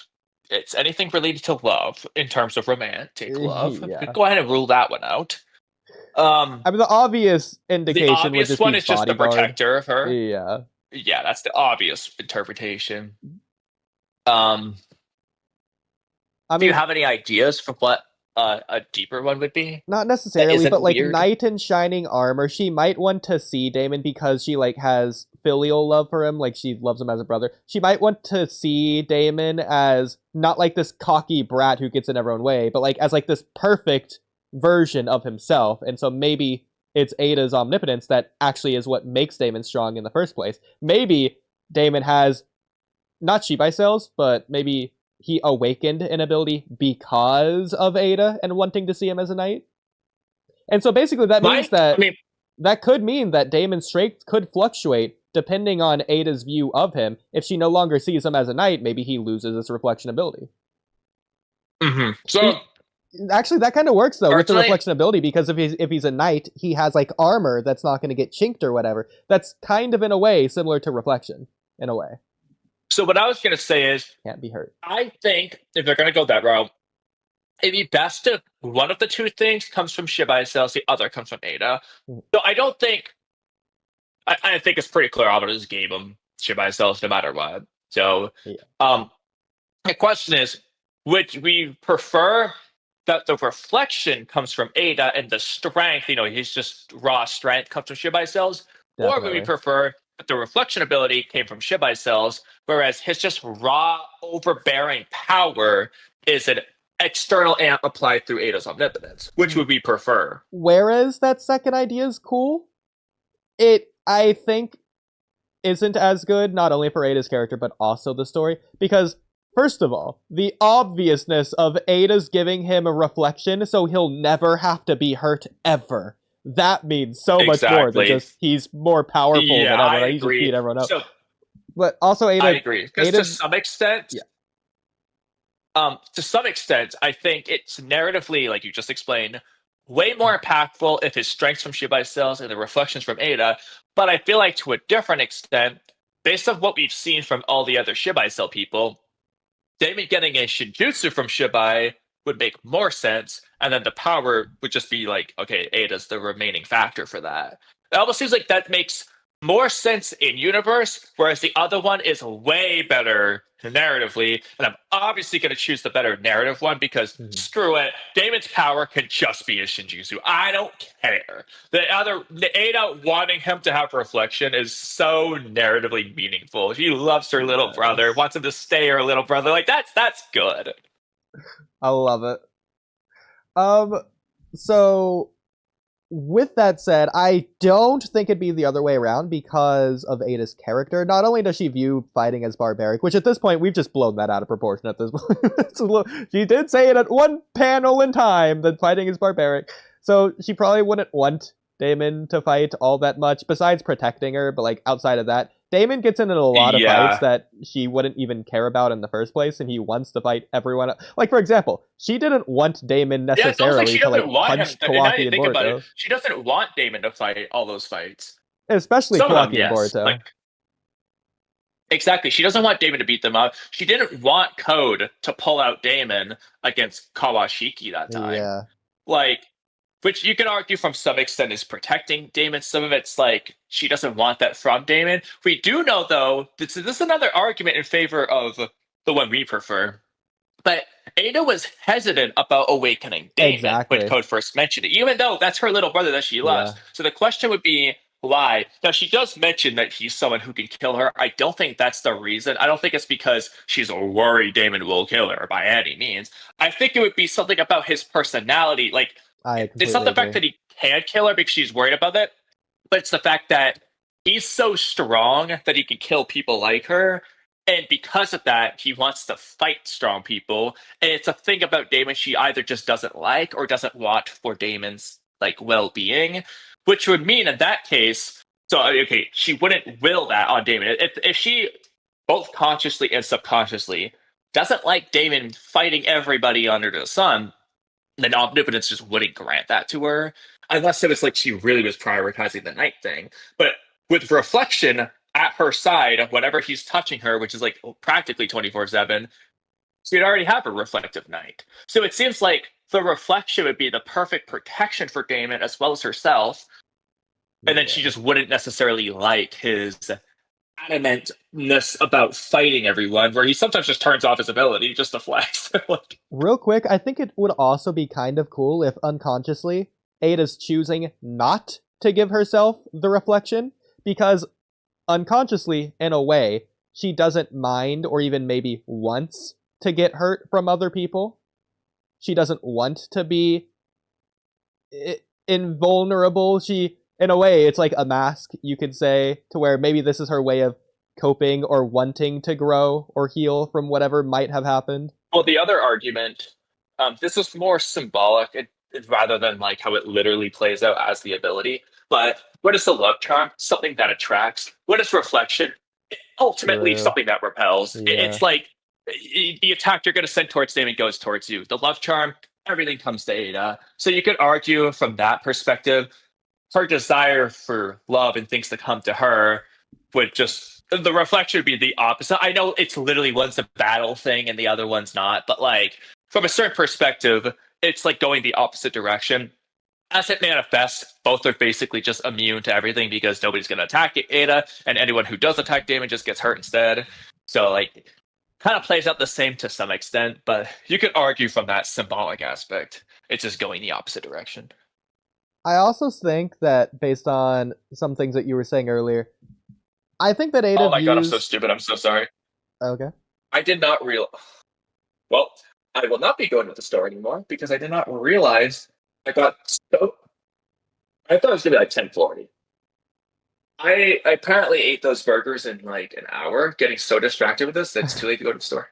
it's anything related to love in terms of romantic love. Yeah. Go ahead and rule that one out. I mean, the obvious indication would just one be is just the bodyguard. protector of her. Yeah. Yeah, that's the obvious interpretation. I Do mean, you have any ideas for what a deeper one would be? not necessarily, isn't but like weird? knight in shining armor, she might want to see Damon because she like has filial love for him, like she loves him as a brother. She might want to see Damon as not like this cocky brat who gets in everyone's way, but like as like this perfect version of himself. And so maybe it's Ada's omnipotence that actually is what makes Damon strong in the first place. Maybe Damon has not Shibai cells, but maybe he awakened an ability because of Ada and wanting to see him as a knight. And so basically that means that that could mean that Damon's strength could fluctuate depending on Ada's view of him. If she no longer sees him as a knight, maybe he loses his reflection ability. So actually, that kind of works though with the Personally- reflection ability, because if he's a knight, he has like armor that's not going to get chinked or whatever. That's kind of in a way similar to reflection in a way. So what I was going to say is, Can't be hurt. I think if they're going to go that route, it'd be best if one of the two things comes from Shibai cells, the other comes from Ada. So I don't think... I think it's pretty clear I'll just gave him Shibai cells no matter what. So the question is, would we prefer that the reflection comes from Ada and the strength, he's just raw strength, comes from Shibai cells? Or would we prefer that the reflection ability came from Shibai cells, whereas his just raw, overbearing power is an external amp applied through Ada's omnipotence? Which would we prefer? Whereas that second idea is cool, it, I think, isn't as good, not only for Ada's character, but also the story. Because, first of all, the obviousness of Ada's giving him a reflection so he'll never have to be hurt ever. That means so much more than just he's more powerful than everyone. He just beat everyone up. So, but also Ada... I agree. Because to some extent... to some extent, I think it's narratively, like you just explained, way more impactful if his strength's from Shibai cells and the reflections from Ada. But I feel like to a different extent, based on what we've seen from all the other Shibai cell people, Damon getting a Shinjutsu from Shibai would make more sense, and then the power would just be like, okay, Ada's the remaining factor for that. It almost seems like that makes more sense in universe, whereas the other one is way better narratively, and I'm obviously going to choose the better narrative one because screw it, Damon's power can just be a Shinjutsu. I don't care. The Ada wanting him to have reflection is so narratively meaningful. She loves her little brother, wants him to stay her little brother. Like that's good. I love it. So with that said, I don't think it'd be the other way around because of Ada's character. Not only does she view fighting as barbaric, which at this point, we've just blown that out of proportion at this point. She did say it at one panel in time that fighting is barbaric. So she probably wouldn't want Damon to fight all that much, besides protecting her, but like outside of that, Damon gets into a lot of fights that she wouldn't even care about in the first place, and he wants to fight everyone. Like, for example, she didn't want Damon necessarily to like punch Kawaki and Boruto. She doesn't want Damon to fight all those fights. Especially Kawaki and Boruto. Exactly. She doesn't want Damon to beat them up. She didn't want Code to pull out Damon against Kawashiki that time. Yeah. Like, which you can argue from some extent is protecting Damon. Some of it's like she doesn't want that from Damon. We do know, though, this is another argument in favor of the one we prefer. But Ada was hesitant about awakening Damon when Code first mentioned it, even though that's her little brother that she loves. So the question would be, why. Now, she does mention that he's someone who can kill her. I don't think that's the reason. I don't think it's because she's worried Damon will kill her by any means. I think it would be something about his personality. Like, it's not the fact that he can't kill her because she's worried about it, but it's the fact that he's so strong that he can kill people like her. And because of that, he wants to fight strong people. And it's a thing about Damon she either just doesn't like or doesn't want for Damon's like well-being, which would mean in that case, so okay, she wouldn't will that on Damon. If she both consciously and subconsciously doesn't like Damon fighting everybody under the sun, then omnipotence just wouldn't grant that to her, unless it was like she really was prioritizing the night thing. But with reflection at her side, whenever he's touching her, which is like practically 24/7, she'd already have a reflective night. So it seems like the reflection would be the perfect protection for Damon as well as herself. And then she just wouldn't necessarily like his adamantness about fighting everyone, where he sometimes just turns off his ability just to flex. Real quick, I think it would also be kind of cool if unconsciously Ada's choosing not to give herself the reflection, because unconsciously, in a way, she doesn't mind or even maybe wants to get hurt from other people. She doesn't want to be invulnerable. She, in a way, it's like a mask, you could say, to where maybe this is her way of coping or wanting to grow or heal from whatever might have happened. Well, the other argument, this is more symbolic rather than like how it literally plays out as the ability. But what is the love charm? Something that attracts. What is reflection? Ultimately, something that repels. Yeah. It's like the attack you're going to send towards Damon goes towards you. The love charm, everything comes to Ada. So you could argue from that perspective, her desire for love and things to come to her would just, the reflection would be the opposite. I know it's literally one's a battle thing and the other one's not, but like from a certain perspective, it's like going the opposite direction. As it manifests, both are basically just immune to everything because nobody's going to attack Ada, and anyone who does attack Damon just gets hurt instead. So, like, kind of plays out the same to some extent, but you could argue from that symbolic aspect, it's just going the opposite direction. I also think that based on some things that you were saying earlier, I think that Ada Oh my god, I'm so stupid. I'm so sorry. Okay. I did not realize... Well, I will not be going to the store anymore because I did not realize I got so... I thought it was going to be like 10:40. I apparently ate those burgers in like an hour, getting so distracted with this that it's too late to go to the store.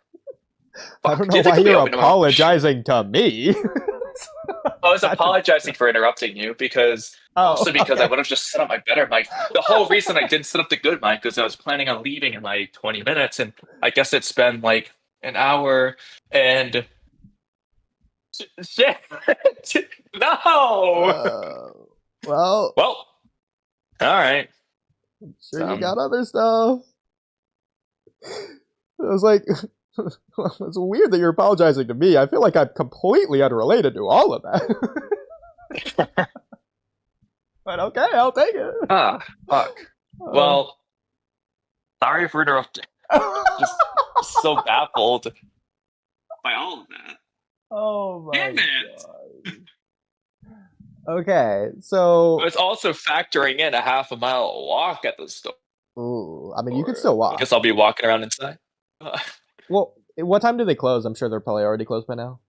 I don't know why you're apologizing to me. I was apologizing for interrupting you because I would have just set up my better mic. The whole reason I didn't set up the good mic was I was planning on leaving in like 20 minutes, and I guess it's been like an hour and shit. No. Well, all right. I'm sure you got other stuff. I was like, it's weird that you're apologizing to me. I feel like I'm completely unrelated to all of that. But okay, I'll take it. Fuck. Well, sorry for interrupting. Just so baffled by all of that. Oh my Damn it. God. Okay, so it's also factoring in a half a mile walk at the store. Ooh, I mean, you could still walk. I guess I'll be walking around inside. Well, what time do they close? I'm sure they're probably already closed by now.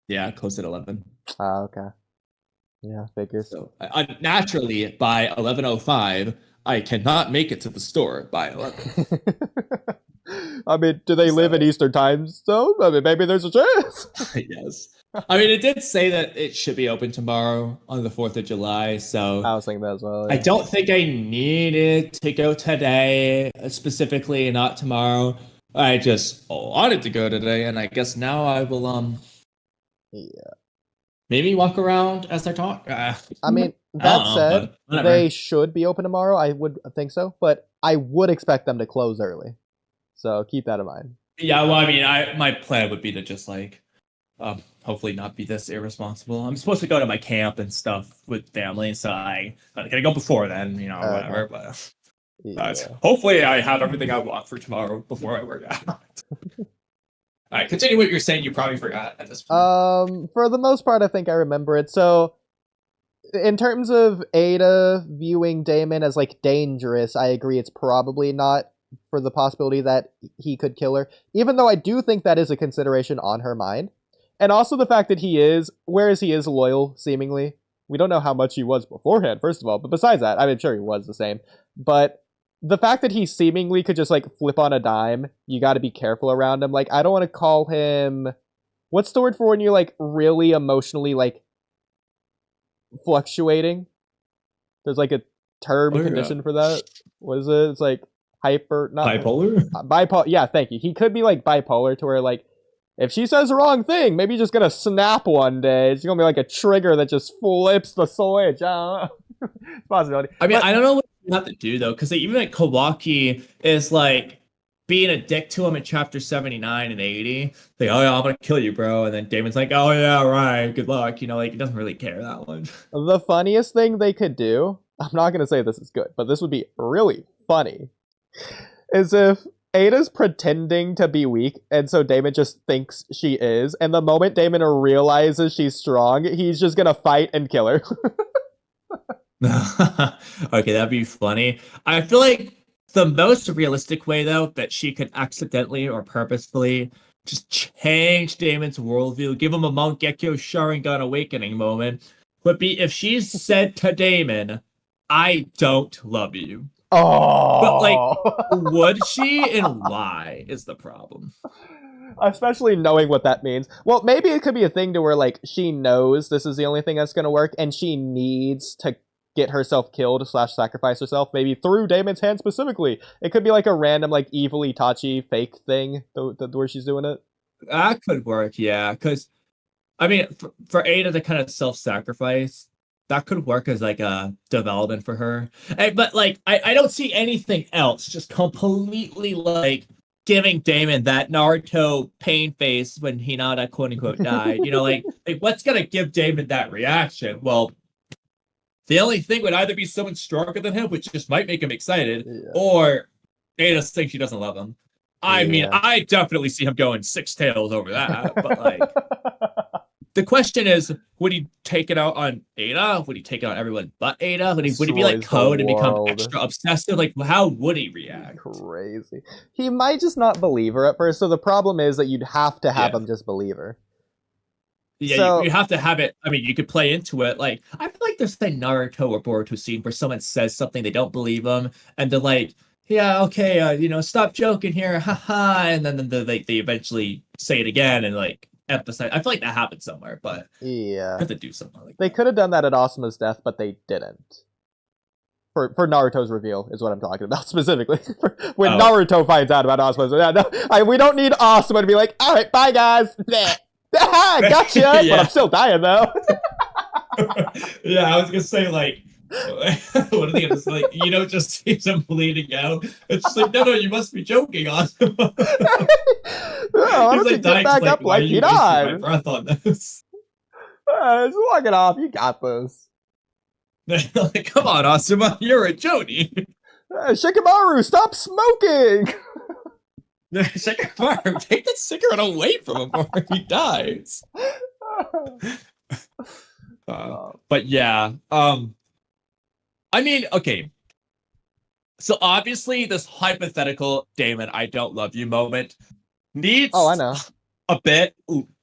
Yeah, closed at 11. Okay. Yeah, figures. So naturally, by 11:05, I cannot make it to the store by 11. I mean, do they live in Eastern Time Zone? I mean, maybe there's a chance. Yes. I mean, it did say that it should be open tomorrow on the 4th of July, so... I was thinking that as well. Yeah. I don't think I needed to go today, specifically, not tomorrow. I just wanted to go today, and I guess now I will, maybe walk around as I talk. I mean, that said, they should be open tomorrow. I would think so, but I would expect them to close early. So keep that in mind. Yeah, well, I mean, my plan would be to just, like, hopefully not be this irresponsible. I'm supposed to go to my camp and stuff with family, so I'm gonna go before then, whatever. But hopefully I have everything I want for tomorrow before I work out. All right, continue what you're saying. You probably forgot at this point. For the most part, I think I remember it. So in terms of Ada viewing Damon as like dangerous, I agree it's probably not for the possibility that he could kill her, even though I do think that is a consideration on her mind. And also the fact that he is, whereas he is loyal, seemingly. We don't know how much he was beforehand, first of all, but besides that, I'm sure he was the same. But the fact that he seemingly could just like flip on a dime, you gotta be careful around him. Like, I don't want to call him... What's the word for when you're like really emotionally like fluctuating? There's like a term condition for that. What is it? It's like hyper, not bipolar. Bipolar. Yeah, thank you. He could be like bipolar, to where like if she says the wrong thing, maybe he's just gonna snap one day. It's gonna be like a trigger that just flips the switch. I don't know. It's a possibility. I mean, I don't know what you have to do though, because even like Kawaki is like being a dick to him in chapter 79 and 80. Like, oh yeah, I'm gonna kill you, bro. And then Damon's like, oh yeah, right, good luck. You know, like he doesn't really care that much. The funniest thing they could do, I'm not gonna say this is good, but this would be really funny, is if Ada's pretending to be weak, and so Damon just thinks she is, and the moment Damon realizes she's strong, he's just gonna fight and kill her. Okay, that'd be funny. I feel like the most realistic way, though, that she could accidentally or purposefully just change Damon's worldview, give him a Mangekyo Sharingan awakening moment, would be if she said to Damon, I don't love you. Oh, but like, would she, and why is the problem? Especially knowing what that means. Well, maybe it could be a thing to where like she knows this is the only thing that's gonna work, and she needs to get herself killed / sacrifice herself, maybe through Damon's hand specifically. It could be like a random like evil Itachi fake thing where she's doing it. That could work, yeah. Because I mean, for Ada to kind of self-sacrifice, that could work as like a development for her. But like, I don't see anything else. Just completely like giving Damon that Naruto pain face when Hinata quote unquote died. You know, like what's gonna give Damon that reaction? Well, the only thing would either be someone stronger than him, which just might make him excited, or Ada thinks she doesn't love him. I mean, I definitely see him going 6 tails over that, but like, the question is, would he take it out on Ada? Would he take it out on everyone but Ada? Would he be like Code and become extra obsessive? Like, how would he react? Crazy. He might just not believe her at first, so the problem is that you'd have to have him just believe her. Yeah, so, you have to have it. I mean, you could play into it. Like, I feel like there's that Naruto or Boruto scene where someone says something, they don't believe them, and they're like, yeah, okay, you know, stop joking here, haha, and then they eventually say it again and like emphasize. I feel like that happened somewhere, but yeah, have to do something like they could have done that at Asuma's death, but they didn't. For Naruto's reveal is what I'm talking about specifically. When Naruto finds out about Asuma's, we don't need Asuma to be like, all right, bye guys. Gotcha, but I'm still dying though. Yeah, I was gonna say like, what are they gonna say? Like, you know, just sees him bleeding out. It's just like, no, you must be joking, Austin. No, why don't you get back up like he died? My breath on this. Just walk it off. You got this. Like, come on, Asuma, you're a Joni. Shikamaru, stop smoking. Shikamaru, take the cigarette away from him before he dies. But yeah, I mean, okay. So obviously, this hypothetical Damon, I don't love you moment needs I know. a bit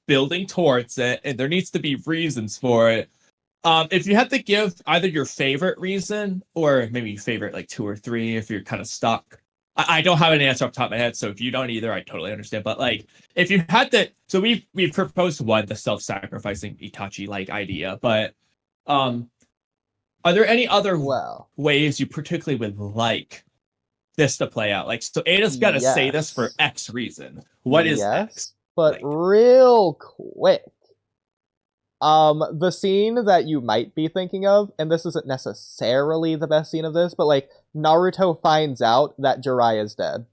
building towards it, and there needs to be reasons for it. If you had to give either your favorite reason or maybe your favorite like 2 or 3, if you're kind of stuck. I don't have an answer off the top of my head, so if you don't either, I totally understand. But like, if you had to, so we've proposed one, the self-sacrificing Itachi like idea, but are there any other ways you particularly would like this to play out? Like, so Ada's got to say this for X reason. What is X? But like, real quick, the scene that you might be thinking of, and this isn't necessarily the best scene of this, but like Naruto finds out that Jiraiya's dead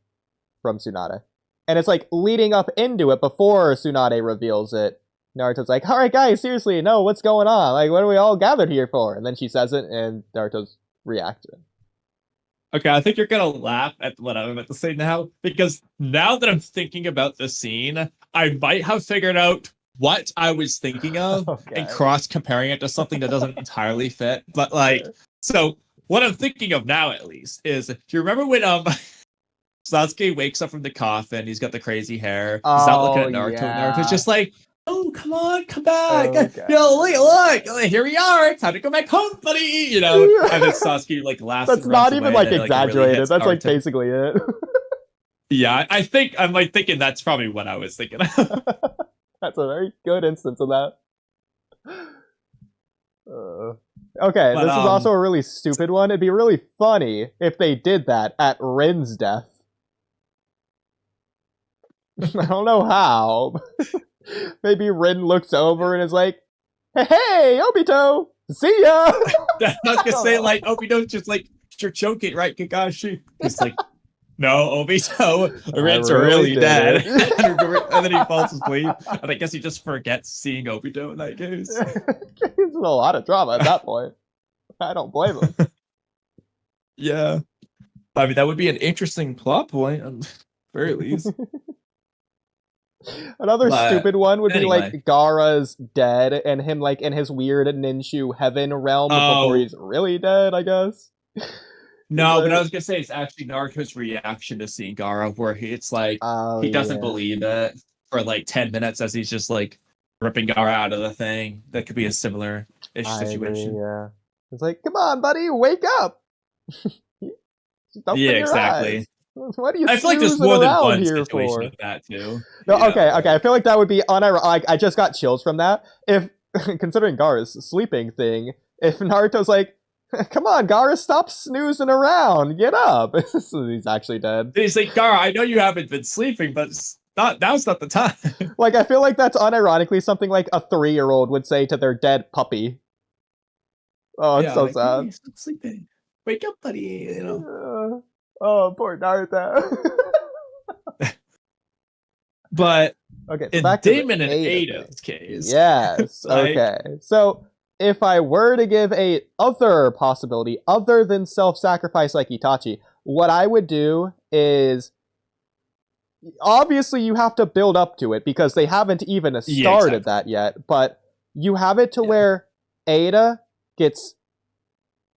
from Tsunade. And it's like leading up into it before Tsunade reveals it. Naruto's like, alright guys, seriously, no, what's going on? Like, what are we all gathered here for? And then she says it, and Naruto's reacting. Okay, I think you're gonna laugh at what I'm about to say now, because now that I'm thinking about the scene, I might have figured out what I was thinking of and cross comparing it to something that doesn't entirely fit. But like, so what I'm thinking of now, at least, is do you remember when Sasuke wakes up from the coffin? He's got the crazy hair. He's not looking at Naruto. Yeah. Naruto's just like, oh, come on, come back. Okay. Look, here we are. Time to go back home, buddy. You know, and then Sasuke like laughs. That's not even like exaggerated. Really that's like basically it. Yeah, I'm like thinking that's probably what I was thinking. That's a very good instance of that. Okay, this is also a really stupid one. It'd be really funny if they did that at Rin's death. I don't know how. Maybe Rin looks over and is like, hey, Obito! See ya! I was gonna say, like, Obito's just like, you're joking, right, Kakashi? He's like, no, Obito, Rin's really dead. And then he falls asleep. And I guess he just forgets seeing Obito in that case. He's in a lot of drama at that point. I don't blame him. Yeah. I mean, that would be an interesting plot point, at the very least. Another stupid one would be like Gaara's dead and him like in his weird Ninshu heaven realm before he's really dead, I guess. No, but I was gonna say it's actually Naruto's reaction to seeing Gaara, where it's like he doesn't believe it for like 10 minutes as he's just like ripping Gaara out of the thing. That could be a similar-ish situation. Agree, yeah, it's like, come on, buddy, wake up. Yeah, exactly. Eyes. What are you? I feel like there's more than one situation of that too. No, okay. I feel like that would be unironic. Like, I just got chills from that. If considering Gaara's sleeping thing, if Naruto's like, come on, Gaara, stop snoozing around. Get up. He's actually dead. He's like, Gaara, I know you haven't been sleeping, but now's not the time. Like, I feel like that's unironically something like a 3-year-old would say to their dead puppy. Oh, it's so sad. Hey, stop sleeping. Wake up, buddy. You know. Oh, poor Naruto. But okay, so in back Damon to and Ada's case. Yes. Okay. So if I were to give a other possibility other than self-sacrifice like Itachi, what I would do is obviously you have to build up to it because they haven't even started that yet, but you have it to where Ada gets,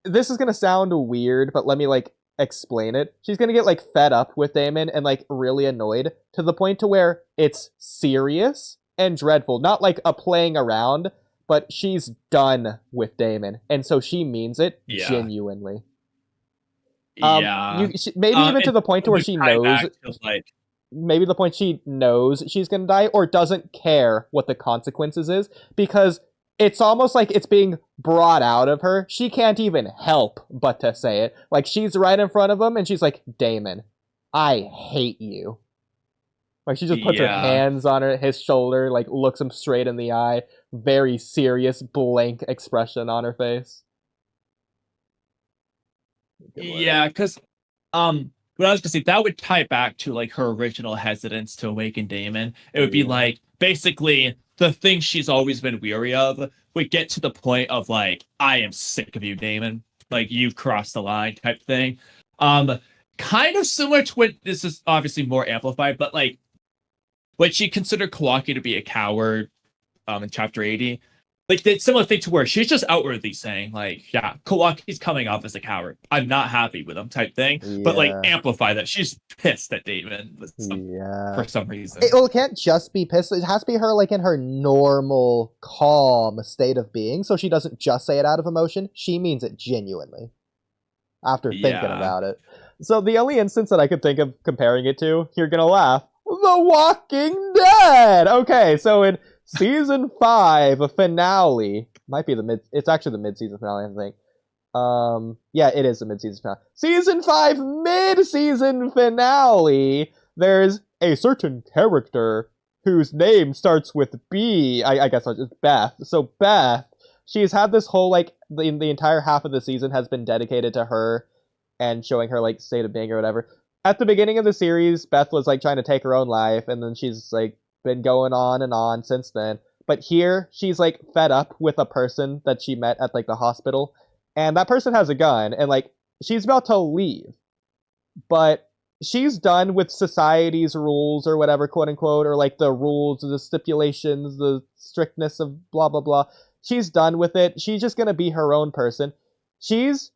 this is going to sound weird, but let me like explain it. She's gonna get like fed up with Damon and like really annoyed to the point to where it's serious and dreadful, not like a playing around, but she's done with Damon, and so she means it genuinely. Maybe even to the point to where she knows, maybe the point she knows she's gonna die or doesn't care what the consequences is, because it's almost like it's being brought out of her. She can't even help but to say it. Like, she's right in front of him, and she's like, Damon, I hate you. Like, she just puts her hands on his shoulder, like, looks him straight in the eye. Very serious, blank expression on her face. Yeah, because, what I was gonna say, that would tie back to, like, her original hesitance to awaken Damon. It would be, like, basically the thing she's always been weary of would get to the point of like, I am sick of you, Damon. Like, you've crossed the line type thing. Kind of similar to what this is obviously more amplified, but like when she considered Kawaki to be a coward in chapter 80. Like, the similar thing to where she's just outwardly saying, like, yeah, Kawaki's coming off as a coward. I'm not happy with him type thing. Yeah. But, like, amplify that. She's pissed at Damon for some reason. It can't just be pissed. It has to be her, like, in her normal, calm state of being. So she doesn't just say it out of emotion. She means it genuinely after thinking about it. So the only instance that I could think of comparing it to, you're going to laugh, The Walking Dead! Okay, so in Season 5 finale, might be it's actually the mid-season finale, I think. Yeah, it is the mid-season finale. Season 5 mid-season finale, there's a certain character whose name starts with B, I guess it's Beth. So Beth, she's had this whole, like, the entire half of the season has been dedicated to her and showing her, like, state of being or whatever. At the beginning of the series, Beth was, like, trying to take her own life, and then she's, like, been going on and on since then. But here, she's, like, fed up with a person that she met at, like, the hospital. And that person has a gun, and, like, she's about to leave. But she's done with society's rules or whatever, quote unquote, or like the rules, the stipulations, the strictness of blah blah blah. She's done with it. She's just gonna be her own person. She's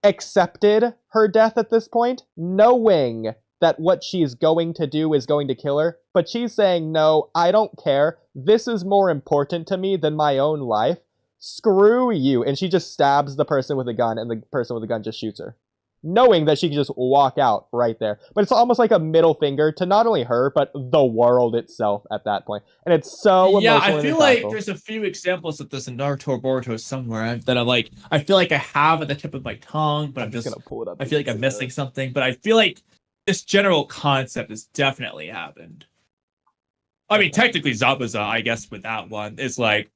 accepted her death at this point, knowing that what she's going to do is going to kill her, but she's saying, no, I don't care. This is more important to me than my own life. Screw you. And she just stabs the person with a gun, and the person with the gun just shoots her, knowing that she can just walk out right there. But it's almost like a middle finger to not only her, but the world itself at that point. And it's so yeah, emotional. I feel like there's a few examples of this in Naruto or Boruto somewhere that I'm like, I feel like I have at the tip of my tongue, but I'm just gonna pull it up. I feel like I'm missing something, but I feel like this general concept has definitely happened. I mean, technically Zabuza, I guess, with that one, is like,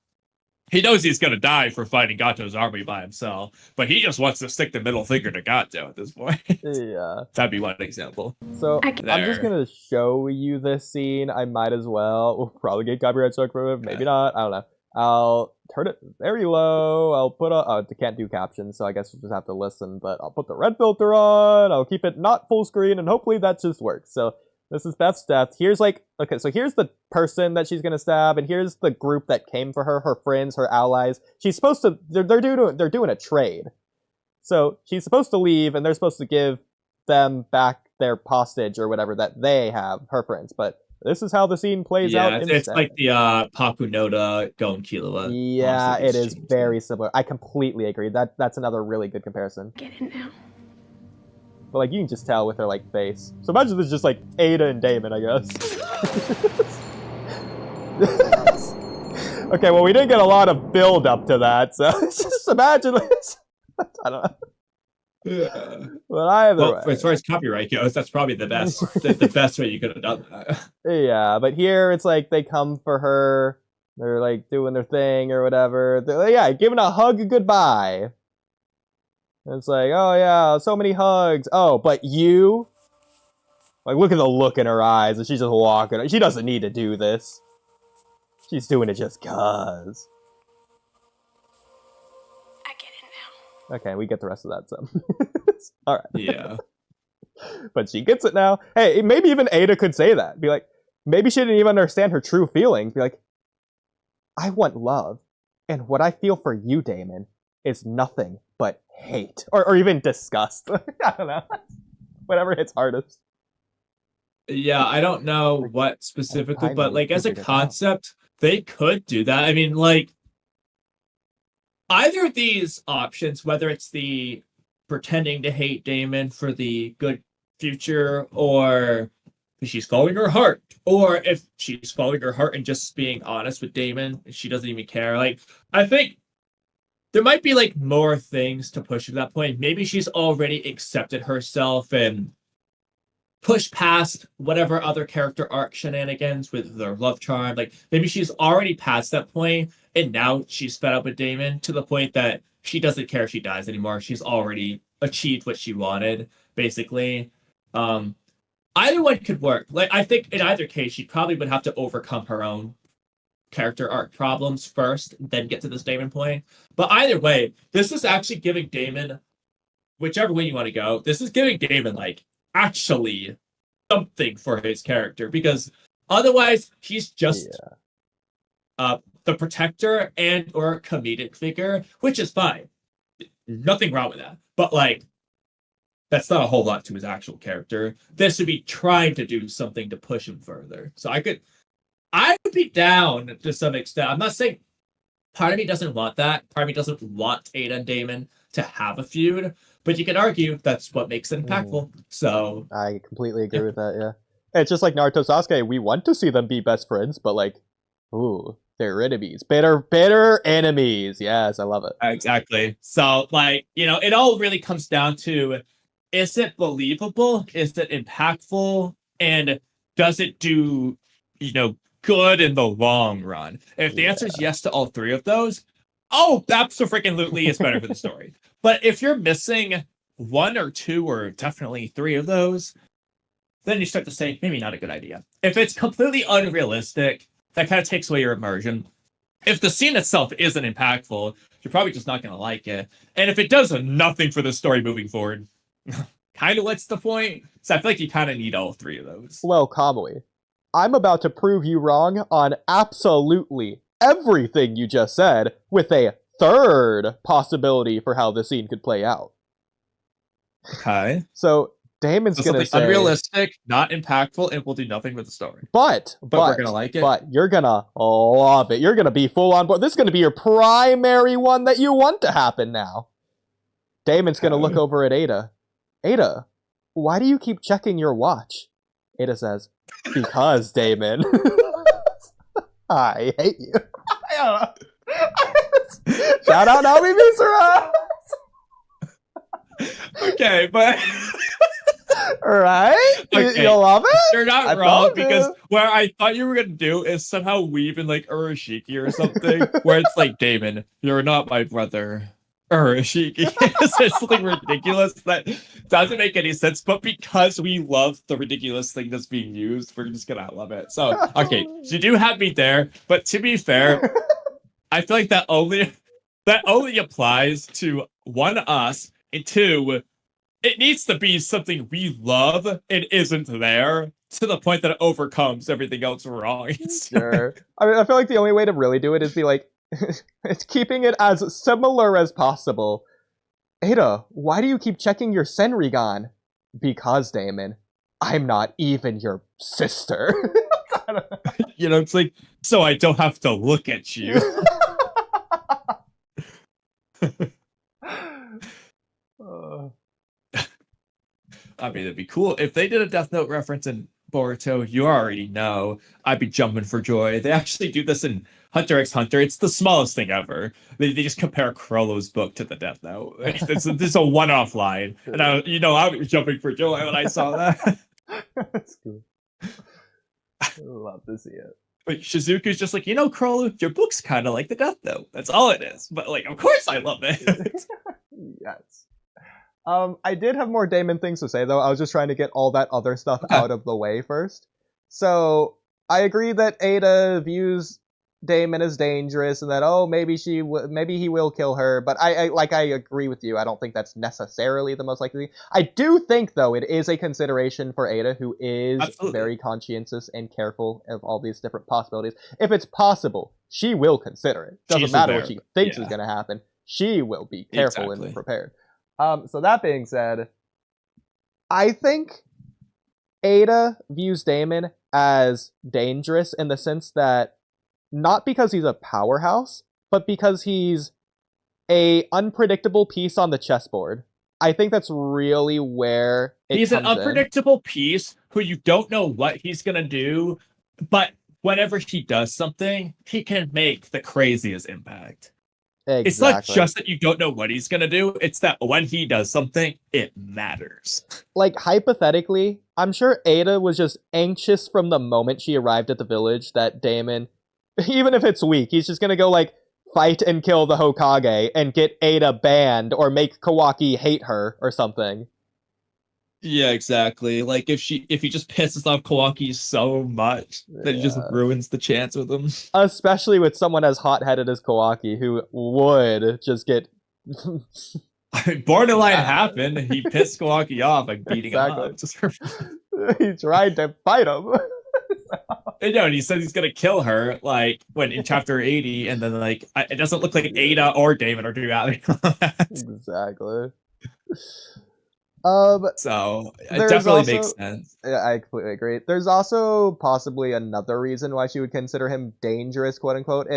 he knows he's going to die for fighting Gato's army by himself, but he just wants to stick the middle finger to Gato at this point. Yeah. That'd be one example. So, I'm just going to show you this scene. I might as well. We'll probably get copyright struck from it. Maybe not. I don't know. I'll turn it very low. I'll put I can't do captions, so I guess we'll just have to listen, but I'll put the red filter on. I'll keep it not full screen, and hopefully that just works. So, this is Beth's death. Here's okay, so here's the person that she's gonna stab, and here's the group that came for her friends, her allies. She's supposed to, they're doing a trade. So she's supposed to leave, and they're supposed to give them back their hostage or whatever that they have, her friends. But this is how the scene plays out. Yeah, it's like the Pakunoda Gon Killua. Yeah, it is very similar. I completely agree. That's another really good comparison. Get in now. But like, you can just tell with her like face. So imagine this is just like Ada and Damon, I guess. Okay, well, we didn't get a lot of build up to that, so just imagine this. I don't know. Yeah. But either way. As far as copyright goes, that's probably the best the best way you could have done that. Yeah, but here it's like they come for her. They're like doing their thing or whatever. They're like, yeah, giving a hug goodbye. And it's like, oh yeah, so many hugs. Oh, but you? Like, look at the look in her eyes, and she's just walking. She doesn't need to do this. She's doing it just cause. I get it now. Okay, we get the rest of that, so. Alright. Yeah. But she gets it now. Hey, maybe even Ada could say that. Be like, maybe she didn't even understand her true feelings. Be like, I want love. And what I feel for you, Damon, is nothing but hate. Or even disgust. I don't know. Whatever hits hardest. Yeah, I don't know what specifically, but like as a concept, they could do that. I mean, like, either of these options, whether it's the pretending to hate Damon for the good future, or if she's following her heart, or if she's following her heart and just being honest with Damon, she doesn't even care. Like, I think there might be like more things to push to that point. Maybe she's already accepted herself and pushed past whatever other character arc shenanigans with their love charm. Like, maybe she's already past that point, and now she's fed up with Damon to the point that she doesn't care if she dies anymore. She's already achieved what she wanted, basically. Either one could work. Like, I think in either case, she probably would have to overcome her own character arc problems first, then get to this Damon point. But either way, this is actually giving Damon, whichever way you want to go, this is giving Damon, like, actually something for his character, because otherwise he's just the protector and or comedic figure, which is fine. Nothing wrong with that. But like, that's not a whole lot to his actual character. This would be trying to do something to push him further. So I would be down to some extent. I'm not saying part of me doesn't want that. Part of me doesn't want Ada and Damon to have a feud. But you can argue that's what makes it impactful. So I completely agree with that, yeah. It's just like Naruto Sasuke. We want to see them be best friends, but like, ooh, they're enemies. Bitter enemies. Yes, I love it. Exactly. So, like, you know, it all really comes down to, is it believable? Is it impactful? And does it do, you know, good in the long run? If the answer is yes to all three of those, oh, absolutely is better for the story. But if you're missing one or two or definitely three of those, then you start to say, maybe not a good idea. If it's completely unrealistic, that kind of takes away your immersion. If the scene itself isn't impactful, you're probably just not going to like it. And if it does nothing for the story moving forward, kind of what's the point? So I feel like you kind of need all three of those. Well, Kamui, I'm about to prove you wrong on absolutely everything you just said with a third possibility for how the scene could play out. Okay. So Damon's So gonna something say unrealistic, not impactful, and will do nothing with the story. But we're gonna like it. But you're gonna love it. You're gonna be full on board. This is gonna be your primary one that you want to happen now. Damon's gonna look over at Ada. Ada, why do you keep checking your watch? Ada says, because, Damon. I hate you. Shout out Naomi Misura! Okay, but... Right? Okay. You'll love it? You're not wrong, because what I thought you were going to do is somehow weave in, like, Urashiki or something, where it's like, Damon, you're not my brother. Urashiki. It's something ridiculous that doesn't make any sense, but because we love the ridiculous thing that's being used, we're just gonna love it. So, okay, you do have me there, but to be fair, I feel like that only applies to one, us, and two, it needs to be something we love and isn't there to the point that it overcomes everything else wrong. Sure. I mean, I feel like the only way to really do it is be like, it's keeping it as similar as possible. Ada, why do you keep checking your Senrigan? Because, Damon, I'm not even your sister. You know, it's like, so I don't have to look at you. I mean, it'd be cool. If they did a Death Note reference in Boruto, you already know I'd be jumping for joy. They actually do this in Hunter x Hunter. It's the smallest thing ever. They just compare Crollo's book to the Death Note. This is a one-off line. And I was jumping for joy when I saw that. That's cool. I'd love to see it. But Shizuku's just like, Crollo, your book's kind of like the Death Note. That's all it is. But, like, of course I love it. Yes. I did have more Damon things to say, though. I was just trying to get all that other stuff out of the way first. So, I agree that Ada views Damon as dangerous, and that, maybe he will kill her, but I agree with you. I don't think that's necessarily the most likely. I do think, though, it is a consideration for Ada, who is very conscientious and careful of all these different possibilities. If it's possible, she will consider it. Doesn't matter what she thinks is going to happen. She will be careful and prepared. So that being said, I think Ada views Damon as dangerous in the sense that not because he's a powerhouse, but because he's a unpredictable piece on the chessboard. I think that's really where he's an unpredictable piece who you don't know what he's gonna do, but whenever he does something, he can make the craziest impact. Exactly. It's not just that you don't know what he's gonna do, it's that when he does something, it matters. Like, hypothetically, I'm sure Ada was just anxious from the moment she arrived at the village that Damon, even if it's weak, he's just gonna go, like, fight and kill the Hokage and get Ada banned or make Kawaki hate her or something. Yeah, exactly. Like, if he just pisses off Kawaki so much that he just ruins the chance with him. Especially with someone as hot-headed as Kawaki, who would just get... Borderline happened. He pissed Kawaki off by beating him up. He tried to fight him. And he says he's gonna kill her, like, when in chapter 80, and then, like, it doesn't look like Ada or Damon are doing that. Exactly. So it definitely makes sense. Yeah, I completely agree. There's also possibly another reason why she would consider him dangerous, quote unquote.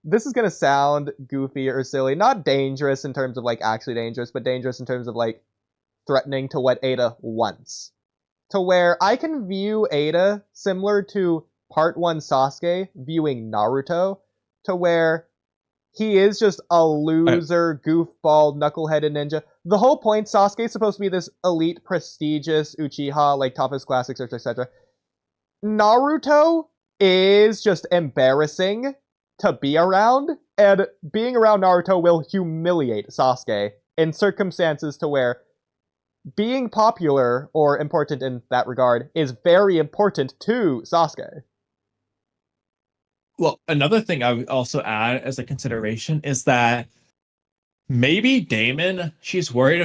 This is gonna sound goofy or silly. Not dangerous in terms of, like, actually dangerous, but dangerous in terms of, like, threatening to what Ada wants. To where I can view Ada similar to Part 1 Sasuke viewing Naruto, to where he is just a loser, goofball, knuckleheaded ninja. The whole point, Sasuke's supposed to be this elite, prestigious Uchiha, like toughest class, etc., etc. Naruto is just embarrassing to be around, and being around Naruto will humiliate Sasuke in circumstances to where being popular or important in that regard is very important to Sasuke. Well, another thing I would also add as a consideration is that maybe Damon, she's worried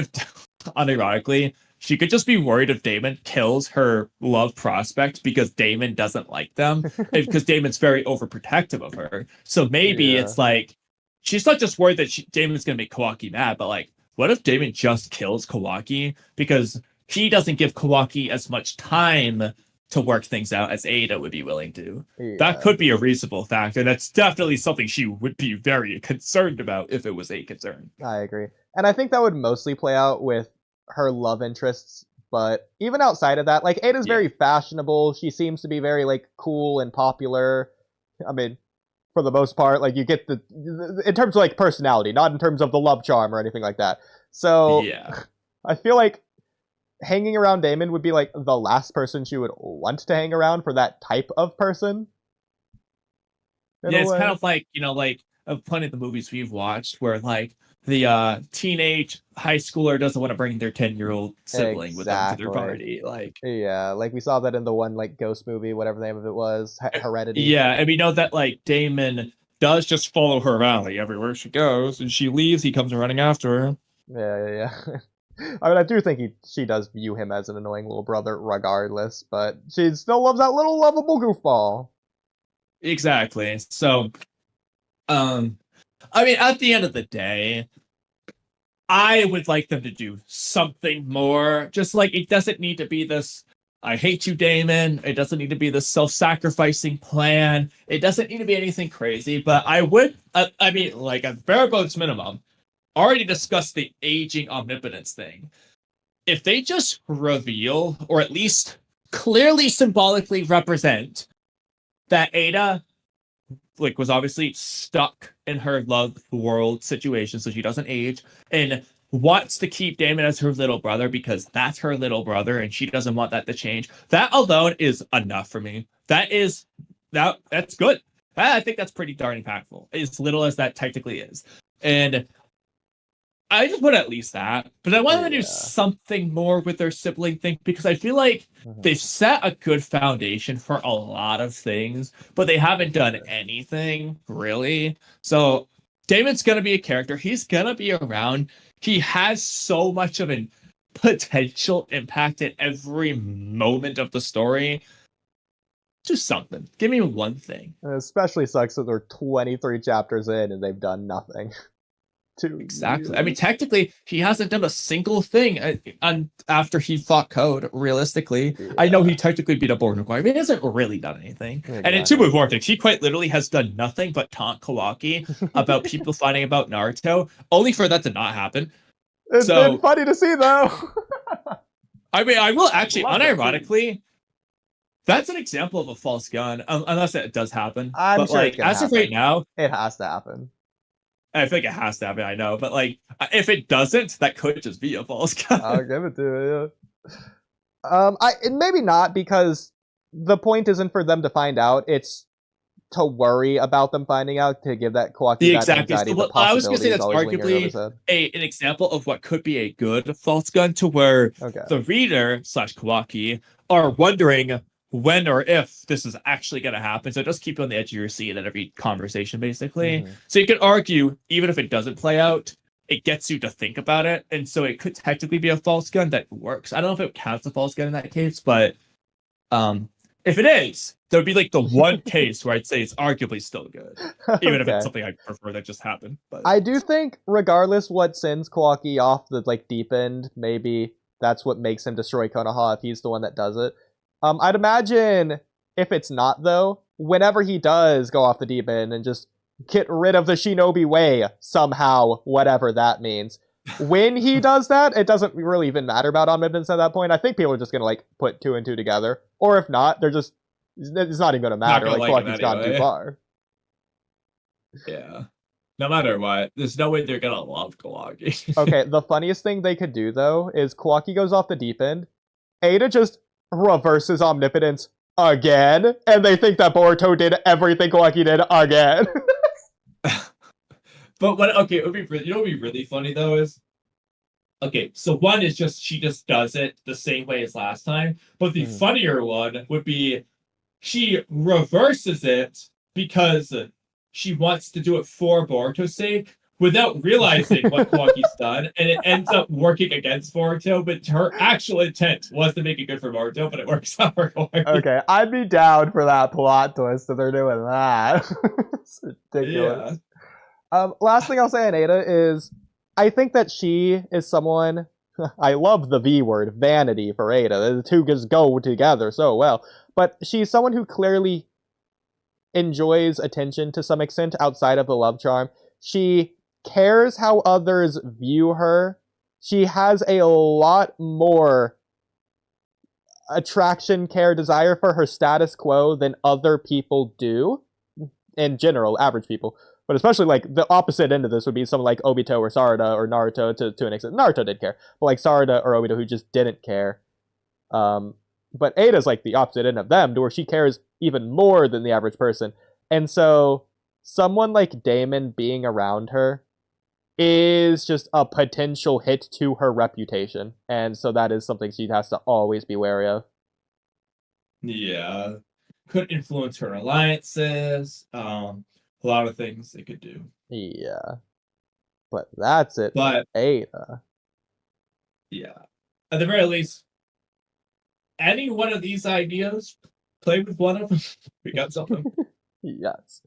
unironically, she could just be worried if Damon kills her love prospect because Damon doesn't like them, because Damon's very overprotective of her. So maybe it's like, she's not just worried that Damon's going to make Kawaki mad, but like, what if Damon just kills Kawaki because he doesn't give Kawaki as much time to work things out as Ada would be willing to? That could be a reasonable factor. That's definitely something she would be very concerned about if it was a concern. I agree. And I think that would mostly play out with her love interests, but even outside of that, like, Ada's very fashionable. She seems to be very, like, cool and popular. I mean, for the most part, like, you get in terms of, like, personality, not in terms of the love charm or anything like that. So, I feel like hanging around Damon would be, like, the last person she would want to hang around for that type of person. It's kind of like, like, plenty of the movies we've watched where, like, the teenage high schooler doesn't want to bring their 10-year-old sibling with them to their party. Like, like we saw that in the one, like, ghost movie, whatever the name of it was, Heredity. Yeah, and we know that, like, Damon does just follow her around, like, everywhere she goes, and she leaves, he comes running after her. Yeah. I mean, I do think she does view him as an annoying little brother regardless, but she still loves that little lovable goofball. Exactly. So, I mean, at the end of the day, I would like them to do something more. Just like, it doesn't need to be this, I hate you, Damon. It doesn't need to be this self-sacrificing plan. It doesn't need to be anything crazy. But I would, I mean, like, at bare bones minimum, already discussed the aging omnipotence thing. If they just reveal, or at least clearly symbolically represent, that Ada, like, was obviously stuck in her love world situation, so she doesn't age, and wants to keep Damon as her little brother because that's her little brother and she doesn't want that to change. That alone is enough for me. That's good. I think that's pretty darn impactful, as little as that technically is. And I just put at least that, but I want them to do something more with their sibling thing, because I feel like they've set a good foundation for a lot of things, but they haven't done anything really. So Damon's going to be a character. He's going to be around. He has so much of a potential impact at every moment of the story. Do something. Give me one thing. And it especially sucks that they're 23 chapters in and they've done nothing. Exactly. I mean, technically, he hasn't done a single thing after he fought Code, realistically. I know he technically beat up Boruto, but he hasn't really done anything. Exactly. And in Two Vortex, he quite literally has done nothing but taunt Kawaki about people finding about Naruto, only for that to not happen. It's been funny to see, though. I mean, I will actually, unironically, that's an example of a false gun, unless it does happen. I'm sure like, as of right now, it has to happen. I think it has to happen, I know, but like, if it doesn't, that could just be a false gun. I'll give it to you. Maybe not, because the point isn't for them to find out; it's to worry about them finding out, to give that Kawaki that anxiety. So, I was going to say that's arguably an example of what could be a good false gun, to where the reader / Kawaki are wondering when or if this is actually going to happen. So just keep you on the edge of your seat at every conversation, basically. So you could argue, even if it doesn't play out, it gets you to think about it. And so it could technically be a false gun that works. I don't know if it counts a false gun in that case, but if it is, there would be like the one case where I'd say it's arguably still good, even if it's something I prefer that just happened. But I do think, regardless what sends Kawaki off the like deep end, maybe that's what makes him destroy Konoha if he's the one that does it. I'd imagine if it's not, though, whenever he does go off the deep end and just get rid of the Shinobi way somehow, whatever that means, when he does that, it doesn't really even matter about omnipotence at that point. I think people are just going to, like, put 2 and 2 together. Or if not, it's not even going to matter. Like, Kawaki's gone too far. Yeah. No matter what, there's no way they're going to love Kawaki. Okay, the funniest thing they could do, though, is Kawaki goes off the deep end. Ada just reverses omnipotence again, and they think that Boruto did everything Kawaki did again. But what? Okay, it would be what would be really funny though is, okay, so one is just she just does it the same way as last time, but the funnier one would be she reverses it because she wants to do it for Boruto's sake, without realizing what Kawaki's done, and it ends up working against Boruto, but her actual intent was to make it good for Boruto, but it works out for Kawaki. Okay, I'd be down for that plot twist if they're doing that. It's ridiculous. Yeah. Last thing I'll say on Ada is, I think that she is someone. I love the V word, vanity, for Ada. The two just go together so well. But she's someone who clearly enjoys attention to some extent outside of the love charm. She cares how others view her. She has a lot more attraction, care, desire for her status quo than other people do. In general, average people. But especially, like, the opposite end of this would be someone like Obito or Sarada or Naruto to an extent. Naruto did care. But, like, Sarada or Obito who just didn't care. But Ada's, like, the opposite end of them, to where she cares even more than the average person. And so, someone like Damon being around her is just a potential hit to her reputation. And so that is something she has to always be wary of. Yeah. Could influence her alliances. A lot of things they could do. Yeah. But that's it. But Ada. Yeah. At the very least, any one of these ideas, play with one of them. We got something. Yes.